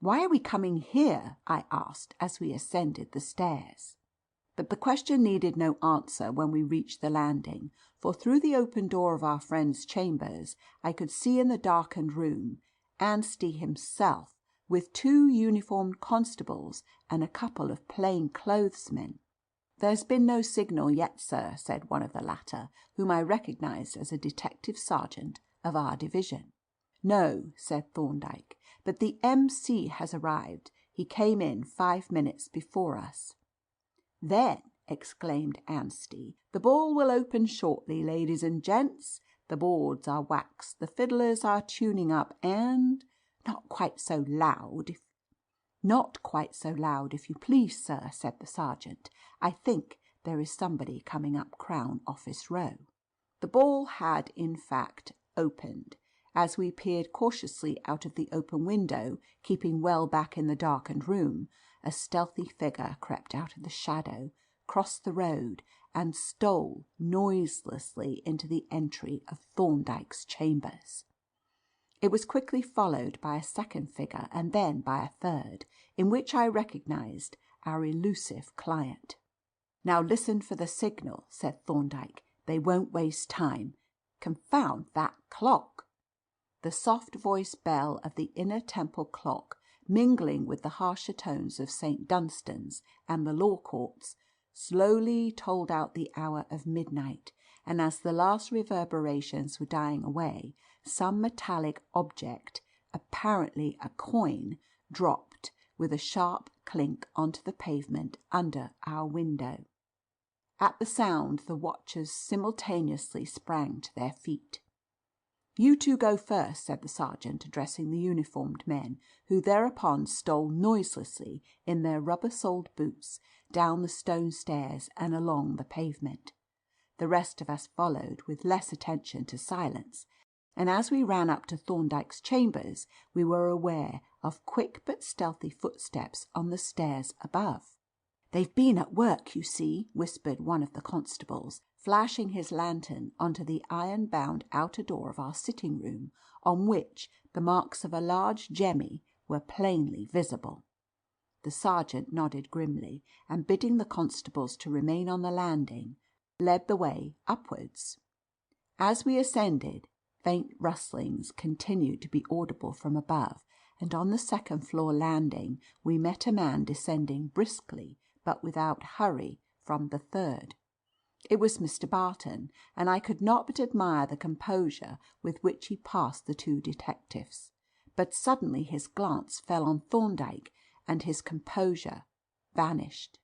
"Why are we coming here?" I asked as we ascended the stairs. But the question needed no answer when we reached the landing, for through the open door of our friend's chambers I could see in the darkened room Anstey himself, with 2 uniformed constables and a couple of plain clothesmen. "There's been no signal yet, sir," said one of the latter, whom I recognised as a detective sergeant of our division. "No," said Thorndyke, "but the M.C. has arrived. He came in 5 minutes before us." "Then," exclaimed Anstey, "the ball will open shortly, ladies and gents. The boards are waxed, the fiddlers are tuning up, and not quite so loud, if you please, sir," said the sergeant. "I think there is somebody coming up Crown Office Row." The ball had, in fact, opened. As we peered cautiously out of the open window, keeping well back in the darkened room, a stealthy figure crept out of the shadow, crossed the road, and stole noiselessly into the entry of Thorndyke's chambers. It was quickly followed by a second figure, and then by a third, in which I recognised our elusive client. "Now listen for the signal," said Thorndyke. "They won't waste time. Confound that clock!" The soft-voiced bell of the Inner Temple clock, mingling with the harsher tones of St. Dunstan's and the Law Courts, slowly tolled out the hour of midnight, and as the last reverberations were dying away, some metallic object, apparently a coin, dropped with a sharp clink onto the pavement under our window. At the sound the watchers simultaneously sprang to their feet. "You 2 go first," said the sergeant, addressing the uniformed men, who thereupon stole noiselessly in their rubber-soled boots down the stone stairs and along the pavement. The rest of us followed with less attention to silence, and as we ran up to Thorndyke's chambers we were aware of quick but stealthy footsteps on the stairs above. "They've been at work, you see," whispered one of the constables, flashing his lantern onto the iron-bound outer door of our sitting-room, on which the marks of a large jemmy were plainly visible. The sergeant nodded grimly, and bidding the constables to remain on the landing, led the way upwards. As we ascended, faint rustlings continued to be audible from above, and on the second-floor landing we met a man descending briskly but without hurry from the third. It was Mr. Barton, and I could not but admire the composure with which he passed the 2 detectives. But suddenly his glance fell on Thorndyke, and his composure vanished.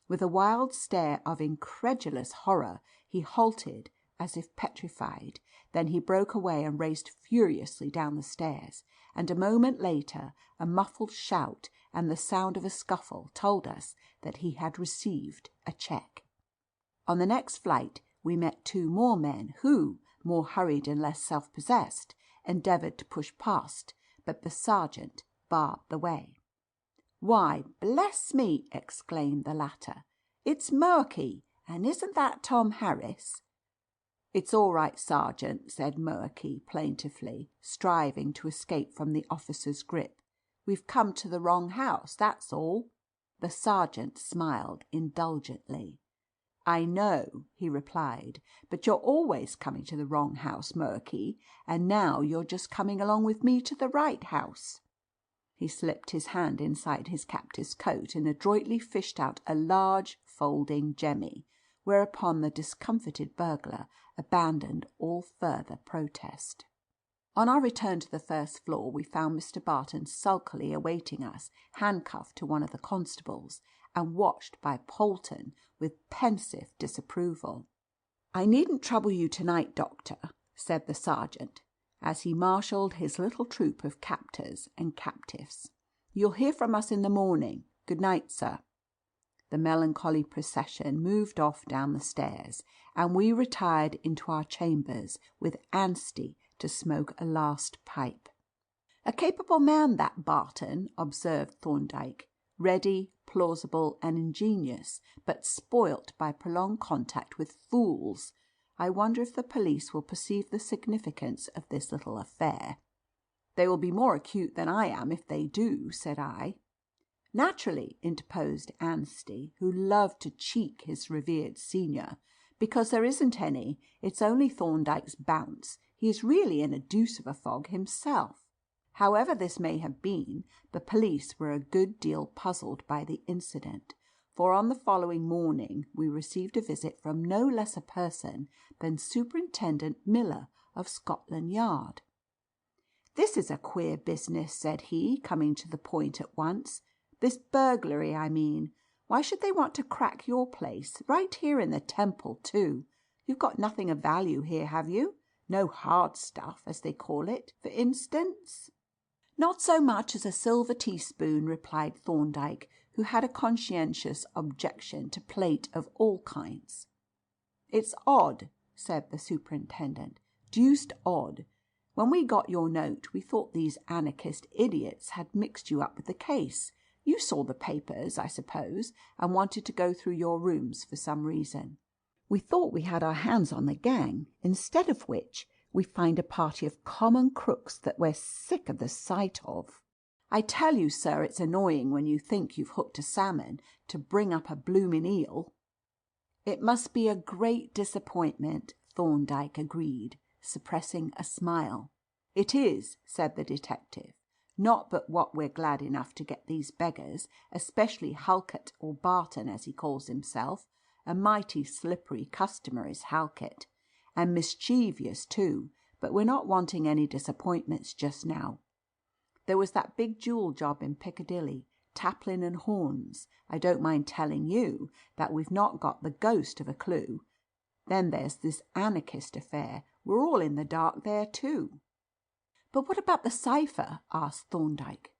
With a wild stare of incredulous horror, he halted as if petrified. Then he broke away and raced furiously down the stairs, and a moment later a muffled shout and the sound of a scuffle told us that he had received a cheque. On the next flight we met 2 more men who, more hurried and less self-possessed, endeavoured to push past, but the sergeant barred the way. "Why, bless me!" exclaimed the latter. "It's Moabite, and isn't that Tom Harris?" "It's all right, Sergeant," said Moabite plaintively, striving to escape from the officer's grip. "We've come to the wrong house, that's all." The sergeant smiled indulgently. "I know," he replied, "but you're always coming to the wrong house, Moabite, and now you're just coming along with me to the right house." He slipped his hand inside his captive's coat and adroitly fished out a large folding jemmy, whereupon the discomfited burglar abandoned all further protest. On our return to the first floor we found Mr. Barton sulkily awaiting us, handcuffed to one of the constables, and watched by Polton with pensive disapproval. "I needn't trouble you tonight, Doctor," said the sergeant, as he marshalled his little troop of captors and captives. "You'll hear from us in the morning. Good night, sir." The melancholy procession moved off down the stairs, and we retired into our chambers with Anstey to smoke a last pipe. "A capable man, that Barton," observed Thorndyke. "Ready, plausible, and ingenious, but spoilt by prolonged contact with fools. I wonder if the police will perceive the significance of this little affair." "They will be more acute than I am if they do," said I. "Naturally," interposed Anstey, who loved to cheek his revered senior, "because there isn't any. It's only Thorndyke's bounce. He is really in a deuce of a fog himself." However this may have been, the police were a good deal puzzled by the incident, for on the following morning we received a visit from no less a person than Superintendent Miller of Scotland Yard. "This is a queer business," said he, coming to the point at once. "This burglary, I mean. Why should they want to crack your place, right here in the Temple, too? You've got nothing of value here, have you? No hard stuff, as they call it, for instance?" "Not so much as a silver teaspoon," replied Thorndyke, who had a conscientious objection to plate of all kinds. "It's odd," said the superintendent. "Deuced odd. When we got your note, we thought these anarchist idiots had mixed you up with the case. You saw the papers, I suppose, and wanted to go through your rooms for some reason. We thought we had our hands on the gang, instead of which we find a party of common crooks that we're sick of the sight of. I tell you, sir, it's annoying when you think you've hooked a salmon to bring up a bloomin' eel." "It must be a great disappointment," Thorndyke agreed, suppressing a smile. "It is," said the detective. "Not but what we're glad enough to get these beggars, especially Halkett, or Barton as he calls himself. A mighty slippery customer is Halkett, and mischievous too, but we're not wanting any disappointments just now. There was that big jewel job in Piccadilly, Taplin and Horns. I don't mind telling you that we've not got the ghost of a clue. Then there's this anarchist affair. We're all in the dark there too." "But what about the cipher?" asked Thorndyke.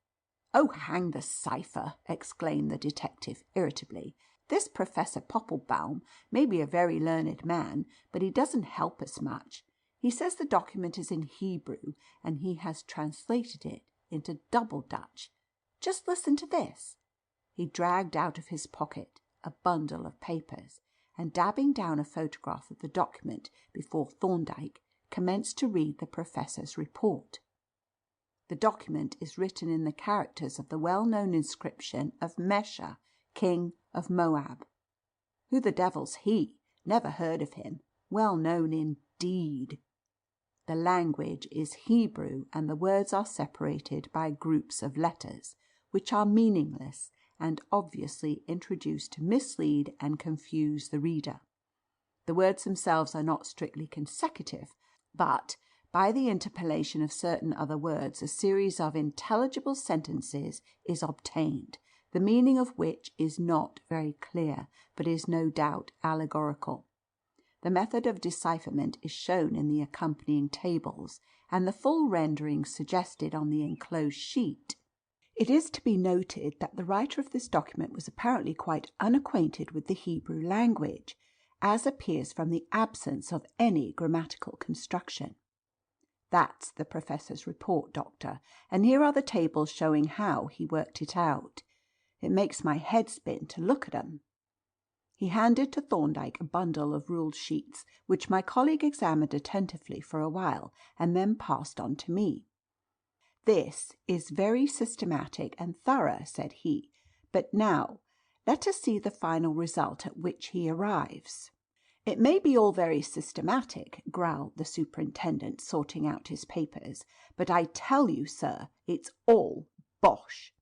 "Oh, hang the cipher!" exclaimed the detective irritably. "This Professor Popplebaum may be a very learned man, but he doesn't help us much. He says the document is in Hebrew, and he has translated it into Double Dutch. Just listen to this." He dragged out of his pocket a bundle of papers, and dabbing down a photograph of the document before Thorndyke, commenced to read the Professor's report. The document is written in the characters of the well-known inscription of Mesha, King of Moab. Who the devil's he? Never heard of him. Well known indeed. The language is Hebrew, and the words are separated by groups of letters, which are meaningless and obviously introduced to mislead and confuse the reader. The words themselves are not strictly consecutive, but by the interpolation of certain other words a series of intelligible sentences is obtained, the meaning of which is not very clear, but is no doubt allegorical. The method of decipherment is shown in the accompanying tables, and the full rendering suggested on the enclosed sheet. It is to be noted that the writer of this document was apparently quite unacquainted with the Hebrew language, as appears from the absence of any grammatical construction. That's the Professor's report, Doctor, and here are the tables showing how he worked it out. It makes my head spin to look at 'em." He handed to Thorndyke a bundle of ruled sheets, which my colleague examined attentively for a while, and then passed on to me. "This is very systematic and thorough," said he. "But now let us see the final result at which he arrives." "It may be all very systematic," growled the superintendent, sorting out his papers, "but I tell you, sir, it's all bosh."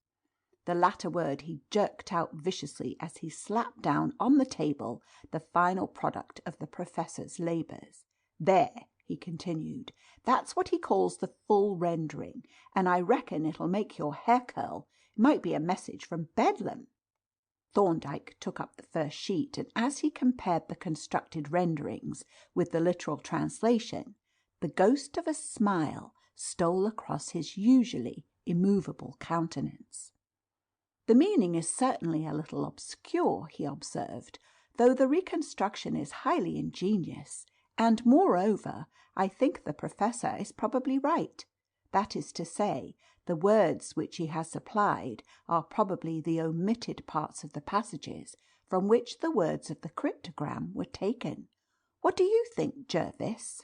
The latter word he jerked out viciously as he slapped down on the table the final product of the Professor's labours. "There," he continued, "that's what he calls the full rendering, and I reckon it'll make your hair curl. It might be a message from Bedlam." Thorndyke took up the first sheet, and as he compared the constructed renderings with the literal translation, the ghost of a smile stole across his usually immovable countenance. "The meaning is certainly a little obscure," he observed, "though the reconstruction is highly ingenious. And, moreover, I think the Professor is probably right. That is to say, the words which he has supplied are probably the omitted parts of the passages from which the words of the cryptogram were taken. What do you think, Jervis?"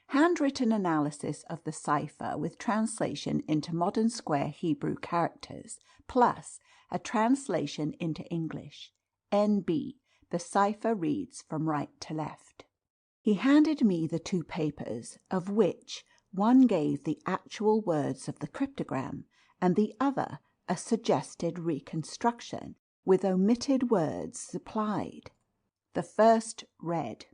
Handwritten analysis of the cipher with translation into modern square Hebrew characters, plus a translation into English. N.B. The cipher reads from right to left. He handed me the two papers, of which one gave the actual words of the cryptogram, and the other a suggested reconstruction, with omitted words supplied. The first read: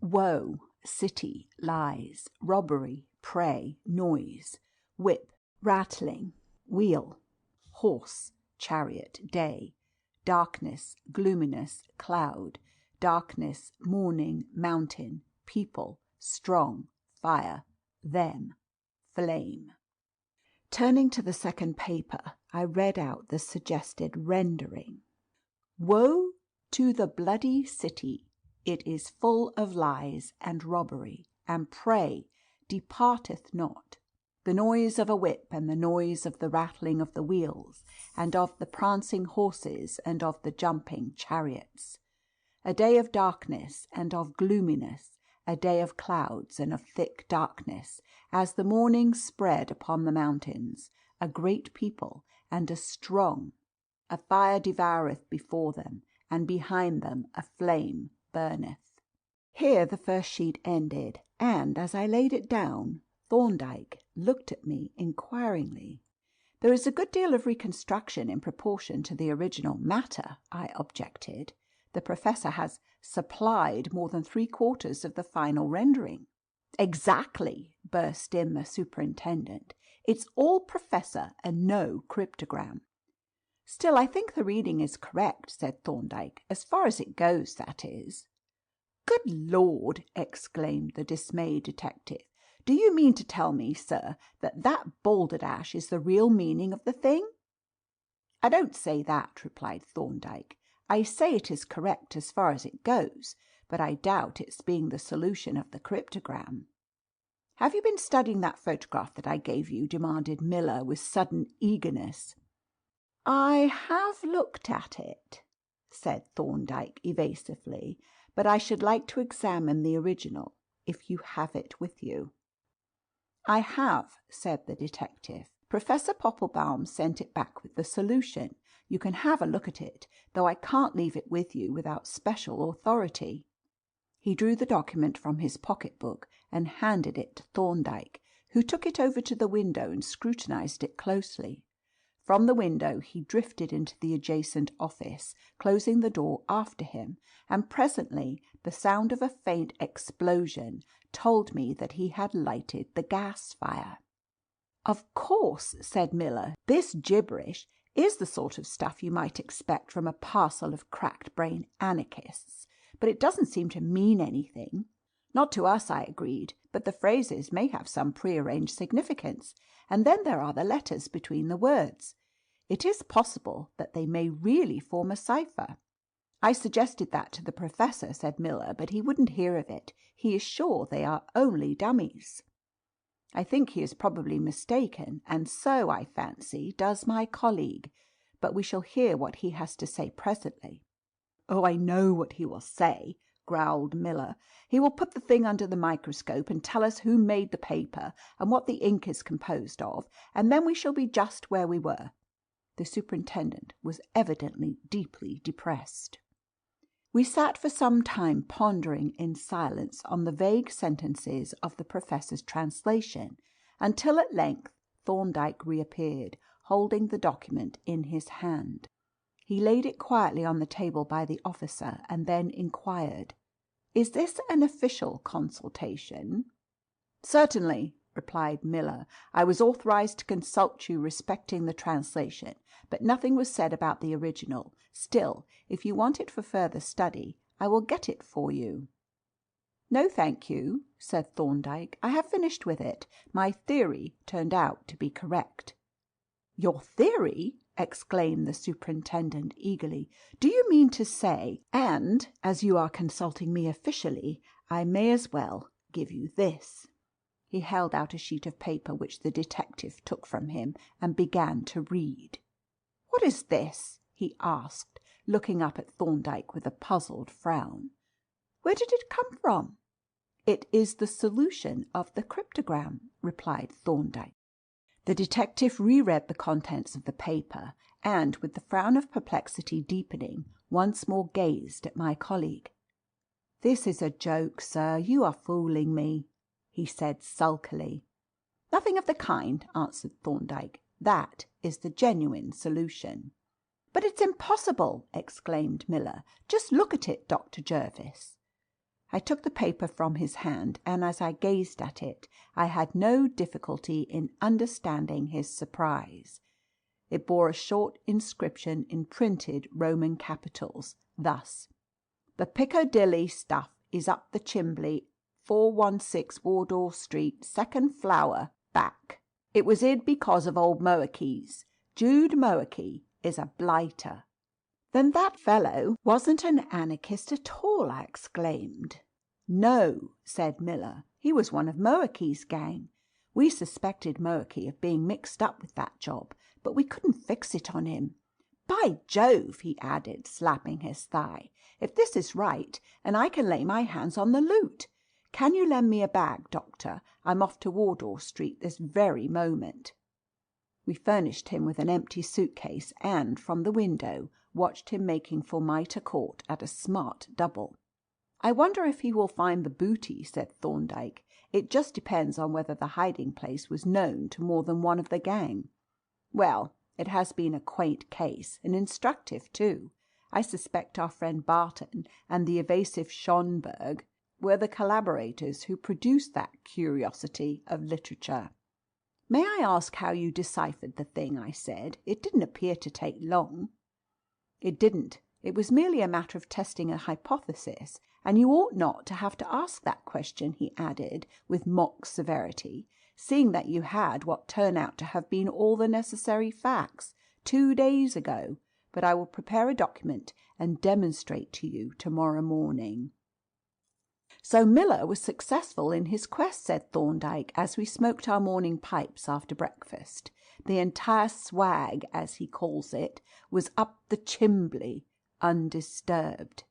"Woe, city, lies, robbery, prey, noise, whip, rattling, wheel, horse, chariot, day, darkness, gloominess, cloud, darkness, morning, mountain, people, strong, fire, them, flame." Turning to the second paper, I read out the suggested rendering. "Woe to the bloody city! It is full of lies and robbery, and prey departeth not. The noise of a whip, and the noise of the rattling of the wheels, and of the prancing horses, and of the jumping chariots. A day of darkness and of gloominess, a day of clouds and of thick darkness, as the morning spread upon the mountains, a great people and a strong. A fire devoureth before them, and behind them a flame burneth." Here the first sheet ended, and as I laid it down, Thorndyke looked at me inquiringly. "There is a good deal of reconstruction in proportion to the original matter," I objected. "The Professor has supplied more than 3/4 of the final rendering." "Exactly," burst in the superintendent. "It's all Professor and no cryptogram." "Still, I think the reading is correct," said Thorndyke, "as far as it goes, that is." "Good Lord!" exclaimed the dismayed detective. "Do you mean to tell me, sir, that balderdash is the real meaning of the thing?" "I don't say that," replied Thorndyke. "I say it is correct as far as it goes, but I doubt its being the solution of the cryptogram." "Have you been studying that photograph that I gave you?" demanded Miller with sudden eagerness. "I have looked at it," said Thorndyke evasively, "but I should like to examine the original, if you have it with you." "I have," said the detective. "Professor Popplebaum sent it back with the solution. You can have a look at it, though I can't leave it with you without special authority." He drew the document from his pocket-book and handed it to Thorndyke, who took it over to the window and scrutinized it closely. From the window he drifted into the adjacent office, closing the door after him, and presently the sound of a faint explosion told me that he had lighted the gas fire. "Of course," said Miller, "this gibberish is the sort of stuff you might expect from a parcel of cracked-brain anarchists, but it doesn't seem to mean anything." "Not to us," I agreed, "but the phrases may have some prearranged significance, and then there are the letters between the words. It is possible that they may really form a cipher." "I suggested that to the Professor," said Miller, "but he wouldn't hear of it. He is sure they are only dummies." "I think he is probably mistaken, and so, I fancy, does my colleague. But we shall hear what he has to say presently." "Oh, I know what he will say," growled Miller. "He will put the thing under the microscope and tell us who made the paper and what the ink is composed of, and then we shall be just where we were." The superintendent was evidently deeply depressed. We sat for some time pondering in silence on the vague sentences of the Professor's translation, until at length Thorndyke reappeared, holding the document in his hand. He laid it quietly on the table by the officer, and then inquired, "Is this an official consultation?" "Certainly," replied Miller. "I was authorized to consult you respecting the translation, but nothing was said about the original. Still, if you want it for further study, I will get it for you." "No, thank you," said Thorndyke. "I have finished with it. My theory turned out to be correct." "Your theory?" exclaimed the superintendent eagerly. "Do you mean to say, and as you are consulting me officially, I may as well give you this?" He held out a sheet of paper which the detective took from him and began to read. "What is this?" he asked, looking up at Thorndyke with a puzzled frown. "Where did it come from?" "It is the solution of the cryptogram," replied Thorndyke. The detective reread the contents of the paper, and, with the frown of perplexity deepening, once more gazed at my colleague. "This is a joke, sir. You are fooling me," he said sulkily. "Nothing of the kind," answered Thorndyke. "That is the genuine solution." "But it's impossible!" exclaimed Miller. "Just look at it, Dr. Jervis." I took the paper from his hand, and as I gazed at it, I had no difficulty in understanding his surprise. It bore a short inscription in printed Roman capitals, thus: "The Piccadilly stuff is up the chimbley, 416 Wardour Street, second flower, back. It was id because of old Moakey's. Jude Moakey is a blighter." "Then that fellow wasn't an anarchist at all!" I exclaimed. "No," said Miller. "He was one of Moakey's gang. We suspected Moakey of being mixed up with that job, but we couldn't fix it on him. By Jove," he added, slapping his thigh, "if this is right, and I can lay my hands on the loot. Can you lend me a bag, Doctor? I'm off to Wardour Street this very moment." We furnished him with an empty suitcase, and, from the window, watched him making for Mitre Court at a smart double. "I wonder if he will find the booty," said Thorndyke. "It just depends on whether the hiding place was known to more than one of the gang. Well, it has been a quaint case, and instructive too. I suspect our friend Barton and the evasive Schonberg were the collaborators who produced that curiosity of literature." "May I ask how you deciphered the thing?" I said. "It didn't appear to take long." "It didn't. It was merely a matter of testing a hypothesis, and you ought not to have to ask that question," he added, with mock severity, "seeing that you had what turn out to have been all the necessary facts 2 days ago. But I will prepare a document and demonstrate to you tomorrow morning." "So Miller was successful in his quest," said Thorndyke, as we smoked our morning pipes after breakfast. "The entire swag, as he calls it, was up the chimbley, undisturbed."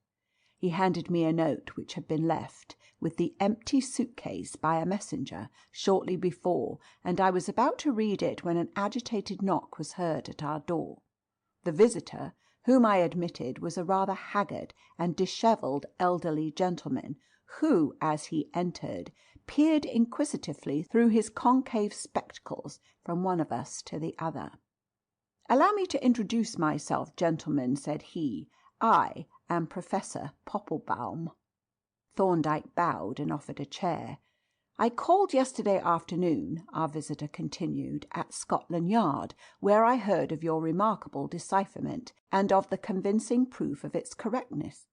He handed me a note which had been left, with the empty suitcase, by a messenger shortly before, and I was about to read it when an agitated knock was heard at our door. The visitor, whom I admitted, was a rather haggard and dishevelled elderly gentleman, who, as he entered, peered inquisitively through his concave spectacles from one of us to the other. "Allow me to introduce myself, gentlemen," said he. "I am Professor Popplebaum." Thorndyke bowed and offered a chair. "I called yesterday afternoon," our visitor continued, "at Scotland Yard, where I heard of your remarkable decipherment, and of the convincing proof of its correctness.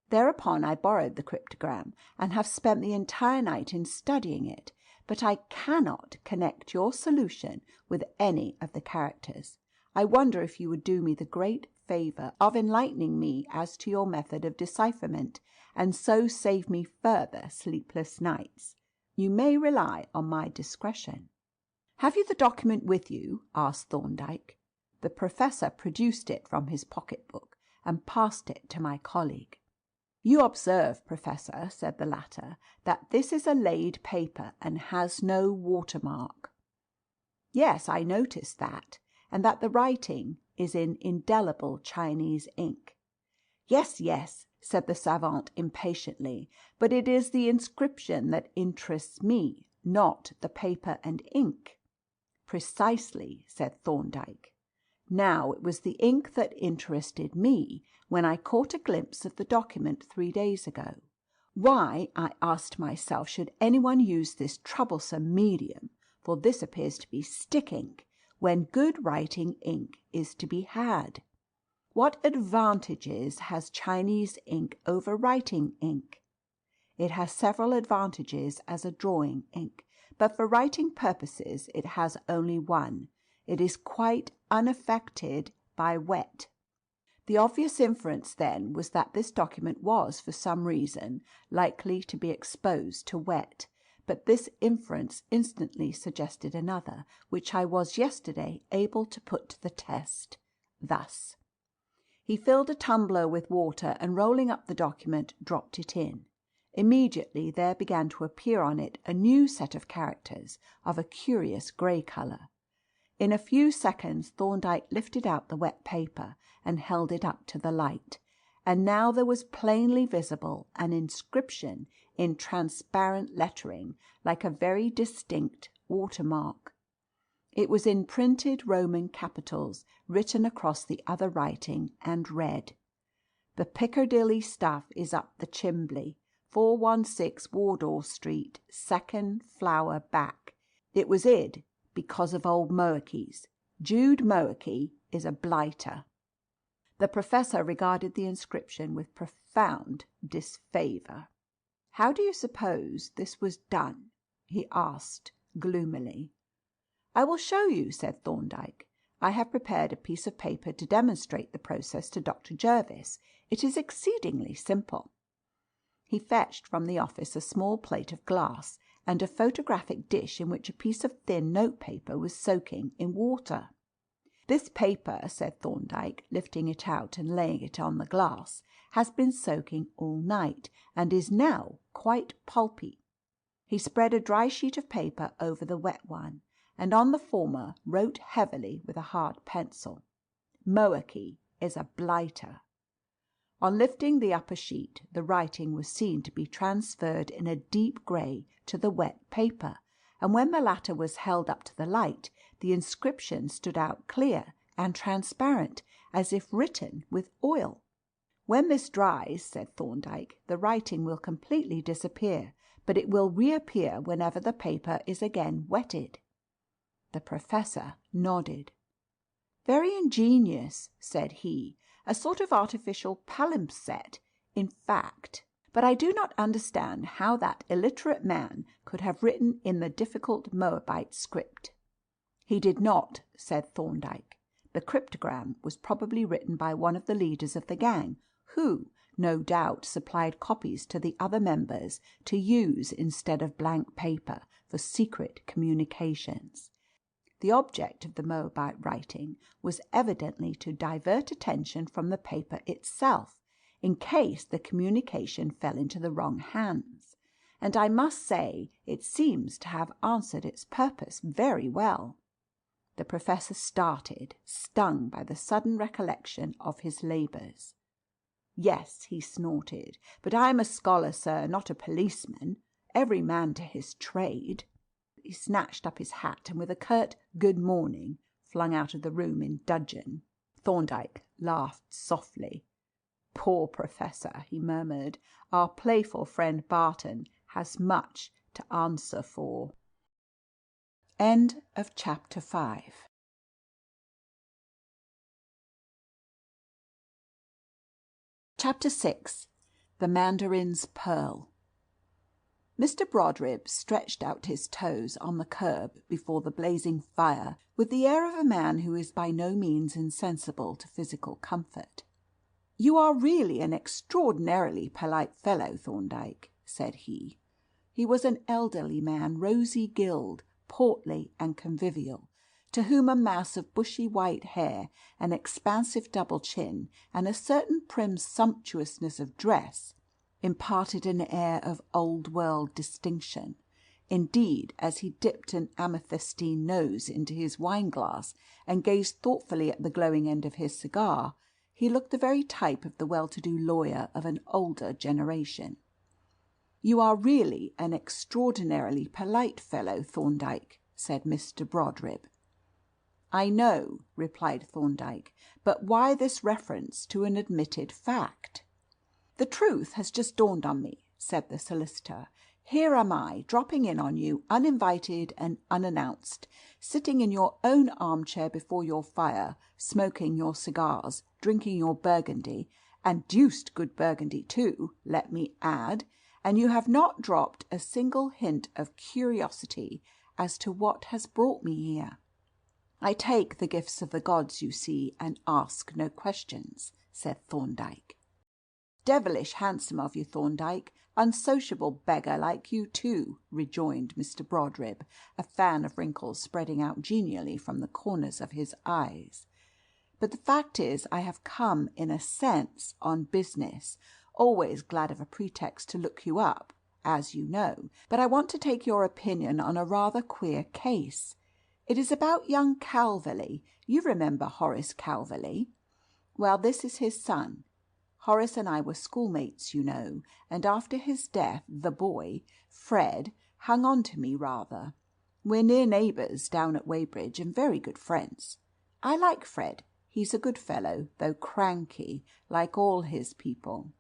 Thereupon I borrowed the cryptogram, and have spent the entire night in studying it, but I cannot connect your solution with any of the characters. I wonder if you would do me the great favour of enlightening me as to your method of decipherment, and so save me further sleepless nights. You may rely on my discretion." "Have you the document with you?" asked Thorndyke. The Professor produced it from his pocket-book and passed it to my colleague. "You observe, Professor," said the latter, "that this is a laid paper and has no watermark." "Yes, I noticed that, and that the writing is in indelible Chinese ink." "Yes, yes," said the savant impatiently, "but it is the inscription that interests me, not the paper and ink." "Precisely," said Thorndyke. "Now it was the ink that interested me when I caught a glimpse of the document 3 days ago. Why, I asked myself, should anyone use this troublesome medium, for this appears to be stick ink, when good writing ink is to be had? What advantages has Chinese ink over writing ink? It has several advantages as a drawing ink, but for writing purposes it has only one. It is quite unaffected by wet. The obvious inference, then, was that this document was, for some reason, likely to be exposed to wet. But this inference instantly suggested another, which I was yesterday able to put to the test. Thus. He filled a tumbler with water and, rolling up the document, dropped it in. Immediately there began to appear on it a new set of characters of a curious grey colour. In a few seconds Thorndyke lifted out the wet paper and held it up to the light, and now there was plainly visible an inscription in transparent lettering like a very distinct watermark. It was in printed Roman capitals, written across the other writing, and read: "The Piccadilly stuff is up the chimbley, 416 Wardour Street, second flower back. It was id because of old Moakey's. Jude Moakey is a blighter." The Professor regarded the inscription with profound disfavour. "How do you suppose this was done?" he asked gloomily. "I will show you," said Thorndyke. "I have prepared a piece of paper to demonstrate the process to Dr. Jervis. It is exceedingly simple." He fetched from the office a small plate of glass and a photographic dish in which a piece of thin notepaper was soaking in water. "This paper," said Thorndyke, lifting it out and laying it on the glass, "has been soaking all night, and is now quite pulpy." He spread a dry sheet of paper over the wet one, and on the former wrote heavily with a hard pencil: "Moakey is a blighter." On lifting the upper sheet, the writing was seen to be transferred in a deep grey to the wet paper, and when the latter was held up to the light, the inscription stood out clear and transparent, as if written with oil. "When this dries," said Thorndyke, "the writing will completely disappear, but it will reappear whenever the paper is again wetted." The Professor nodded. "Very ingenious," said he. "A sort of artificial palimpsest, in fact. But I do not understand how that illiterate man could have written in the difficult Moabite script." "He did not," said Thorndyke. "The cryptogram was probably written by one of the leaders of the gang, who, no doubt, supplied copies to the other members to use instead of blank paper for secret communications. The object of the Moabite writing was evidently to divert attention from the paper itself, in case the communication fell into the wrong hands, and I must say it seems to have answered its purpose very well." The Professor started, stung by the sudden recollection of his labours. "Yes," he snorted, "but I'm a scholar, sir, not a policeman. Every man to his trade." He snatched up his hat and with a curt "good morning" flung out of the room in dudgeon. Thorndyke laughed softly. "Poor Professor," he murmured. "Our playful friend Barton has much to answer for." End of chapter 5. Chapter 6. The Mandarin's Pearl. Mr. Brodribb stretched out his toes on the curb before the blazing fire with the air of a man who is by no means insensible to physical comfort. "You are really an extraordinarily polite fellow, Thorndyke," said he. He was an elderly man, rosy-gilled, portly and convivial, to whom a mass of bushy white hair, an expansive double chin, and a certain prim sumptuousness of dress imparted an air of old-world distinction. Indeed, as he dipped an amethystine nose into his wine-glass and gazed thoughtfully at the glowing end of his cigar, he looked the very type of the well-to-do lawyer of an older generation. "You are really an extraordinarily polite fellow, Thorndyke," said Mr. Brodribb. "I know," replied Thorndyke, "but why this reference to an admitted fact?" "The truth has just dawned on me," said the solicitor. "Here am I, dropping in on you, uninvited and unannounced, sitting in your own armchair before your fire, smoking your cigars, drinking your Burgundy, and deuced good Burgundy too, let me add, and you have not dropped a single hint of curiosity as to what has brought me here." "I take the gifts of the gods, you see, and ask no questions," said Thorndyke. "Devilish handsome of you, Thorndyke. Unsociable beggar like you too," rejoined Mr. Brodribb, a fan of wrinkles spreading out genially from the corners of his eyes. "But the fact is, I have come, in a sense, on business. Always glad of a pretext to look you up, as you know. But I want to take your opinion on a rather queer case. It is about young Calverley. You remember Horace Calverley? Well, this is his son. Horace and I were schoolmates, you know, and after his death the boy, Fred, hung on to me rather. We're near neighbours down at Weybridge and very good friends. I like Fred. He's a good fellow, though cranky, like all his people."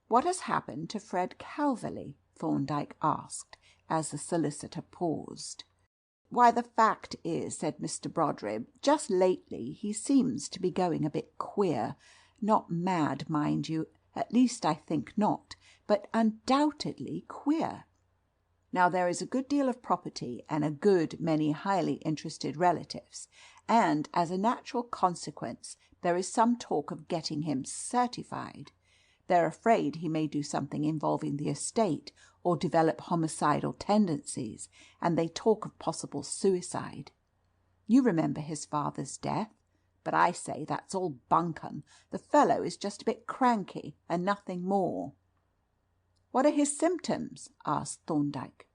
"What has happened to Fred Calverley?" Thorndyke asked, as the solicitor paused. "Why, the fact is," said Mr. Brodribb, "just lately he seems to be going a bit queer. Not mad, mind you, at least I think not, but undoubtedly queer. Now there is a good deal of property and a good many highly interested relatives, and as a natural consequence there is some talk of getting him certified. They're afraid he may do something involving the estate or develop homicidal tendencies, and they talk of possible suicide. You remember his father's death? But I say that's all bunkum. The fellow is just a bit cranky and nothing more." "What are his symptoms?" asked Thorndyke.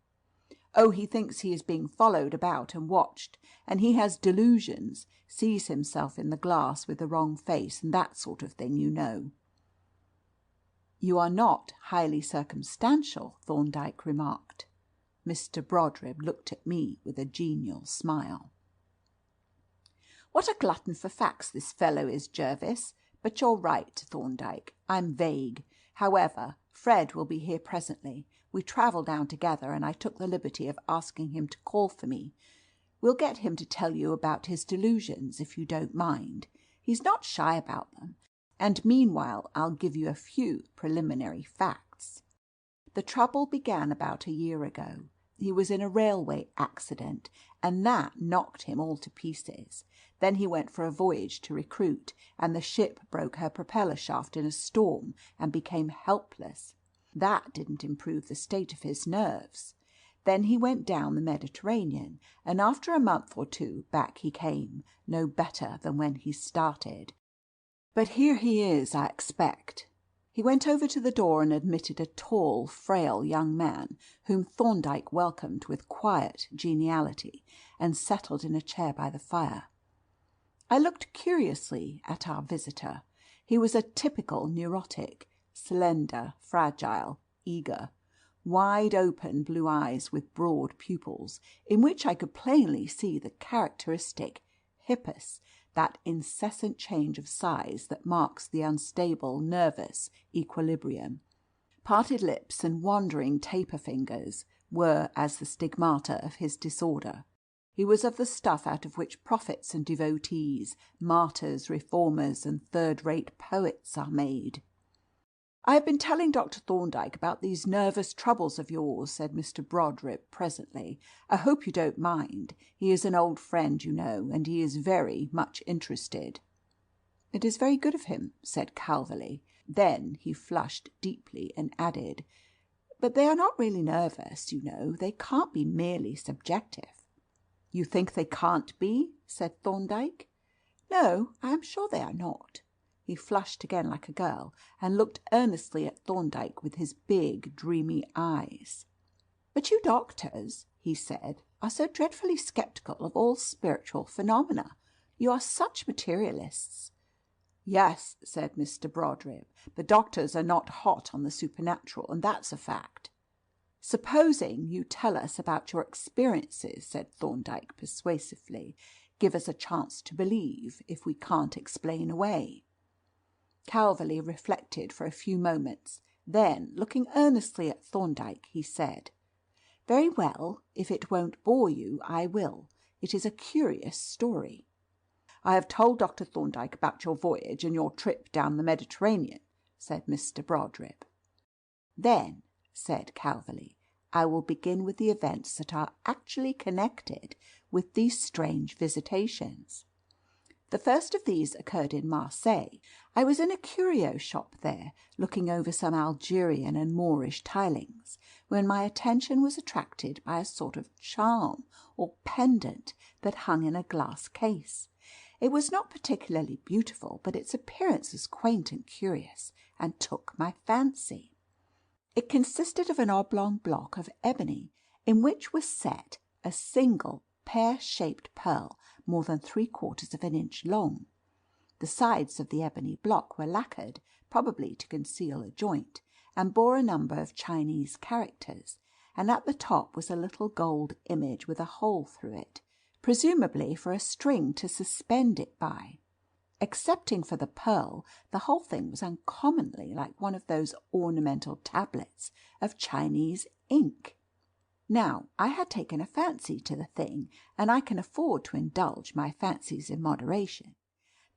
"Oh, he thinks he is being followed about and watched, and he has delusions, sees himself in the glass with the wrong face, and that sort of thing, you know." "You are not highly circumstantial," Thorndyke remarked. Mr. Brodribb looked at me with a genial smile. "What a glutton for facts this fellow is, Jervis. But you're right, Thorndyke. I'm vague. However, Fred will be here presently. We travelled down together, and I took the liberty of asking him to call for me. We'll get him to tell you about his delusions, if you don't mind. He's not shy about them. And meanwhile I'll give you a few preliminary facts. The trouble began about a year ago. He was in a railway accident, and that knocked him all to pieces. Then he went for a voyage to recruit, and the ship broke her propeller shaft in a storm and became helpless. That didn't improve the state of his nerves. Then he went down the Mediterranean, and after a month or two back he came, no better than when he started. But here he is, I expect." He went over to the door and admitted a tall, frail young man, whom Thorndyke welcomed with quiet geniality, and settled in a chair by the fire. I looked curiously at our visitor. He was a typical neurotic, slender, fragile, eager, wide-open blue eyes with broad pupils, in which I could plainly see the characteristic hippus, that incessant change of size that marks the unstable, nervous equilibrium. Parted lips and wandering taper fingers were as the stigmata of his disorder. He was of the stuff out of which prophets and devotees, martyrs, reformers, and third-rate poets are made. "I have been telling Dr. Thorndyke about these nervous troubles of yours," said Mr. Brodribb presently. "I hope you don't mind. He is an old friend, you know, and he is very much interested." "It is very good of him," said Calverley. Then he flushed deeply and added, "But they are not really nervous, you know. They can't be merely subjective." "You think they can't be?" said Thorndyke. "No, I am sure they are not." He flushed again like a girl, and looked earnestly at Thorndyke with his big, dreamy eyes. "But you doctors," he said, "are so dreadfully sceptical of all spiritual phenomena. You are such materialists." "Yes," said Mr. Brodribb, "the doctors are not hot on the supernatural, and that's a fact." "Supposing you tell us about your experiences," said Thorndyke persuasively. "Give us a chance to believe, if we can't explain away." Calverley reflected for a few moments. Then, looking earnestly at Thorndyke, he said, "Very well. If it won't bore you, I will. It is a curious story." "I have told Dr. Thorndyke about your voyage and your trip down the Mediterranean," said Mr. Brodribb. "Then," said Calverley, I will begin with the events that are actually connected with these strange visitations. The first of these occurred in Marseille. I was in a curio shop there, looking over some Algerian and Moorish tilings, when my attention was attracted by a sort of charm or pendant that hung in a glass case. It was not particularly beautiful, but its appearance was quaint and curious, and took my fancy. It consisted of an oblong block of ebony, in which was set a single pear-shaped pearl more than 3/4 of an inch long. The sides of the ebony block were lacquered, probably to conceal a joint, and bore a number of Chinese characters, and at the top was a little gold image with a hole through it, presumably for a string to suspend it by. Excepting for the pearl, the whole thing was uncommonly like one of those ornamental tablets of Chinese ink. Now, I had taken a fancy to the thing, and I can afford to indulge my fancies in moderation.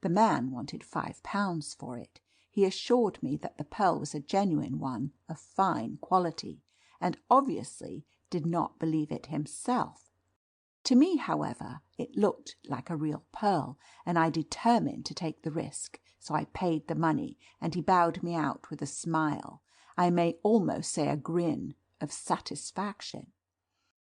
The man wanted £5 for it. He assured me that the pearl was a genuine one of fine quality, and obviously did not believe it himself. To me, however, it looked like a real pearl, and I determined to take the risk, so I paid the money, and he bowed me out with a smile, I may almost say a grin, of satisfaction.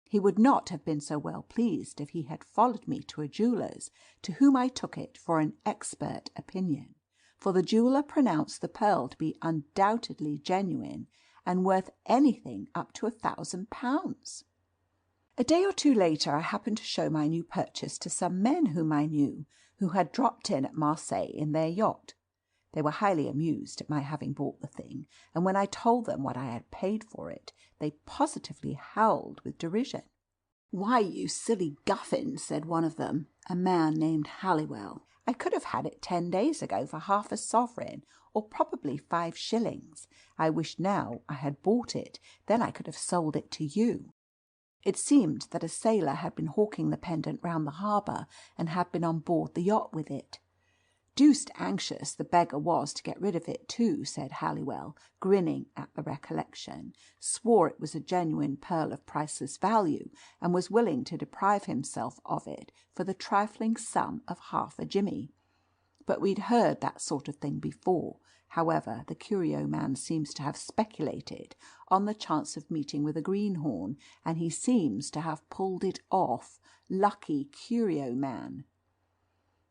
He would not have been so well pleased if he had followed me to a jeweller's, to whom I took it for an expert opinion, for the jeweller pronounced the pearl to be undoubtedly genuine, and worth anything up to £1,000. A day or two later I happened to show my new purchase to some men whom I knew, who had dropped in at Marseille in their yacht. They were highly amused at my having bought the thing, and when I told them what I had paid for it, they positively howled with derision. "Why, you silly guffin," said one of them, a man named Halliwell, "I could have had it 10 days ago for half a sovereign, or probably 5 shillings. I wish now I had bought it, then I could have sold it to you." It seemed that a sailor had been hawking the pendant round the harbour, and had been on board the yacht with it. "Deuced anxious the beggar was to get rid of it too," said Halliwell, grinning at the recollection, swore it was a genuine pearl of priceless value, and was willing to deprive himself of it for the trifling sum of half a jimmy. But we'd heard that sort of thing before. However, the curio man seems to have speculated on the chance of meeting with a greenhorn, and he seems to have pulled it off. Lucky curio man!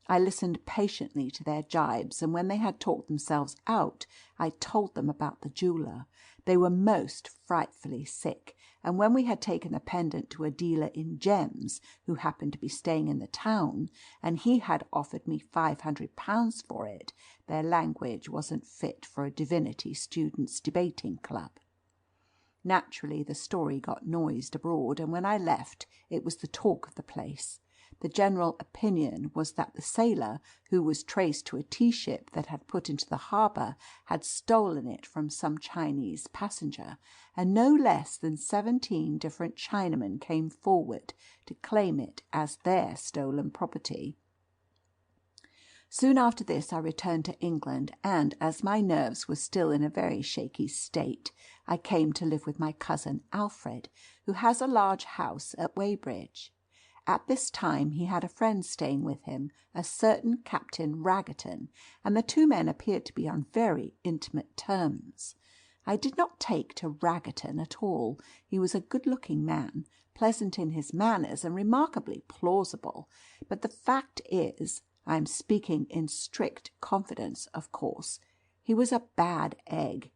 I listened patiently to their gibes, and when they had talked themselves out, I told them about the jeweller. They were most frightfully sick, and when we had taken the pendant to a dealer in gems, who happened to be staying in the town, and he had offered me £500 for it, their language wasn't fit for a divinity students' debating club. Naturally, the story got noised abroad, and when I left, it was the talk of the place. The general opinion was that the sailor, who was traced to a tea-ship that had put into the harbour, had stolen it from some Chinese passenger, and no less than 17 different Chinamen came forward to claim it as their stolen property. Soon after this I returned to England, and as my nerves were still in a very shaky state, I came to live with my cousin Alfred, who has a large house at Weybridge. At this time he had a friend staying with him, a certain Captain Raggerton, and the two men appeared to be on very intimate terms. I did not take to Raggerton at all. He was a good-looking man, pleasant in his manners, and remarkably plausible. But the fact is, I am speaking in strict confidence, of course, he was a bad egg.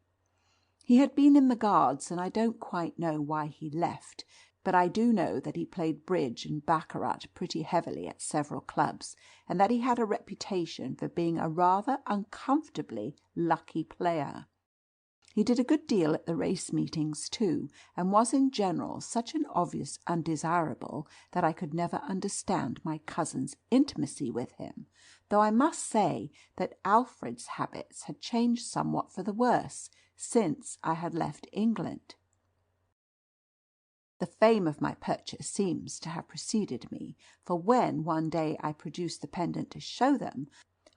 He had been in the Guards, and I don't quite know why he left, but I do know that he played bridge and baccarat pretty heavily at several clubs, and that he had a reputation for being a rather uncomfortably lucky player. He did a good deal at the race meetings too, and was in general such an obvious undesirable that I could never understand my cousin's intimacy with him, though I must say that Alfred's habits had changed somewhat for the worse since I had left England. The fame of my purchase seems to have preceded me, for when one day I produced the pendant to show them,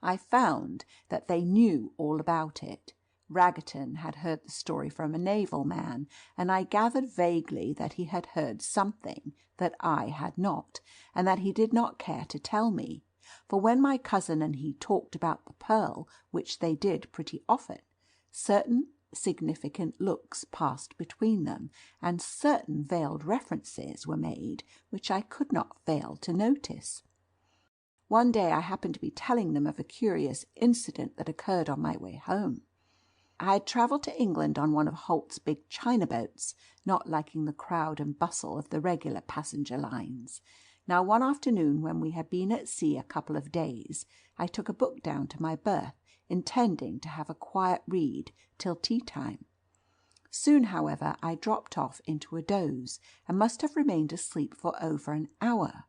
I found that they knew all about it. Raggerton had heard the story from a naval man, and I gathered vaguely that he had heard something that I had not, and that he did not care to tell me. For when my cousin and he talked about the pearl, which they did pretty often, certain significant looks passed between them, and certain veiled references were made which I could not fail to notice. One day I happened to be telling them of a curious incident that occurred on my way home. I had travelled to England on one of Holt's big China boats, not liking the crowd and bustle of the regular passenger lines. Now, one afternoon when we had been at sea a couple of days, I took a book down to my berth, intending to have a quiet read till tea time. Soon, however, I dropped off into a doze, and must have remained asleep for over an hour.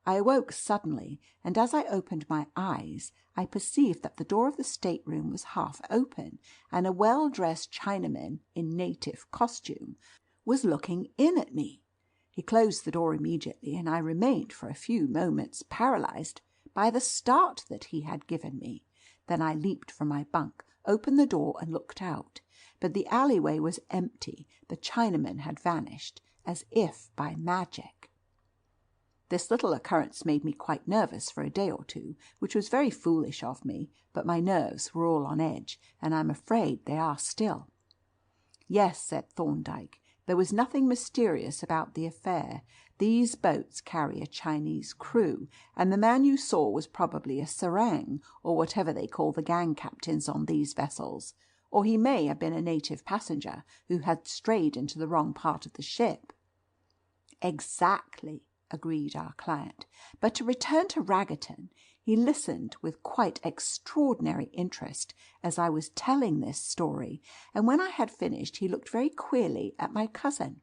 I awoke suddenly, and as I opened my eyes, I perceived that the door of the stateroom was half open, and a well-dressed Chinaman in native costume was looking in at me. He closed the door immediately, and I remained for a few moments paralyzed by the start that he had given me. Then I leaped from my bunk, opened the door, and looked out. But the alleyway was empty. The Chinaman had vanished, as if by magic. This little occurrence made me quite nervous for a day or two, which was very foolish of me, but my nerves were all on edge, and I'm afraid they are still. Yes, said Thorndyke, there was nothing mysterious about the affair. These boats carry a Chinese crew, and the man you saw was probably a serang, or whatever they call the gang captains on these vessels. Or he may have been a native passenger who had strayed into the wrong part of the ship. Exactly, agreed our client. But to return to Raggerton, he listened with quite extraordinary interest as I was telling this story, and when I had finished he looked very queerly at my cousin.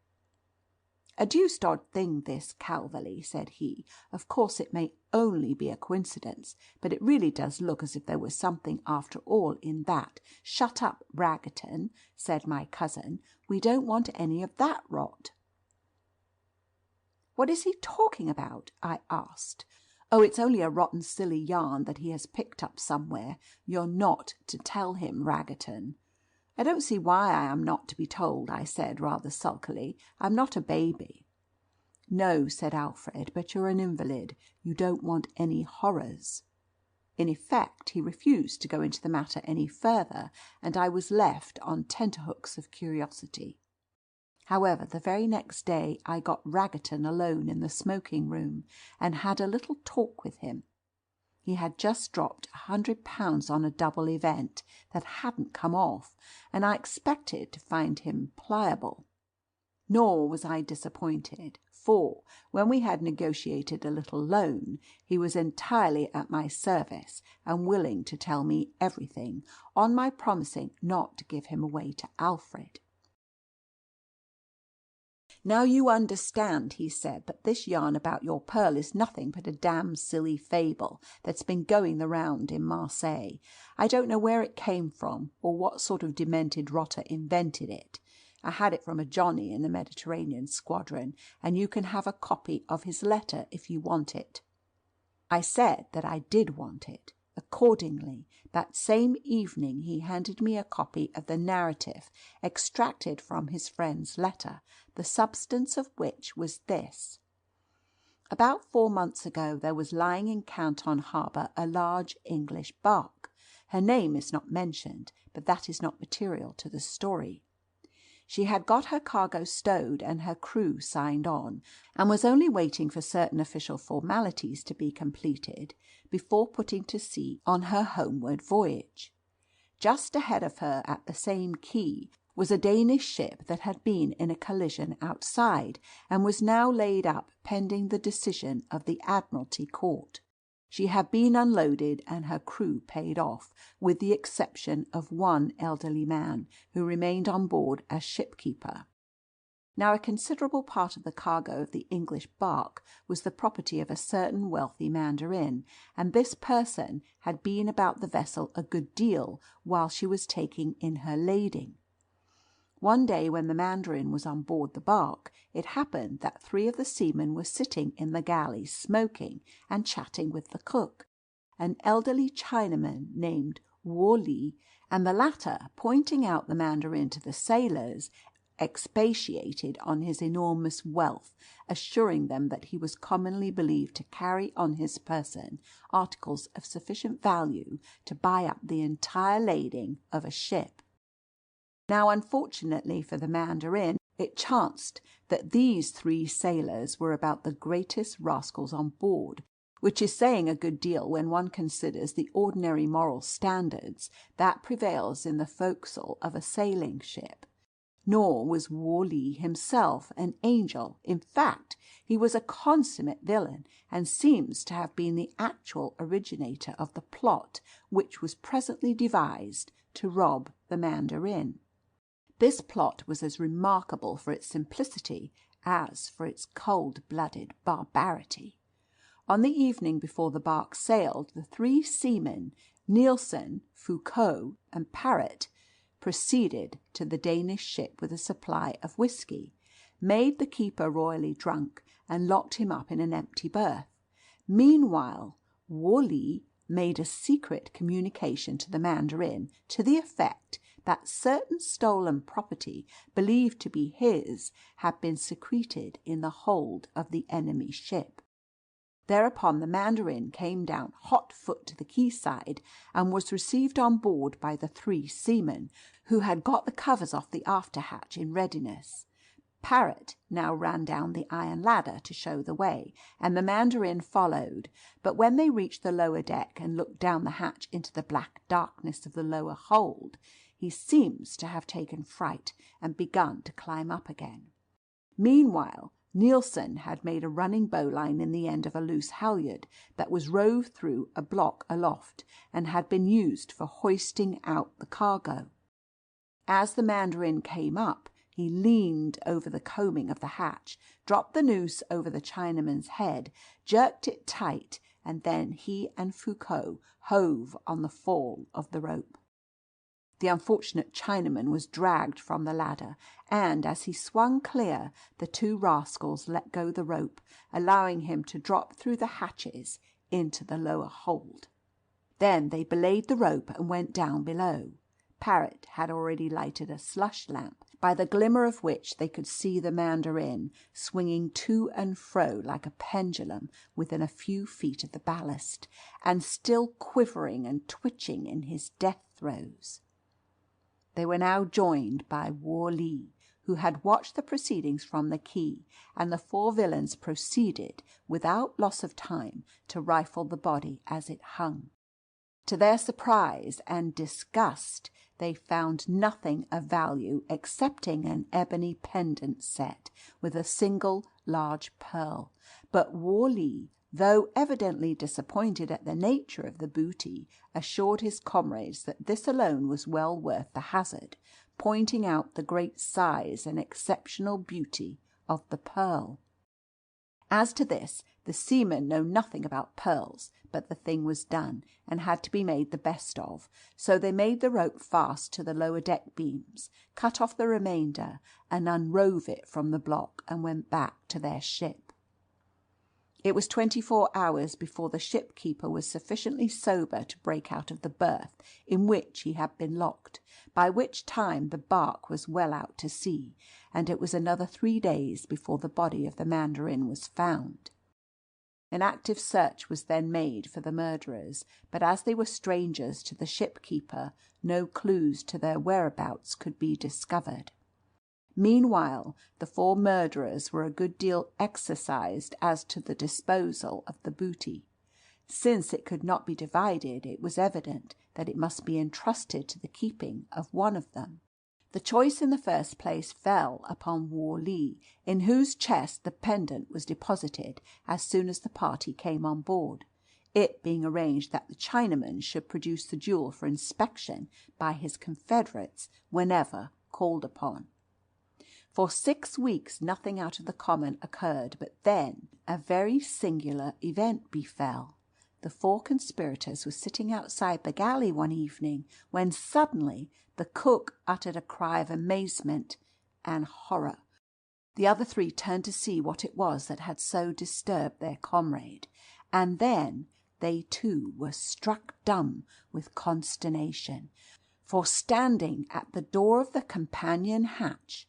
"A deuced odd thing, this, Calverley," said he. "Of course it may only be a coincidence, but it really does look as if there was something after all in that." "Shut up, Raggerton," said my cousin. "We don't want any of that rot." "What is he talking about?" I asked. "Oh, it's only a rotten silly yarn that he has picked up somewhere. You're not to tell him, Raggerton." "I don't see why I am not to be told," I said rather sulkily. "I'm not a baby." "No," said Alfred, "but you're an invalid. You don't want any horrors." In effect, he refused to go into the matter any further, and I was left on tenterhooks of curiosity. However, the very next day I got Raggerton alone in the smoking room, and had a little talk with him. He had just dropped £100 on a double event that hadn't come off, and I expected to find him pliable. Nor was I disappointed, for when we had negotiated a little loan, he was entirely at my service and willing to tell me everything, on my promising not to give him away to Alfred. "Now you understand," he said, "that this yarn about your pearl is nothing but a damn silly fable that's been going the round in Marseilles. I don't know where it came from, or what sort of demented rotter invented it. I had it from a Johnny in the Mediterranean squadron, and you can have a copy of his letter if you want it." I said that I did want it. Accordingly, that same evening he handed me a copy of the narrative extracted from his friend's letter, the substance of which was this: "About 4 months ago there was lying in Canton Harbour a large English barque. Her name is not mentioned, but that is not material to the story. She had got her cargo stowed and her crew signed on, and was only waiting for certain official formalities to be completed before putting to sea on her homeward voyage. Just ahead of her at the same quay was a Danish ship that had been in a collision outside, and was now laid up pending the decision of the Admiralty Court. She had been unloaded and her crew paid off, with the exception of one elderly man, who remained on board as shipkeeper. Now, a considerable part of the cargo of the English barque was the property of a certain wealthy Mandarin, and this person had been about the vessel a good deal while she was taking in her lading. One day when the Mandarin was on board the barque, it happened that 3 of the seamen were sitting in the galley smoking and chatting with the cook, an elderly Chinaman named Wo Li, and the latter, pointing out the Mandarin to the sailors, expatiated on his enormous wealth, assuring them that he was commonly believed to carry on his person articles of sufficient value to buy up the entire lading of a ship. Now, unfortunately for the Mandarin, it chanced that these 3 sailors were about the greatest rascals on board, which is saying a good deal when one considers the ordinary moral standards that prevails in the forecastle of a sailing ship. Nor was Worley himself an angel. In fact, he was a consummate villain, and seems to have been the actual originator of the plot which was presently devised to rob the Mandarin. This plot was as remarkable for its simplicity as for its cold-blooded barbarity. On the evening before the bark sailed, the 3 seamen, Nielsen, Foucault, and Parrott, proceeded to the Danish ship with a supply of whisky, made the keeper royally drunk, and locked him up in an empty berth. Meanwhile, Worley made a secret communication to the Mandarin to the effect that certain stolen property, believed to be his, had been secreted in the hold of the enemy ship. Thereupon the Mandarin came down hot foot to the quayside, and was received on board by the 3 seamen, who had got the covers off the after hatch in readiness. Parrott now ran down the iron ladder to show the way, and the Mandarin followed, but when they reached the lower deck and looked down the hatch into the black darkness of the lower hold, he seems to have taken fright and begun to climb up again. Meanwhile, Nielsen had made a running bowline in the end of a loose halyard that was rove through a block aloft, and had been used for hoisting out the cargo. As the Mandarin came up, he leaned over the coaming of the hatch, dropped the noose over the Chinaman's head, jerked it tight, and then he and Foucault hove on the fall of the rope. The unfortunate Chinaman was dragged from the ladder, and as he swung clear, the 2 rascals let go the rope, allowing him to drop through the hatches into the lower hold. Then they belayed the rope and went down below. Parrott had already lighted a slush lamp, by the glimmer of which they could see the Mandarin swinging to and fro like a pendulum within a few feet of the ballast, and still quivering and twitching in his death throes. They were now joined by Worley, who had watched the proceedings from the quay, and the 4 villains proceeded, without loss of time, to rifle the body as it hung. To their surprise and disgust, they found nothing of value excepting an ebony pendant set with a single large pearl. But Worley, though evidently disappointed at the nature of the booty, assured his comrades that this alone was well worth the hazard, pointing out the great size and exceptional beauty of the pearl. As to this, the seamen know nothing about pearls, but the thing was done, and had to be made the best of, so they made the rope fast to the lower deck beams, cut off the remainder, and unrove it from the block, and went back to their ship. It was 24 hours before the ship-keeper was sufficiently sober to break out of the berth in which he had been locked, by which time the bark was well out to sea, and it was another 3 days before the body of the Mandarin was found. An active search was then made for the murderers, but as they were strangers to the ship-keeper, no clues to their whereabouts could be discovered. Meanwhile, the 4 murderers were a good deal exercised as to the disposal of the booty. Since it could not be divided, it was evident that it must be entrusted to the keeping of one of them. The choice in the first place fell upon Worley, in whose chest the pendant was deposited as soon as the party came on board, it being arranged that the Chinaman should produce the jewel for inspection by his confederates whenever called upon. For 6 weeks nothing out of the common occurred, but then a very singular event befell. The 4 conspirators were sitting outside the galley one evening, when suddenly the cook uttered a cry of amazement and horror. The other 3 turned to see what it was that had so disturbed their comrade, and then they too were struck dumb with consternation, For standing at the door of the companion hatch,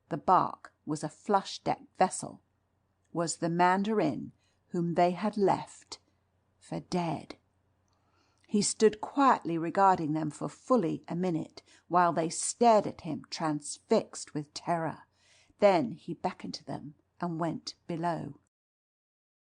the barque was a flush-decked vessel, was the Mandarin whom they had left for dead. He stood quietly regarding them for fully a minute, while they stared at him, transfixed with terror. Then he beckoned to them and went below.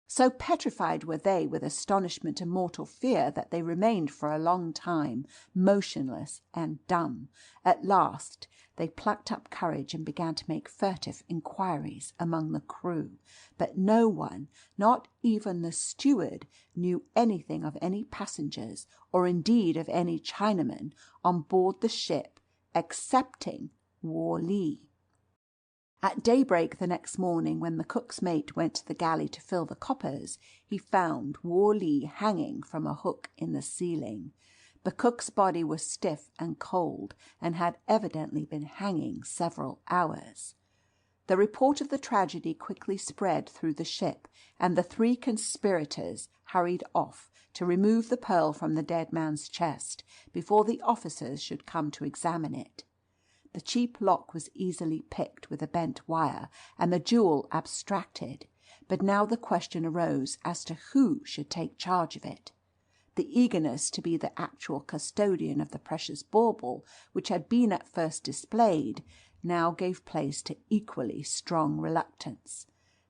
So petrified were they with astonishment and mortal fear that they remained for a long time motionless and dumb. At last they plucked up courage and began to make furtive inquiries among the crew, but no one, not even the steward, knew anything of any passengers, or indeed of any Chinaman, on board the ship, excepting Worli. At daybreak the next morning, when the cook's mate went to the galley to fill the coppers, he found Worli hanging from a hook in the ceiling. The cook's body was stiff and cold, and had evidently been hanging several hours. The report of the tragedy quickly spread through the ship, and the 3 conspirators hurried off to remove the pearl from the dead man's chest, before the officers should come to examine it. The cheap lock was easily picked with a bent wire, and the jewel abstracted, but now the question arose as to who should take charge of it. The eagerness to be the actual custodian of the precious bauble, which had been at first displayed, now gave place to equally strong reluctance.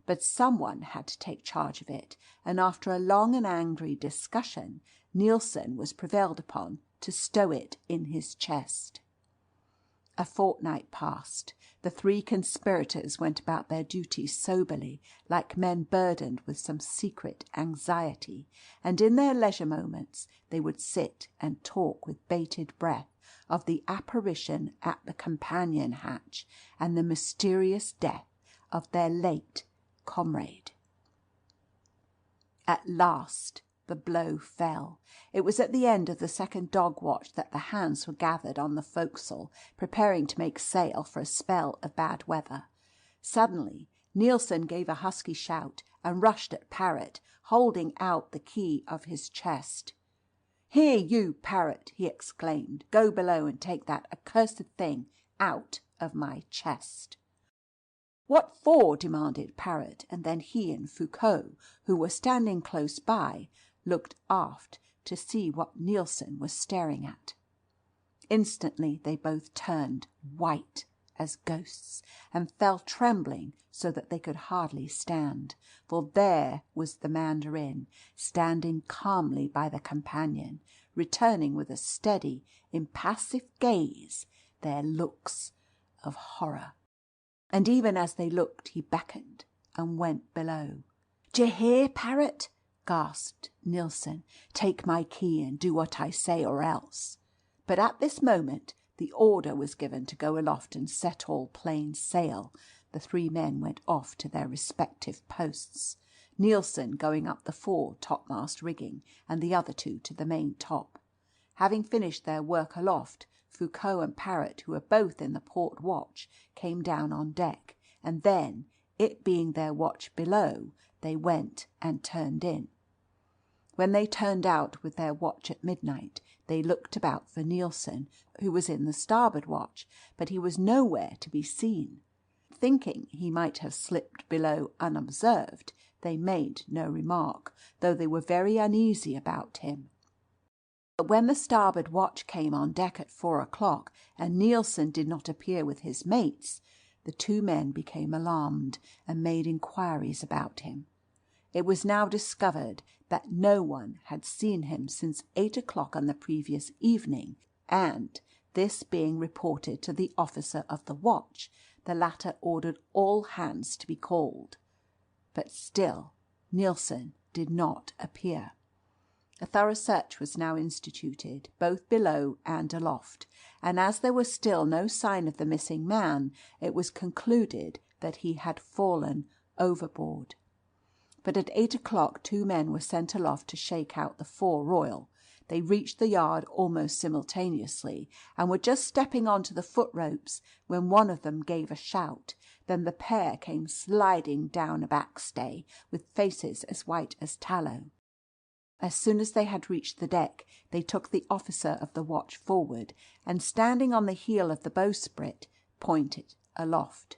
But someone had to take charge of it, and after a long and angry discussion, Nielsen was prevailed upon to stow it in his chest. A fortnight passed. The 3 conspirators went about their duties soberly, like men burdened with some secret anxiety, and in their leisure moments they would sit and talk with bated breath of the apparition at the companion hatch and the mysterious death of their late comrade. At last the blow fell. It was at the end of the second dog watch that the hands were gathered on the forecastle, preparing to make sail for a spell of bad weather. Suddenly Nielsen gave a husky shout and rushed at Parrott, holding out the key of his chest. "Here, you Parrott!" he exclaimed. "Go below and take that accursed thing out of my chest." "What for?" demanded Parrott, and then he and Foucault, who were standing close by, looked aft to see what Nielsen was staring at. Instantly they both turned white as ghosts, and fell trembling so that they could hardly stand, for there was the Mandarin, standing calmly by the companion, returning with a steady, impassive gaze their looks of horror. And even as they looked he beckoned and went below. "D'ye hear, Parrott?" gasped Nielsen. "Take my key and do what I say, or else." But at this moment the order was given to go aloft and set all plain sail. The 3 men went off to their respective posts, Nielsen going up the fore topmast rigging, and the other 2 to the main top. Having finished their work aloft, Foucault and Parrott, who were both in the port watch, came down on deck, and then, it being their watch below, they went and turned in. When they turned out with their watch at midnight, they looked about for Nielsen, who was in the starboard watch, but he was nowhere to be seen. Thinking he might have slipped below unobserved, they made no remark, though they were very uneasy about him. But when the starboard watch came on deck at 4 o'clock, and Nielsen did not appear with his mates, the 2 men became alarmed and made inquiries about him. It was now discovered that no one had seen him since 8 o'clock on the previous evening, and, this being reported to the officer of the watch, the latter ordered all hands to be called. But still Nielsen did not appear. A thorough search was now instituted, both below and aloft, and as there was still no sign of the missing man, it was concluded that he had fallen overboard. But at 8 o'clock 2 men were sent aloft to shake out the fore royal. They reached the yard almost simultaneously, and were just stepping on to the foot ropes when one of them gave a shout. Then the pair came sliding down a backstay, with faces as white as tallow. As soon as they had reached the deck, they took the officer of the watch forward, and standing on the heel of the bowsprit, pointed aloft.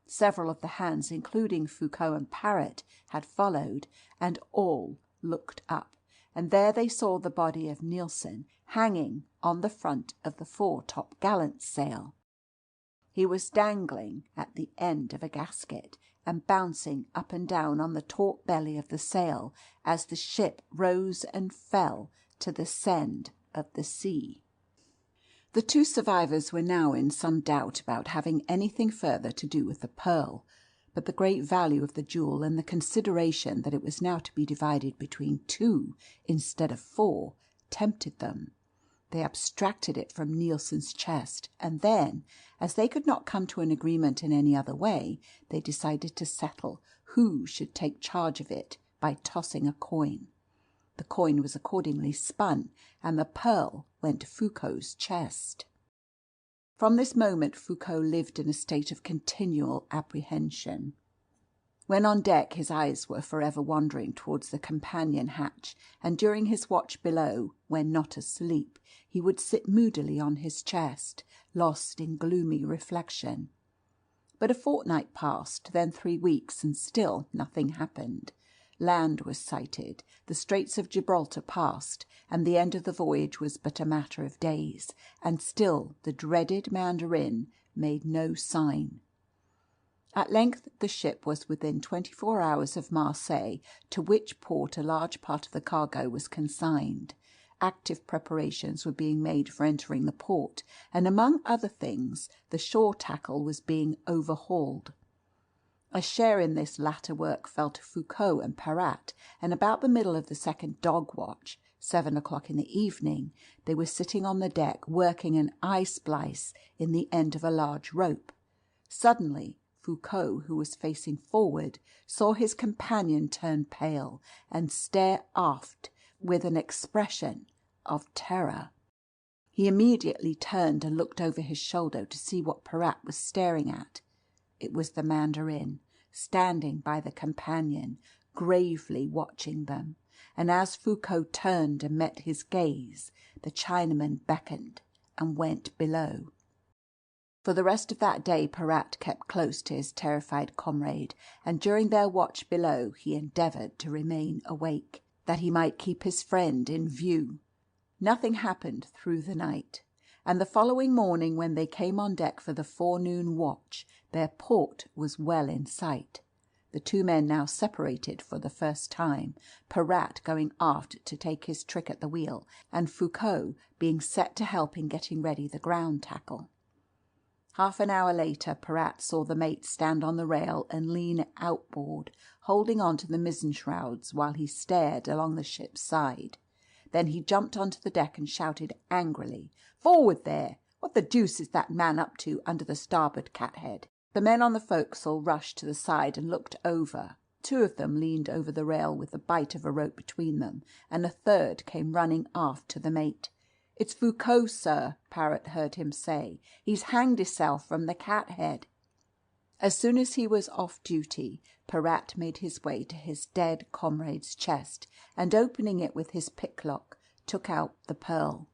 Several of the hands, including Foucault and Parrott, had followed, and all looked up, and there they saw the body of Nielsen hanging on the front of the fore-top-gallant sail. He was dangling at the end of a gasket and bouncing up and down on the taut belly of the sail as the ship rose and fell to the send of the sea. The two survivors were now in some doubt about having anything further to do with the pearl, but the great value of the jewel and the consideration that it was now to be divided between 2 instead of 4 tempted them. They abstracted it from Nielsen's chest, and then, as they could not come to an agreement in any other way, they decided to settle who should take charge of it by tossing a coin. The coin was accordingly spun, and the pearl went to Foucault's chest. From this moment Foucault lived in a state of continual apprehension. When on deck his eyes were forever wandering towards the companion hatch, and during his watch below, when not asleep, he would sit moodily on his chest, lost in gloomy reflection. But a fortnight passed, then 3 weeks, and still nothing happened. Land was sighted, the Straits of Gibraltar passed, and the end of the voyage was but a matter of days, and still the dreaded Mandarin made no sign. At length the ship was within 24 hours of Marseilles, to which port a large part of the cargo was consigned. Active preparations were being made for entering the port, and among other things the shore tackle was being overhauled. A share in this latter work fell to Foucault and Parrott, and about the middle of the second dog watch, 7 o'clock in the evening, they were sitting on the deck working an eye-splice in the end of a large rope. Suddenly Foucault, who was facing forward, saw his companion turn pale and stare aft with an expression of terror. He immediately turned and looked over his shoulder to see what Parrott was staring at. It was the Mandarin, standing by the companion, gravely watching them, and as Foucault turned and met his gaze, the Chinaman beckoned and went below. For the rest of that day Parrott kept close to his terrified comrade, and during their watch below he endeavoured to remain awake, that he might keep his friend in view. Nothing happened through the night, and the following morning, when they came on deck for the forenoon watch, their port was well in sight. The two men now separated for the first time, Parrott going aft to take his trick at the wheel, and Foucault being set to help in getting ready the ground tackle. Half an hour later Parrott saw the mate stand on the rail and lean outboard, holding on to the mizzen shrouds while he stared along the ship's side. Then he jumped onto the deck and shouted angrily, "Forward there! What the deuce is that man up to under the starboard cathead?" The men on the forecastle rushed to the side and looked over. 2 of them leaned over the rail with the bight of a rope between them, and a third came running aft to the mate. "It's Foucault, sir," Parrott heard him say. "He's hanged hisself from the cathead." As soon as he was off duty, Parrott made his way to his dead comrade's chest, and opening it with his picklock, took out the pearl.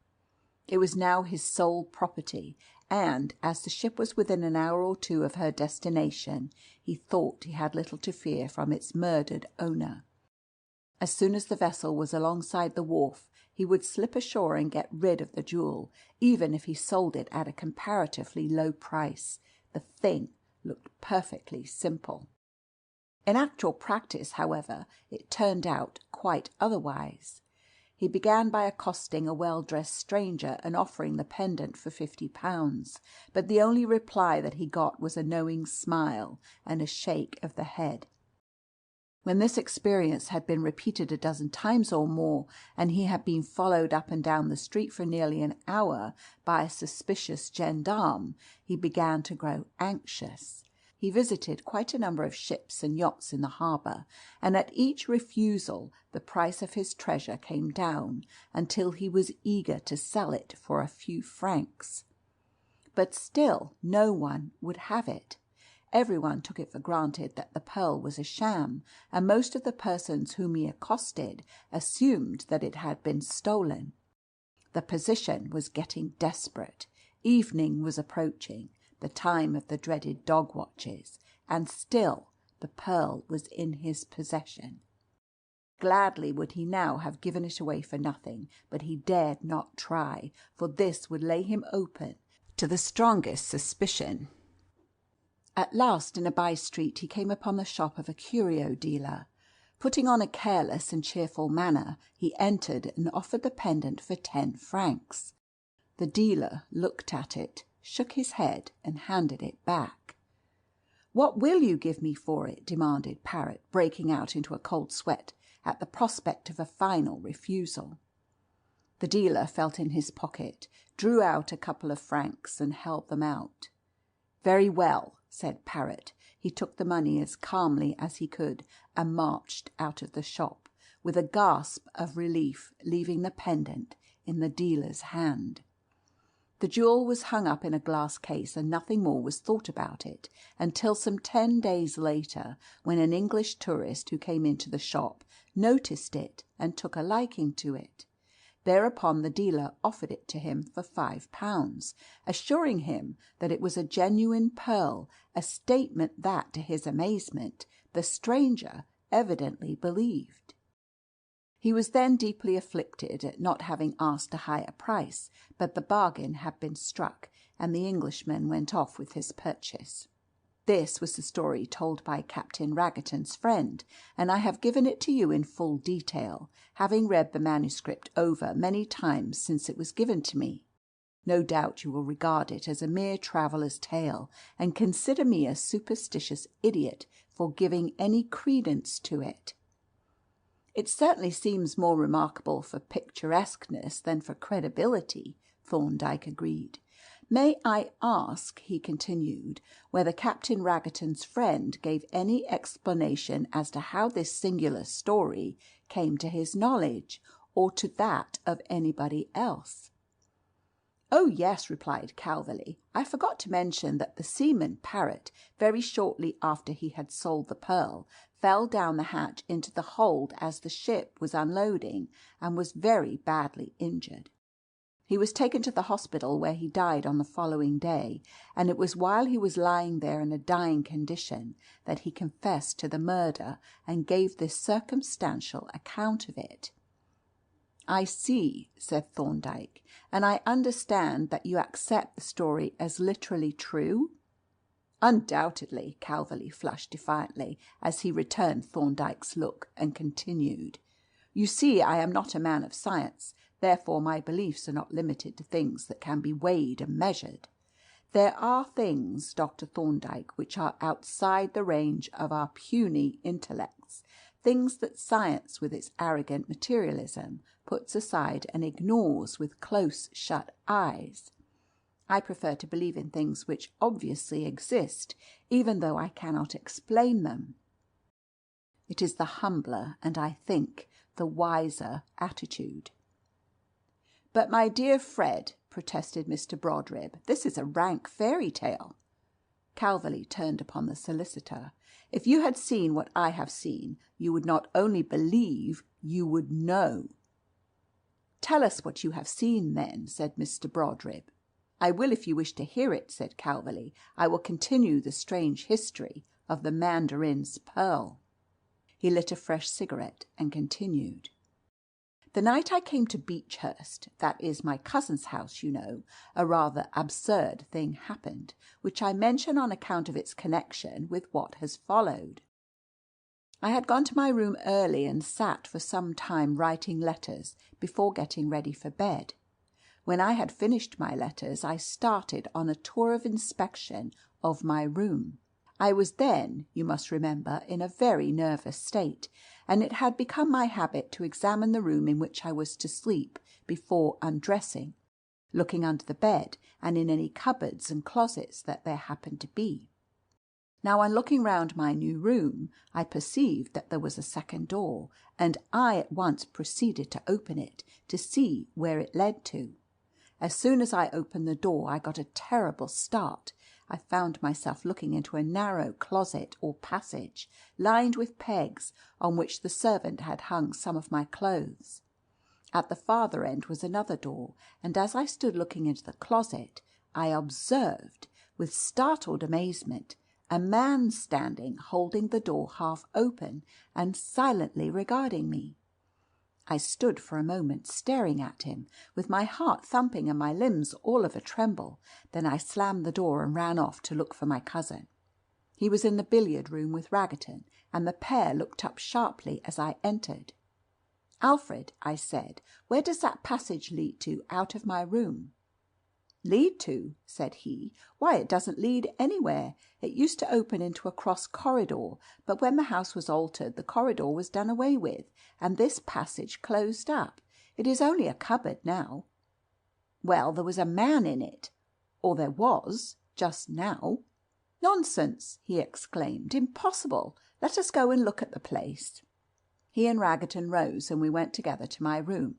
It was now his sole property, and, as the ship was within an hour or 2 of her destination, he thought he had little to fear from its murdered owner. As soon as the vessel was alongside the wharf, he would slip ashore and get rid of the jewel, even if he sold it at a comparatively low price. The thing looked perfectly simple. In actual practice, however, it turned out quite otherwise. He began by accosting a well-dressed stranger and offering the pendant for £50, but the only reply that he got was a knowing smile and a shake of the head. When this experience had been repeated a dozen times or more, and he had been followed up and down the street for nearly an hour by a suspicious gendarme, he began to grow anxious. He visited quite a number of ships and yachts in the harbour, and at each refusal the price of his treasure came down, until he was eager to sell it for a few francs. But still no one would have it. Everyone took it for granted that the pearl was a sham, and most of the persons whom he accosted assumed that it had been stolen. The position was getting desperate. Evening was approaching, the time of the dreaded dog watches, and still the pearl was in his possession. Gladly would he now have given it away for nothing, but he dared not try, for this would lay him open to the strongest suspicion. At last, in a by-street, he came upon the shop of a curio dealer. Putting on a careless and cheerful manner, he entered and offered the pendant for 10 francs. The dealer looked at it, shook his head, and handed it back. "What will you give me for it?" demanded Parrott, breaking out into a cold sweat at the prospect of a final refusal. The dealer felt in his pocket, drew out a couple of francs, and held them out. "Very well," said Parrott. He took the money as calmly as he could and marched out of the shop, with a gasp of relief, leaving the pendant in the dealer's hand. The jewel was hung up in a glass case, and nothing more was thought about it until some 10 days later, when an English tourist who came into the shop noticed it and took a liking to it. Thereupon the dealer offered it to him for £5, assuring him that it was a genuine pearl, a statement that, to his amazement, the stranger evidently believed. He was then deeply afflicted at not having asked a higher price, but the bargain had been struck, and the Englishman went off with his purchase. This was the story told by Captain Raggerton's friend, and I have given it to you in full detail, having read the manuscript over many times since it was given to me. No doubt you will regard it as a mere traveller's tale, and consider me a superstitious idiot for giving any credence to it. It certainly seems more remarkable for picturesqueness than for credibility, Thorndyke agreed. "May I ask," he continued, "whether Captain Raggerton's friend gave any explanation as to how this singular story came to his knowledge, or to that of anybody else?" "Oh, yes," replied Calverley. "I forgot to mention that the seaman Parrott, very shortly after he had sold the pearl, fell down the hatch into the hold as the ship was unloading, and was very badly injured. He was taken to the hospital, where he died on the following day, and it was while he was lying there in a dying condition that he confessed to the murder and gave this circumstantial account of it." "I see," said Thorndyke, "and I understand that you accept the story as literally true?" "Undoubtedly." Calverley flushed defiantly as he returned Thorndyke's look, and continued, "You see, I am not a man of science, therefore my beliefs are not limited to things that can be weighed and measured. There are things, Dr. Thorndyke, which are outside the range of our puny intellects, things that science, with its arrogant materialism, puts aside and ignores with close-shut eyes. I prefer to believe in things which obviously exist, even though I cannot explain them. It is the humbler, and I think the wiser attitude." "But, my dear Fred," protested Mr. Brodribb, "this is a rank fairy tale." Calverley turned upon the solicitor. "If you had seen what I have seen, you would not only believe, you would know." "Tell us what you have seen, then," said Mr. Brodribb. "I will, if you wish to hear it," said Calverley. "I will continue the strange history of the Mandarin's pearl." He lit a fresh cigarette and continued. "The night I came to Beechhurst, that is my cousin's house, you know, a rather absurd thing happened, which I mention on account of its connection with what has followed. I had gone to my room early and sat for some time writing letters before getting ready for bed. When I had finished my letters, I started on a tour of inspection of my room. I was then, you must remember, in a very nervous state, and it had become my habit to examine the room in which I was to sleep before undressing, looking under the bed and in any cupboards and closets that there happened to be. Now, on looking round my new room, I perceived that there was a second door, and I at once proceeded to open it to see where it led to. As soon as I opened the door, I got a terrible start, I found myself looking into a narrow closet or passage, lined with pegs, on which the servant had hung some of my clothes. At the farther end was another door, and as I stood looking into the closet, I observed, with startled amazement, a man standing holding the door half open and silently regarding me. I stood for a moment staring at him, with my heart thumping and my limbs all of a tremble. Then I slammed the door and ran off to look for my cousin. He was in the billiard room with Raggerton, and the pair looked up sharply as I entered. "Alfred," I said, "where does that passage lead to out of my room?" "Lead to?" said he. "Why, it doesn't lead anywhere. It used to open into a cross corridor, but when the house was altered the corridor was done away with, and this passage closed up. It is only a cupboard now." "Well, there was a man in it, or there was, just now." "Nonsense!" he exclaimed. "Impossible! Let us go and look at the place." He and Raggerton rose, and we went together to my room.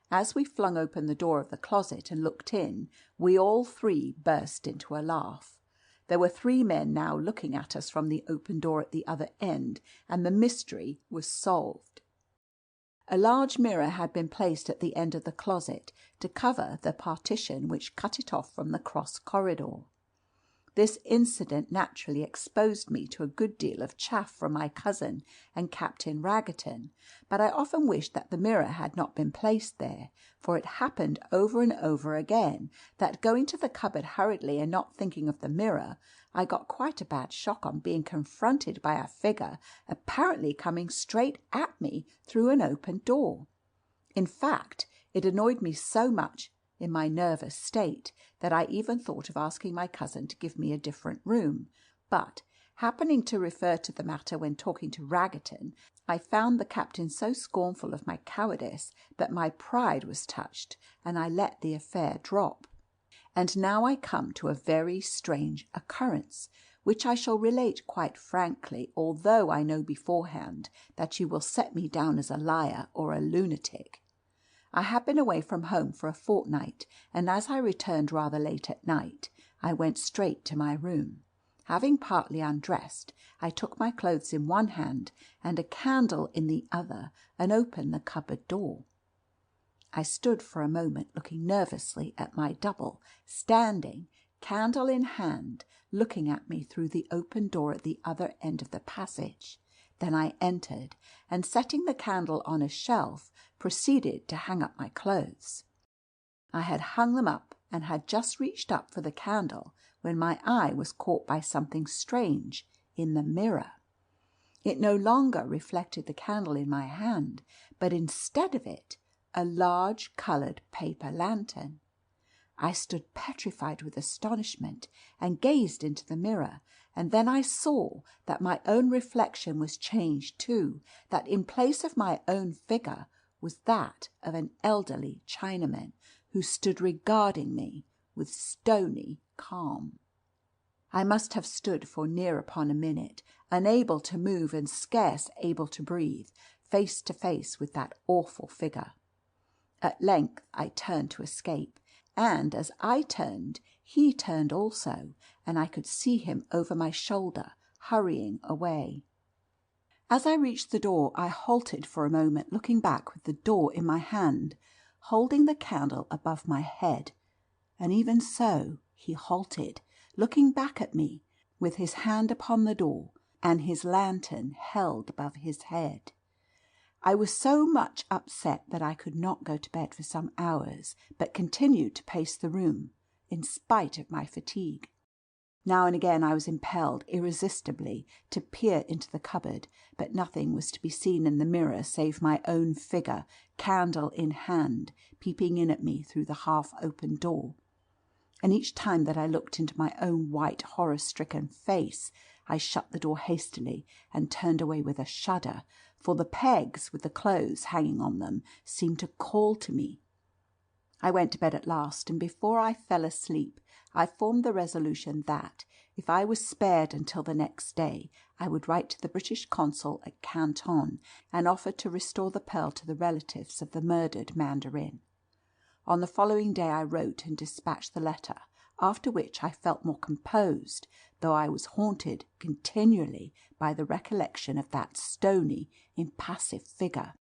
As we flung open the door of the closet and looked in, we all three burst into a laugh. There were 3 men now looking at us from the open door at the other end, and the mystery was solved. A large mirror had been placed at the end of the closet to cover the partition which cut it off from the cross corridor. This incident naturally exposed me to a good deal of chaff from my cousin and Captain Raggerton, but I often wished that the mirror had not been placed there, for it happened over and over again that, going to the cupboard hurriedly and not thinking of the mirror, I got quite a bad shock on being confronted by a figure apparently coming straight at me through an open door. In fact, it annoyed me so much in my nervous state that I even thought of asking my cousin to give me a different room, but, happening to refer to the matter when talking to Raggerton, I found the captain so scornful of my cowardice that my pride was touched, and I let the affair drop. And now I come to a very strange occurrence, which I shall relate quite frankly, although I know beforehand that you will set me down as a liar or a lunatic. I had been away from home for a fortnight, and as I returned rather late at night, I went straight to my room. Having partly undressed, I took my clothes in one hand and a candle in the other and opened the cupboard door. I stood for a moment looking nervously at my double, standing, candle in hand, looking at me through the open door at the other end of the passage. Then I entered, and setting the candle on a shelf, proceeded to hang up my clothes. I had hung them up and had just reached up for the candle when my eye was caught by something strange in the mirror. It no longer reflected the candle in my hand, but instead of it, a large coloured paper lantern. I stood petrified with astonishment and gazed into the mirror, and then I saw that my own reflection was changed too, that in place of my own figure was that of an elderly Chinaman who stood regarding me with stony calm. I must have stood for near upon a minute, unable to move and scarce able to breathe, face to face with that awful figure. At length I turned to escape, and as I turned, he turned also, and I could see him over my shoulder, hurrying away. As I reached the door, I halted for a moment, looking back with the door in my hand, holding the candle above my head. And even so he halted, looking back at me, with his hand upon the door, and his lantern held above his head. I was so much upset that I could not go to bed for some hours, but continued to pace the room, in spite of my fatigue. Now and again I was impelled irresistibly to peer into the cupboard, but nothing was to be seen in the mirror save my own figure, candle in hand, peeping in at me through the half-open door. And each time that I looked into my own white, horror-stricken face, I shut the door hastily and turned away with a shudder, for the pegs with the clothes hanging on them seemed to call to me. I went to bed at last, and before I fell asleep I formed the resolution that, if I was spared until the next day, I would write to the British consul at Canton and offer to restore the pearl to the relatives of the murdered Mandarin. On the following day I wrote and dispatched the letter, after which I felt more composed, though I was haunted continually by the recollection of that stony, impassive figure.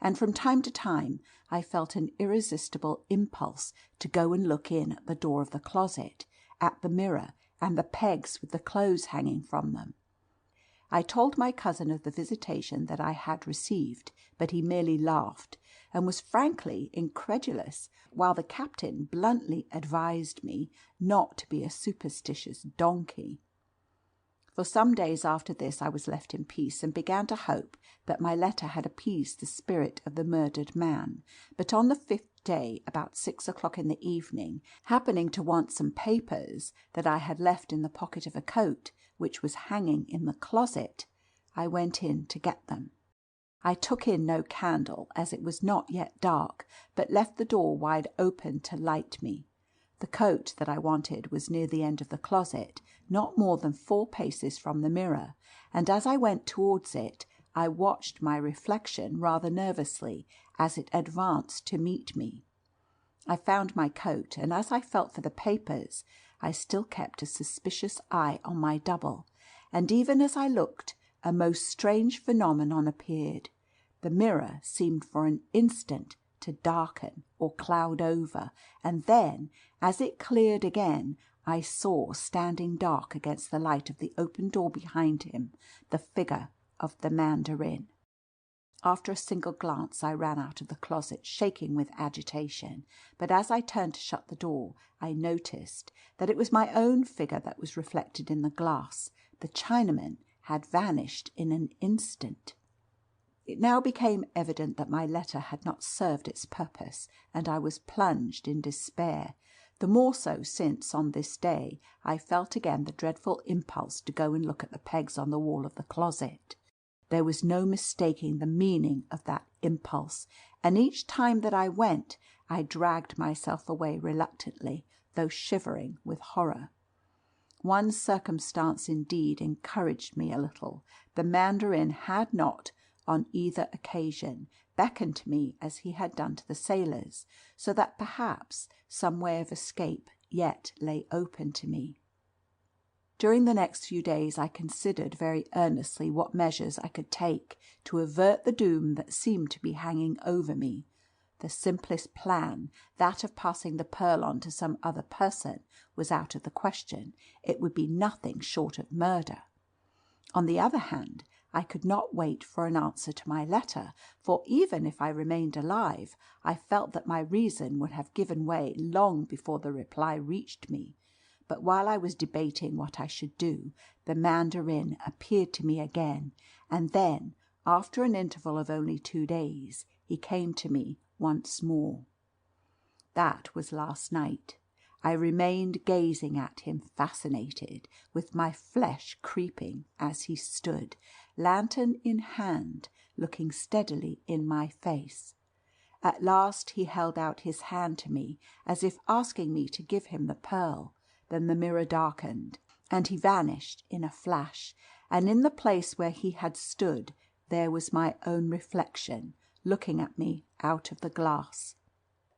And from time to time I felt an irresistible impulse to go and look in at the door of the closet, at the mirror and the pegs with the clothes hanging from them. I told my cousin of the visitation that I had received, but he merely laughed, and was frankly incredulous, while the captain bluntly advised me not to be a superstitious donkey. For some days after this I was left in peace, and began to hope that my letter had appeased the spirit of the murdered man. But on the 5th day, about 6 o'clock in the evening, happening to want some papers that I had left in the pocket of a coat, which was hanging in the closet, I went in to get them. I took in no candle, as it was not yet dark, but left the door wide open to light me. The coat that I wanted was near the end of the closet, not more than 4 paces from the mirror, and as I went towards it, I watched my reflection rather nervously as it advanced to meet me. I found my coat, and as I felt for the papers, I still kept a suspicious eye on my double, and even as I looked, a most strange phenomenon appeared. The mirror seemed for an instant to darken or cloud over, and then, as it cleared again, I saw, standing dark against the light of the open door behind him, the figure of the Mandarin. After a single glance I ran out of the closet, shaking with agitation, but as I turned to shut the door, I noticed that it was my own figure that was reflected in the glass. The Chinaman had vanished in an instant. It now became evident that my letter had not served its purpose, and I was plunged in despair, the more so since, on this day, I felt again the dreadful impulse to go and look at the pegs on the wall of the closet. There was no mistaking the meaning of that impulse, and each time that I went, I dragged myself away reluctantly, though shivering with horror. One circumstance indeed encouraged me a little. The Mandarin had not, on either occasion, beckoned to me as he had done to the sailors, so that perhaps some way of escape yet lay open to me. During the next few days I considered very earnestly what measures I could take to avert the doom that seemed to be hanging over me. The simplest plan, that of passing the pearl on to some other person, was out of the question. It would be nothing short of murder. On the other hand, I could not wait for an answer to my letter, for even if I remained alive, I felt that my reason would have given way long before the reply reached me. But while I was debating what I should do, the Mandarin appeared to me again, and then, after an interval of only 2 days, he came to me once more. That was last night. I remained gazing at him, fascinated, with my flesh creeping as he stood, lantern in hand, looking steadily in my face. At last he held out his hand to me, as if asking me to give him the pearl. Then the mirror darkened, and he vanished in a flash, and in the place where he had stood there was my own reflection, looking at me out of the glass.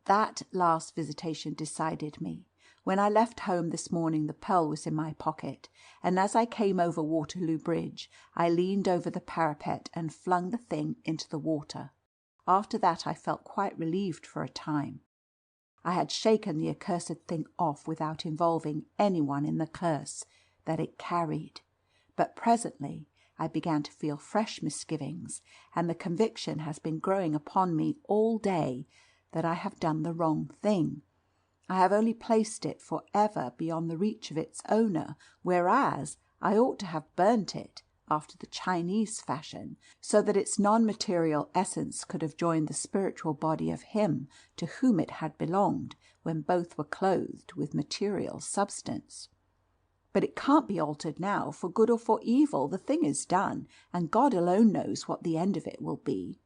That last visitation decided me. When I left home this morning the pearl was in my pocket, and as I came over Waterloo Bridge I leaned over the parapet and flung the thing into the water. After that I felt quite relieved for a time. I had shaken the accursed thing off without involving anyone in the curse that it carried. But presently I began to feel fresh misgivings, and the conviction has been growing upon me all day that I have done the wrong thing. I have only placed it for ever beyond the reach of its owner, whereas I ought to have burnt it after the Chinese fashion, so that its non-material essence could have joined the spiritual body of him to whom it had belonged when both were clothed with material substance. But it can't be altered now, for good or for evil. The thing is done, and God alone knows what the end of it will be."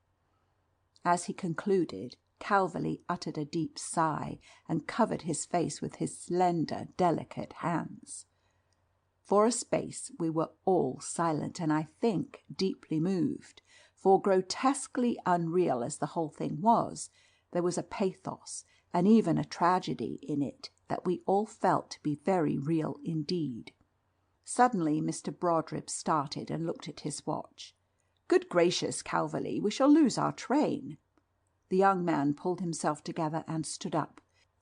As he concluded, Calverley uttered a deep sigh, and covered his face with his slender, delicate hands. For a space we were all silent, and I think deeply moved, for grotesquely unreal as the whole thing was, there was a pathos and even a tragedy in it that we all felt to be very real indeed. Suddenly Mr. Brodribb started and looked at his watch. "Good gracious, Calverley, we shall lose our train." The young man pulled himself together and stood up.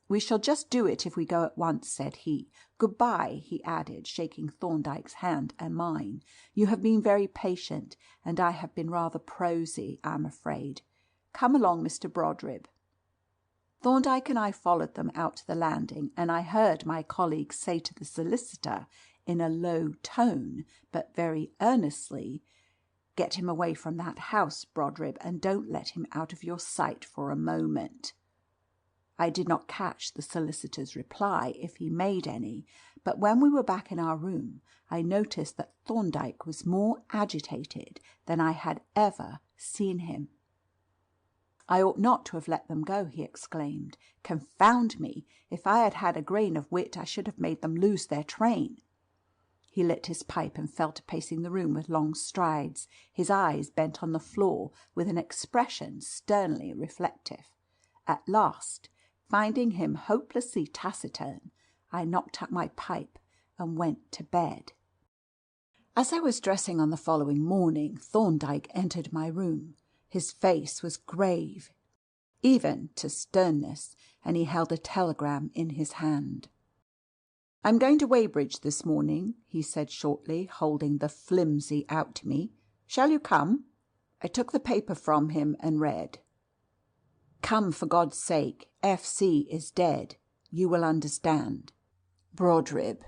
"We shall just do it if we go at once," said he. "Good-bye," he added, shaking Thorndyke's hand and mine. "You have been very patient, and I have been rather prosy, I'm afraid. Come along, Mr. Brodribb." Thorndyke and I followed them out to the landing, and I heard my colleague say to the solicitor in a low tone, but very earnestly, "Get him away from that house, Brodribb, and don't let him out of your sight for a moment." I did not catch the solicitor's reply, if he made any, but when we were back in our room, I noticed that Thorndyke was more agitated than I had ever seen him. "I ought not to have let them go," he exclaimed. "Confound me! If I had had a grain of wit, I should have made them lose their train." He lit his pipe and fell to pacing the room with long strides, his eyes bent on the floor with an expression sternly reflective. At last, finding him hopelessly taciturn, I knocked out my pipe and went to bed. As I was dressing on the following morning, Thorndyke entered my room. His face was grave, even to sternness, and he held a telegram in his hand. "I'm going to Weybridge this morning," he said shortly, holding the flimsy out to me. "Shall you come?" I took the paper from him and read: "Come, for God's sake. F.C. is dead. You will understand. Brodribb."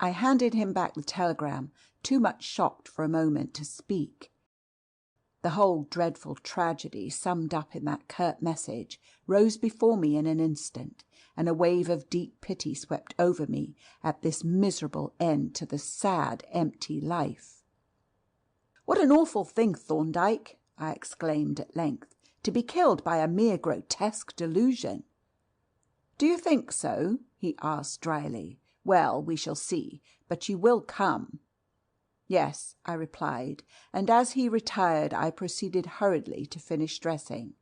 I handed him back the telegram, too much shocked for a moment to speak. The whole dreadful tragedy summed up in that curt message rose before me in an instant, and a wave of deep pity swept over me at this miserable end to the sad, empty life. "What an awful thing, Thorndyke!" I exclaimed at length. "To be killed by a mere grotesque delusion." "Do you think so?" he asked dryly. "Well, we shall see. But you will come?" "Yes," I replied, and as he retired I proceeded hurriedly to finish dressing.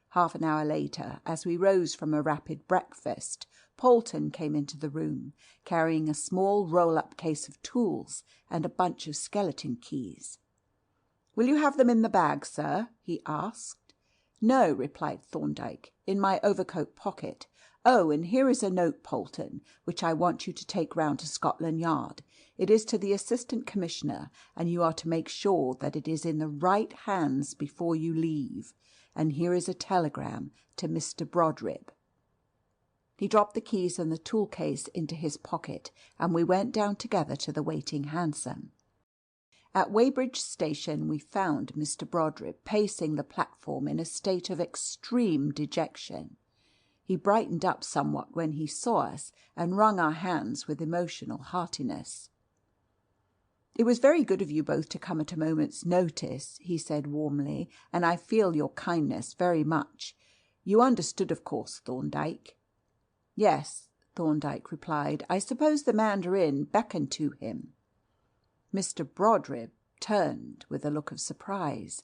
Half an hour later, as we rose from a rapid breakfast, Polton came into the room, carrying a small roll-up case of tools and a bunch of skeleton keys. "Will you have them in the bag, sir?" he asked. "No," replied Thorndyke, "in my overcoat pocket. Oh, and here is a note, Polton, which I want you to take round to Scotland Yard. It is to the Assistant Commissioner, and you are to make sure that it is in the right hands before you leave. And here is a telegram to Mr. Brodribb." He dropped the keys and the tool case into his pocket, and we went down together to the waiting hansom. At Weybridge Station we found Mr. Brodribb pacing the platform in a state of extreme dejection. He brightened up somewhat when he saw us and wrung our hands with emotional heartiness. "It was very good of you both to come at a moment's notice," he said warmly, "and I feel your kindness very much. You understood, of course, Thorndyke?" "Yes," Thorndyke replied. "I suppose the Mandarin beckoned to him." Mr. Brodribb turned with a look of surprise.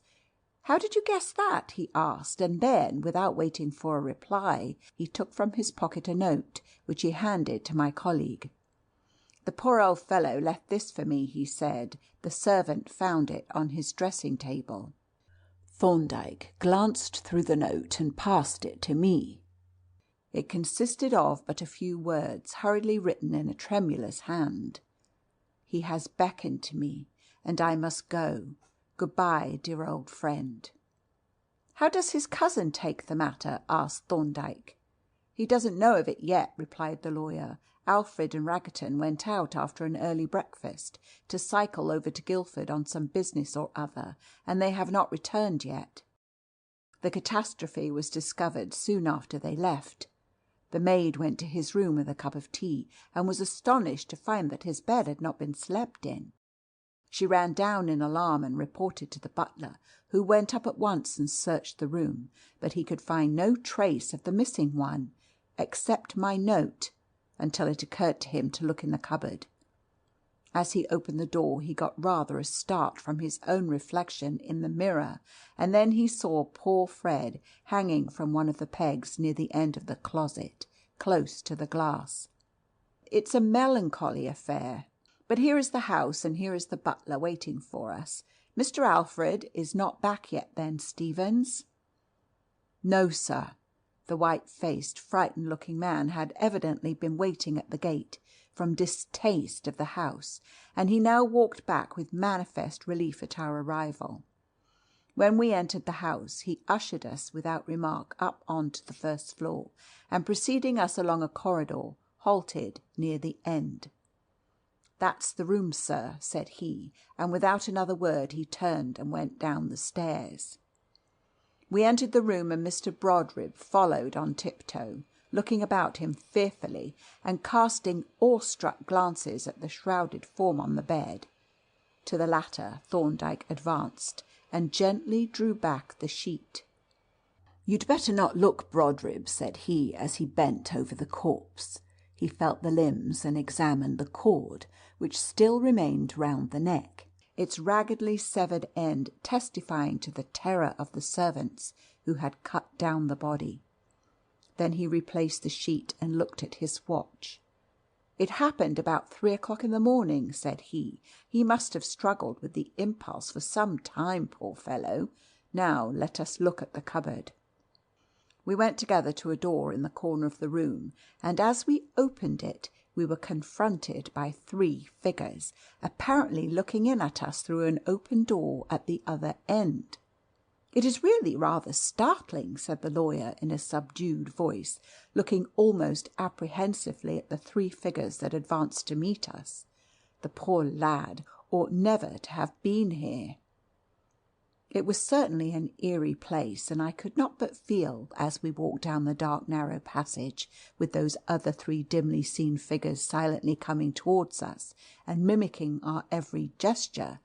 "How did you guess that?" he asked, and then, without waiting for a reply, he took from his pocket a note, which he handed to my colleague. "The poor old fellow left this for me," he said. "The servant found it on his dressing-table." Thorndyke glanced through the note and passed it to me. It consisted of but a few words, hurriedly written in a tremulous hand. "He has beckoned to me, and I must go. Good-bye, dear old friend." "How does his cousin take the matter?" asked Thorndyke. "He doesn't know of it yet," replied the lawyer. "Alfred and Raggerton went out after an early breakfast to cycle over to Guildford on some business or other, and they have not returned yet. The catastrophe was discovered soon after they left. The maid went to his room with a cup of tea, and was astonished to find that his bed had not been slept in. She ran down in alarm and reported to the butler, who went up at once and searched the room, but he could find no trace of the missing one, except my note, until it occurred to him to look in the cupboard. As he opened the door he got rather a start from his own reflection in the mirror, and then he saw poor Fred hanging from one of the pegs near the end of the closet, close to the glass. "It's a melancholy affair. But here is the house, and here is the butler waiting for us. Mr. Alfred is not back yet, then, Stevens?" "No, sir." The white-faced, frightened-looking man had evidently been waiting at the gate, from distaste of the house, and he now walked back with manifest relief at our arrival. When we entered the house, he ushered us without remark up on to the first floor, and preceding us along a corridor, halted near the end. "That's the room, sir," said he, and without another word he turned and went down the stairs. We entered the room, and Mr. Brodribb followed on tiptoe, looking about him fearfully and casting awe-struck glances at the shrouded form on the bed. To the latter Thorndyke advanced and gently drew back the sheet. "You'd better not look, Brodribb," said he, as he bent over the corpse. He felt the limbs and examined the cord, which still remained round the neck, its raggedly severed end testifying to the terror of the servants who had cut down the body. Then he replaced the sheet and looked at his watch. "It happened about 3 o'clock in the morning," said he. "He must have struggled with the impulse for some time, poor fellow. Now let us look at the cupboard." We went together to a door in the corner of the room, and as we opened it we were confronted by 3 figures, apparently looking in at us through an open door at the other end. "It is really rather startling," said the lawyer in a subdued voice, looking almost apprehensively at the 3 figures that advanced to meet us. "The poor lad ought never to have been here." It was certainly an eerie place, and I could not but feel, as we walked down the dark narrow passage, with those other 3 dimly seen figures silently coming towards us and mimicking our every gesture,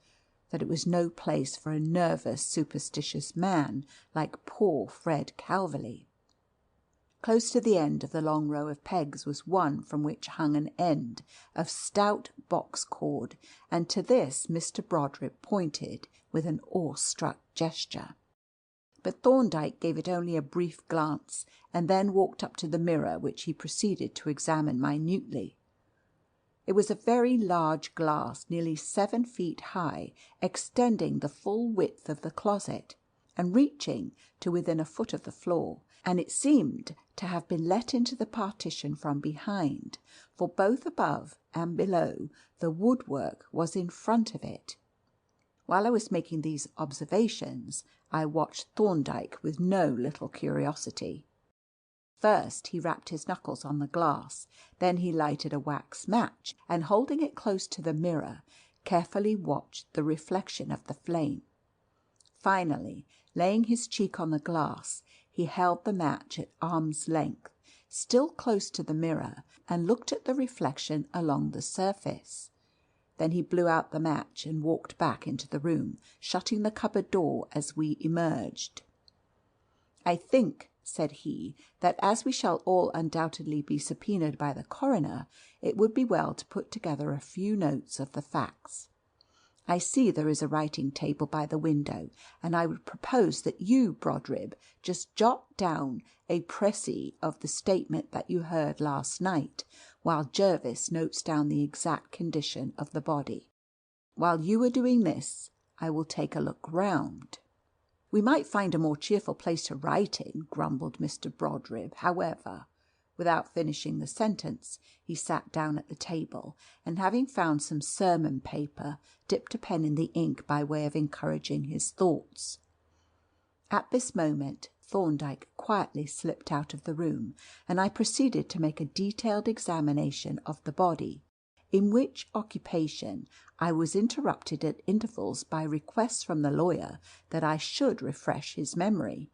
that it was no place for a nervous, superstitious man like poor Fred Calverley. Close to the end of the long row of pegs was one from which hung an end of stout box cord, and to this Mr. Brodribb pointed with an awe-struck gesture. But Thorndyke gave it only a brief glance, and then walked up to the mirror, which he proceeded to examine minutely. It was a very large glass, nearly 7 feet high, extending the full width of the closet, and reaching to within a foot of the floor, and it seemed to have been let into the partition from behind, for both above and below the woodwork was in front of it. While I was making these observations, I watched Thorndyke with no little curiosity. First he rapped his knuckles on the glass, then he lighted a wax match, and holding it close to the mirror, carefully watched the reflection of the flame. Finally, laying his cheek on the glass, he held the match at arm's length, still close to the mirror, and looked at the reflection along the surface. Then he blew out the match and walked back into the room, shutting the cupboard door as we emerged. "I think," said he, "that as we shall all undoubtedly be subpoenaed by the coroner, it would be well to put together a few notes of the facts. I see there is a writing table by the window, and I would propose that you, Brodribb, just jot down a précis of the statement that you heard last night, while Jervis notes down the exact condition of the body. While you are doing this, I will take a look round." "We might find a more cheerful place to write in," grumbled Mr. Brodribb. However, without finishing the sentence, he sat down at the table, and having found some sermon paper, dipped a pen in the ink by way of encouraging his thoughts. At this moment Thorndyke quietly slipped out of the room, and I proceeded to make a detailed examination of the body, in which occupation I was interrupted at intervals by requests from the lawyer that I should refresh his memory.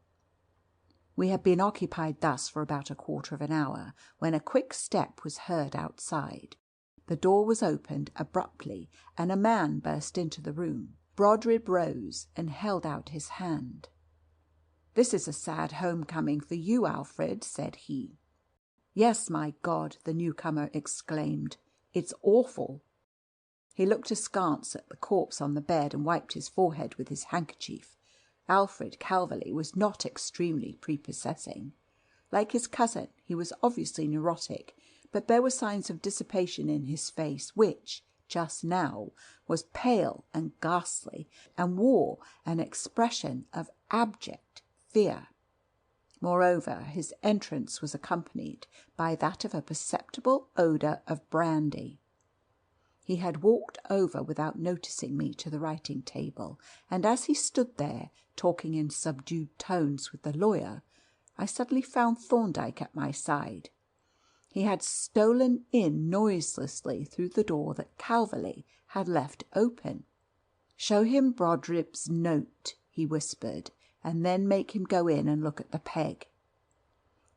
We had been occupied thus for about a quarter of an hour, when a quick step was heard outside. The door was opened abruptly, and a man burst into the room. Brodribb rose and held out his hand. "This is a sad home-coming for you, Alfred," said he. "Yes, my God," the newcomer exclaimed. "It's awful." He looked askance at the corpse on the bed and wiped his forehead with his handkerchief. Alfred Calverley was not extremely prepossessing. Like his cousin, he was obviously neurotic, but there were signs of dissipation in his face, which, just now, was pale and ghastly, and wore an expression of abject fear. Moreover, his entrance was accompanied by that of a perceptible odour of brandy. He had walked over without noticing me to the writing table, and as he stood there, talking in subdued tones with the lawyer, I suddenly found Thorndyke at my side. He had stolen in noiselessly through the door that Calverley had left open. "Show him Brodribb's note," he whispered, "and then make him go in and look at the peg."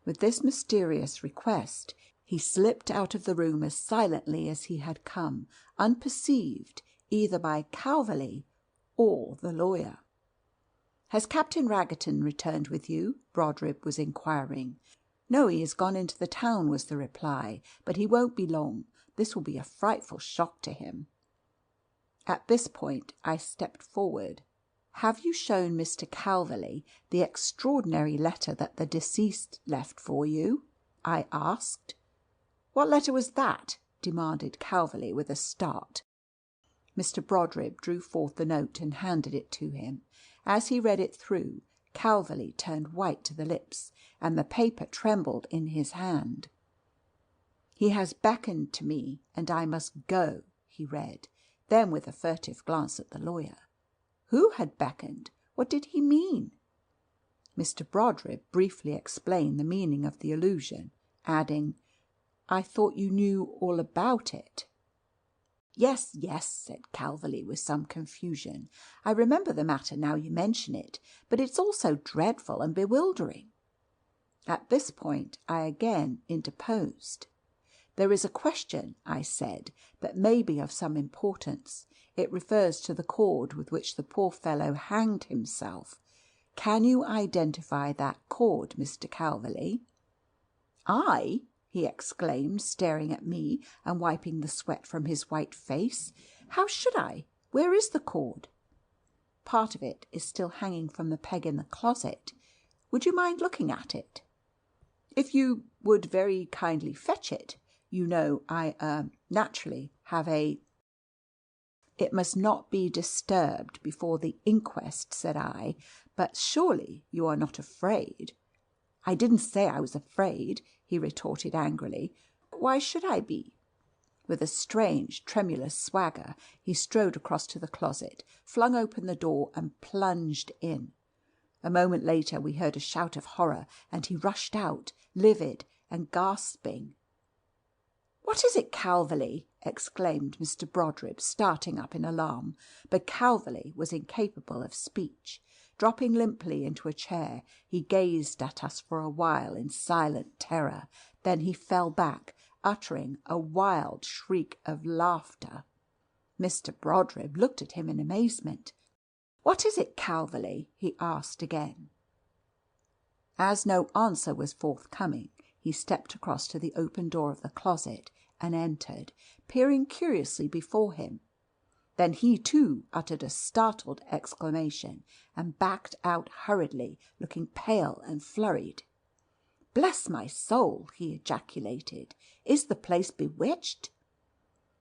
With this mysterious request, he slipped out of the room as silently as he had come, unperceived either by Calverley or the lawyer. "Has Captain Raggerton returned with you?" Brodribb was inquiring. "No, he has gone into the town," was the reply, "but he won't be long. This will be a frightful shock to him." At this point I stepped forward. "Have you shown Mr. Calverley the extraordinary letter that the deceased left for you?" I asked. "What letter was that?" demanded Calverley with a start. Mr. Brodribb drew forth the note and handed it to him. As he read it through, Calverley turned white to the lips, and the paper trembled in his hand. "He has beckoned to me, and I must go," he read. Then, with a furtive glance at the lawyer, "Who had beckoned? What did he mean?" Mr. Brodribb briefly explained the meaning of the allusion, adding, "I thought you knew all about it." Yes, said Calverley with some confusion. "I remember the matter now you mention it, but it's all so dreadful and bewildering." At this point I again interposed. "There is a question," I said, "that may be of some importance. It refers to the cord with which the poor fellow hanged himself. Can you identify that cord, Mr. Calverley?" "I?" he exclaimed, staring at me and wiping the sweat from his white face. "How should I? Where is the cord?" "Part of it is still hanging from the peg in the closet. Would you mind looking at it?" "If you would very kindly fetch it. You know, I naturally have a—" "It must not be disturbed before the inquest," said I. "But surely you are not afraid?" "I didn't say I was afraid," he retorted angrily. "Why should I be?" With a strange, tremulous swagger, he strode across to the closet, flung open the door, and plunged in. A moment later we heard a shout of horror, and he rushed out, livid and gasping. "What is it, Calverley?" exclaimed Mr. Brodribb, starting up in alarm. But Calverley was incapable of speech. Dropping limply into a chair, he gazed at us for a while in silent terror. Then he fell back, uttering a wild shriek of laughter. Mr. Brodribb looked at him in amazement. "What is it, Calverley?" he asked again. As no answer was forthcoming, he stepped across to the open door of the closet and entered, peering curiously before him. Then he too uttered a startled exclamation and backed out hurriedly, looking pale and flurried. "Bless my soul!" he ejaculated. "Is the place bewitched?"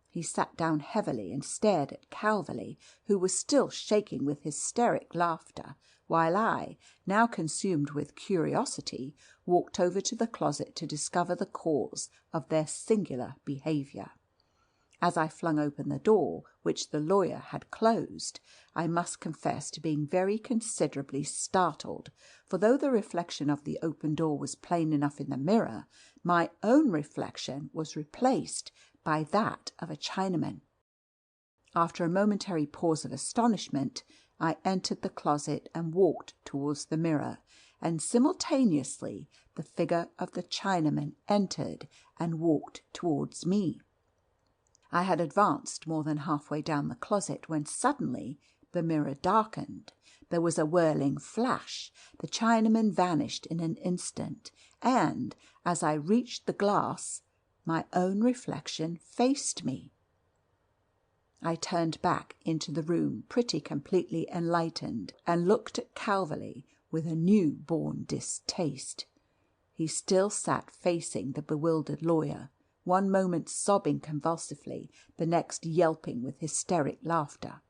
He sat down heavily and stared at Calverley, who was still shaking with hysteric laughter, while I, now consumed with curiosity, walked over to the closet to discover the cause of their singular behaviour. As I flung open the door, which the lawyer had closed, I must confess to being very considerably startled, for though the reflection of the open door was plain enough in the mirror, my own reflection was replaced by that of a Chinaman. After a momentary pause of astonishment, I entered the closet and walked towards the mirror, and simultaneously the figure of the Chinaman entered and walked towards me. I had advanced more than halfway down the closet when suddenly the mirror darkened. There was a whirling flash. The Chinaman vanished in an instant, and as I reached the glass, my own reflection faced me. I turned back into the room pretty completely enlightened, and looked at Calverley with a new-born distaste. He still sat facing the bewildered lawyer, one moment sobbing convulsively, the next yelping with hysteric laughter.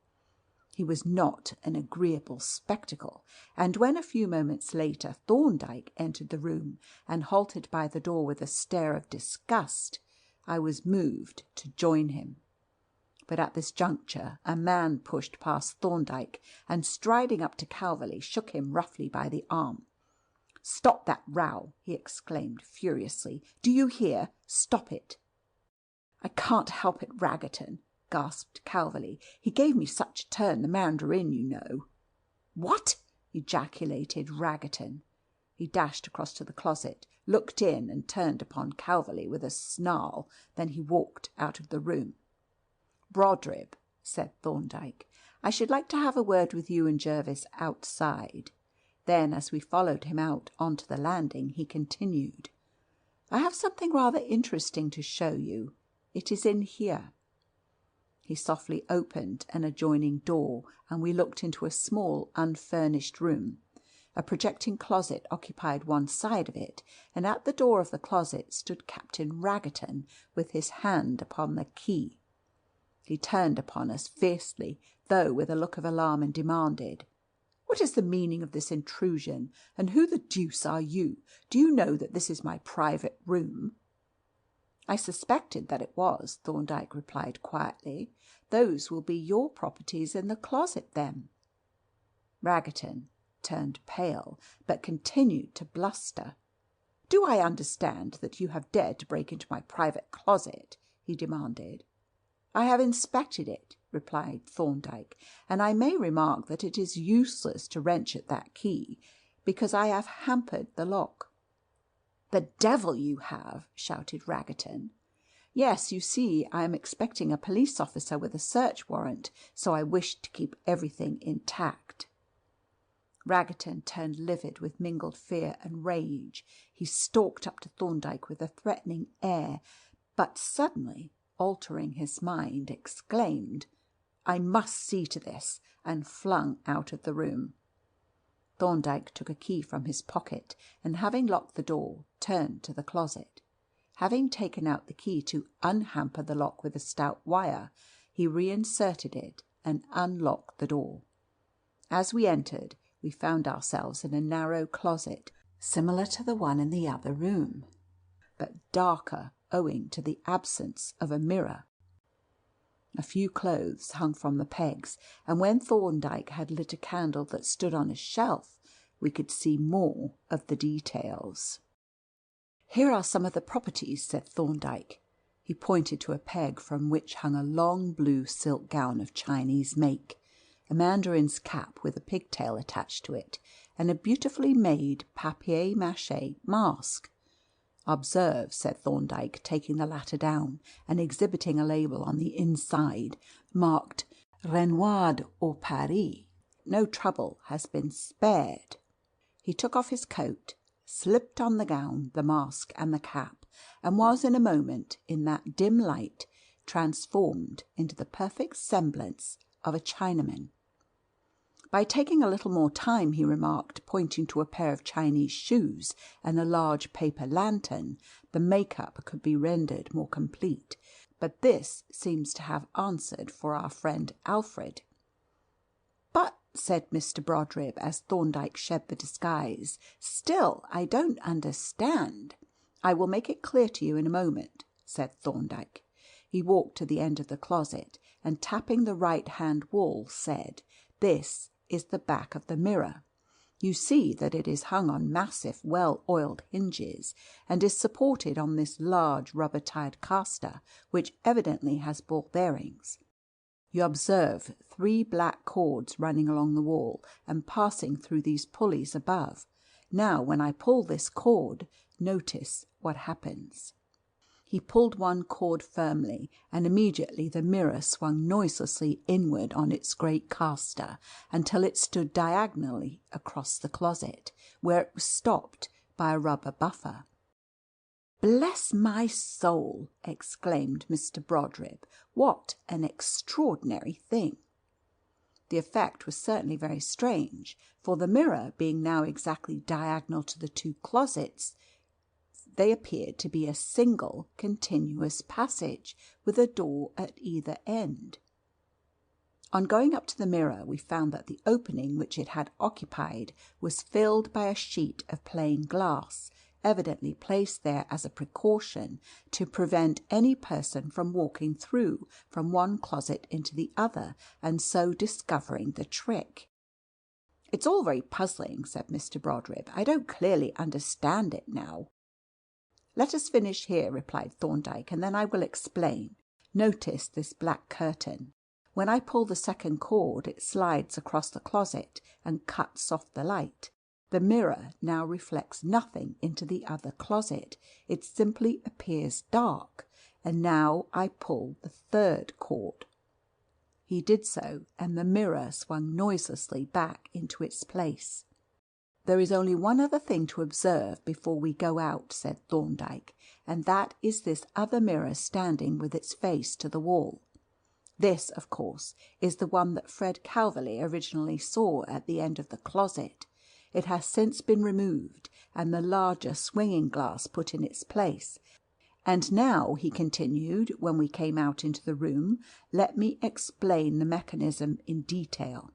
He was not an agreeable spectacle, and when a few moments later Thorndyke entered the room and halted by the door with a stare of disgust, I was moved to join him. But at this juncture a man pushed past Thorndyke and, striding up to Calverley, shook him roughly by the arm. "Stop that row!" he exclaimed furiously. "Do you hear? Stop it!" "I can't help it, Raggerton," gasped Calverley. "He gave me such a turn, the Mandarin, you know." "What?" ejaculated Raggerton. He dashed across to the closet, looked in, and turned upon Calverley with a snarl. Then he walked out of the room. "Brodribb," said Thorndyke, "I should like to have a word with you and Jervis outside." Then, as we followed him out onto the landing, he continued, "I have something rather interesting to show you. It is in here." He softly opened an adjoining door, and we looked into a small, unfurnished room. A projecting closet occupied one side of it, and at the door of the closet stood Captain Raggerton with his hand upon the key. He turned upon us fiercely, though with a look of alarm, and demanded, "What is the meaning of this intrusion, and who the deuce are you? Do you know that this is my private room?" "I suspected that it was," Thorndyke replied quietly. "Those will be your properties in the closet, then." Raggerton turned pale, but continued to bluster. "Do I understand that you have dared to break into my private closet?" he demanded. "I have inspected it," replied Thorndyke, "and I may remark that it is useless to wrench at that key, because I have hampered the lock." "The devil you have!" shouted Raggerton. "Yes, you see, I am expecting a police officer with a search warrant, so I wished to keep everything intact." Raggerton turned livid with mingled fear and rage. He stalked up to Thorndyke with a threatening air, but suddenly, altering his mind, exclaimed, "I must see to this," and flung out of the room. Thorndyke took a key from his pocket, and having locked the door, turned to the closet. Having taken out the key to unhamper the lock with a stout wire, he reinserted it and unlocked the door. As we entered, we found ourselves in a narrow closet, similar to the one in the other room, but darker owing to the absence of a mirror. A few clothes hung from the pegs, and when Thorndyke had lit a candle that stood on a shelf, we could see more of the details. "Here are some of the properties," said Thorndyke. He pointed to a peg from which hung a long blue silk gown of Chinese make, a mandarin's cap with a pigtail attached to it, and a beautifully made papier-mâché mask. "Observe," said Thorndyke, taking the latter down and exhibiting a label on the inside marked "Renoir au Paris." "No trouble has been spared." He took off his coat, slipped on the gown, the mask, and the cap, and was in a moment, in that dim light, transformed into the perfect semblance of a Chinaman. "By taking a little more time," he remarked, pointing to a pair of Chinese shoes and a large paper lantern, "the make-up could be rendered more complete. But this seems to have answered for our friend Alfred." "But," said Mr. Brodribb, as Thorndyke shed the disguise, "still I don't understand." "I will make it clear to you in a moment," said Thorndyke. He walked to the end of the closet, and tapping the right-hand wall, said, "This is the back of the mirror. You see that it is hung on massive, well-oiled hinges, and is supported on this large rubber-tired caster, which evidently has ball bearings. You observe 3 black cords running along the wall and passing through these pulleys above. Now, when I pull this cord, notice what happens." He pulled one cord firmly, and immediately the mirror swung noiselessly inward on its great caster until it stood diagonally across the closet, where it was stopped by a rubber buffer. "Bless my soul!" exclaimed Mr. Brodribb. "What an extraordinary thing!" The effect was certainly very strange, for the mirror, being now exactly diagonal to the 2 closets, They appeared to be a single continuous passage with a door at either end. On going up to the mirror, we found that the opening which it had occupied was filled by a sheet of plain glass, evidently placed there as a precaution to prevent any person from walking through from one closet into the other, and so discovering the trick. "It's all very puzzling," said Mr. Brodribb. "I don't clearly understand it now." "Let us finish here," replied Thorndyke, "and then I will explain. Notice this black curtain. When I pull the second cord, it slides across the closet and cuts off the light. The mirror now reflects nothing into the other closet. It simply appears dark. And now I pull the third cord." He did so, and the mirror swung noiselessly back into its place. "There is only one other thing to observe before we go out," said Thorndyke, "and that is this other mirror standing with its face to the wall. This, of course, is the one that Fred Calverley originally saw at the end of the closet. It has since been removed, and the larger swinging glass put in its place. And now," he continued, when we came out into the room, "let me explain the mechanism in detail.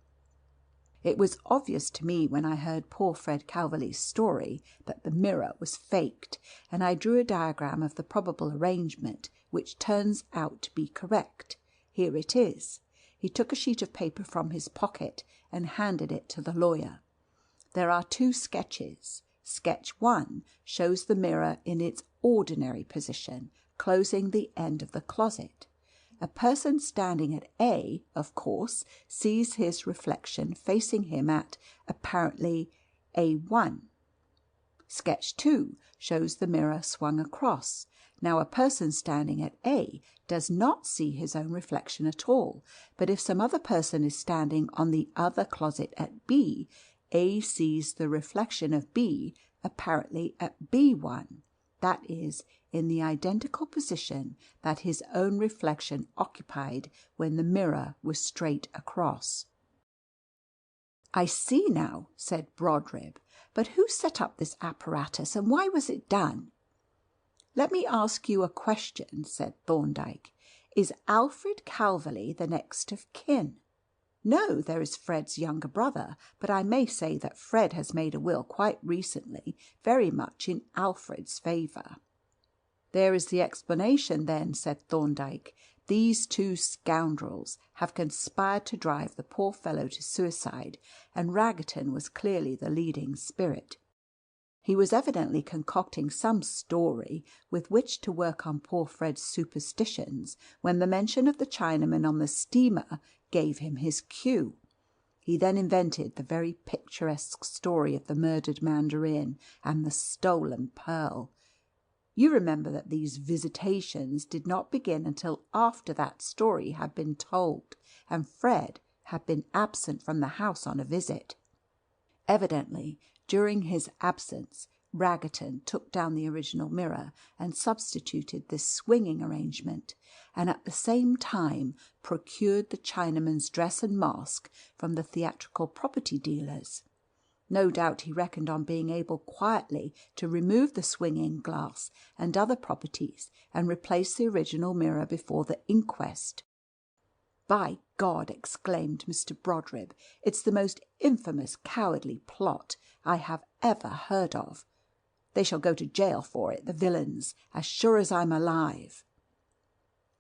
It was obvious to me when I heard poor Fred Calverley's story that the mirror was faked, and I drew a diagram of the probable arrangement, which turns out to be correct. Here it is." He took a sheet of paper from his pocket and handed it to the lawyer. "There are two sketches. Sketch 1 shows the mirror in its ordinary position, closing the end of the closet. A person standing at A, of course, sees his reflection facing him at, apparently, A1. Sketch 2 shows the mirror swung across. Now, a person standing at A does not see his own reflection at all, but if some other person is standing on the other closet at B, A sees the reflection of B, apparently at B1, that is, in the identical position that his own reflection occupied when the mirror was straight across." "I see now," said Brodribb. "But who set up this apparatus, and why was it done?" "Let me ask you a question," said Thorndyke. "Is Alfred Calverley the next of kin?" "No, there is Fred's younger brother, but I may say that Fred has made a will quite recently, very much in Alfred's favour." "There is the explanation, then," said Thorndyke. "These two scoundrels have conspired to drive the poor fellow to suicide, and Raggerton was clearly the leading spirit. He was evidently concocting some story with which to work on poor Fred's superstitions when the mention of the Chinaman on the steamer gave him his cue. He then invented the very picturesque story of the murdered Mandarin and the stolen pearl. You remember that these visitations did not begin until after that story had been told, and Fred had been absent from the house on a visit. Evidently, during his absence, Raggerton took down the original mirror and substituted this swinging arrangement, and at the same time procured the Chinaman's dress and mask from the theatrical property dealers. No doubt he reckoned on being able quietly to remove the swinging glass and other properties and replace the original mirror before the inquest." "By God!" exclaimed Mr. Brodribb, "it's the most infamous, cowardly plot I have ever heard of. They shall go to jail for it, the villains, as sure as I'm alive."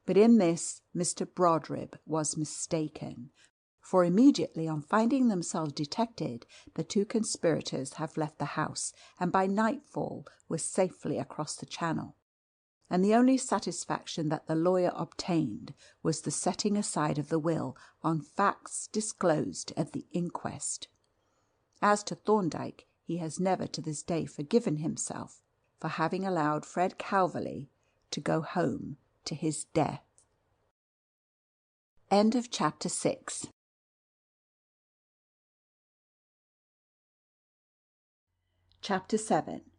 But in this Mr. Brodribb was mistaken, for immediately on finding themselves detected, the two conspirators have left the house, and by nightfall were safely across the Channel. And the only satisfaction that the lawyer obtained was the setting aside of the will on facts disclosed at the inquest. As to Thorndyke, he has never to this day forgiven himself for having allowed Fred Calverley to go home to his death. End of chapter 6. Chapter 7.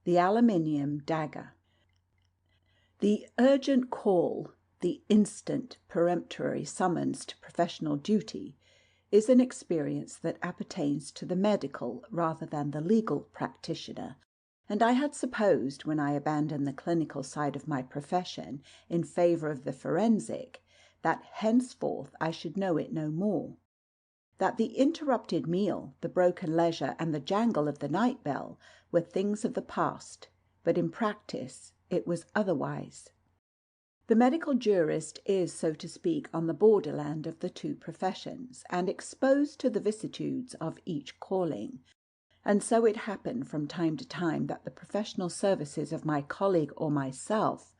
The Aluminium Dagger. The urgent call, the instant peremptory summons to professional duty, is an experience that appertains to the medical rather than the legal practitioner, And I had supposed, when I abandoned the clinical side of my profession in favour of the forensic, that henceforth I should know it no more. That the interrupted meal, the broken leisure, and the jangle of the night bell were things of the past, but in practice it was otherwise. The medical jurist is, so to speak, on the borderland of the two professions, and exposed to the vicissitudes of each calling. And so it happened from time to time that the professional services of my colleague or myself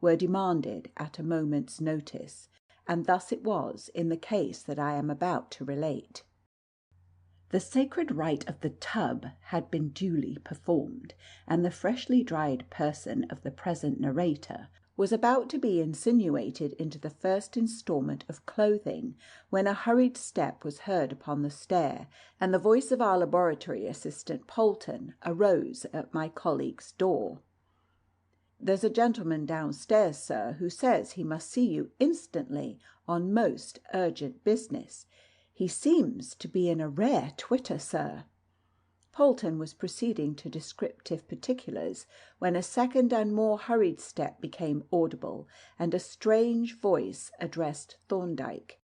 were demanded at a moment's notice, and thus it was in the case that I am about to relate. The sacred rite of the tub had been duly performed, and the freshly dried person of the present narrator was about to be insinuated into the first instalment of clothing, when a hurried step was heard upon the stair, and the voice of our laboratory assistant Polton arose at my colleague's door. "There's a gentleman downstairs, sir, who says he must see you instantly on most urgent business. He seems to be in a rare twitter, sir." Polton was proceeding to descriptive particulars when a second and more hurried step became audible, and a strange voice addressed Thorndyke.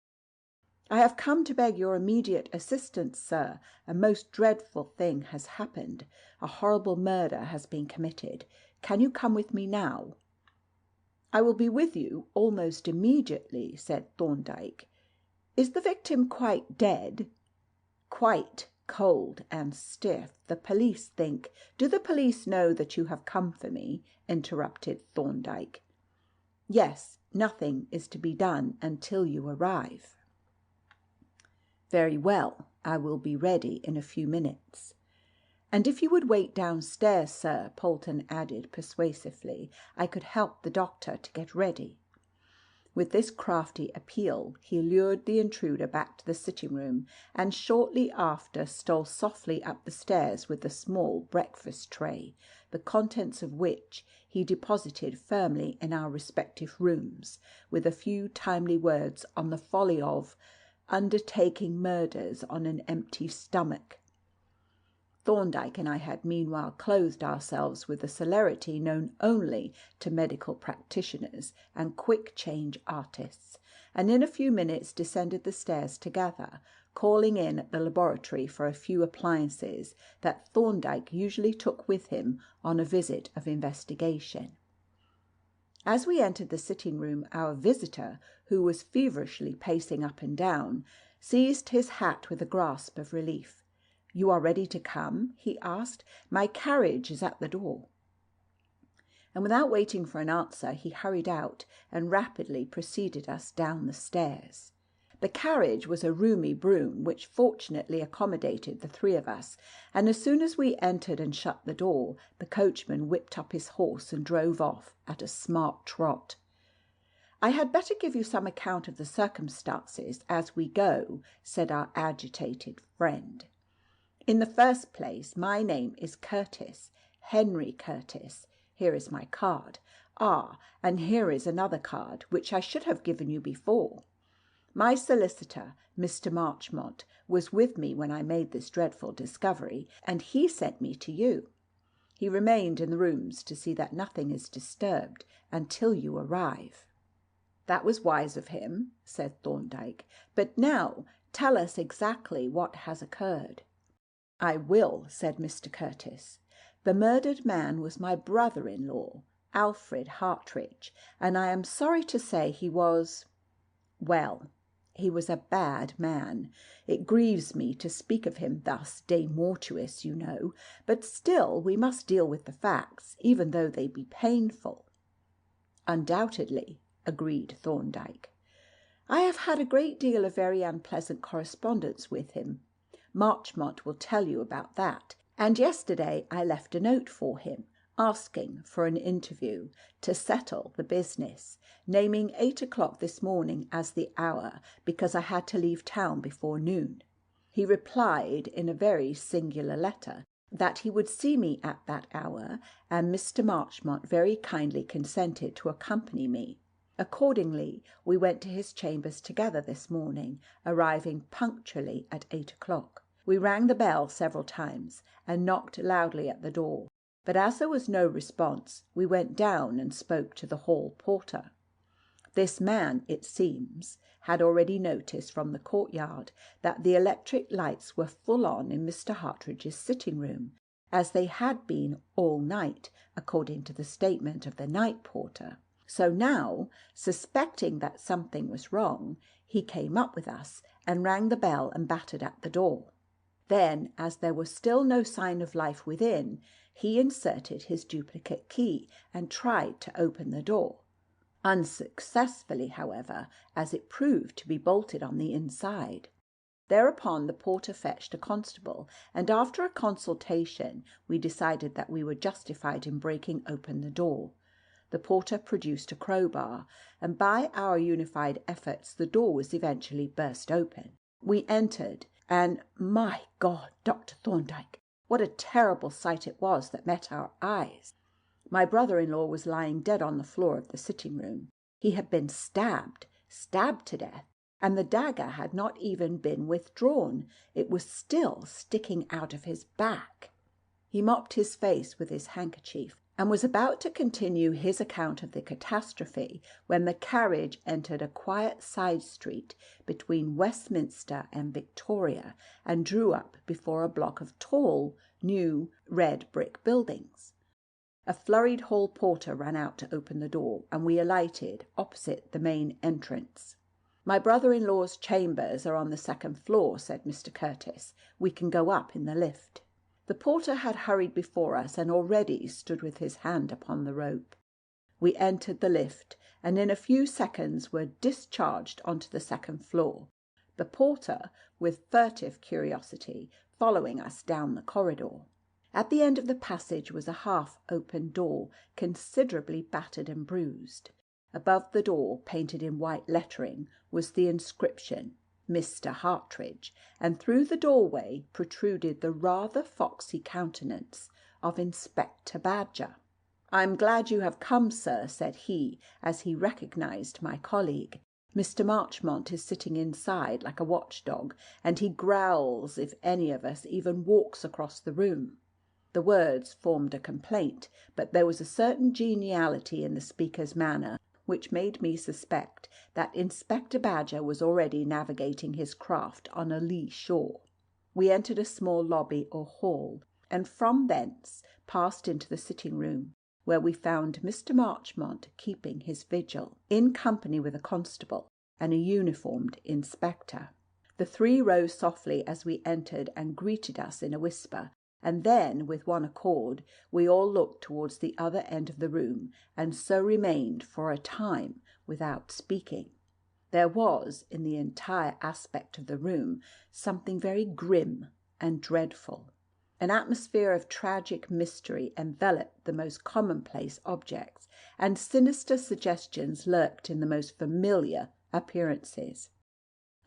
"I have come to beg your immediate assistance, sir. A most dreadful thing has happened. A horrible murder has been committed. Can you come with me now?" "I will be with you almost immediately," said Thorndyke. "Is the victim quite dead?" "Quite cold and stiff. The police think—" "Do the police know that you have come for me?" interrupted Thorndyke. "Yes. Nothing is to be done until you arrive." "Very well. I will be ready in a few minutes." "And if you would wait downstairs, sir," Polton added persuasively, "I could help the doctor to get ready." With this crafty appeal he lured the intruder back to the sitting-room, and shortly after stole softly up the stairs with the small breakfast tray, the contents of which he deposited firmly in our respective rooms, with a few timely words on the folly of undertaking murders on an empty stomach. Thorndyke and I had meanwhile clothed ourselves with the celerity known only to medical practitioners and quick-change artists, and in a few minutes descended the stairs together, calling in at the laboratory for a few appliances that Thorndyke usually took with him on a visit of investigation. As we entered the sitting-room, our visitor, who was feverishly pacing up and down, seized his hat with a grasp of relief. "You are ready to come?" he asked. "My carriage is at the door." And without waiting for an answer, he hurried out and rapidly preceded us down the stairs. The carriage was a roomy brougham, which fortunately accommodated the three of us, and as soon as we entered and shut the door, the coachman whipped up his horse and drove off at a smart trot. "I had better give you some account of the circumstances as we go," said our agitated friend. "In the first place, my name is Curtis, Henry Curtis. Here is my card. And here is another card, which I should have given you before. My solicitor, Mr. Marchmont, was with me when I made this dreadful discovery, and he sent me to you. He remained in the rooms to see that nothing is disturbed until you arrive." "That was wise of him," said Thorndyke. "But now tell us exactly what has occurred." "I will," said Mr. Curtis. "The murdered man was my brother-in-law, Alfred Hartridge, and I am sorry to say he was he was a bad man. It grieves me to speak of him thus de mortuis, you know, but still we must deal with the facts, even though they be painful." "Undoubtedly," agreed Thorndyke. "I have had a great deal of very unpleasant correspondence with him. Marchmont will tell you about that, and yesterday I left a note for him, asking for an interview to settle the business, naming 8 o'clock this morning as the hour, because I had to leave town before noon. He replied in a very singular letter that he would see me at that hour, and Mr. Marchmont very kindly consented to accompany me. Accordingly, we went to his chambers together this morning, arriving punctually at 8 o'clock. We rang the bell several times and knocked loudly at the door. But as there was no response, we went down and spoke to the hall porter. This man, it seems, had already noticed from the courtyard that the electric lights were full on in Mr. Hartridge's sitting room, as they had been all night, according to the statement of the night porter. So now, suspecting that something was wrong, he came up with us and rang the bell and battered at the door. Then, as there was still no sign of life within, he inserted his duplicate key and tried to open the door. Unsuccessfully, however, as it proved to be bolted on the inside. Thereupon the porter fetched a constable, and after a consultation we decided that we were justified in breaking open the door. The porter produced a crowbar, and by our unified efforts the door was eventually burst open. We entered, and, my God, Dr. Thorndyke, what a terrible sight it was that met our eyes! My brother-in-law was lying dead on the floor of the sitting-room. He had been stabbed to death, and the dagger had not even been withdrawn. It was still sticking out of his back. He mopped his face with his handkerchief, and was about to continue his account of the catastrophe when the carriage entered a quiet side street between Westminster and Victoria, and drew up before a block of tall, new, red brick buildings. A flurried hall porter ran out to open the door, and we alighted opposite the main entrance. "My brother-in-law's chambers are on the second floor," said Mr. Curtis. "We can go up in the lift." The porter had hurried before us and already stood with his hand upon the rope. We entered the lift, and in a few seconds were discharged onto the second floor, the porter, with furtive curiosity, following us down the corridor. At the end of the passage was a half-open door, considerably battered and bruised. Above the door, painted in white lettering, was the inscription, "Mr. Hartridge," and through the doorway protruded the rather foxy countenance of Inspector Badger. "I'm glad you have come, sir," said he, as he recognised my colleague. "Mr. Marchmont is sitting inside like a watchdog, and he growls if any of us even walks across the room." The words formed a complaint, but there was a certain geniality in the speaker's manner which made me suspect that Inspector Badger was already navigating his craft on a lee shore. We entered a small lobby or hall, and from thence passed into the sitting-room, where we found Mr. Marchmont keeping his vigil, in company with a constable and a uniformed inspector. The three rose softly as we entered and greeted us in a whisper, and then, with one accord, we all looked towards the other end of the room, and so remained for a time without speaking. There was, in the entire aspect of the room, something very grim and dreadful. An atmosphere of tragic mystery enveloped the most commonplace objects, and sinister suggestions lurked in the most familiar appearances.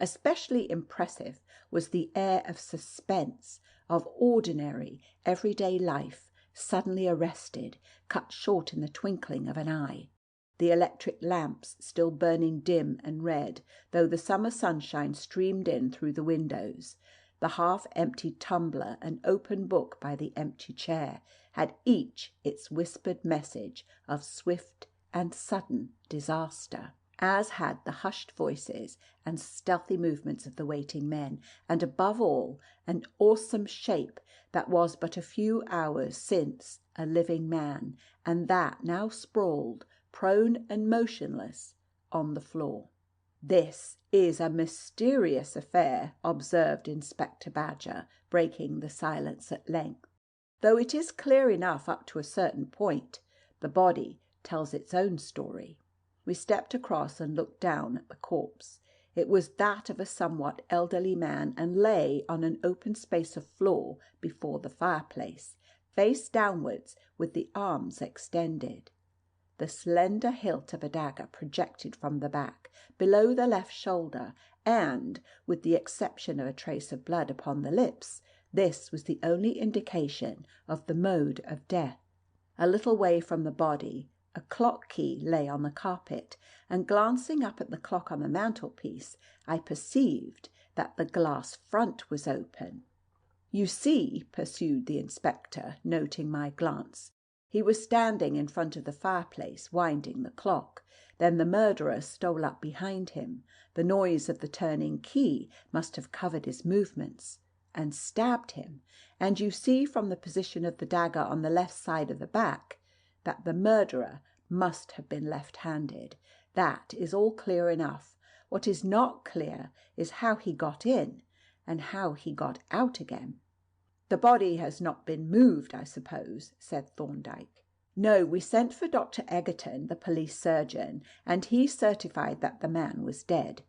Especially impressive was the air of suspense, of ordinary, everyday life, suddenly arrested, cut short in the twinkling of an eye. The electric lamps still burning dim and red, though the summer sunshine streamed in through the windows. The half-emptied tumbler and open book by the empty chair had each its whispered message of swift and sudden disaster, as had the hushed voices and stealthy movements of the waiting men, and above all, an awesome shape that was but a few hours since a living man, and that now sprawled, prone and motionless, on the floor. "This is a mysterious affair," observed Inspector Badger, breaking the silence at length, "though it is clear enough up to a certain point. The body tells its own story." We stepped across and looked down at the corpse. It was that of a somewhat elderly man, and lay on an open space of floor before the fireplace, face downwards, with the arms extended. The slender hilt of a dagger projected from the back, below the left shoulder, and, with the exception of a trace of blood upon the lips, this was the only indication of the mode of death. A little way from the body, a clock key lay on the carpet, and glancing up at the clock on the mantelpiece, I perceived that the glass front was open. You see, pursued the inspector, noting my glance, he was standing in front of the fireplace, winding the clock. Then the murderer stole up behind him. The noise of the turning key must have covered his movements, and stabbed him. And you see from the position of the dagger on the left side of the back that the murderer must have been left-handed. That is all clear enough. What is not clear is how he got in and how he got out again. "The body has not been moved, I suppose," said Thorndyke. "No, we sent for Dr. Egerton, the police surgeon, and he certified that the man was dead.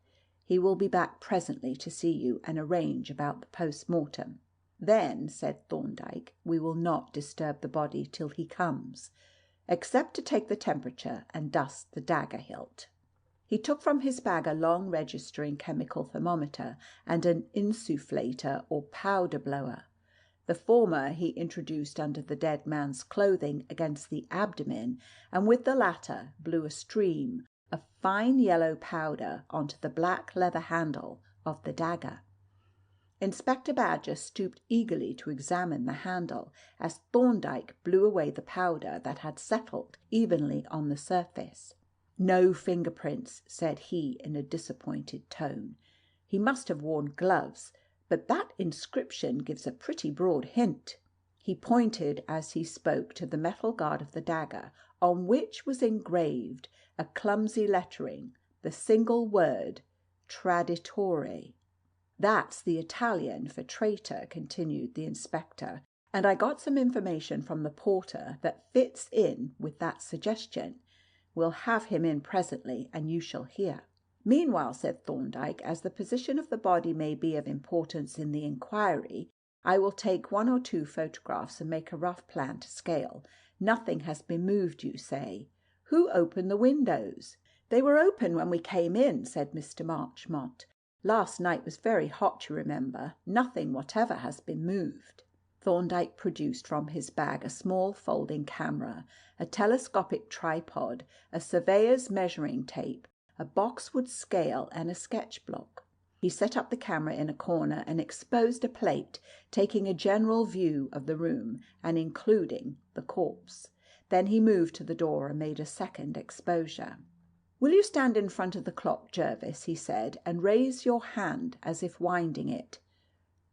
He will be back presently to see you and arrange about the post-mortem." "Then," said Thorndyke, "we will not disturb the body till he comes, except to take the temperature and dust the dagger hilt." He took from his bag a long registering chemical thermometer and an insufflator or powder blower. The former he introduced under the dead man's clothing against the abdomen, and with the latter blew a stream of fine yellow powder onto the black leather handle of the dagger. Inspector Badger stooped eagerly to examine the handle as Thorndyke blew away the powder that had settled evenly on the surface. "No fingerprints," said he in a disappointed tone. "He must have worn gloves, but that inscription gives a pretty broad hint." He pointed as he spoke to the metal guard of the dagger, on which was engraved a clumsy lettering, the single word "Traditore." "That's the Italian for traitor," continued the inspector, "and I got some information from the porter that fits in with that suggestion. We'll have him in presently, and you shall hear." "Meanwhile," said Thorndyke, "as the position of the body may be of importance in the inquiry, I will take 1 or 2 photographs and make a rough plan to scale. Nothing has been moved, you say. Who opened the windows?" "They were open when we came in," said Mr. Marchmont. "Last night was very hot, you remember. Nothing whatever has been moved." Thorndyke produced from his bag a small folding camera, a telescopic tripod, a surveyor's measuring tape, a boxwood scale, and a sketch block. He set up the camera in a corner and exposed a plate, taking a general view of the room and including the corpse. Then he moved to the door and made a second exposure. "Will you stand in front of the clock, Jervis," he said, "and raise your hand as if winding it?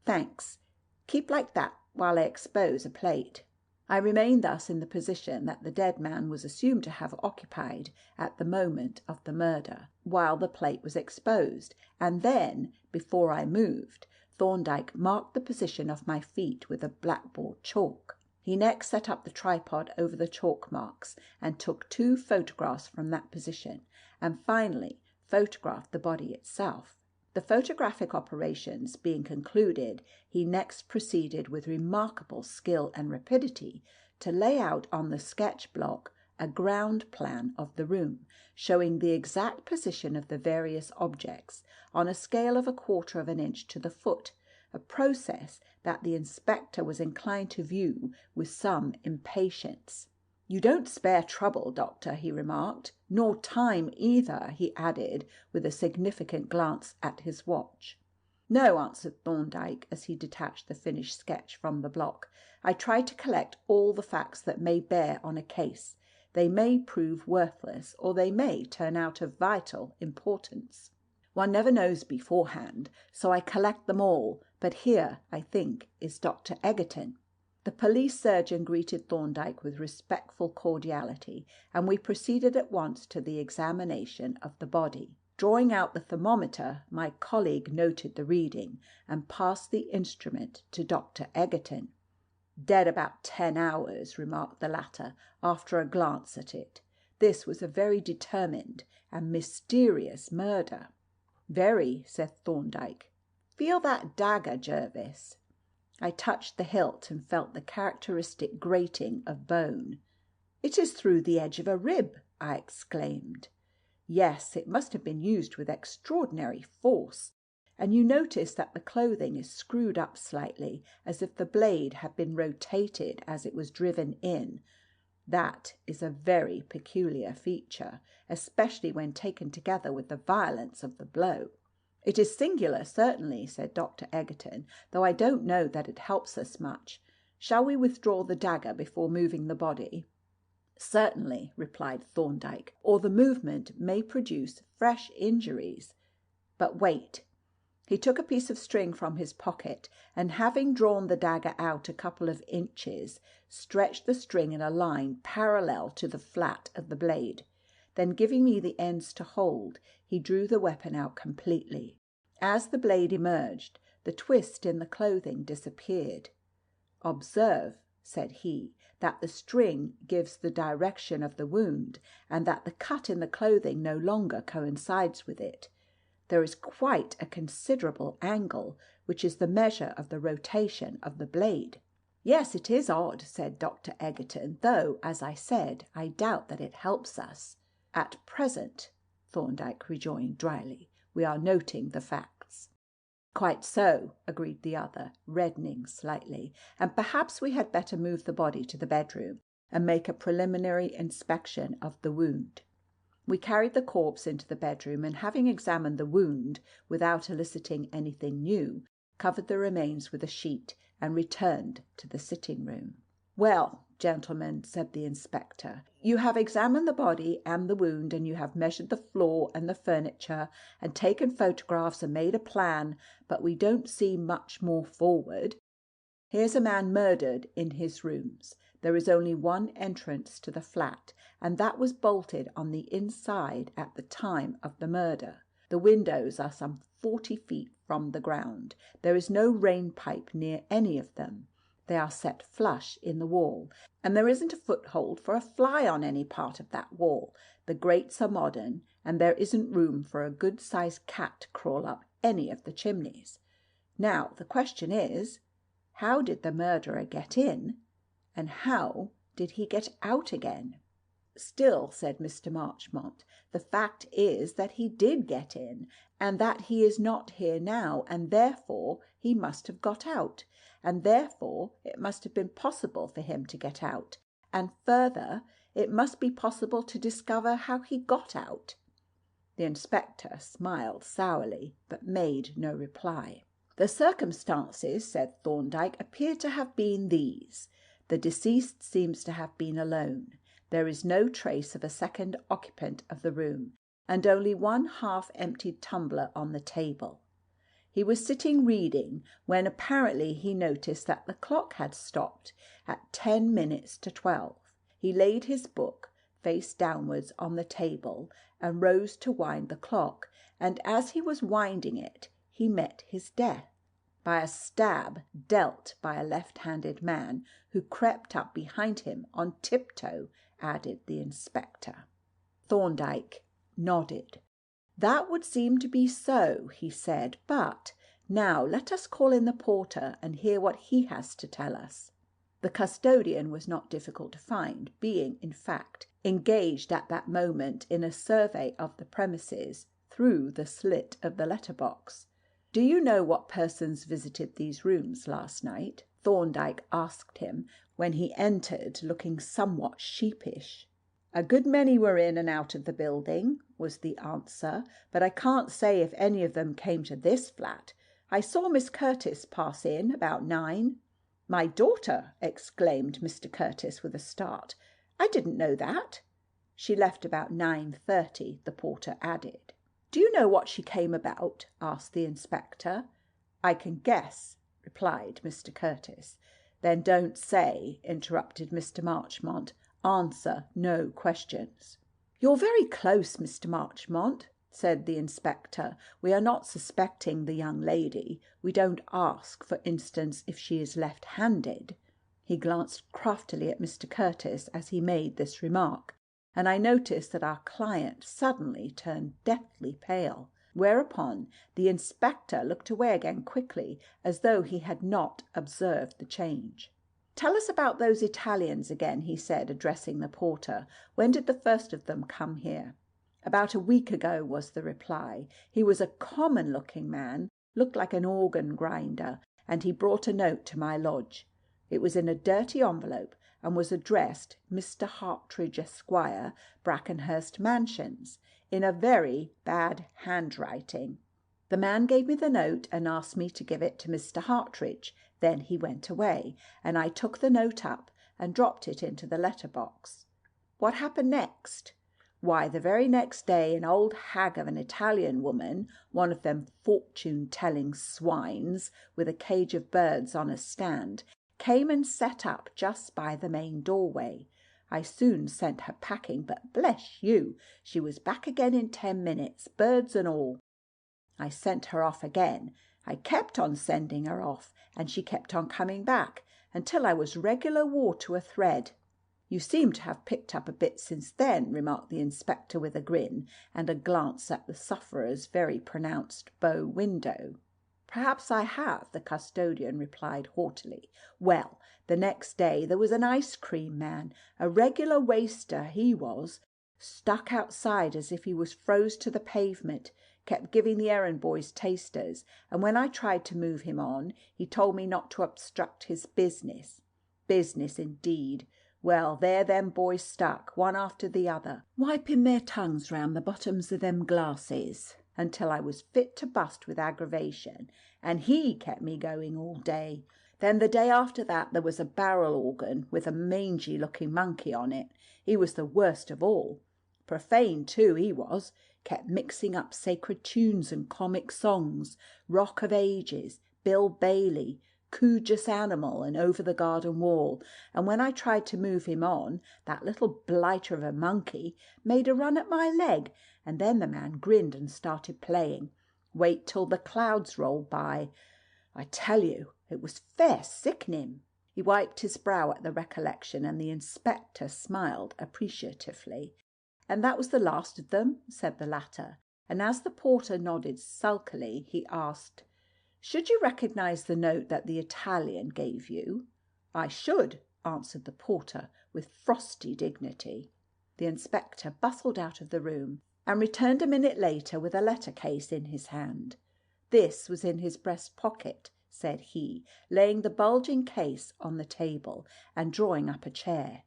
Thanks. Keep like that while I expose a plate." I remained thus in the position that the dead man was assumed to have occupied at the moment of the murder, while the plate was exposed, and then, before I moved, Thorndyke marked the position of my feet with a blackboard chalk. He next set up the tripod over the chalk marks and took 2 photographs from that position, and finally photographed the body itself. The photographic operations being concluded, he next proceeded with remarkable skill and rapidity to lay out on the sketch block a ground plan of the room, showing the exact position of the various objects on a scale of 1/4 of an inch to the foot, a process that the inspector was inclined to view with some impatience. "You don't spare trouble, Doctor," he remarked. "Nor time either," he added, with a significant glance at his watch. "No," answered Thorndyke, as he detached the finished sketch from the block. "I try to collect all the facts that may bear on a case. They may prove worthless, or they may turn out of vital importance. One never knows beforehand, so I collect them all. But here, I think, is Dr. Egerton." The police surgeon greeted Thorndyke with respectful cordiality, and we proceeded at once to the examination of the body. Drawing out the thermometer, my colleague noted the reading and passed the instrument to Dr. Egerton. "Dead about 10 hours," remarked the latter, after a glance at it. "This was a very determined and mysterious murder." "Very," said Thorndyke. "Feel that dagger, Jervis." I touched the hilt and felt the characteristic grating of bone. "It is through the edge of a rib," I exclaimed. "Yes, it must have been used with extraordinary force. And you notice that the clothing is screwed up slightly, as if the blade had been rotated as it was driven in. That is a very peculiar feature, especially when taken together with the violence of the blow. "It is singular, certainly," said Dr. Egerton, "though I don't know that it helps us much. Shall we withdraw the dagger before moving the body?" "Certainly," replied Thorndyke, "or the movement may produce fresh injuries. But wait." He took a piece of string from his pocket, and having drawn the dagger out a couple of inches, stretched the string in a line parallel to the flat of the blade. Then, giving me the ends to hold, he drew the weapon out completely. As the blade emerged, the twist in the clothing disappeared. "Observe," said he, "that the string gives the direction of the wound, and that the cut in the clothing no longer coincides with it. There is quite a considerable angle, which is the measure of the rotation of the blade." "Yes, it is odd," said Dr. Egerton, "though, as I said, I doubt that it helps us." "At present," Thorndyke rejoined dryly, "we are noting the facts." "Quite so," agreed the other, reddening slightly, "and perhaps we had better move the body to the bedroom and make a preliminary inspection of the wound." We carried the corpse into the bedroom, and having examined the wound without eliciting anything new, covered the remains with a sheet and returned to the sitting room. "Well, gentlemen," said the inspector, "you have examined the body and the wound, and you have measured the floor and the furniture, and taken photographs and made a plan, but we don't see much more forward. Here's a man murdered in his rooms. There is only one entrance to the flat, and that was bolted on the inside at the time of the murder. The windows are some 40 feet from the ground. There is no rain pipe near any of them. They are set flush in the wall, and there isn't a foothold for a fly on any part of that wall. The grates are modern, and there isn't room for a good-sized cat to crawl up any of the chimneys. Now, the question is, how did the murderer get in, and how did he get out again?" "Still," said Mr. Marchmont, "the fact is that he did get in, and that he is not here now, and therefore he must have got out, and therefore it must have been possible for him to get out, and further, it must be possible to discover how he got out." The inspector smiled sourly, but made no reply. "The circumstances," said Thorndyke, "appear to have been these. The deceased seems to have been alone. There is no trace of a second occupant of the room, and only one half-emptied tumbler on the table. He was sitting reading, when apparently he noticed that the clock had stopped at 10 minutes to 12. He laid his book face downwards on the table and rose to wind the clock, and as he was winding it, he met his death by a stab dealt by a left-handed man who crept up behind him on tiptoe," added the inspector. Thorndyke nodded. "That would seem to be so," he said, "but now let us call in the porter and hear what he has to tell us." The custodian was not difficult to find, being, in fact, engaged at that moment in a survey of the premises through the slit of the letter-box. "Do you know what persons visited these rooms last night?" Thorndyke asked him, when he entered, looking somewhat sheepish. "A good many were in and out of the building," was the answer, "but I can't say if any of them came to this flat. I saw Miss Curtis pass in about 9. "My daughter!" exclaimed Mr. Curtis with a start. "I didn't know that." "She left about 9:30, the porter added. "Do you know what she came about?" asked the inspector. "I can guess," replied Mr. Curtis. "Then don't say," interrupted Mr. Marchmont. "Answer no questions." "You're very close, Mr. Marchmont," said the inspector. "We are not suspecting the young lady. We don't ask, for instance, if she is left-handed." He glanced craftily at Mr. Curtis as he made this remark, and I noticed that our client suddenly turned deathly pale, whereupon the inspector looked away again quickly, as though he had not observed the change. "Tell us about those Italians again," he said, addressing the porter. "When did the first of them come here?" "About a week ago," was the reply. "He was a common-looking man, looked like an organ grinder, and he brought a note to my lodge. It was in a dirty envelope, and was addressed Mr. Hartridge, Esquire, Brackenhurst Mansions, in a very bad handwriting." The man gave me the note and asked me to give it to Mr. Hartridge. Then he went away, and I took the note up and dropped it into the letter-box. What happened next? Why, the very next day an old hag of an Italian woman, one of them fortune-telling swines with a cage of birds on a stand, came and set up just by the main doorway. I soon sent her packing, but bless you, she was back again in 10 minutes, birds and all. I sent her off again. I kept on sending her off, and she kept on coming back, until I was regular wore to a thread. You seem to have picked up a bit since then, remarked the inspector with a grin and a glance at the sufferer's very pronounced bow window. Perhaps I have, the custodian replied haughtily. Well, the next day there was an ice cream man, a regular waster he was, stuck outside as if he was froze to the pavement, kept giving the errand boys tasters, and when I tried to move him on, he told me not to obstruct his business. Business indeed. Well, there them boys stuck, one after the other, wiping their tongues round the bottoms of them glasses, until I was fit to bust with aggravation, and he kept me going all day. Then the day after that there was a barrel organ with a mangy-looking monkey on it. He was the worst of all. Profane too, he was, kept mixing up sacred tunes and comic songs, Rock of Ages, Bill Bailey, Coojus Animal and Over the Garden Wall, and when I tried to move him on, that little blighter of a monkey made a run at my leg, and then the man grinned and started playing. Wait till the clouds rolled by. I tell you, it was fair sickening. He wiped his brow at the recollection, and the inspector smiled appreciatively. And that was the last of them, said the latter, and as the porter nodded sulkily, he asked, should you recognise the note that the Italian gave you? I should, answered the porter with frosty dignity. The inspector bustled out of the room and returned a minute later with a letter case in his hand. This was in his breast pocket, said he, laying the bulging case on the table and drawing up a chair.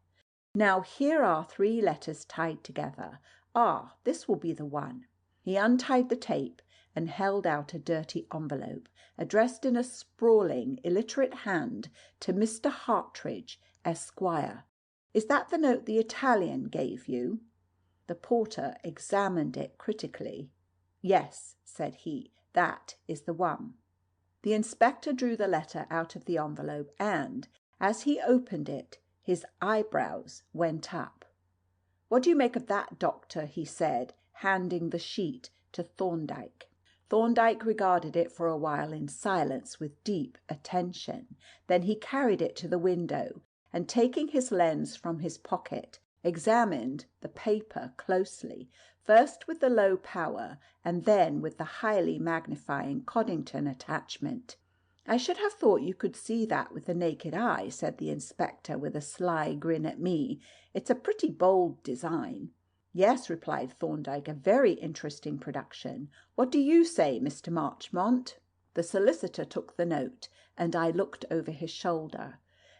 Now here are 3 letters tied together. Ah, this will be the one. He untied the tape and held out a dirty envelope, addressed in a sprawling, illiterate hand to Mr. Hartridge, Esquire. Is that the note the Italian gave you? The porter examined it critically. Yes, said he, that is the one. The inspector drew the letter out of the envelope, and, as he opened it, his eyebrows went up. What do you make of that, doctor? He said, handing the sheet to Thorndyke. Thorndyke regarded it for a while in silence with deep attention. Then he carried it to the window, and taking his lens from his pocket, examined the paper closely, first with the low power and then with the highly magnifying Coddington attachment. I should have thought you could see that with the naked eye, said the inspector with a sly grin at me. It's a pretty bold design. Yes, replied Thorndyke, a very interesting production. What do you say, Mr. Marchmont? The solicitor took the note, and I looked over his shoulder.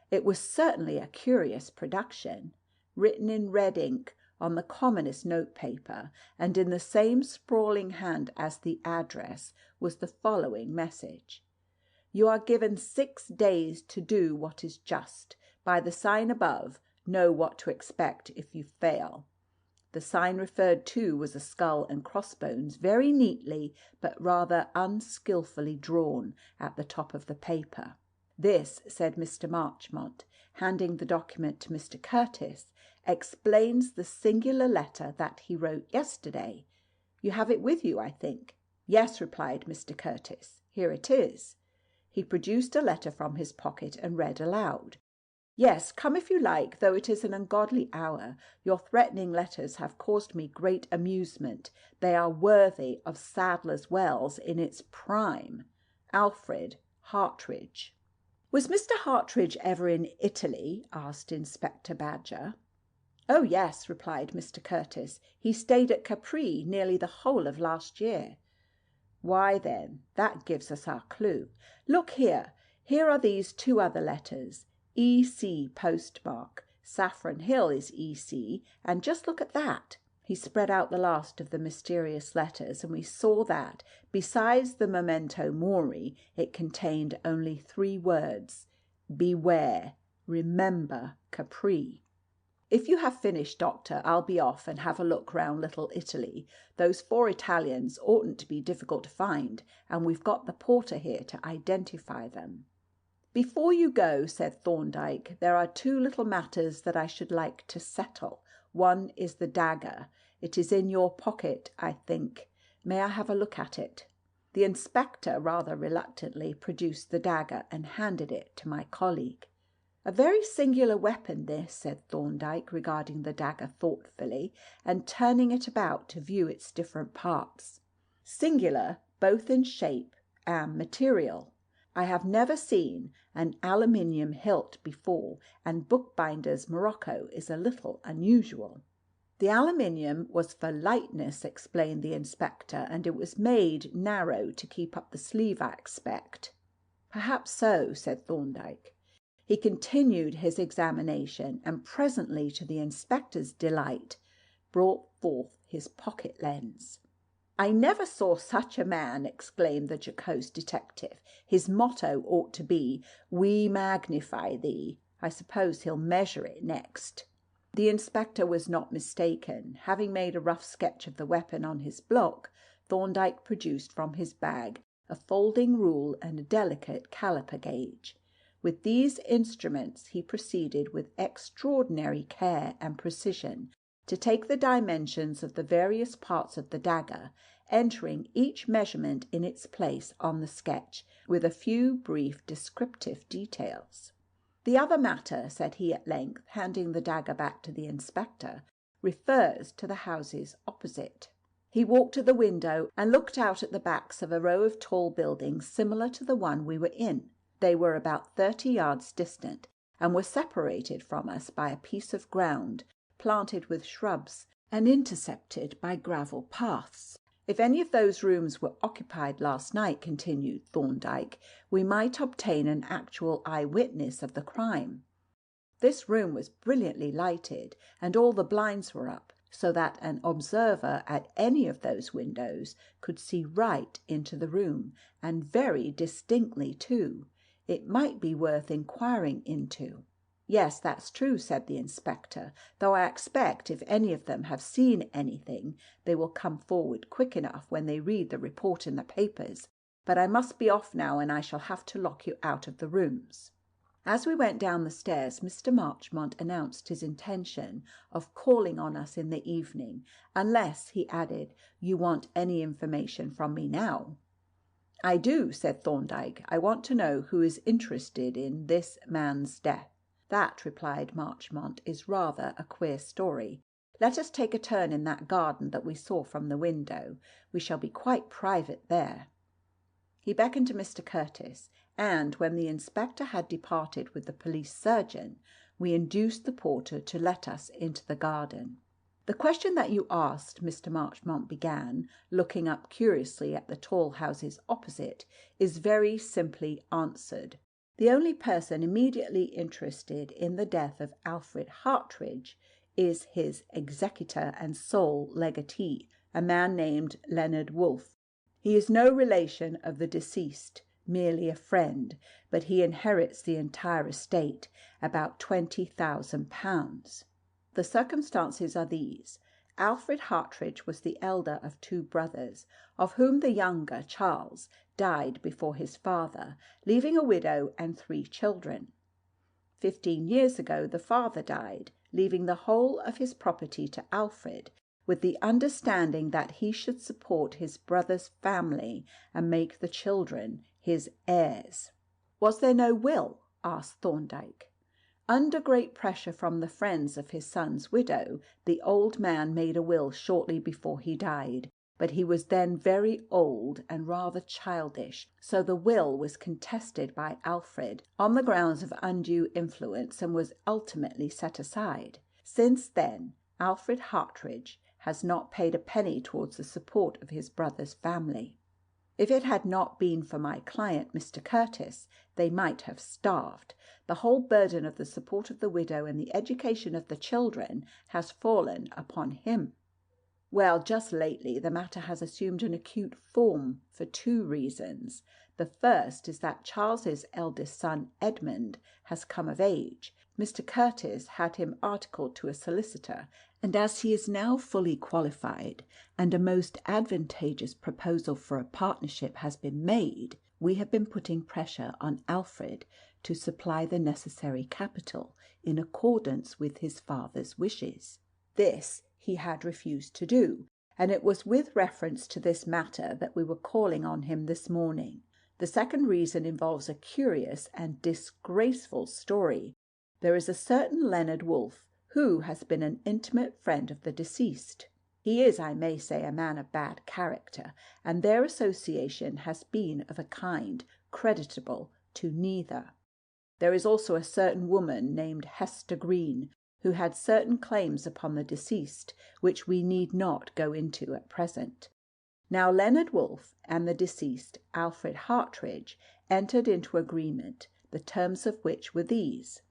It was certainly a curious production, written in red ink on the commonest notepaper, and in the same sprawling hand as the address was the following message. You are given 6 days to do what is just. By the sign above, know what to expect if you fail. The sign referred to was a skull and crossbones, very neatly but rather unskilfully drawn at the top of the paper. This, said Mr. Marchmont, handing the document to Mr. Curtis, explains the singular letter that he wrote yesterday. You have it with you, I think? Yes, replied Mr. Curtis. Here it is. He produced a letter from his pocket and read aloud. Yes, come if you like, though it is an ungodly hour. Your threatening letters have caused me great amusement. They are worthy of Sadler's Wells in its prime. Alfred Hartridge. Was Mr. Hartridge ever in Italy? Asked Inspector Badger. Oh, yes, replied Mr. Curtis. He stayed at Capri nearly the whole of last year. Why, then, that gives us our clue. Look here. Here are these 2 other letters. E.C. postmark. Saffron Hill is E.C. And just look at that. He spread out the last of the mysterious letters, and we saw that, besides the memento mori, it contained only 3 words: beware, remember, Capri. If you have finished, Doctor, I'll be off and have a look round Little Italy. Those 4 Italians oughtn't to be difficult to find, and we've got the porter here to identify them. Before you go, said Thorndyke, there are 2 little matters that I should like to settle. One is the dagger. It is in your pocket, I think. May I have a look at it? The inspector rather reluctantly produced the dagger and handed it to my colleague. A very singular weapon this, said Thorndyke, regarding the dagger thoughtfully and turning it about to view its different parts. Singular both in shape and material. I have never seen an aluminium hilt before, and bookbinder's morocco is a little unusual. The aluminium was for lightness, explained the inspector, and it was made narrow to keep up the sleeve, I expect. Perhaps so, said Thorndyke. He continued his examination, and presently, to the inspector's delight, brought forth his pocket lens. I never saw such a man, exclaimed the jocose detective. His motto ought to be, we magnify thee. I suppose he'll measure it next. The inspector was not mistaken. Having made a rough sketch of the weapon on his block, Thorndyke produced from his bag a folding rule and a delicate caliper gauge. With these instruments he proceeded with extraordinary care and precision to take the dimensions of the various parts of the dagger, entering each measurement in its place on the sketch, with a few brief descriptive details. The other matter, said he at length, handing the dagger back to the inspector, refers to the houses opposite. He walked to the window and looked out at the backs of a row of tall buildings similar to the one we were in. They were about 30 yards distant, and were separated from us by a piece of ground planted with shrubs and intercepted by gravel paths. If any of those rooms were occupied last night, continued Thorndyke, we might obtain an actual eyewitness of the crime. This room was brilliantly lighted, and all the blinds were up, so that an observer at any of those windows could see right into the room, and very distinctly too. It might be worth inquiring into. Yes, that's true, said the inspector, though I expect if any of them have seen anything, they will come forward quick enough when they read the report in the papers. But I must be off now, and I shall have to lock you out of the rooms. As we went down the stairs, Mr. Marchmont announced his intention of calling on us in the evening, unless, he added, you want any information from me now. I do, said Thorndyke. I want to know who is interested in this man's death. That, replied Marchmont, is rather a queer story. Let us take a turn in that garden that we saw from the window. We shall be quite private there. He beckoned to Mr. Curtis, and when the inspector had departed with the police surgeon, we induced the porter to let us into the garden. The question that you asked, Mr. Marchmont began, looking up curiously at the tall houses opposite, is very simply answered. The only person immediately interested in the death of Alfred Hartridge is his executor and sole legatee, a man named Leonard Wolfe. He is no relation of the deceased, merely a friend, but he inherits the entire estate, about £20,000. The circumstances are these. Alfred Hartridge was the elder of 2 brothers, of whom the younger, Charles, died before his father, leaving a widow and 3 children. 15 years ago the father died, leaving the whole of his property to Alfred, with the understanding that he should support his brother's family and make the children his heirs. Was there no will? Asked Thorndyke. Under great pressure from the friends of his son's widow, the old man made a will shortly before he died, but he was then very old and rather childish, so the will was contested by Alfred on the grounds of undue influence and was ultimately set aside. Since then, Alfred Hartridge has not paid a penny towards the support of his brother's family. If it had not been for my client, Mr. Curtis, they might have starved. The whole burden of the support of the widow and the education of the children has fallen upon him. Well, just lately the matter has assumed an acute form for two reasons. The first is that Charles's eldest son, Edmund, has come of age. Mr. Curtis had him articled to a solicitor, and as he is now fully qualified and a most advantageous proposal for a partnership has been made, we have been putting pressure on Alfred to supply the necessary capital in accordance with his father's wishes. This he had refused to do, and it was with reference to this matter that we were calling on him this morning. The second reason involves a curious and disgraceful story. There is a certain Leonard Wolfe, who has been an intimate friend of the deceased. He is, I may say, a man of bad character, and their association has been of a kind creditable to neither. There is also a certain woman named Hester Green, who had certain claims upon the deceased, which we need not go into at present. Now Leonard Wolfe and the deceased, Alfred Hartridge, entered into agreement, the terms of which were these.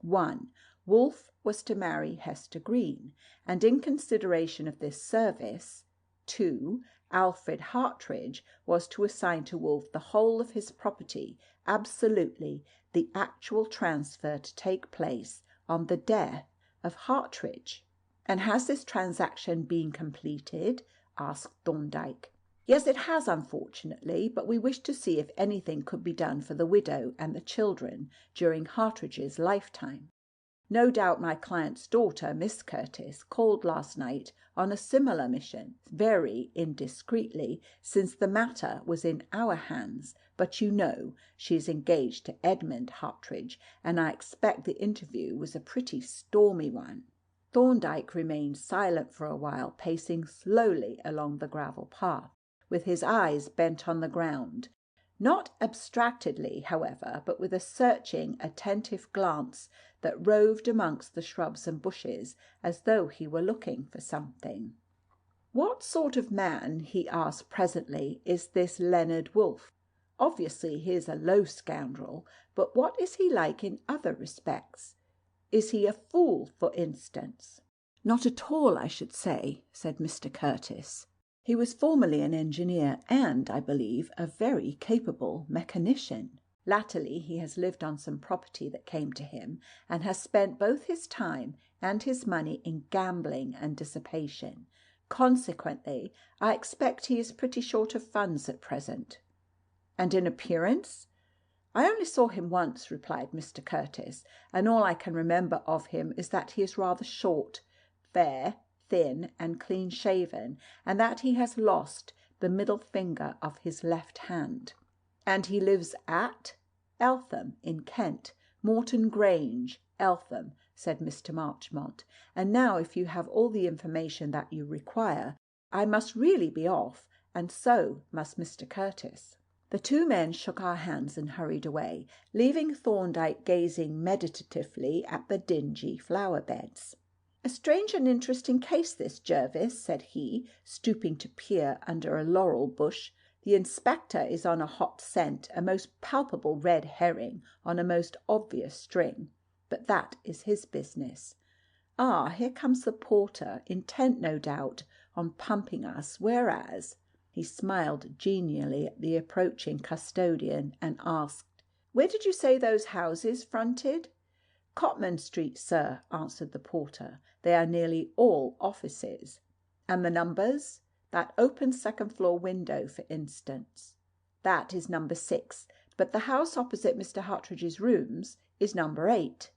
1. Wolfe was to marry Hester Green, and in consideration of this service. 2. Alfred Hartridge was to assign to Wolfe the whole of his property, absolutely, the actual transfer to take place on the death of Hartridge. And has this transaction been completed? Asked Thorndyke. Yes, it has, unfortunately, but we wish to see if anything could be done for the widow and the children during Hartridge's lifetime. No doubt my client's daughter, Miss Curtis, called last night on a similar mission, very indiscreetly, since the matter was in our hands, but you know she is engaged to Edmund Hartridge, and I expect the interview was a pretty stormy one. Thorndyke remained silent for a while, pacing slowly along the gravel path, with his eyes bent on the ground. Not abstractedly, however, but with a searching, attentive glance that roved amongst the shrubs and bushes as though he were looking for something. What sort of man, he asked presently, is this Leonard Wolfe? Obviously he is a low scoundrel, but what is he like in other respects? Is he a fool, for instance? Not at all, I should say, said Mr. Curtis. He was formerly an engineer and, I believe, a very capable mechanician. Latterly he has lived on some property that came to him, and has spent both his time and his money in gambling and dissipation. Consequently, I expect he is pretty short of funds at present. And in appearance? I only saw him once, replied Mr. Curtis, and all I can remember of him is that he is rather short, fair, thin, and clean-shaven, and that he has lost the middle finger of his left hand. And he lives at Eltham, in Kent, Morton Grange, Eltham, said Mr. Marchmont. And now, if you have all the information that you require, I must really be off, and so must Mr. Curtis. The two men shook our hands and hurried away, leaving Thorndyke gazing meditatively at the dingy flower beds. A strange and interesting case this, Jervis, said he, stooping to peer under a laurel bush. The inspector is on a hot scent, a most palpable red herring on a most obvious string. But that is his business. Ah, here comes the porter, intent, no doubt, on pumping us, whereas... He smiled genially at the approaching custodian and asked, "Where did you say those houses fronted?" "Cotman Street, sir," answered the porter. "They are nearly all offices." "And the numbers?" "That open second-floor window, for instance." "That is number 6, but the house opposite Mr. Hartridge's rooms is number 8.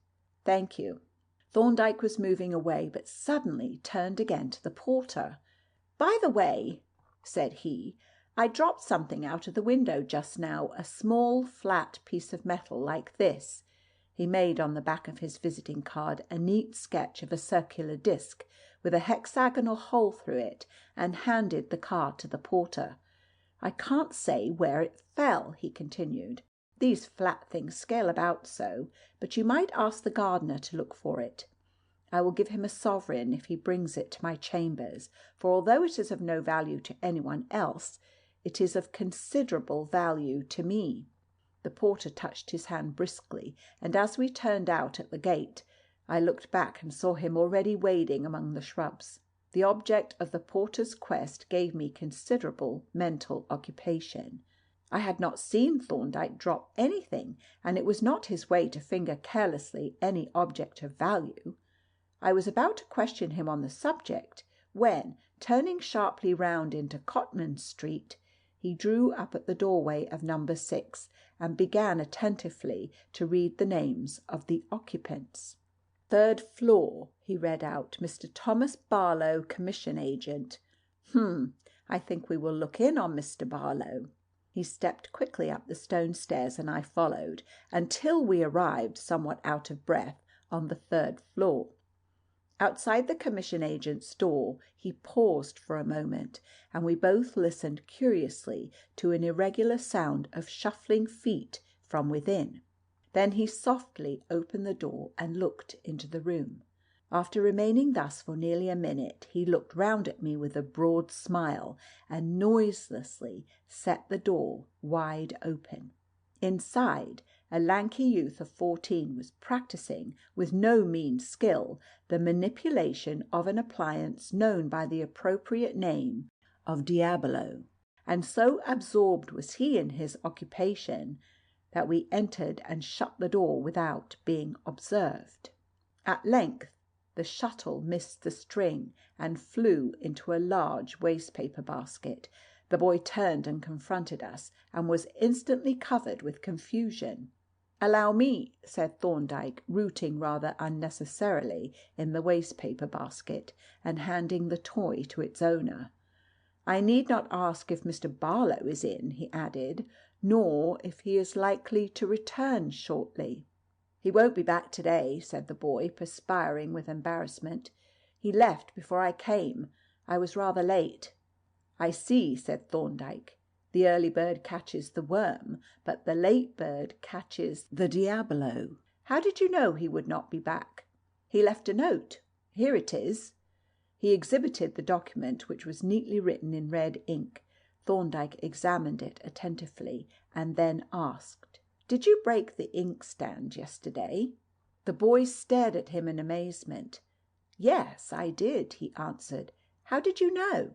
"Thank you." Thorndyke was moving away, but suddenly turned again to the porter. "By the way," said he, "I dropped something out of the window just now, a small flat piece of metal like this." He made on the back of his visiting card a neat sketch of a circular disc with a hexagonal hole through it, and handed the card to the porter. "I can't say where it fell," he continued. "These flat things scale about so, but you might ask the gardener to look for it. I will give him a sovereign if he brings it to my chambers, for although it is of no value to anyone else, it is of considerable value to me." The porter touched his hand briskly, and as we turned out at the gate, I looked back and saw him already wading among the shrubs. The object of the porter's quest gave me considerable mental occupation. I had not seen Thorndyke drop anything, and it was not his way to finger carelessly any object of value. I was about to question him on the subject when, turning sharply round into Cotman Street, he drew up at the doorway of number 6 and began attentively to read the names of the occupants. "Third floor," he read out, "Mr. Thomas Barlow, commission agent. I think we will look in on Mr. Barlow." He stepped quickly up the stone stairs and I followed, until we arrived, somewhat out of breath, on the 3rd floor. Outside the commission agent's door he paused for a moment, and we both listened curiously to an irregular sound of shuffling feet from within. Then he softly opened the door and looked into the room. After remaining thus for nearly a minute, he looked round at me with a broad smile and noiselessly set the door wide open. Inside, a lanky youth of 14 was practising, with no mean skill, the manipulation of an appliance known by the appropriate name of Diabolo, and so absorbed was he in his occupation that we entered and shut the door without being observed. At length the shuttle missed the string and flew into a large waste-paper basket. The boy turned and confronted us, and was instantly covered with confusion. "Allow me," said Thorndyke, rooting rather unnecessarily in the waste-paper basket, and handing the toy to its owner. "I need not ask if Mr. Barlow is in," he added, "nor if he is likely to return shortly." "He won't be back today," said the boy, perspiring with embarrassment. "He left before I came. I was rather late." "I see," said Thorndyke. "The early bird catches the worm, but the late bird catches the Diabolo. How did you know he would not be back?" "He left a note. Here it is." He exhibited the document, which was neatly written in red ink. Thorndyke examined it attentively, and then asked, "Did you break the inkstand yesterday?" The boy stared at him in amazement. "Yes, I did," he answered. "How did you know?"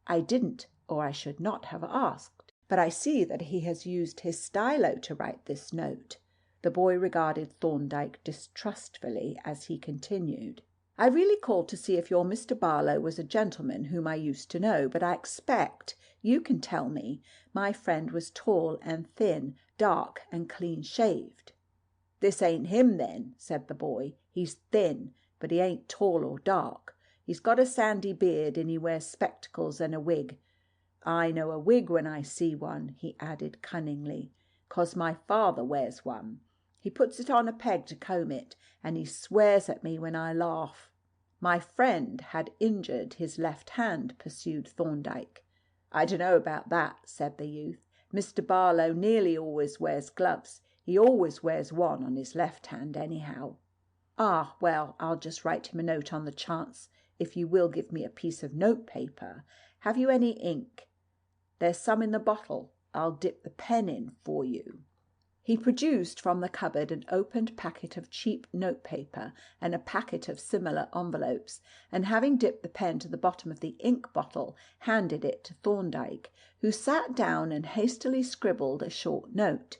"I didn't, or I should not have asked. But I see that he has used his stylo to write this note." The boy regarded Thorndyke distrustfully as he continued, "I really called to see if your Mr. Barlow was a gentleman whom I used to know, but I expect you can tell me. My friend was tall and thin, dark and clean-shaved." "This ain't him, then," said the boy. "He's thin, but he ain't tall or dark. He's got a sandy beard, and he wears spectacles and a wig. I know a wig when I see one," he added cunningly, "'cause my father wears one. He puts it on a peg to comb it, and he swears at me when I laugh." "My friend had injured his left hand," pursued Thorndyke. "I dunno about that," said the youth. "Mr. Barlow nearly always wears gloves. He always wears one on his left hand anyhow." "Ah, well, I'll just write him a note on the chance, if you will give me a piece of note-paper. Have you any ink?" "There's some in the bottle. I'll dip the pen in for you." He produced from the cupboard an opened packet of cheap note-paper and a packet of similar envelopes, and having dipped the pen to the bottom of the ink bottle, handed it to Thorndyke, who sat down and hastily scribbled a short note.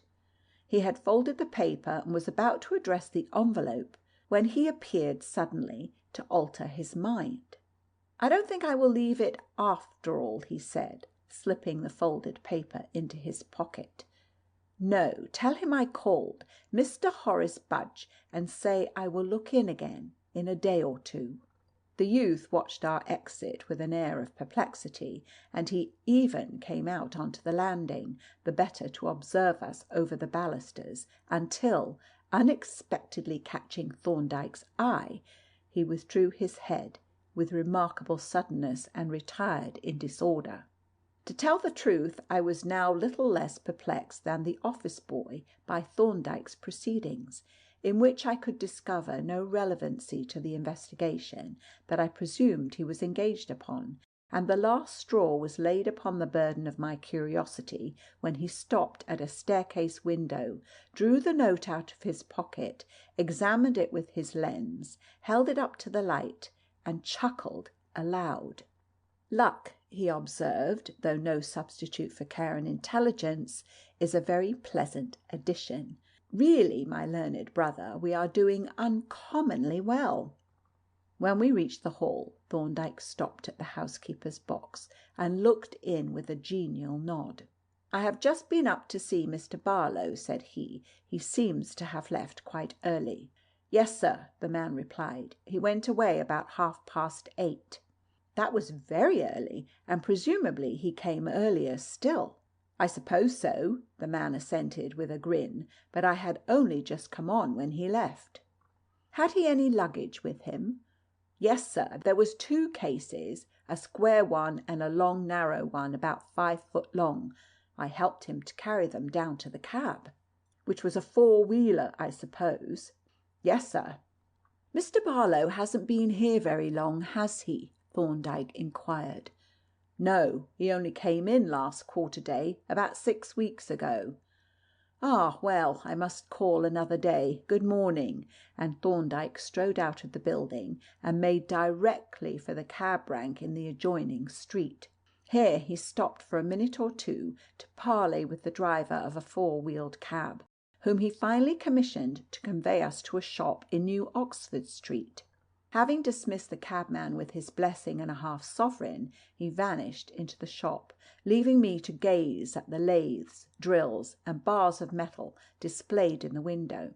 He had folded the paper and was about to address the envelope when he appeared suddenly to alter his mind. "I don't think I will leave it after all," he said, slipping the folded paper into his pocket. "No, tell him I called, Mr. Horace Budge, and say I will look in again in a day or two." The youth watched our exit with an air of perplexity, and he even came out onto the landing, the better to observe us over the balusters, until, unexpectedly catching Thorndyke's eye, he withdrew his head with remarkable suddenness and retired in disorder. To tell the truth, I was now little less perplexed than the office boy by Thorndyke's proceedings, in which I could discover no relevancy to the investigation that I presumed he was engaged upon, and the last straw was laid upon the burden of my curiosity when he stopped at a staircase window, drew the note out of his pocket, examined it with his lens, held it up to the light, and chuckled aloud. "Luck," he observed, though no substitute for care and intelligence, "is a very pleasant addition. Really, my learned brother, we are doing uncommonly well." When we reached the hall, Thorndyke stopped at the housekeeper's box and looked in with a genial nod. "I have just been up to see Mr. Barlow," said he. "He seems to have left quite early." "Yes, sir," the man replied. "He went away about 8:30. "That was very early, and presumably he came earlier still." "I suppose so," the man assented with a grin, "but I had only just come on when he left." "Had he any luggage with him?" "Yes, sir. There was 2 cases, a square one and a long narrow one about 5 foot long. I helped him to carry them down to the cab." "Which was a 4-wheeler, I suppose?" "Yes, sir." "Mr. Barlow hasn't been here very long, has he?" Thorndyke inquired. "No, he only came in last quarter day, about 6 weeks ago." "Ah, well, I must call another day. Good morning," and Thorndyke strode out of the building and made directly for the cab rank in the adjoining street. Here he stopped for a minute or two to parley with the driver of a 4-wheeled cab, whom he finally commissioned to convey us to a shop in New Oxford Street. Having dismissed the cabman with his blessing and a half-sovereign, he vanished into the shop, leaving me to gaze at the lathes, drills, and bars of metal displayed in the window.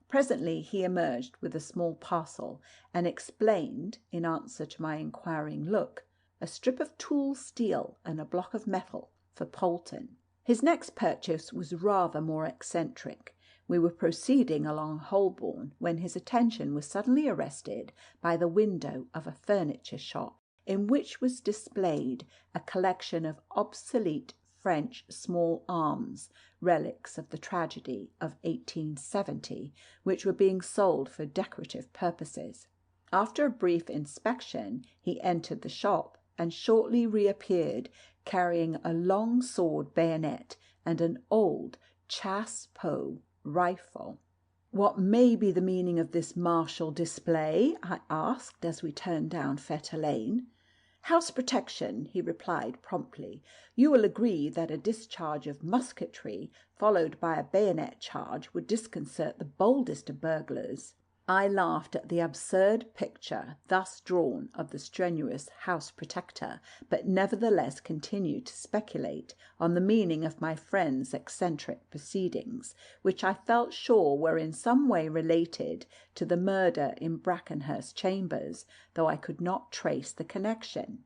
Presently he emerged with a small parcel and explained, in answer to my inquiring look, a strip of tool steel and a block of metal for Polton. His next purchase was rather more eccentric. We were proceeding along Holborn when his attention was suddenly arrested by the window of a furniture shop, in which was displayed a collection of obsolete French small arms, relics of the tragedy of 1870, which were being sold for decorative purposes. After a brief inspection, he entered the shop and shortly reappeared carrying a long sword bayonet and an old chasse-pot rifle. "What may be the meaning of this martial display?" I asked as we turned down Fetter Lane. "House protection," he replied promptly. "You will agree that a discharge of musketry followed by a bayonet charge would disconcert the boldest of burglars." I laughed at the absurd picture thus drawn of the strenuous house protector, but nevertheless continued to speculate on the meaning of my friend's eccentric proceedings, which I felt sure were in some way related to the murder in Brackenhurst Chambers, though I could not trace the connection.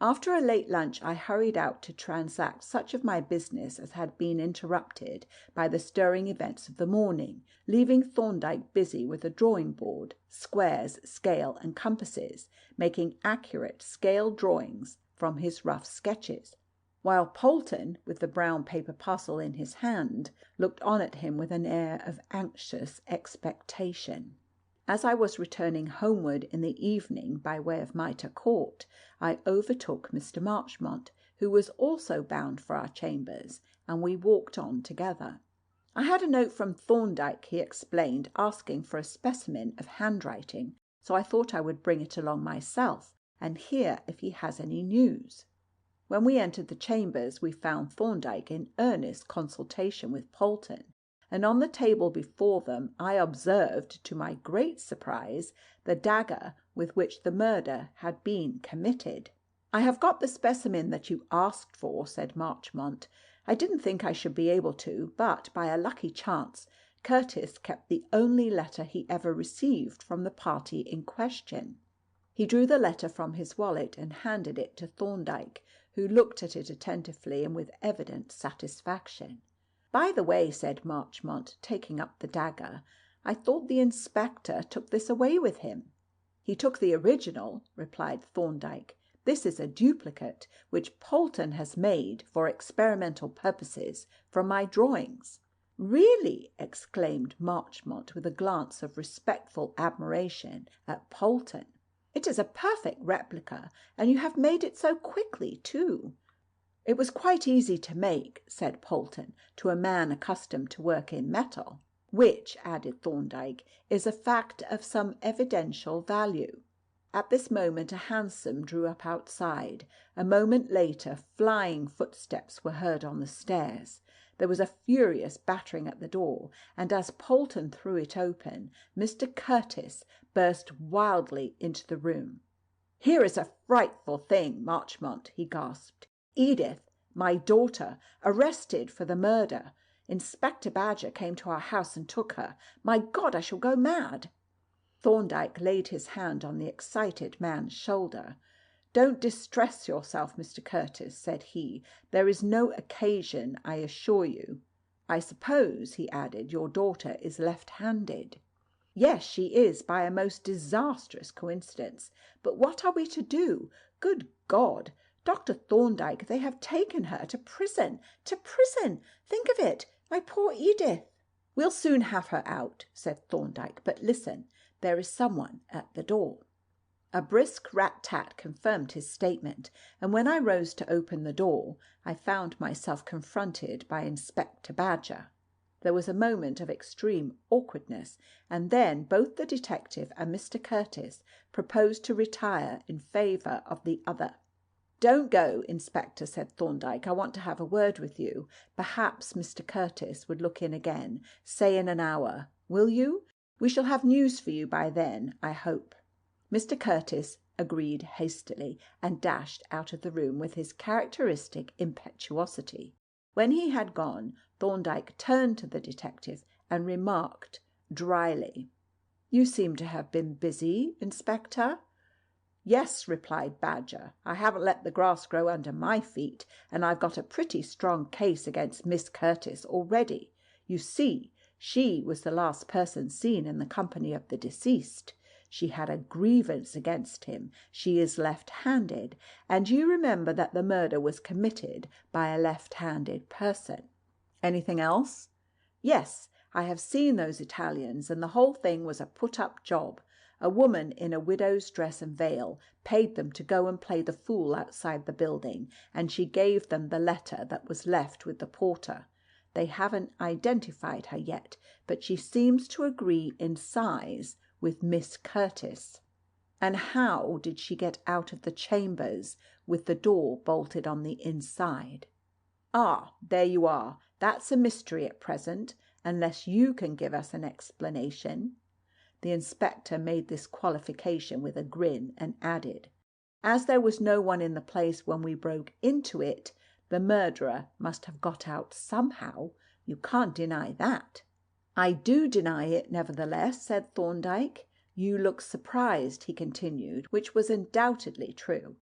After a late lunch I hurried out to transact such of my business as had been interrupted by the stirring events of the morning, leaving Thorndyke busy with a drawing board, squares, scale, and compasses, making accurate scale drawings from his rough sketches, while Polton, with the brown paper parcel in his hand, looked on at him with an air of anxious expectation. As I was returning homeward in the evening by way of Mitre Court, I overtook Mr. Marchmont, who was also bound for our chambers, and we walked on together. "I had a note from Thorndyke," he explained, "asking for a specimen of handwriting, so I thought I would bring it along myself and hear if he has any news." When we entered the chambers, we found Thorndyke in earnest consultation with Polton, and on the table before them I observed, to my great surprise, the dagger with which the murder had been committed. "I have got the specimen that you asked for," said Marchmont. "I didn't think I should be able to, but by a lucky chance Curtis kept the only letter he ever received from the party in question." He drew the letter from his wallet and handed it to Thorndyke, who looked at it attentively and with evident satisfaction. "By the way," said Marchmont, taking up the dagger, "I thought the inspector took this away with him." "He took the original," replied Thorndyke. "This is a duplicate, which Polton has made for experimental purposes from my drawings." "Really!" exclaimed Marchmont with a glance of respectful admiration at Polton. "It is a perfect replica, and you have made it so quickly too." "It was quite easy to make," said Polton, "to a man accustomed to work in metal, which," added Thorndyke, "is a fact of some evidential value." At this moment a hansom drew up outside. A moment later flying footsteps were heard on the stairs. There was a furious battering at the door, and as Polton threw it open, Mr. Curtis burst wildly into the room. "Here is a frightful thing, Marchmont," he gasped. "Edith, my daughter, arrested for the murder. Inspector Badger came to our house and took her. My God, I shall go mad." Thorndyke laid his hand on the excited man's shoulder. "Don't distress yourself, Mr. Curtis," said he. "There is no occasion, I assure you. I suppose," he added, "your daughter is left-handed." "Yes, she is, by a most disastrous coincidence. But what are we to do? Good God! Dr. Thorndyke, they have taken her to prison. To prison! Think of it! My poor Edith!" "We'll soon have her out," said Thorndyke. "But listen, there is someone at the door." A brisk rat-tat confirmed his statement, and when I rose to open the door, I found myself confronted by Inspector Badger. There was a moment of extreme awkwardness, and then both the detective and Mr. Curtis proposed to retire in favour of the other. "Don't go, Inspector," said Thorndyke. "I want to have a word with you. Perhaps Mr. Curtis would look in again, say in an hour. Will you? We shall have news for you by then, I hope." Mr. Curtis agreed hastily and dashed out of the room with his characteristic impetuosity. When he had gone, Thorndyke turned to the detective and remarked dryly, "You seem to have been busy, Inspector?" "Yes," replied Badger. "I haven't let the grass grow under my feet, and I've got a pretty strong case against Miss Curtis already. You see, she was the last person seen in the company of the deceased. She had a grievance against him. She is left-handed, and you remember that the murder was committed by a left-handed person. Anything else?" "Yes, I have seen those Italians, and the whole thing was a put-up job. A woman in a widow's dress and veil paid them to go and play the fool outside the building, and she gave them the letter that was left with the porter. They haven't identified her yet, but she seems to agree in size with Miss Curtis." "And how did she get out of the chambers with the door bolted on the inside?" "Ah, there you are. That's a mystery at present, unless you can give us an explanation." The inspector made this qualification with a grin and added, "As there was no one in the place when we broke into it, the murderer must have got out somehow. You can't deny that." "I do deny it, nevertheless," said Thorndyke. "You look surprised," he continued, which was undoubtedly true.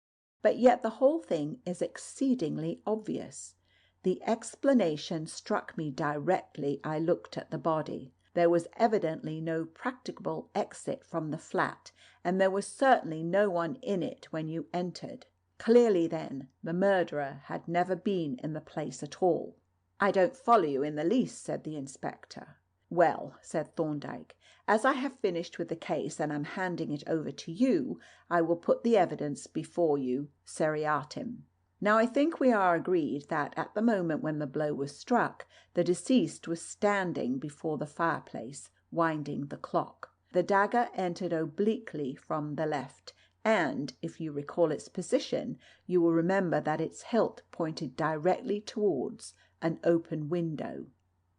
"But yet the whole thing is exceedingly obvious. The explanation struck me directly I looked at the body. There was evidently no practicable exit from the flat, and there was certainly no one in it when you entered. Clearly, then, the murderer had never been in the place at all." "I don't follow you in the least," said the inspector. "Well," said Thorndyke, "as I have finished with the case and am handing it over to you, I will put the evidence before you seriatim. Now, I think we are agreed that at the moment when the blow was struck, the deceased was standing before the fireplace, winding the clock. The dagger entered obliquely from the left, and, if you recall its position, you will remember that its hilt pointed directly towards an open window."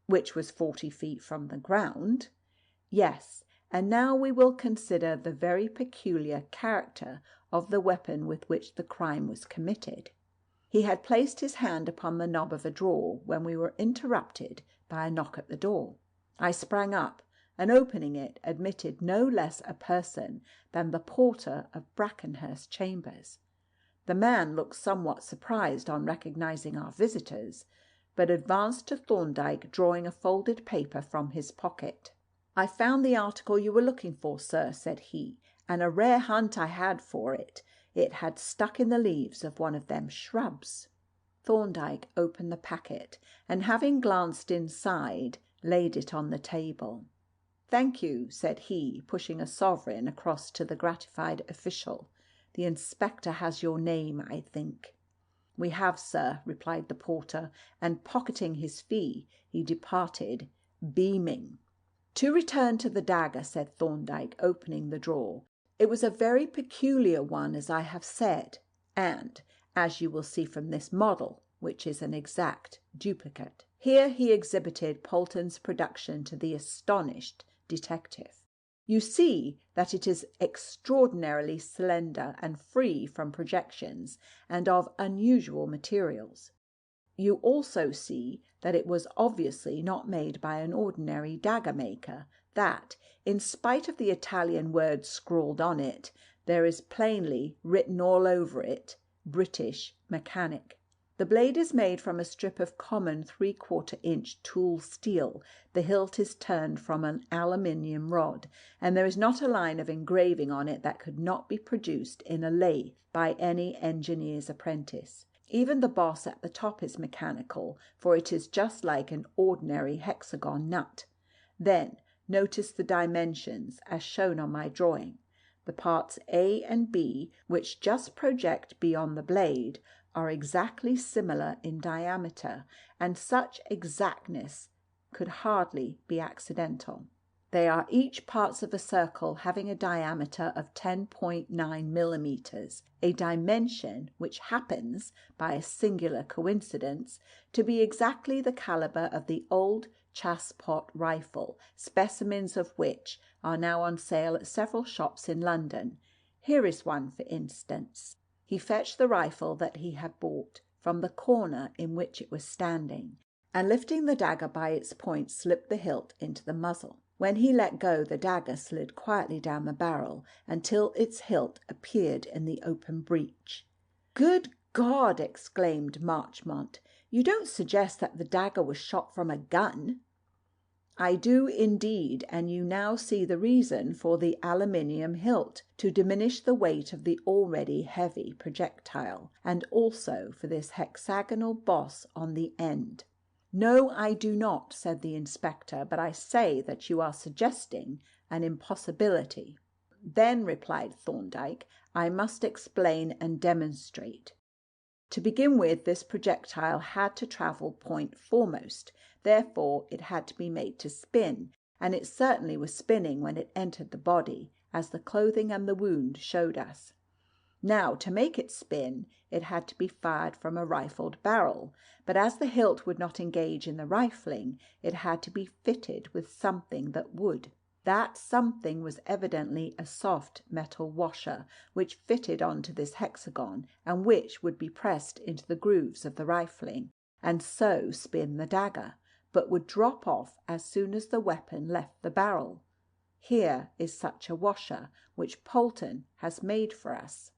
"Which was 40 feet from the ground?" "Yes, and now we will consider the very peculiar character of the weapon with which the crime was committed." He had placed his hand upon the knob of a drawer when we were interrupted by a knock at the door. I sprang up, and opening it, admitted no less a person than the porter of Brackenhurst Chambers. The man looked somewhat surprised on recognising our visitors, but advanced to Thorndyke, drawing a folded paper from his pocket. "I found the article you were looking for, sir," said he, "and a rare hunt I had for it. It had stuck in the leaves of one of them shrubs." Thorndyke opened the packet, and having glanced inside, laid it on the table. "Thank you," said he, pushing a sovereign across to the gratified official. "The inspector has your name, I think." "We have, sir," replied the porter, and pocketing his fee, he departed, beaming. "To return to the dagger," said Thorndyke, opening the drawer. It was a very peculiar one, as I have said, and, as you will see from this model, which is an exact duplicate. Here he exhibited Polton's production to the astonished detective. You see that it is extraordinarily slender and free from projections and of unusual materials. You also see that it was obviously not made by an ordinary dagger maker, that, in spite of the Italian words scrawled on it, there is plainly written all over it, British Mechanic. The blade is made from a strip of common 3/4-inch tool steel. The hilt is turned from an aluminium rod, and there is not a line of engraving on it that could not be produced in a lathe by any engineer's apprentice. Even the boss at the top is mechanical, for it is just like an ordinary hexagon nut. Then notice the dimensions as shown on my drawing. The parts A and B, which just project beyond the blade, are exactly similar in diameter, and such exactness could hardly be accidental. They are each parts of a circle having a diameter of 10.9 millimeters, a dimension which happens, by a singular coincidence, to be exactly the caliber of the old Chassepot rifle, specimens of which are now on sale at several shops in London. Here is one, for instance. He fetched the rifle that he had bought from the corner in which it was standing, and lifting the dagger by its point, slipped the hilt into the muzzle. When he let go, the dagger slid quietly down the barrel until its hilt appeared in the open breech. "Good God!" exclaimed Marchmont. "You don't suggest that the dagger was shot from a gun?" "I do indeed, and you now see the reason for the aluminium hilt, to diminish the weight of the already heavy projectile, and also for this hexagonal boss on the end." "No, I do not," said the inspector, "but I say that you are suggesting an impossibility." "Then," replied Thorndyke, "I must explain and demonstrate. To begin with, this projectile had to travel point foremost, therefore it had to be made to spin, and it certainly was spinning when it entered the body, as the clothing and the wound showed us. Now, to make it spin, it had to be fired from a rifled barrel, but as the hilt would not engage in the rifling, it had to be fitted with something that would. That something was evidently a soft metal washer, which fitted onto this hexagon, and which would be pressed into the grooves of the rifling, and so spin the dagger, but would drop off as soon as the weapon left the barrel. Here is such a washer, which Polton has made for us."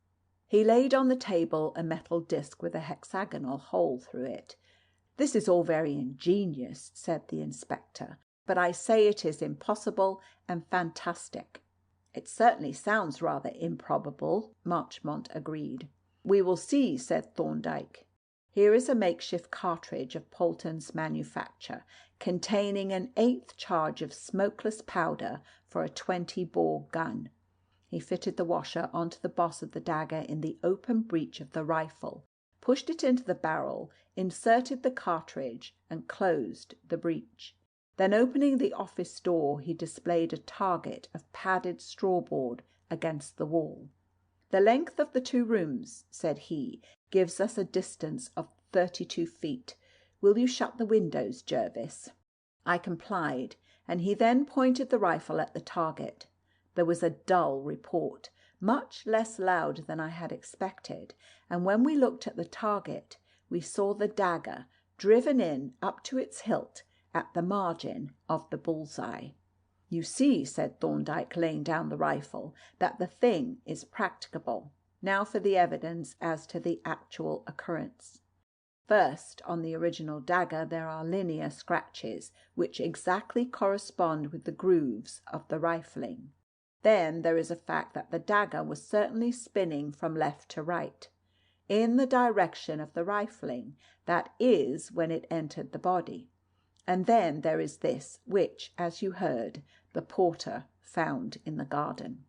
He laid on the table a metal disc with a hexagonal hole through it. "This is all very ingenious," said the inspector, "but I say it is impossible and fantastic." "It certainly sounds rather improbable," Marchmont agreed. "We will see," said Thorndyke. "Here is a makeshift cartridge of Polton's manufacture, containing an 1/8 charge of smokeless powder for a 20-bore gun." He fitted the washer onto the boss of the dagger in the open breech of the rifle, pushed it into the barrel, inserted the cartridge, and closed the breech. Then, opening the office door, he displayed a target of padded strawboard against the wall. "The length of the 2 rooms," said he, "gives us a distance of 32 feet. Will you shut the windows, Jervis?" I complied, and he then pointed the rifle at the target. There was a dull report, much less loud than I had expected, and when we looked at the target, we saw the dagger driven in up to its hilt at the margin of the bull's-eye. "You see," said Thorndyke, laying down the rifle, "that the thing is practicable. Now for the evidence as to the actual occurrence. First, on the original dagger there are linear scratches, which exactly correspond with the grooves of the rifling. Then there is a fact that the dagger was certainly spinning from left to right, in the direction of the rifling, that is, when it entered the body. And then there is this, which, as you heard, the porter found in the garden."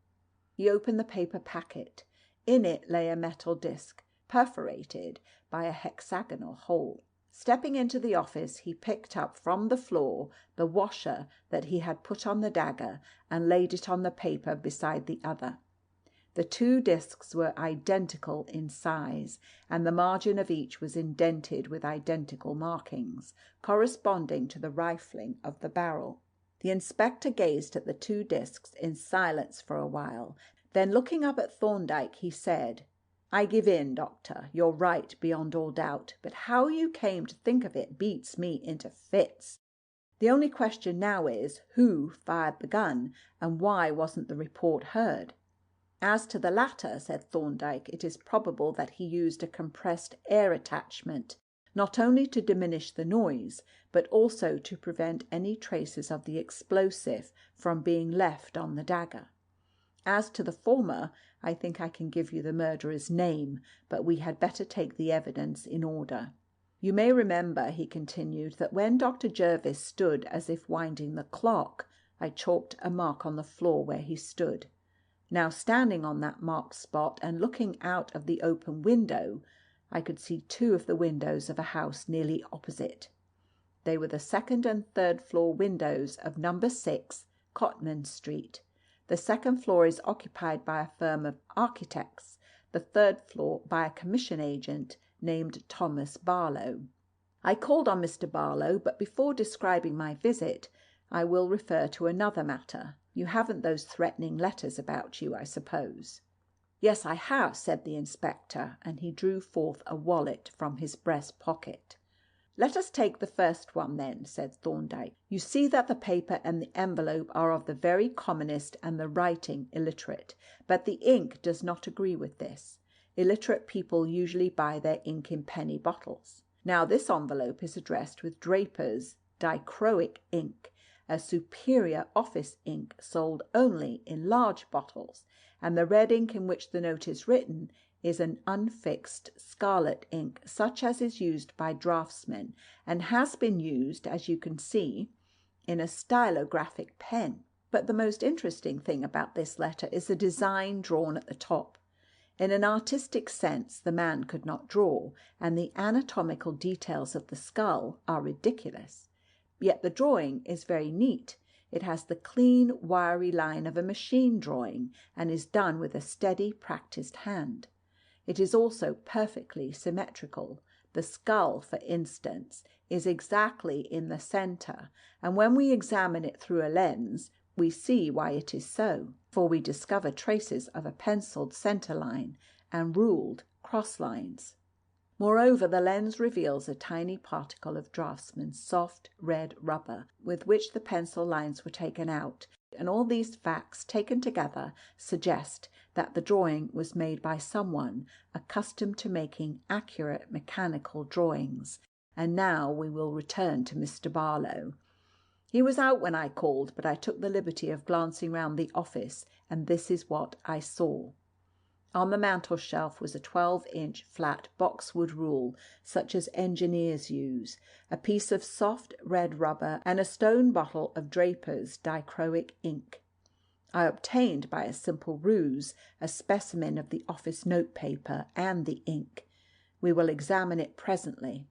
He opened the paper packet. In it lay a metal disc, perforated by a hexagonal hole. Stepping into the office, he picked up from the floor the washer that he had put on the dagger and laid it on the paper beside the other. The two discs were identical in size, and the margin of each was indented with identical markings, corresponding to the rifling of the barrel. The inspector gazed at the two discs in silence for a while. Then, looking up at Thorndyke, he said, "I give in, Doctor. You're right beyond all doubt, but how you came to think of it beats me into fits. The only question now is, who fired the gun, and why wasn't the report heard?" "As to the latter," said Thorndyke, "it is probable that he used a compressed air attachment, not only to diminish the noise, but also to prevent any traces of the explosive from being left on the dagger. As to the former, I think I can give you the murderer's name, but we had better take the evidence in order. You may remember," he continued, "that when Dr. Jervis stood as if winding the clock, I chalked a mark on the floor where he stood. Now, standing on that marked spot and looking out of the open window, I could see two of the windows of a house nearly opposite. They were the second and third floor windows of number 6, Cotman Street. The second floor is occupied by a firm of architects, the third floor by a commission agent named Thomas Barlow. I called on Mr. Barlow, but before describing my visit, I will refer to another matter. You haven't those threatening letters about you, I suppose?" "Yes, I have," said the inspector, and he drew forth a wallet from his breast pocket. "Let us take the first one then," said Thorndyke. "You see that the paper and the envelope are of the very commonest and the writing illiterate, but the ink does not agree with this. Illiterate people usually buy their ink in penny bottles. Now, this envelope is addressed with Draper's dichroic ink, a superior office ink sold only in large bottles, and the red ink in which the note is written is an unfixed scarlet ink, such as is used by draftsmen, and has been used, as you can see, in a stylographic pen. But the most interesting thing about this letter is the design drawn at the top. In an artistic sense, the man could not draw, and the anatomical details of the skull are ridiculous. Yet the drawing is very neat. It has the clean, wiry line of a machine drawing, and is done with a steady, practised hand. It is also perfectly symmetrical. The skull, for instance, is exactly in the centre, and when we examine it through a lens, we see why it is so, for we discover traces of a pencilled centre line and ruled cross lines. Moreover, the lens reveals a tiny particle of draughtsman's soft red rubber with which the pencil lines were taken out, and all these facts taken together suggest that the drawing was made by someone accustomed to making accurate mechanical drawings. And now we will return to Mr. Barlow. He was out when I called, but I took the liberty of glancing round the office, and this is what I saw. On the mantel-shelf was a 12-inch flat boxwood rule, such as engineers use, a piece of soft red rubber, and a stone bottle of Draper's dichroic ink. I obtained by a simple ruse a specimen of the office notepaper and the ink. We will examine it presently.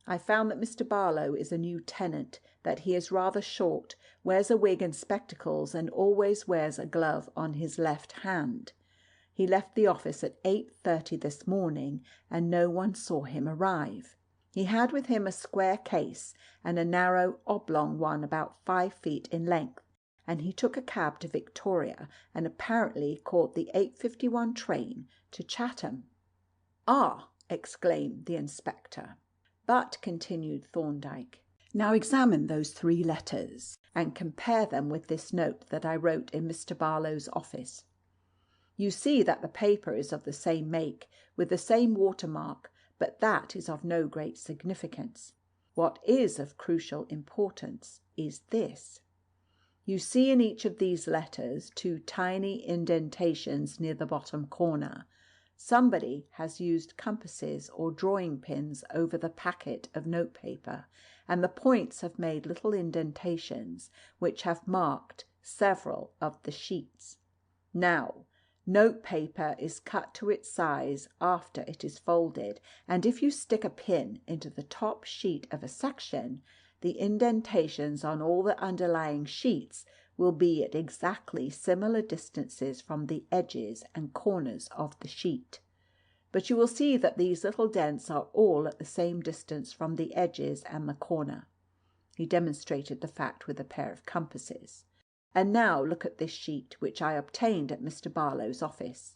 I found that Mr. Barlow is a new tenant, that he is rather short, wears a wig and spectacles, and always wears a glove on his left hand. He left the office at 8:30 this morning, and no one saw him arrive. He had with him a square case and a narrow oblong one about 5 feet in length, and he took a cab to Victoria and apparently caught the 8:51 train to Chatham." "Ah!" exclaimed the inspector. "But," continued Thorndyke, "now examine those 3 letters and compare them with this note that I wrote in Mr. Barlow's office. You see that the paper is of the same make, with the same watermark, but that is of no great significance. What is of crucial importance is this. You see in each of these letters 2 tiny indentations near the bottom corner. Somebody has used compasses or drawing pins over the packet of notepaper, and the points have made little indentations which have marked several of the sheets. Now, notepaper is cut to its size after it is folded, and if you stick a pin into the top sheet of a section, the indentations on all the underlying sheets will be at exactly similar distances from the edges and corners of the sheet. But you will see that these little dents are all at the same distance from the edges and the corner. He demonstrated the fact with a pair of compasses. And now look at this sheet, which I obtained at Mr. Barlow's office.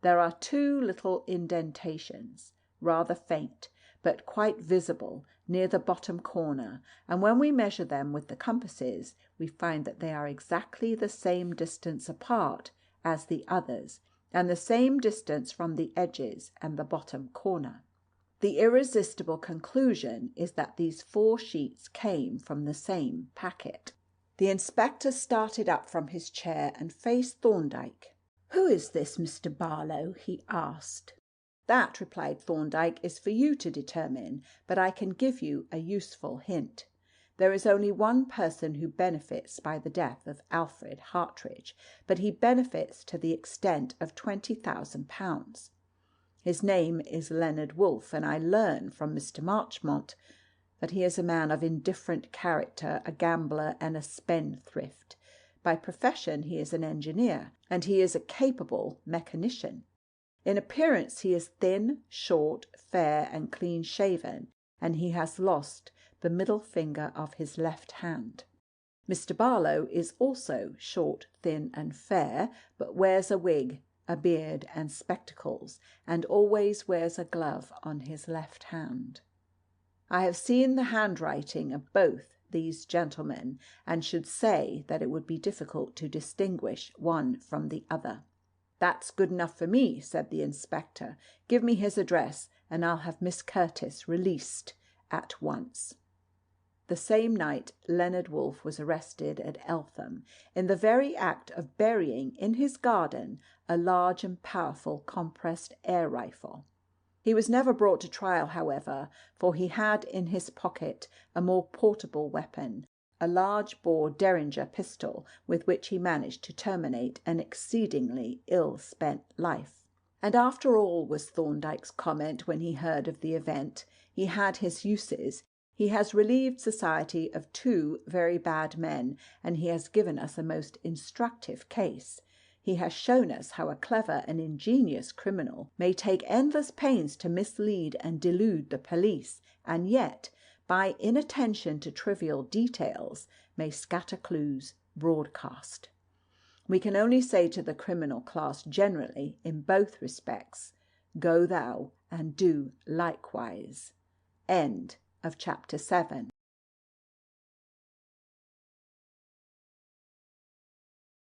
There are 2 little indentations, rather faint, but quite visible, near the bottom corner, and when we measure them with the compasses, we find that they are exactly the same distance apart as the others, and the same distance from the edges and the bottom corner. The irresistible conclusion is that these 4 sheets came from the same packet. The inspector started up from his chair and faced Thorndyke. "Who is this Mr. Barlow?" he asked. "That," replied Thorndyke, "is for you to determine, but I can give you a useful hint. There is only one person who benefits by the death of Alfred Hartridge, but he benefits to the extent of £20,000. His name is Leonard Wolfe, and I learn from Mr. Marchmont that he is a man of indifferent character, a gambler and a spendthrift. By profession he is an engineer, and he is a capable mechanician. In appearance he is thin, short, fair, and clean-shaven, and he has lost the middle finger of his left hand. Mr. Barlow is also short, thin, and fair, but wears a wig, a beard, and spectacles, and always wears a glove on his left hand. I have seen the handwriting of both these gentlemen, and should say that it would be difficult to distinguish one from the other." "That's good enough for me," said the inspector. "Give me his address, and I'll have Miss Curtis released at once." The same night Leonard Wolfe was arrested at Eltham, in the very act of burying in his garden a large and powerful compressed air rifle. He was never brought to trial, however, for he had in his pocket a more portable weapon, a large-bore Derringer pistol, with which he managed to terminate an exceedingly ill-spent life. "And after all," was Thorndyke's comment when he heard of the event, "he had his uses. He has relieved society of 2 very bad men, and he has given us a most instructive case. He has shown us how a clever and ingenious criminal may take endless pains to mislead and delude the police, and yet, by inattention to trivial details, may scatter clues broadcast. We can only say to the criminal class generally, in both respects, go thou and do likewise." End of chapter 7.